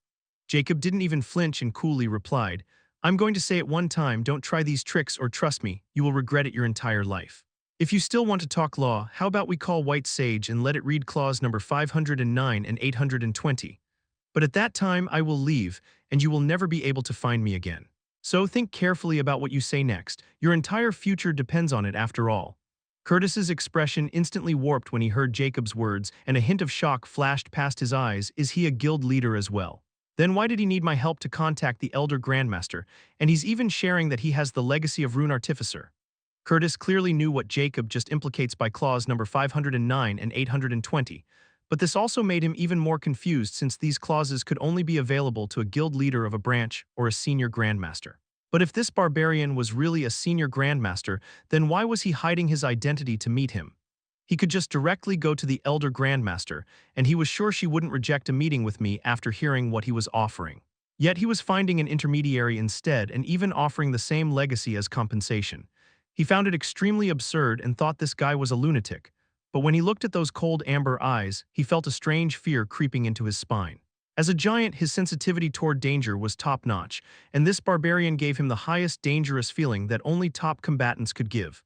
Jacob didn't even flinch and coolly replied, "I'm going to say it one time, don't try these tricks or trust me, you will regret it your entire life. If you still want to talk law, how about we call White Sage and let it read clause number 509 and 820. But at that time I will leave, and you will never be able to find me again. So think carefully about what you say next. Your entire future depends on it after all." Curtis's expression instantly warped when he heard Jacob's words, and a hint of shock flashed past his eyes. Is he a guild leader as well? Then why did he need my help to contact the Elder Grandmaster, and he's even sharing that he has the legacy of Rune Artificer? Curtis clearly knew what Jacob just implicates by clause number 509 and 820, but this also made him even more confused since these clauses could only be available to a guild leader of a branch or a senior grandmaster. But if this barbarian was really a senior grandmaster, then why was he hiding his identity to meet him? He could just directly go to the Elder Grandmaster, and he was sure she wouldn't reject a meeting with me after hearing what he was offering. Yet he was finding an intermediary instead and even offering the same legacy as compensation. He found it extremely absurd and thought this guy was a lunatic. But when he looked at those cold amber eyes, he felt a strange fear creeping into his spine. As a giant, his sensitivity toward danger was top-notch, and this barbarian gave him the highest dangerous feeling that only top combatants could give.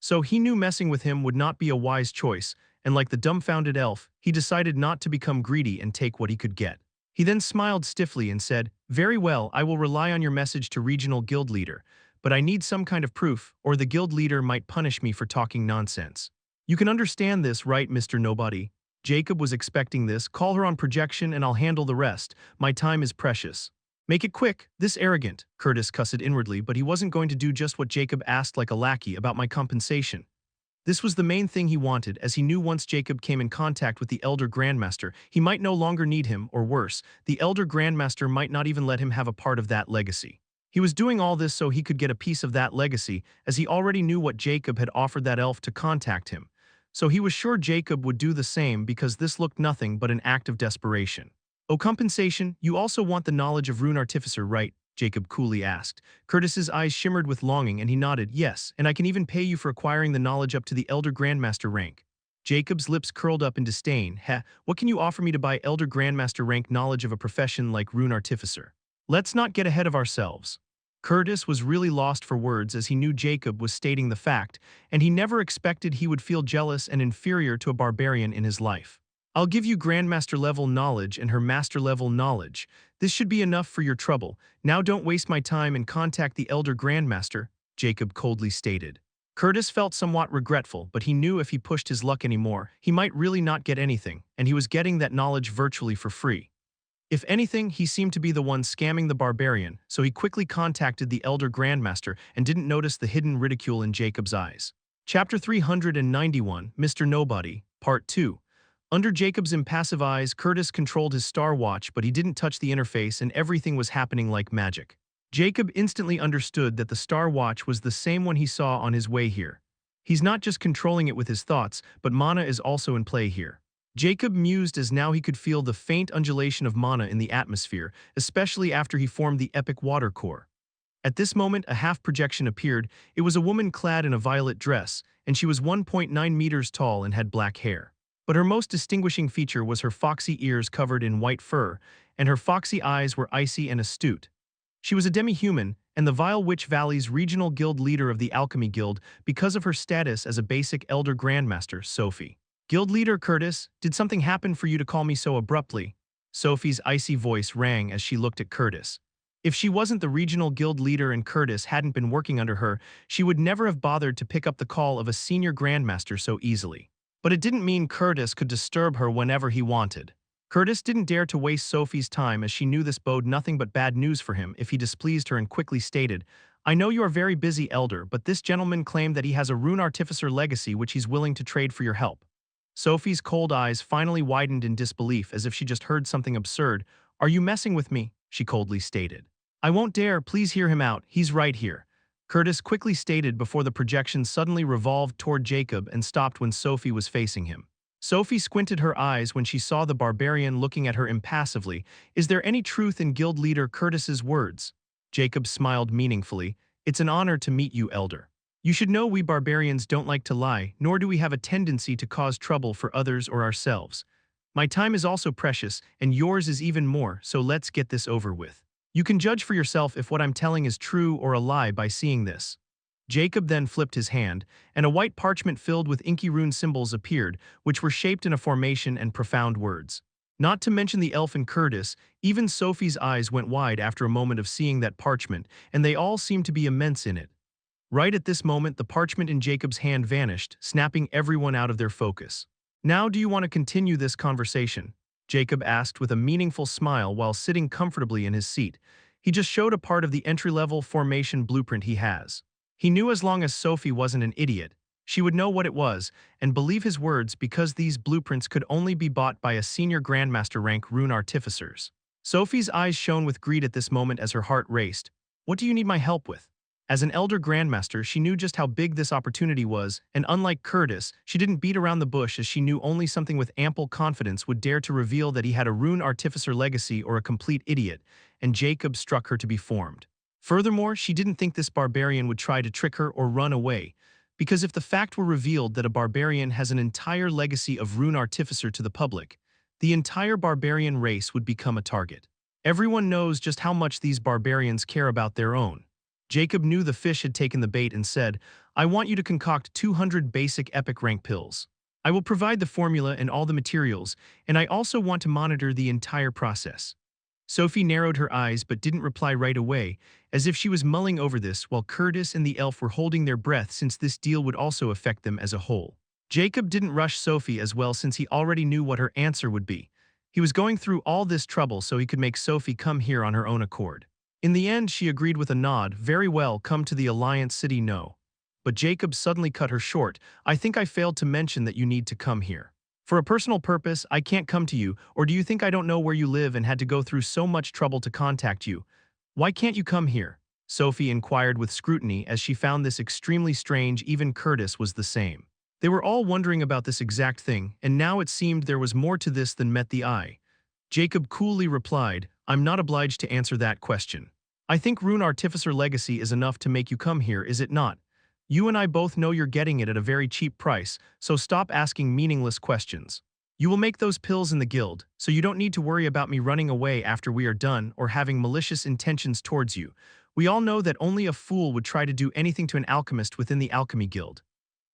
So he knew messing with him would not be a wise choice, and like the dumbfounded elf, he decided not to become greedy and take what he could get. He then smiled stiffly and said, "Very well, I will rely on your message to regional guild leader, but I need some kind of proof, or the guild leader might punish me for talking nonsense. You can understand this, right, Mr. Nobody?" Jacob was expecting this. "Call her on projection and I'll handle the rest. My time is precious." "Make it quick, this arrogant," Curtis cussed inwardly, but he wasn't going to do just what Jacob asked like a lackey about my compensation. This was the main thing he wanted, as he knew once Jacob came in contact with the Elder Grandmaster, he might no longer need him, or worse, the Elder Grandmaster might not even let him have a part of that legacy. He was doing all this so he could get a piece of that legacy, as he already knew what Jacob had offered that elf to contact him. So he was sure Jacob would do the same because this looked nothing but an act of desperation. "Oh, compensation, you also want the knowledge of Rune Artificer, right?" Jacob coolly asked. Curtis's eyes shimmered with longing and he nodded, "Yes, and I can even pay you for acquiring the knowledge up to the Elder Grandmaster rank." Jacob's lips curled up in disdain. What can you offer me to buy Elder Grandmaster rank knowledge of a profession like Rune Artificer? Let's not get ahead of ourselves." Curtis was really lost for words as he knew Jacob was stating the fact, and he never expected he would feel jealous and inferior to a barbarian in his life. "I'll give you Grandmaster-level knowledge and her Master-level knowledge. This should be enough for your trouble. Now don't waste my time and contact the Elder Grandmaster," Jacob coldly stated. Curtis felt somewhat regretful, but he knew if he pushed his luck anymore, he might really not get anything, and he was getting that knowledge virtually for free. If anything, he seemed to be the one scamming the barbarian, so he quickly contacted the elder grandmaster and didn't notice the hidden ridicule in Jacob's eyes. Chapter 391, Mr. Nobody, Part 2. Under Jacob's impassive eyes, Curtis controlled his star watch, but he didn't touch the interface and everything was happening like magic. Jacob instantly understood that the star watch was the same one he saw on his way here. He's not just controlling it with his thoughts, but mana is also in play here. Jacob mused as now he could feel the faint undulation of mana in the atmosphere, especially after he formed the epic water core. At this moment, a half-projection appeared. It was a woman clad in a violet dress, and she was 1.9 meters tall and had black hair. But her most distinguishing feature was her foxy ears covered in white fur, and her foxy eyes were icy and astute. She was a demi-human, and the Vile Witch Valley's regional guild leader of the Alchemy Guild because of her status as a basic Elder Grandmaster, Sophie. Guild leader Curtis, did something happen for you to call me so abruptly? Sophie's icy voice rang as she looked at Curtis. If she wasn't the regional guild leader and Curtis hadn't been working under her, she would never have bothered to pick up the call of a senior grandmaster so easily. But it didn't mean Curtis could disturb her whenever he wanted. Curtis didn't dare to waste Sophie's time as she knew this bode nothing but bad news for him if he displeased her and quickly stated, I know you are very busy, Elder, but this gentleman claimed that he has a rune artificer legacy which he's willing to trade for your help. Sophie's cold eyes finally widened in disbelief as if she just heard something absurd. Are you messing with me? She coldly stated. I won't dare, please hear him out, he's right here. Curtis quickly stated before the projection suddenly revolved toward Jacob and stopped when Sophie was facing him. Sophie squinted her eyes when she saw the barbarian looking at her impassively. Is there any truth in guild leader Curtis's words? Jacob smiled meaningfully. It's an honor to meet you, Elder. You should know we barbarians don't like to lie, nor do we have a tendency to cause trouble for others or ourselves. My time is also precious, and yours is even more, so let's get this over with. You can judge for yourself if what I'm telling is true or a lie by seeing this. Jacob then flipped his hand, and a white parchment filled with inky rune symbols appeared, which were shaped in a formation and profound words. Not to mention the elf and Curtis, even Sophie's eyes went wide after a moment of seeing that parchment, and they all seemed to be immense in it. Right at this moment, the parchment in Jacob's hand vanished, snapping everyone out of their focus. Now do you want to continue this conversation? Jacob asked with a meaningful smile while sitting comfortably in his seat. He just showed a part of the entry-level formation blueprint he has. He knew as long as Sophie wasn't an idiot, she would know what it was and believe his words because these blueprints could only be bought by a senior grandmaster rank rune artificers. Sophie's eyes shone with greed at this moment as her heart raced. What do you need my help with? As an elder grandmaster, she knew just how big this opportunity was, and unlike Curtis, she didn't beat around the bush as she knew only something with ample confidence would dare to reveal that he had a rune artificer legacy or a complete idiot, and Jacob struck her to be formed. Furthermore, she didn't think this barbarian would try to trick her or run away, because if the fact were revealed that a barbarian has an entire legacy of rune artificer to the public, the entire barbarian race would become a target. Everyone knows just how much these barbarians care about their own. Jacob knew the fish had taken the bait and said, I want you to concoct 200 basic epic rank pills. I will provide the formula and all the materials, and I also want to monitor the entire process. Sophie narrowed her eyes but didn't reply right away, as if she was mulling over this while Curtis and the elf were holding their breath since this deal would also affect them as a whole. Jacob didn't rush Sophie as well since he already knew what her answer would be. He was going through all this trouble so he could make Sophie come here on her own accord. In the end, she agreed with a nod. Very well, come to the Alliance City, no. But Jacob suddenly cut her short. I think I failed to mention that you need to come here. For a personal purpose, I can't come to you, or do you think I don't know where you live and had to go through so much trouble to contact you? Why can't you come here? Sophie inquired with scrutiny as she found this extremely strange. Even Curtis was the same. They were all wondering about this exact thing, and now it seemed there was more to this than met the eye. Jacob coolly replied, I'm not obliged to answer that question. I think rune artificer legacy is enough to make you come here, is it not? You and I both know you're getting it at a very cheap price, so stop asking meaningless questions. You will make those pills in the guild, so you don't need to worry about me running away after we are done or having malicious intentions towards you. We all know that only a fool would try to do anything to an alchemist within the Alchemy Guild.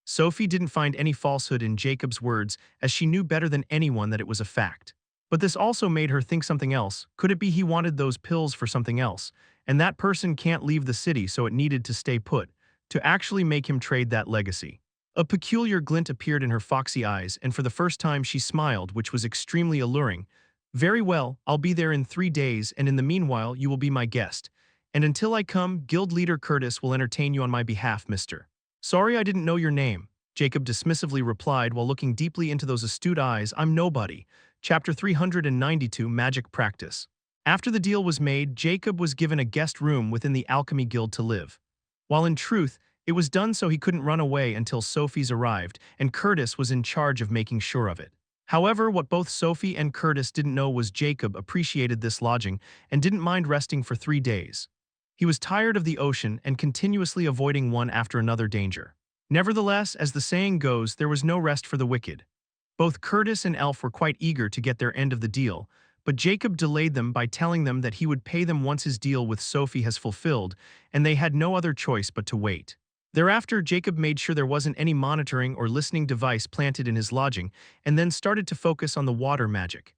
Sophie didn't find any falsehood in Jacob's words, as she knew better than anyone that it was a fact. But this also made her think something else. Could it be he wanted those pills for something else, and that person can't leave the city, so it needed to stay put, to actually make him trade that legacy? A peculiar glint appeared in her foxy eyes, and for the first time she smiled, which was extremely alluring. Very well, I'll be there in 3 days, and in the meanwhile, you will be my guest. And until I come, Guild Leader Curtis will entertain you on my behalf, mister. Sorry I didn't know your name, Jacob dismissively replied while looking deeply into those astute eyes. I'm nobody. Chapter 392 Magic Practice. After the deal was made, Jacob was given a guest room within the Alchemy Guild to live. While in truth, it was done so he couldn't run away until Sophie's arrived, and Curtis was in charge of making sure of it. However, what both Sophie and Curtis didn't know was Jacob appreciated this lodging and didn't mind resting for 3 days. He was tired of the ocean and continuously avoiding one after another danger. Nevertheless, as the saying goes, there was no rest for the wicked. Both Curtis and Elf were quite eager to get their end of the deal, but Jacob delayed them by telling them that he would pay them once his deal with Sophie has fulfilled, and they had no other choice but to wait. Thereafter, Jacob made sure there wasn't any monitoring or listening device planted in his lodging, and then started to focus on the water magic.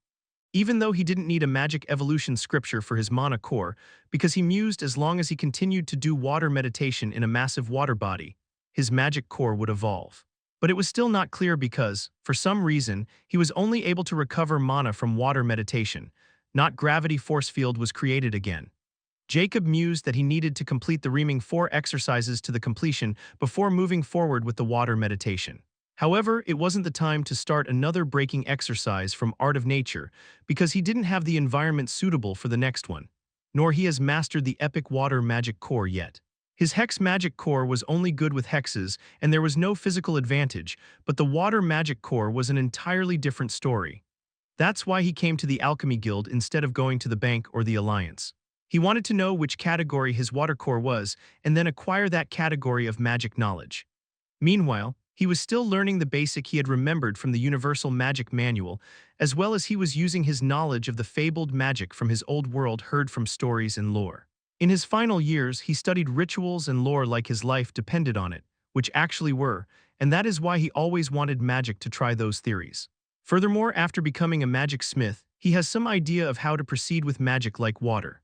Even though he didn't need a magic evolution scripture for his mana core, because he mused as long as he continued to do water meditation in a massive water body, his magic core would evolve. But it was still not clear because, for some reason, he was only able to recover mana from water meditation, not gravity force field was created again. Jacob mused that he needed to complete the remaining 4 exercises to the completion before moving forward with the water meditation. However, it wasn't the time to start another breaking exercise from Art of Nature because he didn't have the environment suitable for the next one, nor he has mastered the epic water magic core yet. His hex magic core was only good with hexes and there was no physical advantage, but the water magic core was an entirely different story. That's why he came to the Alchemy Guild instead of going to the bank or the Alliance. He wanted to know which category his water core was and then acquire that category of magic knowledge. Meanwhile, he was still learning the basic he had remembered from the Universal Magic Manual, as well as he was using his knowledge of the fabled magic from his old world heard from stories and lore. In his final years, he studied rituals and lore like his life depended on it, which actually were, and that is why he always wanted magic to try those theories. Furthermore, after becoming a magic smith, he has some idea of how to proceed with magic like water.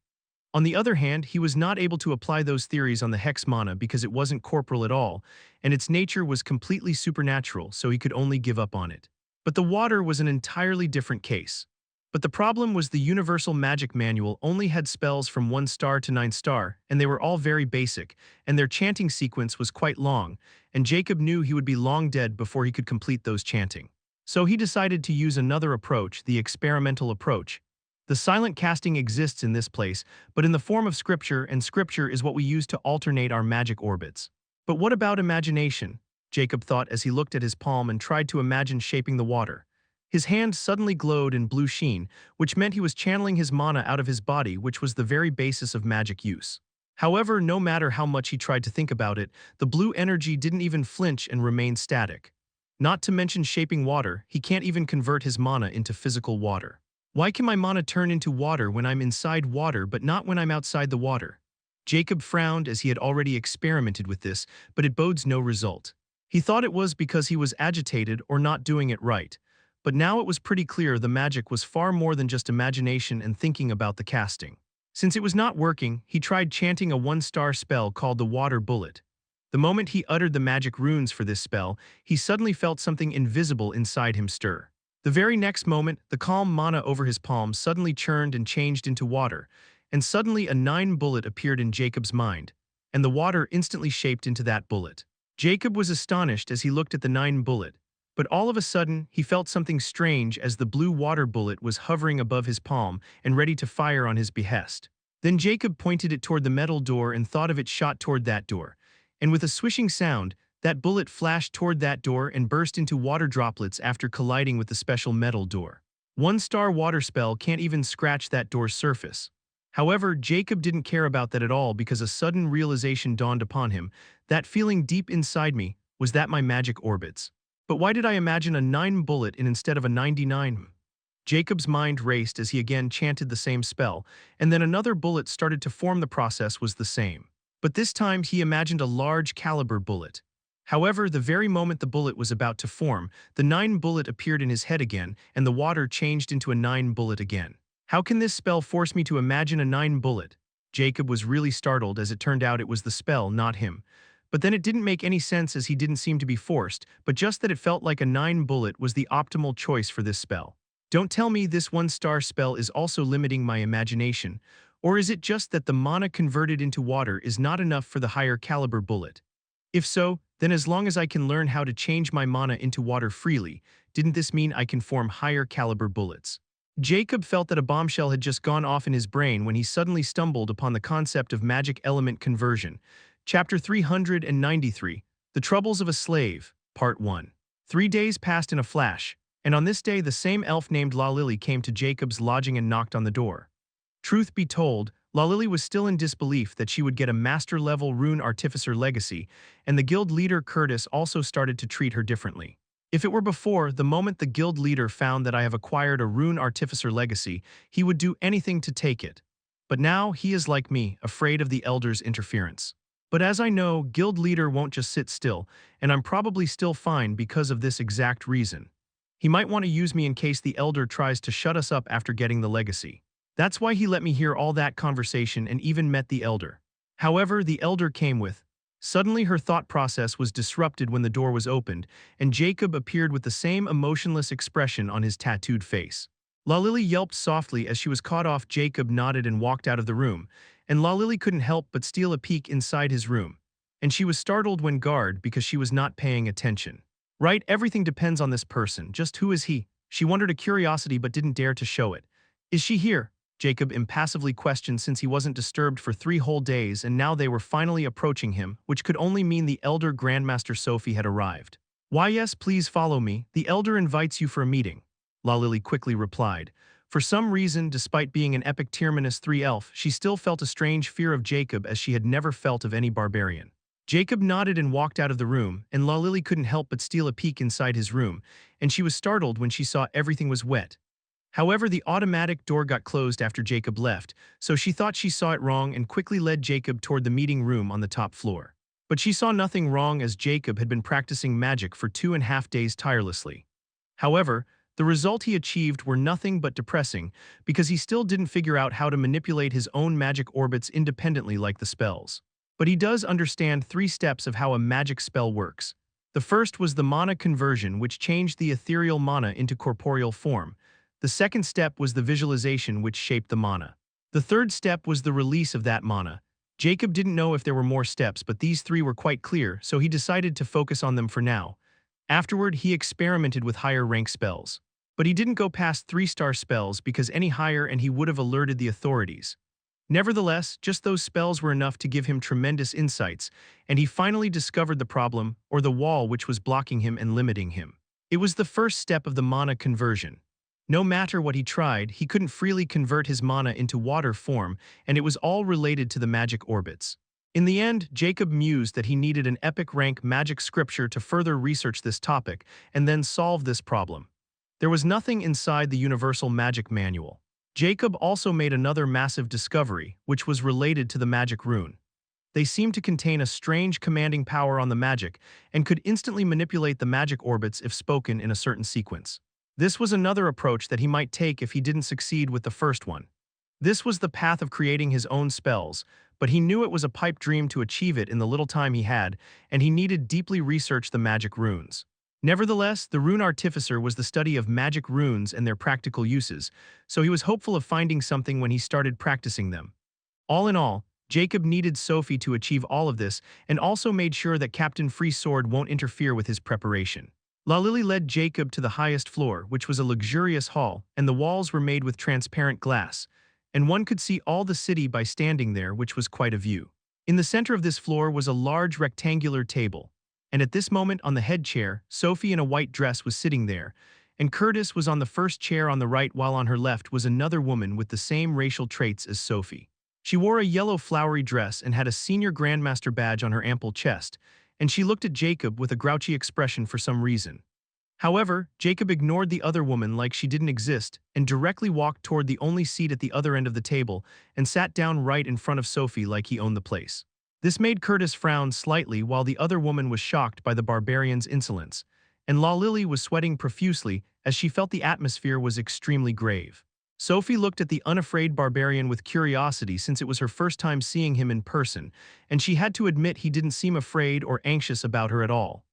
On the other hand, he was not able to apply those theories on the hex mana because it wasn't corporal at all, and its nature was completely supernatural, so he could only give up on it. But the water was an entirely different case. But the problem was the Universal Magic Manual only had spells from 1 star to 9 star, and they were all very basic, and their chanting sequence was quite long, and Jacob knew he would be long dead before he could complete those chanting. So he decided to use another approach, the experimental approach. The silent casting exists in this place, but in the form of scripture, and scripture is what we use to alternate our magic orbits. But what about imagination? Jacob thought as he looked at his palm and tried to imagine shaping the water. His hand suddenly glowed in blue sheen, which meant he was channeling his mana out of his body, which was the very basis of magic use. However, no matter how much he tried to think about it, the blue energy didn't even flinch and remained static. Not to mention shaping water, he can't even convert his mana into physical water. Why can my mana turn into water when I'm inside water but not when I'm outside the water? Jacob frowned as he had already experimented with this, but it bodes no result. He thought it was because he was agitated or not doing it right. But now it was pretty clear the magic was far more than just imagination and thinking about the casting. Since it was not working, he tried chanting a 1-star spell called the Water Bullet. The moment he uttered the magic runes for this spell, he suddenly felt something invisible inside him stir. The very next moment, the calm mana over his palm suddenly churned and changed into water, and suddenly a 9 bullet appeared in Jacob's mind, and the water instantly shaped into that bullet. Jacob was astonished as he looked at the 9 bullet, but all of a sudden, he felt something strange as the blue water bullet was hovering above his palm and ready to fire on his behest. Then Jacob pointed it toward the metal door and thought of it shot toward that door, and with a swishing sound, that bullet flashed toward that door and burst into water droplets after colliding with the special metal door. 1-star water spell can't even scratch that door's surface. However, Jacob didn't care about that at all because a sudden realization dawned upon him. That feeling deep inside me, was that my magic orbits? But why did I imagine a 9 bullet instead of a 99? Jacob's mind raced as he again chanted the same spell, and then another bullet started to form. The process was the same. But this time he imagined a large caliber bullet. However, the very moment the bullet was about to form, the 9 bullet appeared in his head again, and the water changed into a 9 bullet again. How can this spell force me to imagine a 9 bullet? Jacob was really startled as it turned out it was the spell, not him. But then it didn't make any sense as he didn't seem to be forced, but just that it felt like a 9 bullet was the optimal choice for this spell. Don't tell me this one-star spell is also limiting my imagination, or is it just that the mana converted into water is not enough for the higher caliber bullet? If so, then as long as I can learn how to change my mana into water freely, didn't this mean I can form higher caliber bullets? Jacob felt that a bombshell had just gone off in his brain when he suddenly stumbled upon the concept of magic element conversion. Chapter 393, The Troubles of a Slave, Part 1. 3 days passed in a flash, and on this day the same elf named La Lily came to Jacob's lodging and knocked on the door. Truth be told, La Lily was still in disbelief that she would get a master-level rune artificer legacy, and the guild leader Curtis also started to treat her differently. If it were before, the moment the guild leader found that I have acquired a rune artificer legacy, he would do anything to take it. But now he is like me, afraid of the elder's interference. But as I know, guild leader won't just sit still, and I'm probably still fine because of this exact reason. He might want to use me in case the elder tries to shut us up after getting the legacy. That's why he let me hear all that conversation and even met the elder. However, the elder came with. Suddenly her thought process was disrupted when the door was opened, and Jacob appeared with the same emotionless expression on his tattooed face. La Lily yelped softly as she was caught off. Jacob nodded and walked out of the room, and La Lily couldn't help but steal a peek inside his room. And she was startled when guard because she was not paying attention. Right, everything depends on this person, just who is he? She wondered a curiosity but didn't dare to show it. Is she here? Jacob impassively questioned since he wasn't disturbed for 3 whole days and now they were finally approaching him, which could only mean the elder Grandmaster Sophie had arrived. Why yes, please follow me, the elder invites you for a meeting, La Lily quickly replied. For some reason, despite being an epic tier -3 elf, she still felt a strange fear of Jacob as she had never felt of any barbarian. Jacob nodded and walked out of the room, and La Lily couldn't help but steal a peek inside his room, and she was startled when she saw everything was wet. However, the automatic door got closed after Jacob left, so she thought she saw it wrong and quickly led Jacob toward the meeting room on the top floor. But she saw nothing wrong as Jacob had been practicing magic for 2.5 days tirelessly. However, the result he achieved were nothing but depressing because he still didn't figure out how to manipulate his own magic orbits independently like the spells. But he does understand 3 steps of how a magic spell works. The first was the mana conversion, which changed the ethereal mana into corporeal form. The second step was the visualization, which shaped the mana. The third step was the release of that mana. Jacob didn't know if there were more steps, but these 3 were quite clear, so he decided to focus on them for now. Afterward, he experimented with higher rank spells. But he didn't go past 3-star spells because any higher and he would have alerted the authorities. Nevertheless, just those spells were enough to give him tremendous insights, and he finally discovered the problem, or the wall which was blocking him and limiting him. It was the first step of the mana conversion. No matter what he tried, he couldn't freely convert his mana into water form, and it was all related to the magic orbits. In the end, Jacob mused that he needed an epic rank magic scripture to further research this topic and then solve this problem. There was nothing inside the Universal Magic Manual. Jacob also made another massive discovery, which was related to the magic rune. They seemed to contain a strange commanding power on the magic and could instantly manipulate the magic orbits if spoken in a certain sequence. This was another approach that he might take if he didn't succeed with the first one. This was the path of creating his own spells, but he knew it was a pipe dream to achieve it in the little time he had, and he needed deeply research the magic runes. Nevertheless, the rune artificer was the study of magic runes and their practical uses, so he was hopeful of finding something when he started practicing them. All in all, Jacob needed Sophie to achieve all of this and also made sure that Captain Free Sword won't interfere with his preparation. La Lily led Jacob to the highest floor, which was a luxurious hall, and the walls were made with transparent glass, and one could see all the city by standing there, which was quite a view. In the center of this floor was a large rectangular table, and at this moment on the head chair, Sophie in a white dress was sitting there, and Curtis was on the first chair on the right while on her left was another woman with the same racial traits as Sophie. She wore a yellow flowery dress and had a senior grandmaster badge on her ample chest, and she looked at Jacob with a grouchy expression for some reason. However, Jacob ignored the other woman like she didn't exist and directly walked toward the only seat at the other end of the table and sat down right in front of Sophie like he owned the place. This made Curtis frown slightly while the other woman was shocked by the barbarian's insolence, and La Lily was sweating profusely as she felt the atmosphere was extremely grave. Sophie looked at the unafraid barbarian with curiosity since it was her first time seeing him in person, and she had to admit he didn't seem afraid or anxious about her at all.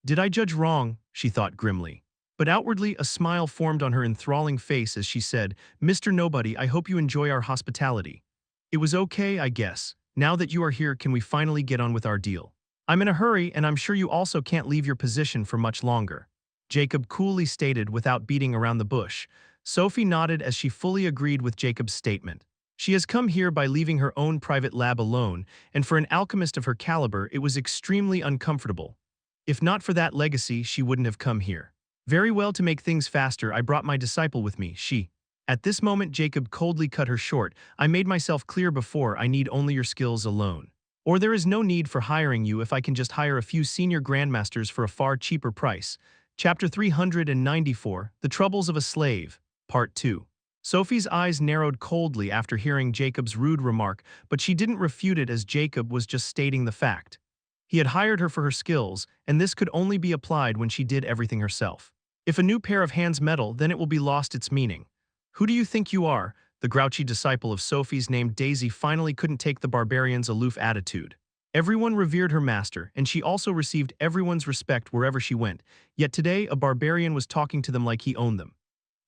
Did I judge wrong? She thought grimly. But outwardly, a smile formed on her enthralling face as she said, "Mr. Nobody, I hope you enjoy our hospitality. It was okay, I guess. Now that you are here, can we finally get on with our deal? I'm in a hurry, and I'm sure you also can't leave your position for much longer," Jacob coolly stated without beating around the bush. Sophie nodded as she fully agreed with Jacob's statement. She has come here by leaving her own private lab alone, and for an alchemist of her caliber, it was extremely uncomfortable. If not for that legacy, she wouldn't have come here. Very well, to make things faster, I brought my disciple with me, she. At this moment, Jacob coldly cut her short. I made myself clear before, I need only your skills alone. Or there is no need for hiring you if I can just hire a few senior grandmasters for a far cheaper price. Chapter 394, The Troubles of a Slave, Part 2. Sophie's eyes narrowed coldly after hearing Jacob's rude remark, but she didn't refute it as Jacob was just stating the fact. He had hired her for her skills, and this could only be applied when she did everything herself. If a new pair of hands meddle, then it will be lost its meaning. Who do you think you are? The grouchy disciple of Sophie's named Daisy finally couldn't take the barbarian's aloof attitude. Everyone revered her master, and she also received everyone's respect wherever she went, yet today a barbarian was talking to them like he owned them.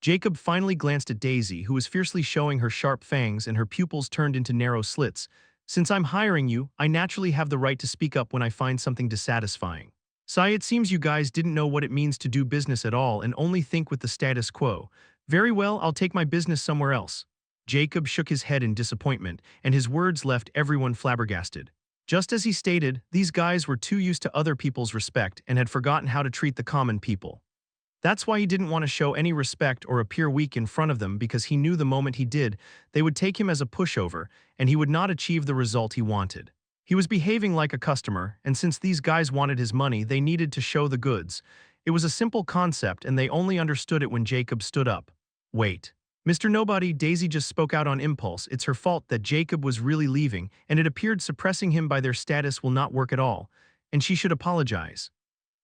Jacob finally glanced at Daisy, who was fiercely showing her sharp fangs and her pupils turned into narrow slits. Since I'm hiring you, I naturally have the right to speak up when I find something dissatisfying. Sigh, it seems you guys didn't know what it means to do business at all and only think with the status quo. Very well, I'll take my business somewhere else. Jacob shook his head in disappointment, and his words left everyone flabbergasted. Just as he stated, these guys were too used to other people's respect and had forgotten how to treat the common people. That's why he didn't want to show any respect or appear weak in front of them, because he knew the moment he did, they would take him as a pushover, and he would not achieve the result he wanted. He was behaving like a customer, and since these guys wanted his money, they needed to show the goods. It was a simple concept, and they only understood it when Jacob stood up. Wait. Mr. Nobody, Daisy just spoke out on impulse. It's her fault that Jacob was really leaving, and it appeared suppressing him by their status will not work at all, and she should apologize.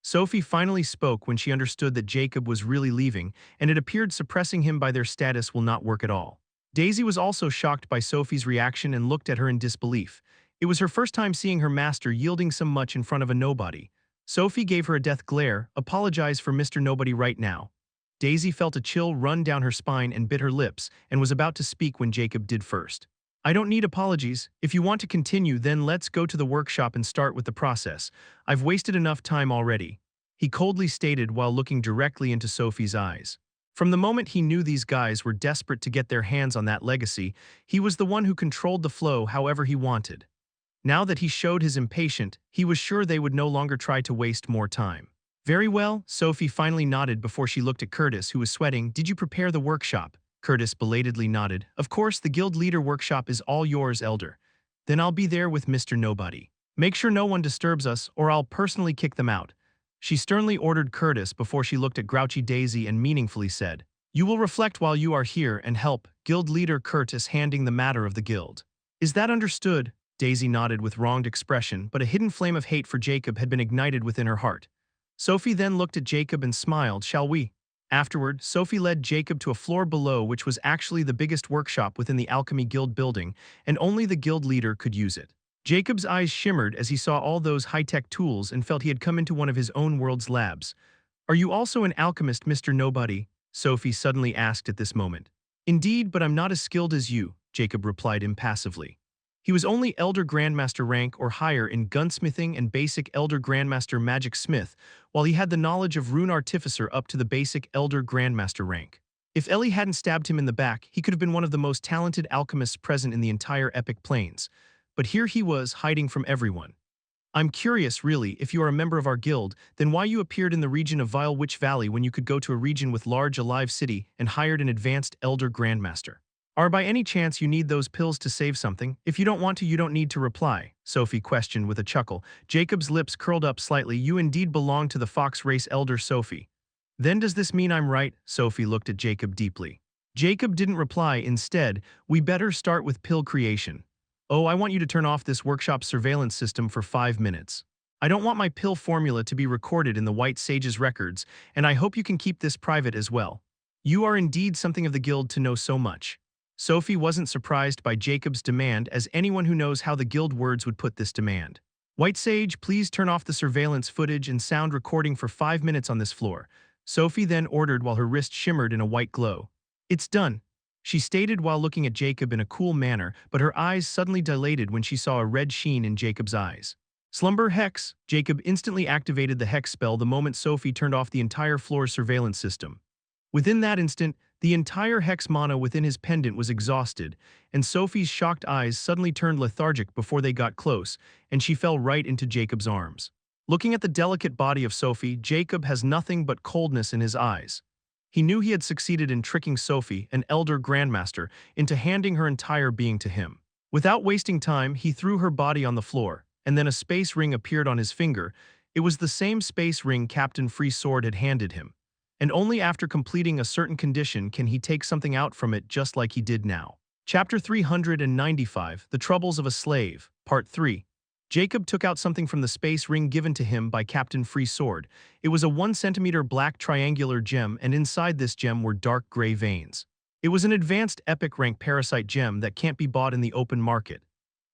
Sophie finally spoke when she understood that Jacob was really leaving, and it appeared suppressing him by their status will not work at all. Daisy was also shocked by Sophie's reaction and looked at her in disbelief. It was her first time seeing her master yielding so much in front of a nobody. Sophie gave her a death glare. Apologize for Mr. Nobody right now. Daisy felt a chill run down her spine and bit her lips, and was about to speak when Jacob did first. I don't need apologies. If you want to continue, then let's go to the workshop and start with the process. I've wasted enough time already, he coldly stated while looking directly into Sophie's eyes. From the moment he knew these guys were desperate to get their hands on that legacy, he was the one who controlled the flow however he wanted. Now that he showed his impatience, he was sure they would no longer try to waste more time. Very well, Sophie finally nodded before she looked at Curtis, who was sweating. Did you prepare the workshop? Curtis belatedly nodded. Of course, the guild leader workshop is all yours, Elder. Then I'll be there with Mr. Nobody. Make sure no one disturbs us, or I'll personally kick them out. She sternly ordered Curtis before she looked at grouchy Daisy and meaningfully said, You will reflect while you are here and help, guild leader Curtis, handing the matter of the guild. Is that understood? Daisy nodded with wronged expression, but a hidden flame of hate for Jacob had been ignited within her heart. Sophie then looked at Jacob and smiled. Shall we? Afterward, Sophie led Jacob to a floor below, which was actually the biggest workshop within the Alchemy Guild building, and only the guild leader could use it. Jacob's eyes shimmered as he saw all those high-tech tools and felt he had come into one of his own world's labs. Are you also an alchemist, Mr. Nobody? Sophie suddenly asked at this moment. Indeed, but I'm not as skilled as you, Jacob replied impassively. He was only Elder Grandmaster rank or higher in gunsmithing and basic Elder Grandmaster Magic Smith, while he had the knowledge of Rune Artificer up to the basic Elder Grandmaster rank. If Ellie hadn't stabbed him in the back, he could have been one of the most talented alchemists present in the entire Epic Plains. But here he was, hiding from everyone. I'm curious, really, if you are a member of our guild, then why you appeared in the region of Vile Witch Valley when you could go to a region with large alive city and hired an advanced Elder Grandmaster. Are by any chance you need those pills to save something? If you don't want to, you don't need to reply, Sophie questioned with a chuckle. Jacob's lips curled up slightly. You indeed belong to the fox race, Elder Sophie. Then does this mean I'm right? Sophie looked at Jacob deeply. Jacob didn't reply. Instead, we better start with pill creation. Oh, I want you to turn off this workshop surveillance system for 5 minutes. I don't want my pill formula to be recorded in the White Sage's records, and I hope you can keep this private as well. You are indeed something of the guild to know so much. Sophie wasn't surprised by Jacob's demand, as anyone who knows how the guild words would put this demand. White Sage, please turn off the surveillance footage and sound recording for 5 minutes on this floor. Sophie then ordered while her wrist shimmered in a white glow. "It's done," she stated while looking at Jacob in a cool manner, but her eyes suddenly dilated when she saw a red sheen in Jacob's eyes. Slumber Hex. Jacob instantly activated the Hex spell the moment Sophie turned off the entire floor's surveillance system. Within that instant, the entire Hex mana within his pendant was exhausted, and Sophie's shocked eyes suddenly turned lethargic before they got close, and she fell right into Jacob's arms. Looking at the delicate body of Sophie, Jacob has nothing but coldness in his eyes. He knew he had succeeded in tricking Sophie, an elder grandmaster, into handing her entire being to him. Without wasting time, he threw her body on the floor, and then a space ring appeared on his finger. It was the same space ring Captain Free Sword had handed him. And only after completing a certain condition can he take something out from it just like he did now. Chapter 395, The Troubles of a Slave, Part 3. Jacob took out something from the space ring given to him by Captain Free Sword. It was a 1 centimeter black triangular gem, and inside this gem were dark gray veins. It was an advanced epic rank parasite gem that can't be bought in the open market.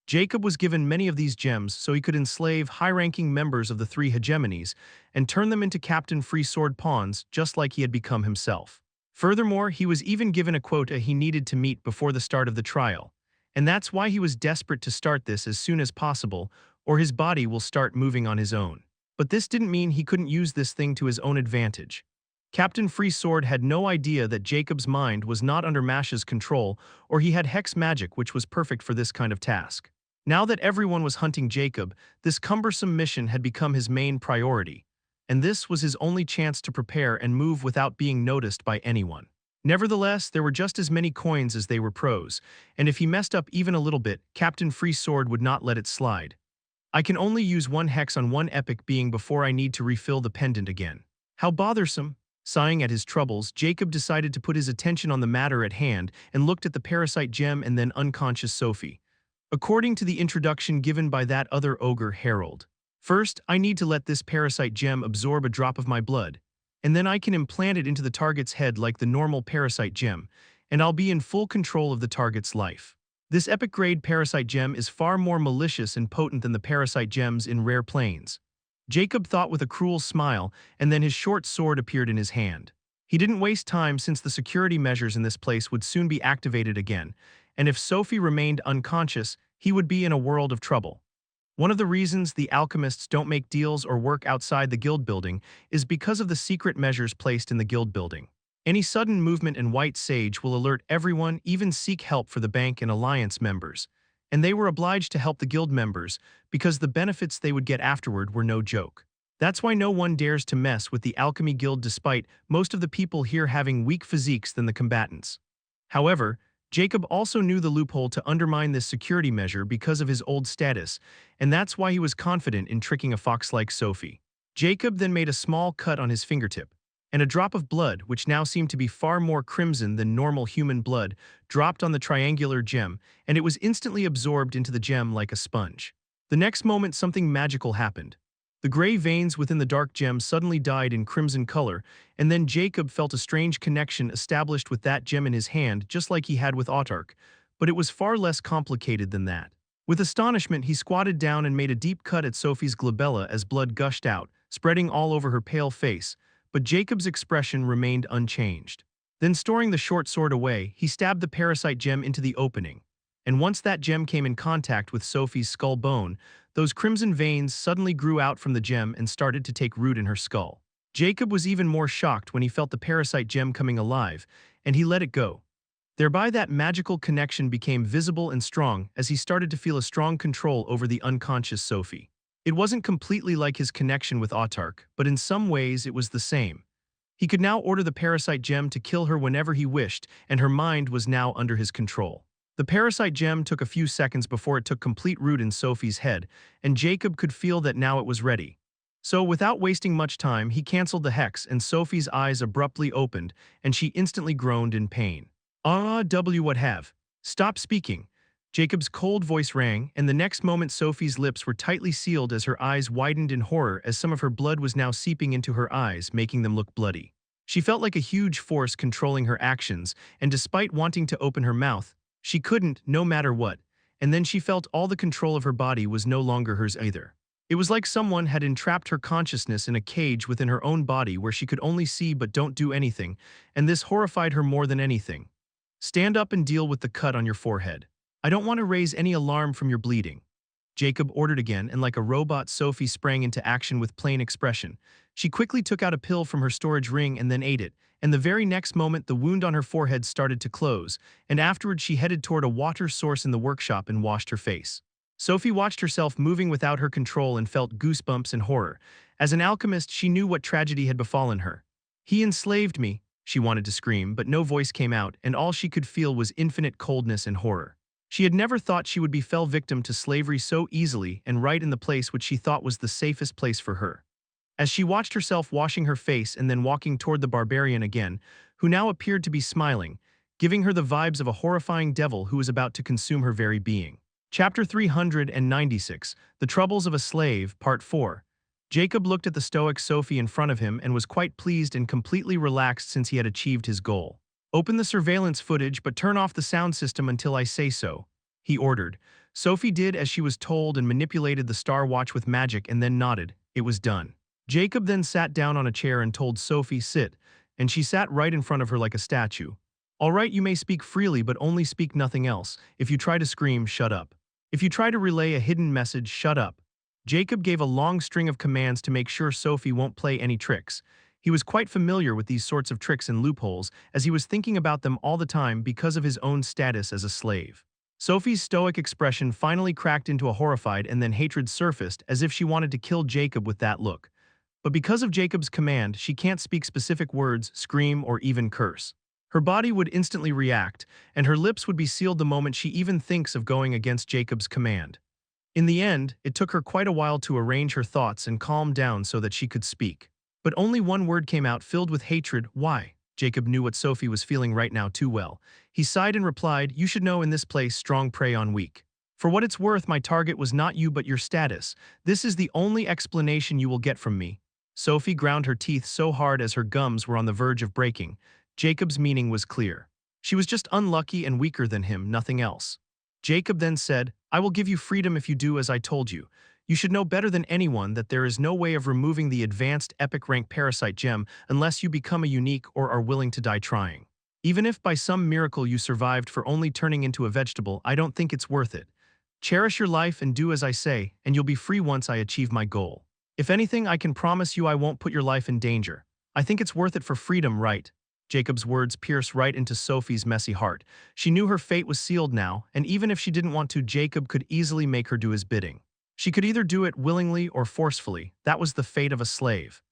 Jacob was given many of these gems so he could enslave high-ranking members of the three hegemonies and turn them into Captain Free Sword pawns just like he had become himself. Furthermore, he was even given a quota he needed to meet before the start of the trial, and that's why he was desperate to start this as soon as possible, or his body will start moving on his own. But this didn't mean he couldn't use this thing to his own advantage. Captain Free Sword had no idea that Jacob's mind was not under Mash's control, or he had hex magic which was perfect for this kind of task. Now that everyone was hunting Jacob, this cumbersome mission had become his main priority, and this was his only chance to prepare and move without being noticed by anyone. Nevertheless, there were just as many coins as they were pros, and if he messed up even a little bit, Captain Free Sword would not let it slide. "I can only use one hex on one epic being before I need to refill the pendant again. How bothersome." Sighing at his troubles, Jacob decided to put his attention on the matter at hand and looked at the parasite gem and then unconscious Sophie. According to the introduction given by that other ogre Harold, "First, I need to let this parasite gem absorb a drop of my blood, and then I can implant it into the target's head like the normal parasite gem, and I'll be in full control of the target's life." This epic-grade parasite gem is far more malicious and potent than the parasite gems in rare plains. Jacob thought with a cruel smile, and then his short sword appeared in his hand. He didn't waste time since the security measures in this place would soon be activated again, and if Sophie remained unconscious, he would be in a world of trouble. One of the reasons the alchemists don't make deals or work outside the guild building is because of the secret measures placed in the guild building. Any sudden movement in White Sage will alert everyone, even seek help for the bank and alliance members, and they were obliged to help the guild members because the benefits they would get afterward were no joke. That's why no one dares to mess with the alchemy guild despite most of the people here having weak physiques than the combatants. However, Jacob also knew the loophole to undermine this security measure because of his old status, and that's why he was confident in tricking a fox like Sophie. Jacob then made a small cut on his fingertip, and a drop of blood, which now seemed to be far more crimson than normal human blood, dropped on the triangular gem, and it was instantly absorbed into the gem like a sponge. The next moment something magical happened. The gray veins within the dark gem suddenly dyed in crimson color, and then Jacob felt a strange connection established with that gem in his hand just like he had with Autark, but it was far less complicated than that. With astonishment, he squatted down and made a deep cut at Sophie's glabella as blood gushed out, spreading all over her pale face, but Jacob's expression remained unchanged. Then storing the short sword away, he stabbed the parasite gem into the opening. And once that gem came in contact with Sophie's skull bone, those crimson veins suddenly grew out from the gem and started to take root in her skull. Jacob was even more shocked when he felt the parasite gem coming alive, and he let it go. Thereby that magical connection became visible and strong as he started to feel a strong control over the unconscious Sophie. It wasn't completely like his connection with Autark, but in some ways it was the same. He could now order the parasite gem to kill her whenever he wished, and her mind was now under his control. The parasite gem took a few seconds before it took complete root in Sophie's head, and Jacob could feel that now it was ready. So without wasting much time, he canceled the hex and Sophie's eyes abruptly opened, and she instantly groaned in pain. What have? Stop speaking. Jacob's cold voice rang, and the next moment Sophie's lips were tightly sealed as her eyes widened in horror as some of her blood was now seeping into her eyes, making them look bloody. She felt like a huge force controlling her actions, and despite wanting to open her mouth, she couldn't, no matter what, and then she felt all the control of her body was no longer hers either. It was like someone had entrapped her consciousness in a cage within her own body where she could only see but don't do anything, and this horrified her more than anything. Stand up and deal with the cut on your forehead. I don't want to raise any alarm from your bleeding. Jacob ordered again, and like a robot, Sophie sprang into action with plain expression. She quickly took out a pill from her storage ring and then ate it, and the very next moment the wound on her forehead started to close, and afterwards she headed toward a water source in the workshop and washed her face. Sophie watched herself moving without her control and felt goosebumps and horror. As an alchemist, she knew what tragedy had befallen her. He enslaved me, she wanted to scream, but no voice came out, and all she could feel was infinite coldness and horror. She had never thought she would be fell victim to slavery so easily and right in the place which she thought was the safest place for her. As she watched herself washing her face and then walking toward the barbarian again, who now appeared to be smiling, giving her the vibes of a horrifying devil who was about to consume her very being. Chapter 396, The Troubles of a Slave, Part 4. Jacob looked at the stoic Sophie in front of him and was quite pleased and completely relaxed since he had achieved his goal. Open the surveillance footage but turn off the sound system until I say so, he ordered. Sophie did as she was told and manipulated the Star Watch with magic and then nodded. It was done. Jacob then sat down on a chair and told Sophie sit, and she sat right in front of her like a statue. All right, you may speak freely but only speak nothing else. If you try to scream, shut up. If you try to relay a hidden message, shut up. Jacob gave a long string of commands to make sure Sophie won't play any tricks. He was quite familiar with these sorts of tricks and loopholes, as he was thinking about them all the time because of his own status as a slave. Sophie's stoic expression finally cracked into a horrified and then hatred surfaced as if she wanted to kill Jacob with that look. But because of Jacob's command, she can't speak specific words, scream, or even curse. Her body would instantly react, and her lips would be sealed the moment she even thinks of going against Jacob's command. In the end, it took her quite a while to arrange her thoughts and calm down so that she could speak. But only one word came out, filled with hatred. Why? Jacob knew what Sophie was feeling right now too well. He sighed and replied, you should know in this place strong prey on weak. For what it's worth, my target was not you but your status. This is the only explanation you will get from me. Sophie ground her teeth so hard as her gums were on the verge of breaking. Jacob's meaning was clear. She was just unlucky and weaker than him, nothing else. Jacob then said, I will give you freedom if you do as I told you. You should know better than anyone that there is no way of removing the advanced epic rank parasite gem unless you become a unique or are willing to die trying. Even if by some miracle you survived for only turning into a vegetable, I don't think it's worth it. Cherish your life and do as I say, and you'll be free once I achieve my goal. If anything, I can promise you I won't put your life in danger. I think it's worth it for freedom, right? Jacob's words pierced right into Sophie's messy heart. She knew her fate was sealed now, and even if she didn't want to, Jacob could easily make her do his bidding. She could either do it willingly or forcefully. That was the fate of a slave.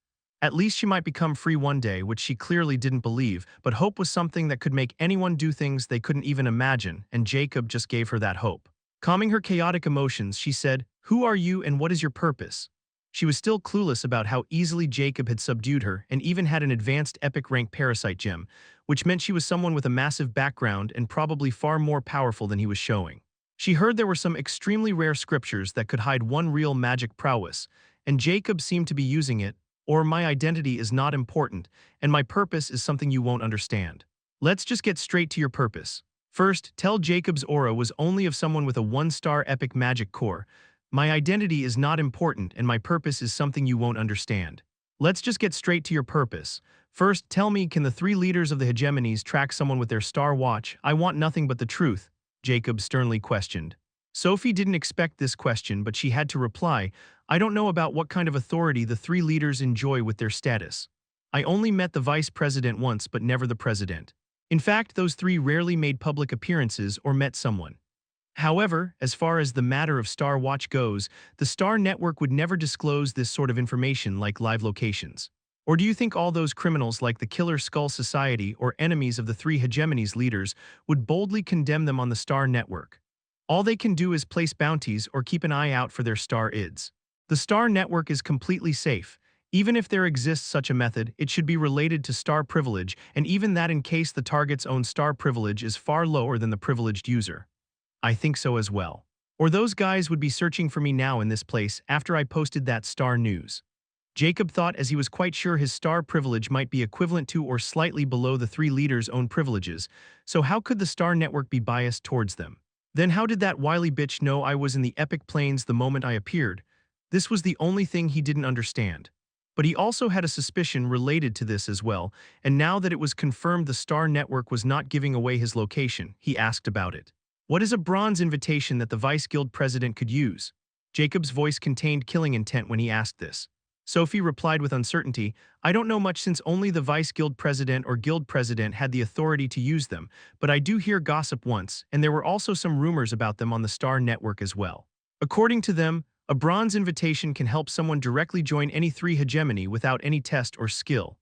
At least she might become free one day, which she clearly didn't believe, but hope was something that could make anyone do things they couldn't even imagine, and Jacob just gave her that hope. Calming her chaotic emotions, she said, Who are you and what is your purpose? She was still clueless about how easily Jacob had subdued her and even had an advanced epic rank parasite gem, which meant she was someone with a massive background and probably far more powerful than he was showing. She heard there were some extremely rare scriptures that could hide one real magic prowess, and Jacob seemed to be using it, or my identity is not important, and my purpose is something you won't understand. Let's just get straight to your purpose. First, tell Jacob's aura was only of someone with a 1-star epic magic core. My identity is not important and my purpose is something you won't understand. Let's just get straight to your purpose. First, tell me, can the 3 leaders of the hegemonies track someone with their star watch? I want nothing but the truth, Jacob sternly questioned. Sophie didn't expect this question, but she had to reply, I don't know about what kind of authority the 3 leaders enjoy with their status. I only met the vice president once, but never the president. In fact, those 3 rarely made public appearances or met someone. However, as far as the matter of Star Watch goes, the Star Network would never disclose this sort of information like live locations. Or do you think all those criminals like the Killer Skull Society or enemies of the 3 hegemonies leaders would boldly condemn them on the Star Network? All they can do is place bounties or keep an eye out for their star ids. The Star Network is completely safe. Even if there exists such a method, it should be related to star privilege, and even that in case the target's own star privilege is far lower than the privileged user. I think so as well. Or those guys would be searching for me now in this place after I posted that star news. Jacob thought, as he was quite sure his star privilege might be equivalent to or slightly below the 3 leaders' own privileges, so how could the Star Network be biased towards them? Then how did that wily bitch know I was in the Epic Plains the moment I appeared? This was the only thing he didn't understand. But he also had a suspicion related to this as well, and now that it was confirmed the Star Network was not giving away his location, he asked about it. What is a bronze invitation that the Vice Guild president could use? Jacob's voice contained killing intent when he asked this. Sophie replied with uncertainty, I don't know much since only the Vice Guild president or guild president had the authority to use them, but I do hear gossip once, and there were also some rumors about them on the Star Network as well. According to them, a bronze invitation can help someone directly join any 3 hegemony without any test or skill.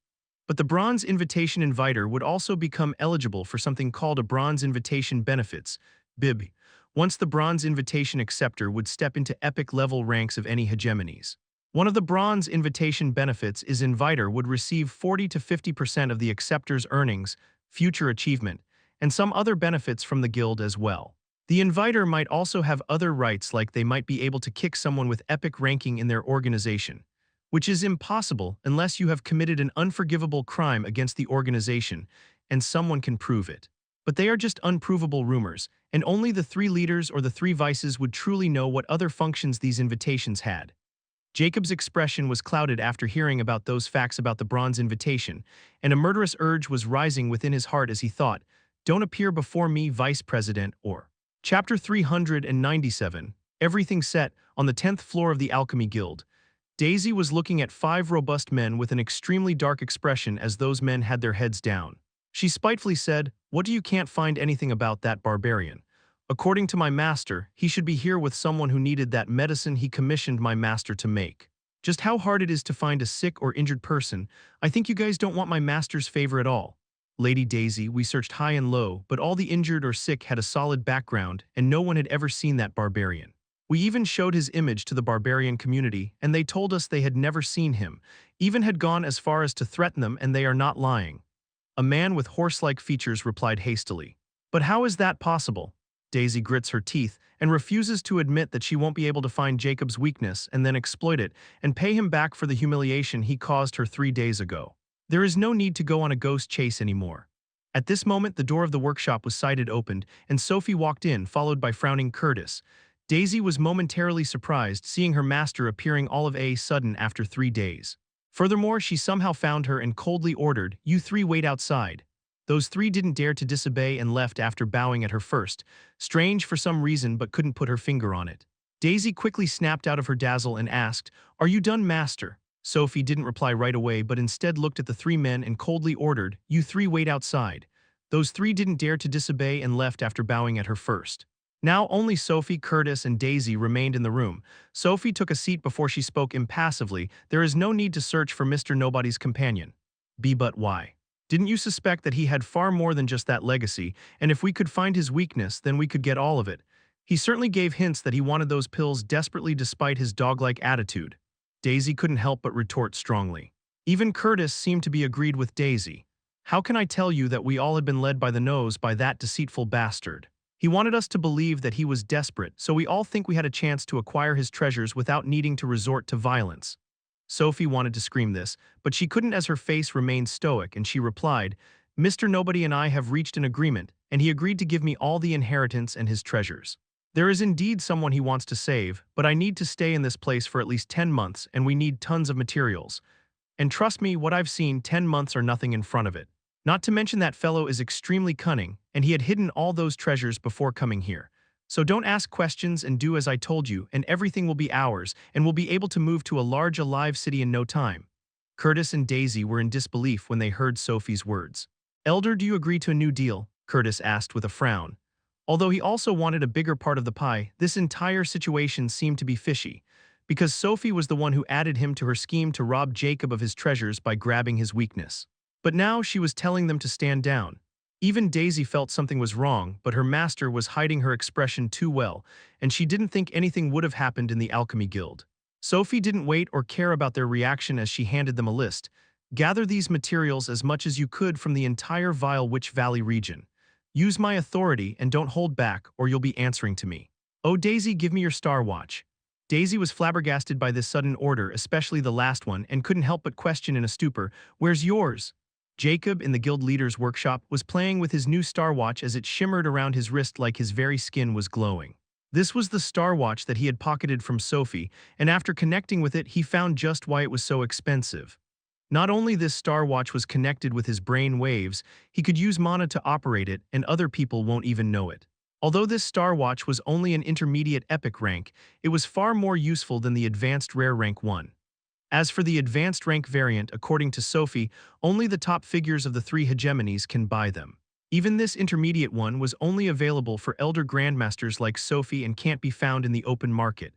But the bronze invitation inviter would also become eligible for something called a bronze invitation benefits, BIB. Once the bronze invitation acceptor would step into epic level ranks of any hegemonies. One of the bronze invitation benefits is inviter would receive 40 to 50% of the acceptor's earnings, future achievement, and some other benefits from the guild as well. The inviter might also have other rights, like they might be able to kick someone with epic ranking in their organization, which is impossible unless you have committed an unforgivable crime against the organization and someone can prove it. But they are just unprovable rumors, and only the 3 leaders or the 3 vices would truly know what other functions these invitations had. Jacob's expression was clouded after hearing about those facts about the bronze invitation, and a murderous urge was rising within his heart as he thought, don't appear before me, Vice President, or... Chapter 397, Everything Set, on the 10th floor of the Alchemy Guild. Daisy was looking at 5 robust men with an extremely dark expression as those men had their heads down. She spitefully said, what do you can't find anything about that barbarian? According to my master, he should be here with someone who needed that medicine he commissioned my master to make. Just how hard it is to find a sick or injured person, I think you guys don't want my master's favor at all. Lady Daisy, we searched high and low, but all the injured or sick had a solid background, and no one had ever seen that barbarian. We even showed his image to the barbarian community, and they told us they had never seen him, even had gone as far as to threaten them, and they are not lying. A man with horse-like features replied hastily. But how is that possible? Daisy grits her teeth and refuses to admit that she won't be able to find Jacob's weakness and then exploit it and pay him back for the humiliation he caused her 3 days ago. There is no need to go on a ghost chase anymore. At this moment, the door of the workshop was sighted opened, and Sophie walked in, followed by frowning Curtis. Daisy was momentarily surprised, seeing her master appearing all of a sudden after 3 days. Furthermore, she somehow found her and coldly ordered, you 3 wait outside. Those 3 didn't dare to disobey and left after bowing at her first, strange for some reason but couldn't put her finger on it. Daisy quickly snapped out of her dazzle and asked, are you done, master? Sophie didn't reply right away but instead looked at the 3 men and coldly ordered, you 3 wait outside. Those 3 didn't dare to disobey and left after bowing at her first. Now only Sophie, Curtis, and Daisy remained in the room. Sophie took a seat before she spoke impassively, there is no need to search for Mr. Nobody's companion. But why? Didn't you suspect that he had far more than just that legacy, and if we could find his weakness, then we could get all of it? He certainly gave hints that he wanted those pills desperately despite his dog-like attitude. Daisy couldn't help but retort strongly. Even Curtis seemed to be agreed with Daisy. How can I tell you that we all had been led by the nose by that deceitful bastard? He wanted us to believe that he was desperate, so we all think we had a chance to acquire his treasures without needing to resort to violence. Sophie wanted to scream this, but she couldn't as her face remained stoic, and she replied, Mr. Nobody and I have reached an agreement, and he agreed to give me all the inheritance and his treasures. There is indeed someone he wants to save, but I need to stay in this place for at least 10 months, and we need tons of materials. And trust me, what I've seen, 10 months are nothing in front of it. Not to mention that fellow is extremely cunning, and he had hidden all those treasures before coming here. So don't ask questions and do as I told you, and everything will be ours, and we'll be able to move to a large alive city in no time. Curtis and Daisy were in disbelief when they heard Sophie's words. Elder, do you agree to a new deal? Curtis asked with a frown. Although he also wanted a bigger part of the pie, this entire situation seemed to be fishy, because Sophie was the one who added him to her scheme to rob Jacob of his treasures by grabbing his weakness. But now she was telling them to stand down. Even Daisy felt something was wrong, but her master was hiding her expression too well, and she didn't think anything would have happened in the Alchemy Guild. Sophie didn't wait or care about their reaction as she handed them a list. Gather these materials as much as you could from the entire Vile Witch Valley region. Use my authority and don't hold back, or you'll be answering to me. Oh, Daisy, give me your star watch. Daisy was flabbergasted by this sudden order, especially the last one, and couldn't help but question in a stupor, where's yours? Jacob, in the guild leader's workshop, was playing with his new star watch as it shimmered around his wrist like his very skin was glowing. This was the Star Watch that he had pocketed from Sophie, and after connecting with it, he found just why it was so expensive. Not only this Star Watch was connected with his brain waves, he could use mana to operate it, and other people won't even know it. Although this Star Watch was only an intermediate epic rank, it was far more useful than the advanced rare rank 1. As for the advanced rank variant, according to Sophie, only the top figures of the three hegemonies can buy them. Even this intermediate one was only available for elder grandmasters like Sophie and can't be found in the open market.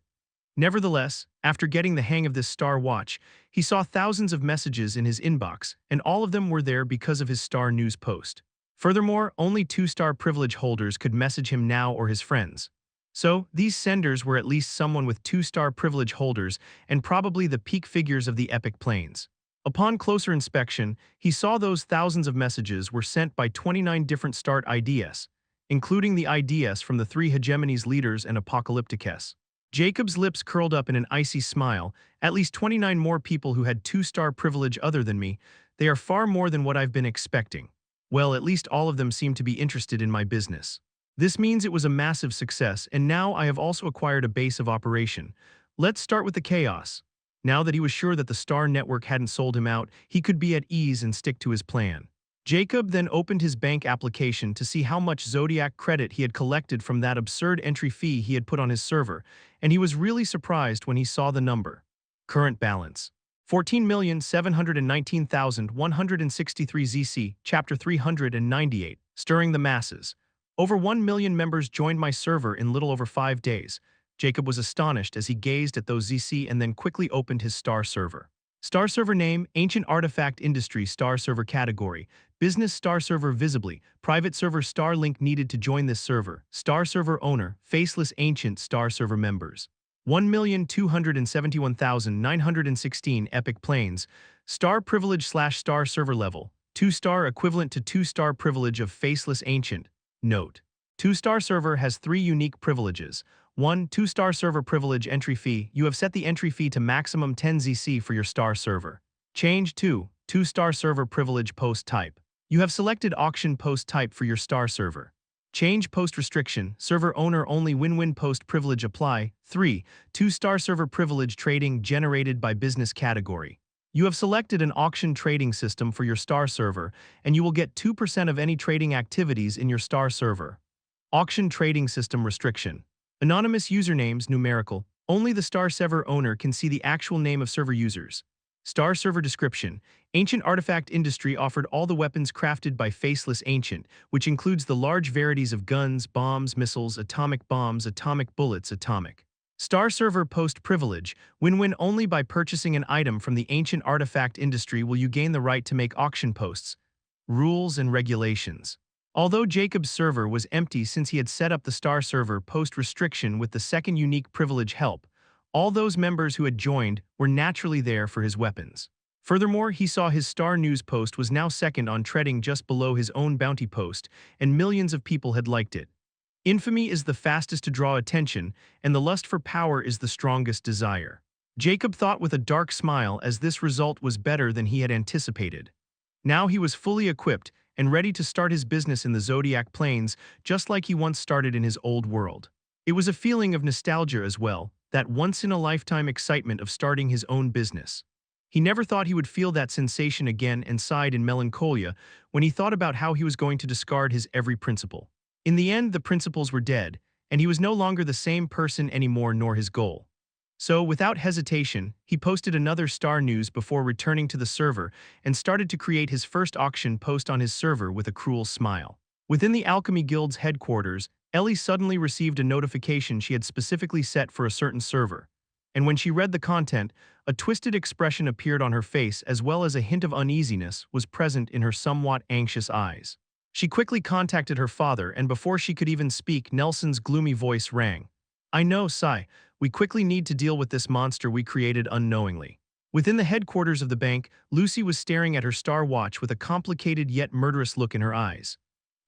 Nevertheless, after getting the hang of this Star Watch, he saw thousands of messages in his inbox, and all of them were there because of his Star News post. Furthermore, only 2-star privilege holders could message him now or his friends. So, these senders were at least someone with 2-star privilege holders and probably the peak figures of the Epic Plains. Upon closer inspection, he saw those thousands of messages were sent by 29 different start IDs, including the IDs from the three hegemonies leaders and apocalyptics. Jacob's lips curled up in an icy smile. At least 29 more people who had 2-star privilege other than me. They are far more than what I've been expecting. Well, at least all of them seem to be interested in my business. This means it was a massive success, and now I have also acquired a base of operation. Let's start with the chaos. Now that he was sure that the Star Network hadn't sold him out, he could be at ease and stick to his plan. Jacob then opened his bank application to see how much Zodiac credit he had collected from that absurd entry fee he had put on his server, and he was really surprised when he saw the number. Current balance: 14,719,163 ZC, Chapter 398, Stirring the Masses. Over 1 million members joined my server in little over 5 days. Jacob was astonished as he gazed at those ZC and then quickly opened his Star server. Star server name: Ancient Artifact Industry. Star server category: Business. Star server visibly. Private server. Star link needed to join this server. Star server owner: Faceless Ancient. Star server members: 1,271,916. Epic Plains. Star privilege / star server level: 2-star, equivalent to 2-star privilege of Faceless Ancient. Note: 2-star server has 3 unique privileges. 1. 2-star server privilege entry fee. You have set the entry fee to maximum 10 ZC for your Star server. Change. 2. 2-star server privilege post type. You have selected auction post type for your Star server. Change post restriction. Server owner only win-win post privilege apply. 3. 2-star server privilege trading generated by business category. You have selected an auction trading system for your Star server, and you will get 2% of any trading activities in your Star server. Auction trading system restriction: anonymous usernames numerical. Only the Star server owner can see the actual name of server users. Star server description: Ancient Artifact Industry offered all the weapons crafted by Faceless Ancient, which includes the large varieties of guns, bombs, missiles, atomic bombs, atomic bullets, atomic. Star server post privilege: win-win only by purchasing an item from the Ancient Artifact Industry will you gain the right to make auction posts. Rules and regulations. Although Jacob's server was empty since he had set up the Star server post restriction with the second unique privilege help, all those members who had joined were naturally there for his weapons. Furthermore, he saw his Star News post was now second on treading just below his own bounty post, and millions of people had liked it. Infamy is the fastest to draw attention, and the lust for power is the strongest desire. Jacob thought with a dark smile as this result was better than he had anticipated. Now he was fully equipped and ready to start his business in the Zodiac Plains, just like he once started in his old world. It was a feeling of nostalgia as well, that once-in-a-lifetime excitement of starting his own business. He never thought he would feel that sensation again and sighed in melancholia when he thought about how he was going to discard his every principle. In the end, the principles were dead, and he was no longer the same person anymore nor his goal. So, without hesitation, he posted another Star News before returning to the server and started to create his first auction post on his server with a cruel smile. Within the Alchemy Guild's headquarters, Ellie suddenly received a notification she had specifically set for a certain server. And when she read the content, a twisted expression appeared on her face as well as a hint of uneasiness was present in her somewhat anxious eyes. She quickly contacted her father, and before she could even speak, Nelson's gloomy voice rang. "I know, Sai. We quickly need to deal with this monster we created unknowingly." Within the headquarters of the bank, Lucy was staring at her Star Watch with a complicated yet murderous look in her eyes.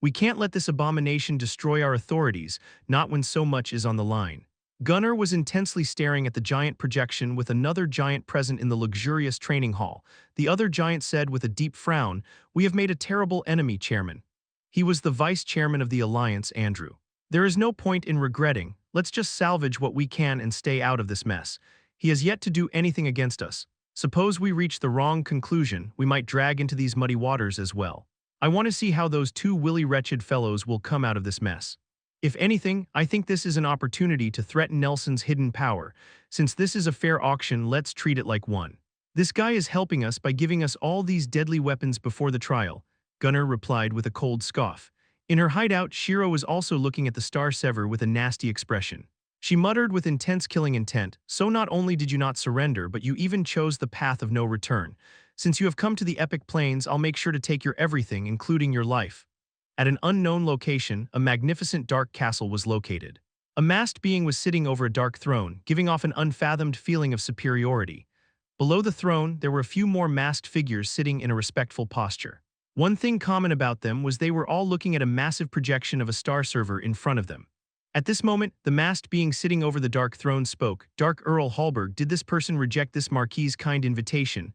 "We can't let this abomination destroy our authorities, not when so much is on the line." Gunnar was intensely staring at the giant projection with another giant present in the luxurious training hall. The other giant said with a deep frown, "We have made a terrible enemy, Chairman." He was the vice chairman of the Alliance, Andrew. "There is no point in regretting. let's just salvage what we can and stay out of this mess. He has yet to do anything against us. Suppose we reach the wrong conclusion, we might drag into these muddy waters as well. I want to see how those two willy wretched fellows will come out of this mess. If anything, I think this is an opportunity to threaten Nelson's hidden power. Since this is a fair auction, let's treat it like one. This guy is helping us by giving us all these deadly weapons before the trial, Gunnar replied with a cold scoff. In her hideout, Shiro was also looking at the Star Sever with a nasty expression. She muttered with intense killing intent, so not only did you not surrender, but you even chose the path of no return. Since you have come to the Epic Plains, I'll make sure to take your everything, including your life. At an unknown location, a magnificent dark castle was located. A masked being was sitting over a dark throne, giving off an unfathomed feeling of superiority. Below the throne, there were a few more masked figures sitting in a respectful posture. One thing common about them was they were all looking at a massive projection of a star server in front of them. At this moment, the masked being sitting over the dark throne spoke. Dark Earl Hallberg, did this person reject this Marquis's kind invitation?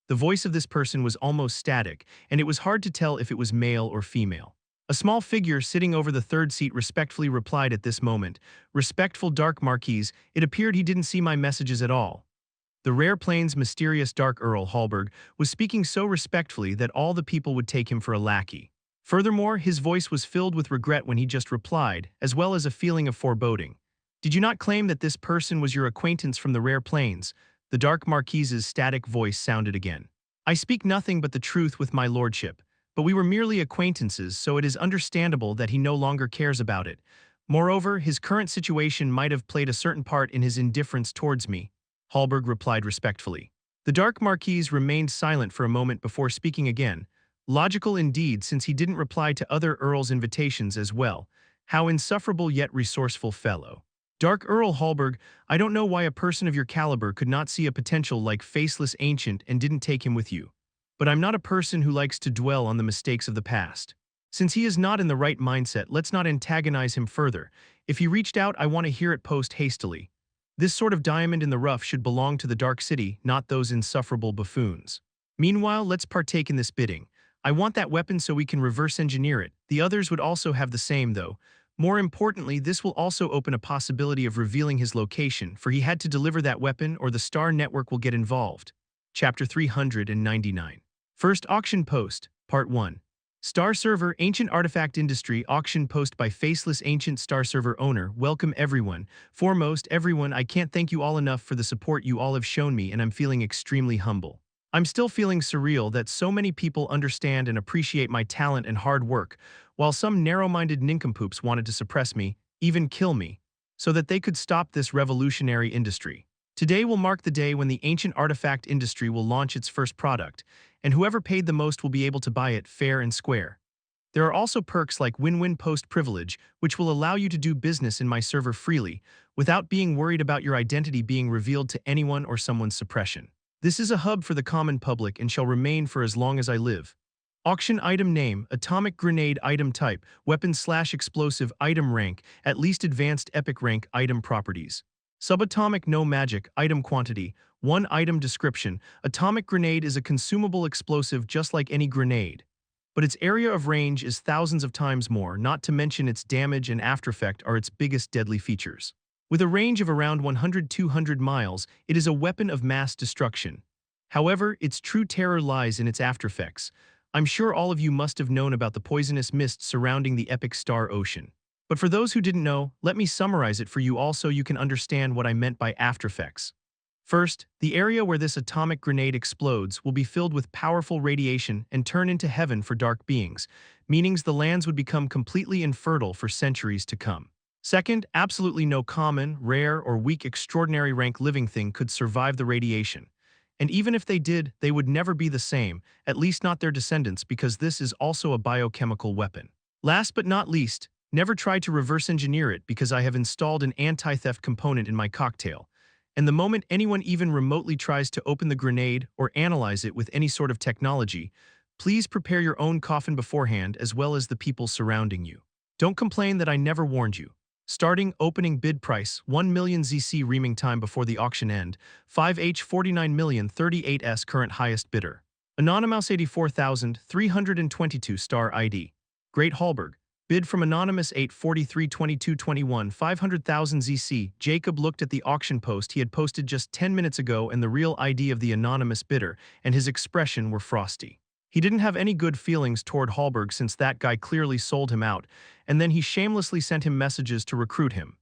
The voice of this person was almost static, and it was hard to tell if it was male or female. A small figure sitting over the third seat respectfully replied at this moment, Respectful Dark Marquis, it appeared he didn't see my messages at all. The Rare Plains' mysterious Dark Earl Hallberg was speaking so respectfully that all the people would take him for a lackey. Furthermore, his voice was filled with regret when he just replied, as well as a feeling of foreboding. Did you not claim that this person was your acquaintance from the Rare Plains? The Dark Marquis's static voice sounded again. I speak nothing but the truth with my lordship, but we were merely acquaintances, so it is understandable that he no longer cares about it. Moreover, his current situation might have played a certain part in his indifference towards me. Hallberg replied respectfully. The Dark Marquis remained silent for a moment before speaking again. Logical indeed, since he didn't reply to other Earl's invitations as well. How insufferable yet resourceful fellow. Dark Earl Hallberg, I don't know why a person of your caliber could not see a potential like Faceless Ancient and didn't take him with you. But I'm not a person who likes to dwell on the mistakes of the past. Since he is not in the right mindset, let's not antagonize him further. If he reached out, I want to hear it post hastily. This sort of diamond in the rough should belong to the Dark City, not those insufferable buffoons. Meanwhile, let's partake in this bidding. I want that weapon so we can reverse engineer it. The others would also have the same though. More importantly, this will also open a possibility of revealing his location, for he had to deliver that weapon or the Star Network will get involved. Chapter 399. First Auction Post, Part 1. Star Server Ancient Artifact Industry Auction Post by Faceless Ancient Star Server Owner. Welcome everyone. Foremost, everyone, I can't thank you all enough for the support you all have shown me, and I'm feeling extremely humble. I'm still feeling surreal that so many people understand and appreciate my talent and hard work, while some narrow-minded nincompoops wanted to suppress me, even kill me, so that they could stop this revolutionary industry. Today will mark the day when the ancient artifact industry will launch its first product, and whoever paid the most will be able to buy it fair and square. There are also perks like win-win post privilege, which will allow you to do business in my server freely, without being worried about your identity being revealed to anyone or someone's suppression. This is a hub for the common public and shall remain for as long as I live. Auction item name, atomic grenade item type, weapon/explosive item rank, at least advanced epic rank item properties. Subatomic no magic item quantity, 1 item description. Atomic grenade is a consumable explosive just like any grenade, but its area of range is thousands of times more, not to mention its damage and aftereffect are its biggest deadly features. With a range of around 100-200 miles, it is a weapon of mass destruction. However, its true terror lies in its aftereffects. I'm sure all of you must have known about the poisonous mist surrounding the epic star ocean. But for those who didn't know, let me summarize it for you all so you can understand what I meant by aftereffects. First, the area where this atomic grenade explodes will be filled with powerful radiation and turn into heaven for dark beings, meaning the lands would become completely infertile for centuries to come. Second, absolutely no common, rare, or weak extraordinary rank living thing could survive the radiation. And even if they did, they would never be the same, at least not their descendants, because this is also a biochemical weapon. Last but not least, never try to reverse engineer it because I have installed an anti-theft component in my cocktail. And the moment anyone even remotely tries to open the grenade or analyze it with any sort of technology, please prepare your own coffin beforehand as well as the people surrounding you. Don't complain that I never warned you. Starting opening bid price 1 million ZC reaming time before the auction end 5H49,038S current highest bidder Anonymous 84,322 star ID Great Hallberg Bid from Anonymous 8432221 500,000 ZC. Jacob looked at the auction post he had posted just 10 minutes ago and the real ID of the anonymous bidder, and his expression were frosty. He didn't have any good feelings toward Hallberg since that guy clearly sold him out, and then he shamelessly sent him messages to recruit him.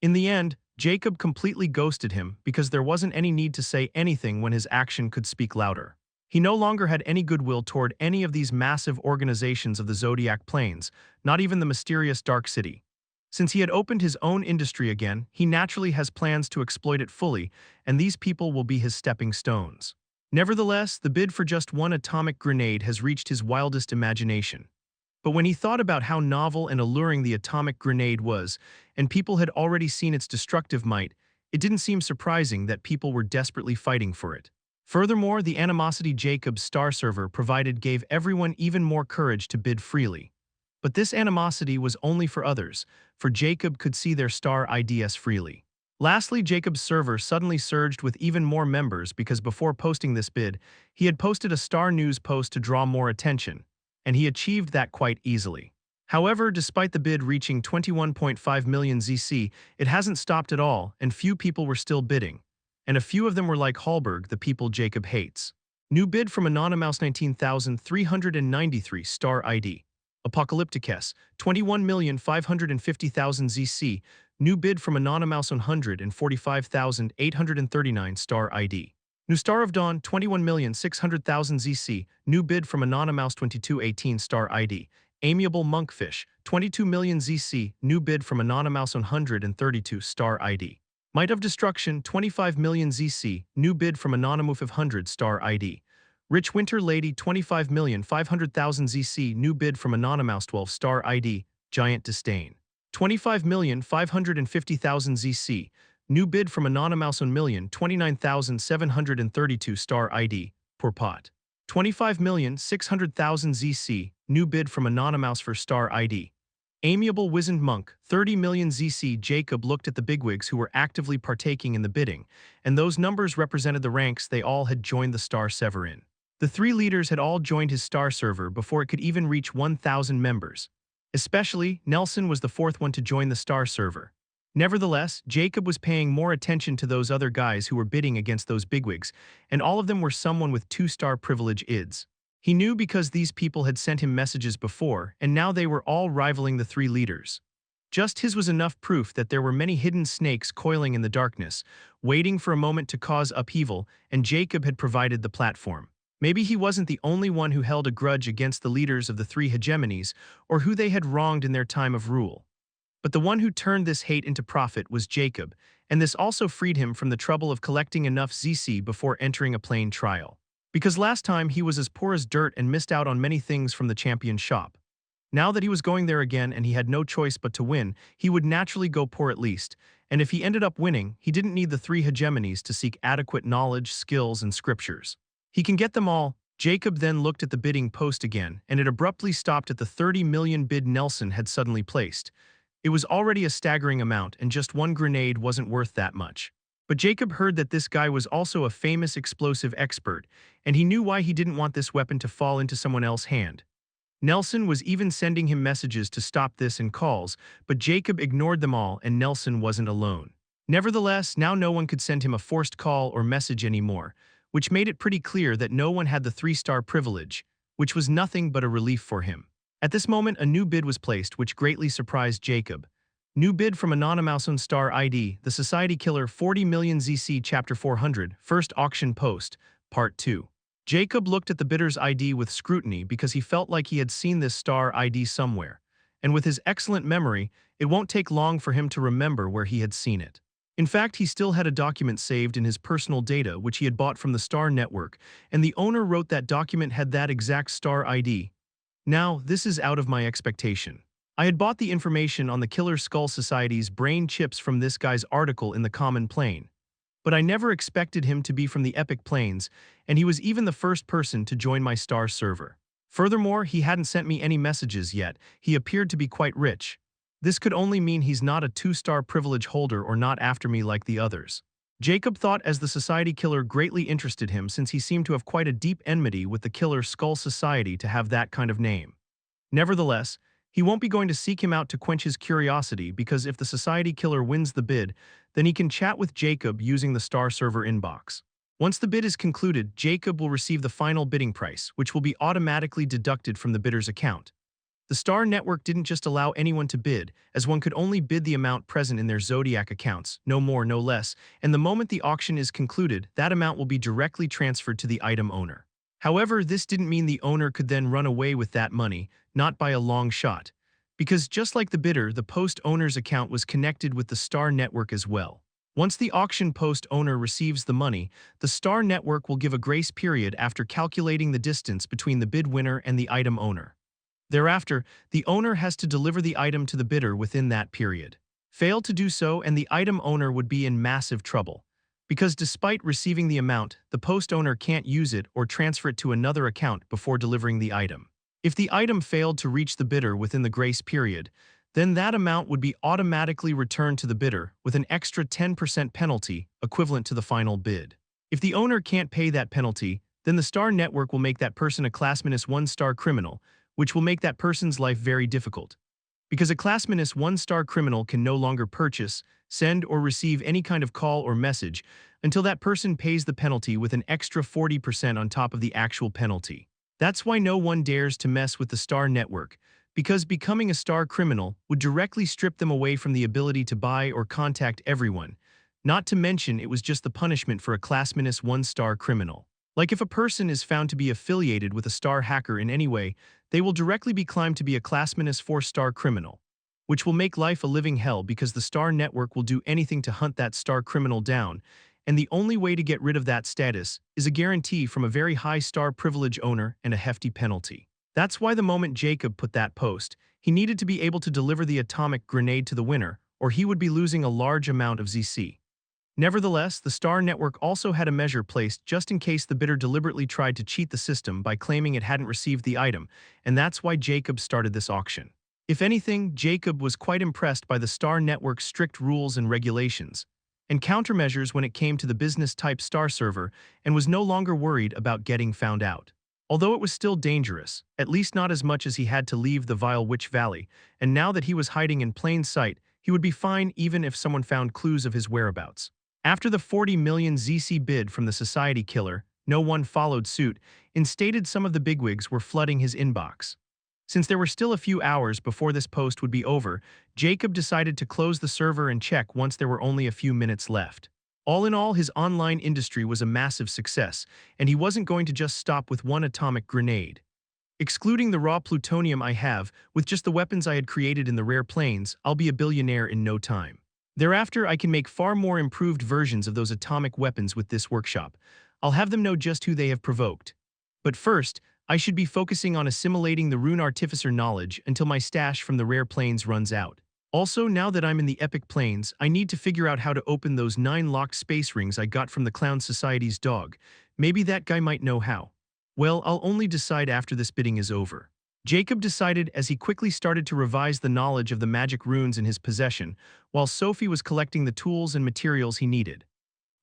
In the end, Jacob completely ghosted him because there wasn't any need to say anything when his action could speak louder. He no longer had any goodwill toward any of these massive organizations of the Zodiac Plains, not even the mysterious Dark City. Since he had opened his own industry again, he naturally has plans to exploit it fully, and these people will be his stepping stones. Nevertheless, the bid for just one atomic grenade has reached his wildest imagination. But when he thought about how novel and alluring the atomic grenade was, and people had already seen its destructive might, it didn't seem surprising that people were desperately fighting for it. Furthermore, the animosity Jacob's star server provided gave everyone even more courage to bid freely. But this animosity was only for others, for Jacob could see their star IDs freely. Lastly, Jacob's server suddenly surged with even more members because before posting this bid, he had posted a Star News post to draw more attention, and he achieved that quite easily. However, despite the bid reaching 21.5 million ZC, it hasn't stopped at all, and few people were still bidding. And a few of them were like Hallberg, the people Jacob hates. New bid from Anonymous 19,393 star ID. Apocalypticus, 21,550,000 ZC. New bid from Anonymous 145,839 star ID. New Star of Dawn, 21,600,000 ZC. New bid from Anonymous 2218 star ID. Amiable Monkfish, 22 million ZC. New bid from Anonymous 132 star ID. Might of Destruction, 25 million ZC. New bid from Anonymous 500 star ID. Rich Winter Lady, 25,500,000 ZC. New bid from Anonymous 12 star ID. Giant Disdain, 25,550,000 ZC. New bid from Anonymous 1,029,732 star ID. Poor Pot, 25,600,000 ZC. New bid from Anonymous for star ID. Amiable Wizened Monk, 30 million ZC. Jacob looked at the bigwigs who were actively partaking in the bidding, and those numbers represented the ranks they all had joined the Star Server in. The three leaders had all joined his star server before it could even reach 1,000 members. Especially, Nelson was the fourth one to join the star server. Nevertheless, Jacob was paying more attention to those other guys who were bidding against those bigwigs, and all of them were someone with 2-star privilege IDs. He knew because these people had sent him messages before, and now they were all rivaling the three leaders. Just his was enough proof that there were many hidden snakes coiling in the darkness, waiting for a moment to cause upheaval, and Jacob had provided the platform. Maybe he wasn't the only one who held a grudge against the leaders of the three hegemonies, or who they had wronged in their time of rule. But the one who turned this hate into profit was Jacob, and this also freed him from the trouble of collecting enough ZC before entering a plain trial. Because last time he was as poor as dirt and missed out on many things from the champion shop. Now that he was going there again and he had no choice but to win, he would naturally go poor at least, and if he ended up winning, he didn't need the three hegemonies to seek adequate knowledge, skills, and scriptures. He can get them all. Jacob then looked at the bidding post again, and it abruptly stopped at the 30 million bid Nelson had suddenly placed. It was already a staggering amount, and just one grenade wasn't worth that much. But Jacob heard that this guy was also a famous explosive expert, and he knew why he didn't want this weapon to fall into someone else's hand. Nelson was even sending him messages to stop this and calls, but Jacob ignored them all and Nelson wasn't alone. Nevertheless, now no one could send him a forced call or message anymore, which made it pretty clear that no one had the 3-star privilege, which was nothing but a relief for him. At this moment, a new bid was placed, which greatly surprised Jacob. New bid from Anonymous on Star ID, the Society Killer 40 million ZC Chapter 400, First Auction Post, Part 2. Jacob looked at the bidder's ID with scrutiny because he felt like he had seen this star ID somewhere, and with his excellent memory, it won't take long for him to remember where he had seen it. In fact, he still had a document saved in his personal data which he had bought from the Star Network, and the owner wrote that document had that exact star ID. Now, this is out of my expectation. I had bought the information on the Killer Skull Society's brain chips from this guy's article in the Common Plane. But I never expected him to be from the Epic Plains, and he was even the first person to join my star server. Furthermore, he hadn't sent me any messages yet. He appeared to be quite rich. This could only mean he's not a 2-star privilege holder or not after me like the others. Jacob thought as the Society Killer greatly interested him since he seemed to have quite a deep enmity with the Killer Skull Society to have that kind of name. Nevertheless, He won't be going to seek him out to quench his curiosity because if the society killer wins the bid, then he can chat with Jacob using the Star server inbox. Once the bid is concluded, Jacob will receive the final bidding price, which will be automatically deducted from the bidder's account. The Star network didn't just allow anyone to bid, as one could only bid the amount present in their Zodiac accounts, no more, no less, and the moment the auction is concluded, that amount will be directly transferred to the item owner. However, this didn't mean the owner could then run away with that money, not by a long shot. Because just like the bidder, the post owner's account was connected with the Star network as well. Once the auction post owner receives the money, the Star network will give a grace period after calculating the distance between the bid winner and the item owner. Thereafter, the owner has to deliver the item to the bidder within that period. Fail to do so and the item owner would be in massive trouble. Because despite receiving the amount, the post owner can't use it or transfer it to another account before delivering the item. If the item failed to reach the bidder within the grace period, then that amount would be automatically returned to the bidder with an extra 10% penalty equivalent to the final bid. If the owner can't pay that penalty, then the Star network will make that person a class -1 criminal, which will make that person's life very difficult. Because a class -1 criminal can no longer purchase, send, or receive any kind of call or message until that person pays the penalty with an extra 40% on top of the actual penalty. That's why no one dares to mess with the Star network, because becoming a Star criminal would directly strip them away from the ability to buy or contact everyone. Not to mention it was just the punishment for a class -1 criminal. Like if a person is found to be affiliated with a Star hacker in any way, they will directly be claimed to be a class -4 criminal, which will make life a living hell because the Star network will do anything to hunt that Star criminal down, and the only way to get rid of that status is a guarantee from a very high Star privilege owner and a hefty penalty. That's why the moment Jacob put that post, he needed to be able to deliver the atomic grenade to the winner, or he would be losing a large amount of ZC. Nevertheless, the Star network also had a measure placed just in case the bidder deliberately tried to cheat the system by claiming it hadn't received the item, and that's why Jacob started this auction. If anything, Jacob was quite impressed by the Star network's strict rules and regulations, and countermeasures when it came to the business-type Star server, and was no longer worried about getting found out. Although it was still dangerous, at least not as much as he had to leave the Vile Witch Valley, and now that he was hiding in plain sight, he would be fine even if someone found clues of his whereabouts. After the 40 million ZC bid from the society killer, no one followed suit, and stated some of the bigwigs were flooding his inbox. Since there were still a few hours before this post would be over, Jacob decided to close the server and check once there were only a few minutes left. All in all, his online industry was a massive success, and he wasn't going to just stop with one atomic grenade. Excluding the raw plutonium I have, with just the weapons I had created in the rare plains, I'll be a billionaire in no time. Thereafter, I can make far more improved versions of those atomic weapons with this workshop. I'll have them know just who they have provoked. But first, I should be focusing on assimilating the Rune Artificer knowledge until my stash from the rare plains runs out. Also, now that I'm in the epic plains, I need to figure out how to open those 9 locked space rings I got from the Clown Society's dog. Maybe that guy might know how. Well, I'll only decide after this bidding is over. Jacob decided as he quickly started to revise the knowledge of the magic runes in his possession, while Sophie was collecting the tools and materials he needed.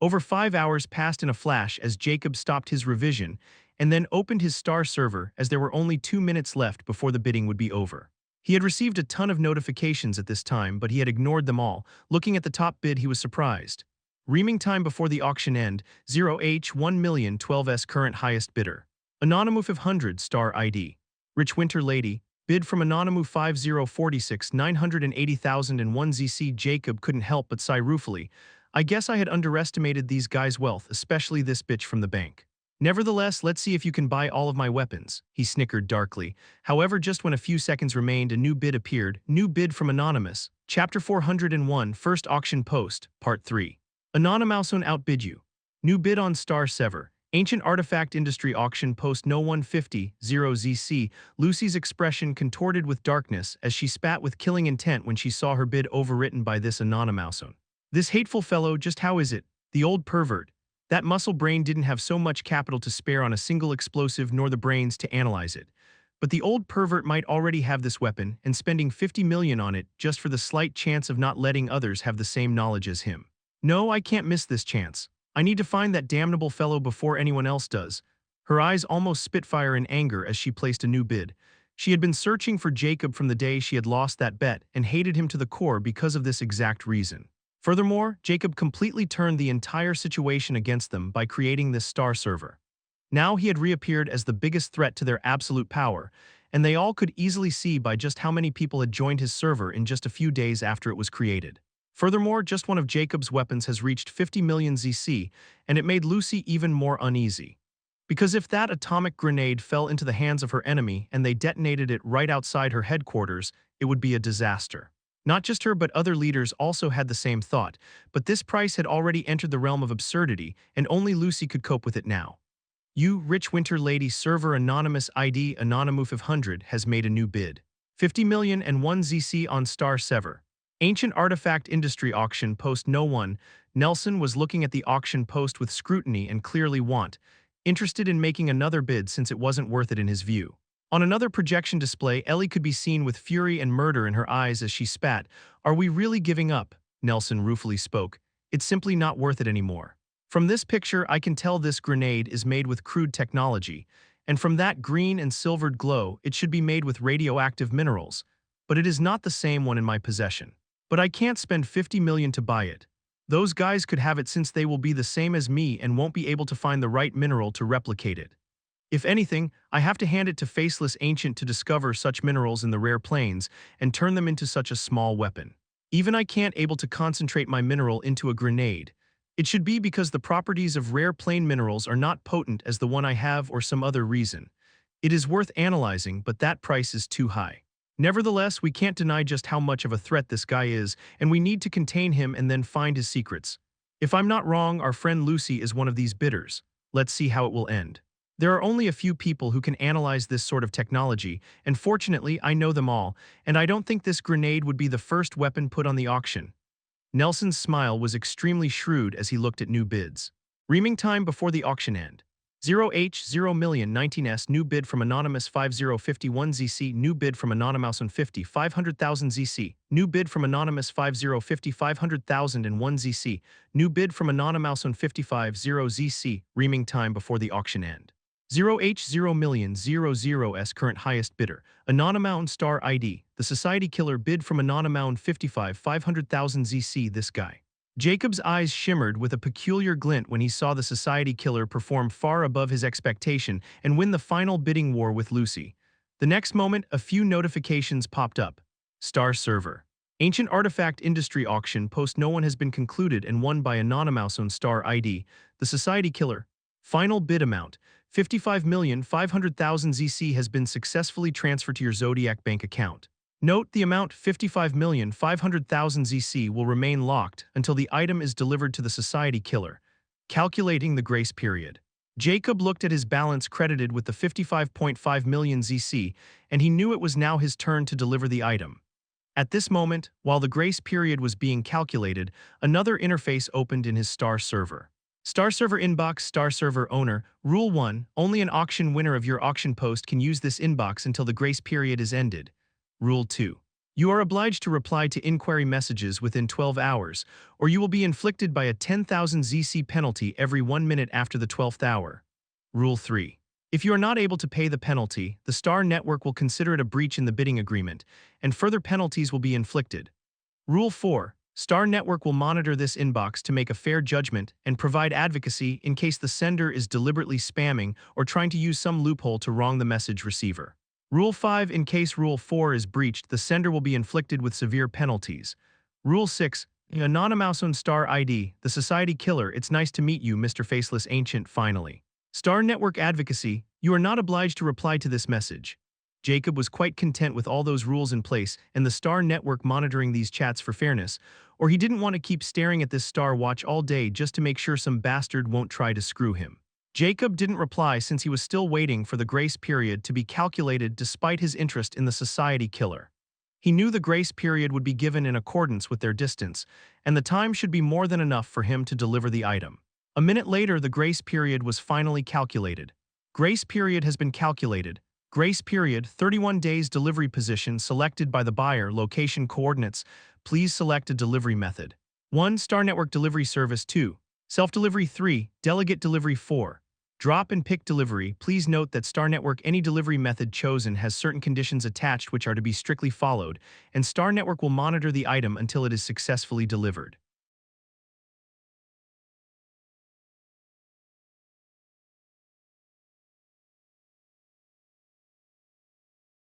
Over 5 hours passed in a flash as Jacob stopped his revision, and then opened his Star server as there were only 2 minutes left before the bidding would be over. He had received a ton of notifications at this time, but he had ignored them all. Looking at the top bid, he was surprised. Reaming time before the auction end, 0H1,012S current highest bidder. Anonymous 500 Star ID. Rich Winter Lady, bid from Anonymous 5046 980,001 ZC. Jacob couldn't help but sigh ruefully. I guess I had underestimated these guys' wealth, especially this bitch from the bank. Nevertheless, let's see if you can buy all of my weapons, he snickered darkly. However, just when a few seconds remained, a new bid appeared. New bid from Anonymous. Chapter 401, First Auction Post, Part 3. Anonymous outbid you. New bid on Star Sever. Ancient Artifact Industry Auction Post No 150, 0ZC. Lucy's expression contorted with darkness as she spat with killing intent when she saw her bid overwritten by this Anonymous. This hateful fellow, just how is it? The old pervert. That muscle brain didn't have so much capital to spare on a single explosive nor the brains to analyze it. But the old pervert might already have this weapon and spending 50 million on it just for the slight chance of not letting others have the same knowledge as him. No, I can't miss this chance. I need to find that damnable fellow before anyone else does. Her eyes almost spit fire in anger as she placed a new bid. She had been searching for Jacob from the day she had lost that bet and hated him to the core because of this exact reason. Furthermore, Jacob completely turned the entire situation against them by creating this star server. Now he had reappeared as the biggest threat to their absolute power, and they all could easily see by just how many people had joined his server in just a few days after it was created. Furthermore, just one of Jacob's weapons has reached 50 million ZC, and it made Lucy even more uneasy. Because if that atomic grenade fell into the hands of her enemy and they detonated it right outside her headquarters, it would be a disaster. Not just her but other leaders also had the same thought, but this price had already entered the realm of absurdity, and only Lucy could cope with it now. You, Rich Winter Lady Server Anonymous ID Anonymous500 has made a new bid. 50 million and 1 ZC on Star Sever. Ancient Artifact Industry Auction Post No. 1. Nelson was looking at the auction post with scrutiny and clearly interested in making another bid since it wasn't worth it in his view. On another projection display, Ellie could be seen with fury and murder in her eyes as she spat. "Are we really giving up?" Nelson ruefully spoke. "It's simply not worth it anymore. From this picture, I can tell this grenade is made with crude technology, and from that green and silvered glow, it should be made with radioactive minerals, but it is not the same one in my possession. But I can't spend 50 million to buy it. Those guys could have it since they will be the same as me and won't be able to find the right mineral to replicate it. If anything, I have to hand it to Faceless Ancient to discover such minerals in the rare plains and turn them into such a small weapon. Even I can't able to concentrate my mineral into a grenade. It should be because the properties of rare plain minerals are not potent as the one I have or some other reason. It is worth analyzing, but that price is too high. Nevertheless, we can't deny just how much of a threat this guy is, and we need to contain him and then find his secrets. If I'm not wrong, our friend Lucy is one of these bidders. Let's see how it will end. There are only a few people who can analyze this sort of technology, and fortunately, I know them all, and I don't think this grenade would be the first weapon put on the auction." Nelson's smile was extremely shrewd as he looked at new bids. Reaming time before the auction end. 0H00019S new bid from Anonymous 5051 ZC new bid from Anonymous on 50 500,000 ZC new bid from Anonymous 5050 500,001 ZC new bid from Anonymous on 55 0 ZC reaming time before the auction end. 0H00000S current highest bidder Anonymous Star ID the Society Killer bid from Anonymous 55 500,000 ZC this guy. Jacob's eyes shimmered with a peculiar glint when he saw the Society Killer perform far above his expectation and win the final bidding war with Lucy. The next moment, a few notifications popped up. Star Server. Ancient Artifact Industry Auction Post No. 1 has been concluded and won by Anonymous on Star ID, the Society Killer. Final bid amount, 55,500,000 ZC has been successfully transferred to your Zodiac bank account. Note the amount 55,500,000 ZC will remain locked until the item is delivered to the Society Killer. Calculating the grace period. Jacob looked at his balance credited with the 55.5 million ZC, and he knew it was now his turn to deliver the item. At this moment, while the grace period was being calculated, another interface opened in his Star Server. Star Server Inbox Star Server Owner Rule 1. Only an auction winner of your auction post can use this inbox until the grace period is ended. Rule 2. You are obliged to reply to inquiry messages within 12 hours, or you will be inflicted by a 10,000 ZC penalty every 1 minute after the 12th hour. Rule 3. If you are not able to pay the penalty, the Star Network will consider it a breach in the bidding agreement, and further penalties will be inflicted. Rule 4. Star Network will monitor this inbox to make a fair judgment and provide advocacy in case the sender is deliberately spamming or trying to use some loophole to wrong the message receiver. Rule 5. In case Rule 4 is breached, the sender will be inflicted with severe penalties. Rule 6. Anonymous on Star ID, the Society Killer. It's nice to meet you, Mr. Faceless Ancient, finally. Star Network Advocacy. You are not obliged to reply to this message. Jacob was quite content with all those rules in place and the Star Network monitoring these chats for fairness, or he didn't want to keep staring at this Star Watch all day just to make sure some bastard won't try to screw him. Jacob didn't reply since he was still waiting for the grace period to be calculated despite his interest in the Society Killer. He knew the grace period would be given in accordance with their distance, and the time should be more than enough for him to deliver the item. A minute later, the grace period was finally calculated. Grace period has been calculated. Grace period, 31 days delivery position selected by the buyer, location coordinates. Please select a delivery method. 1. Star Network Delivery Service 2. Self-delivery 3. Delegate delivery 4. Drop and pick delivery. Please note that Star Network any delivery method chosen has certain conditions attached which are to be strictly followed, and Star Network will monitor the item until it is successfully delivered.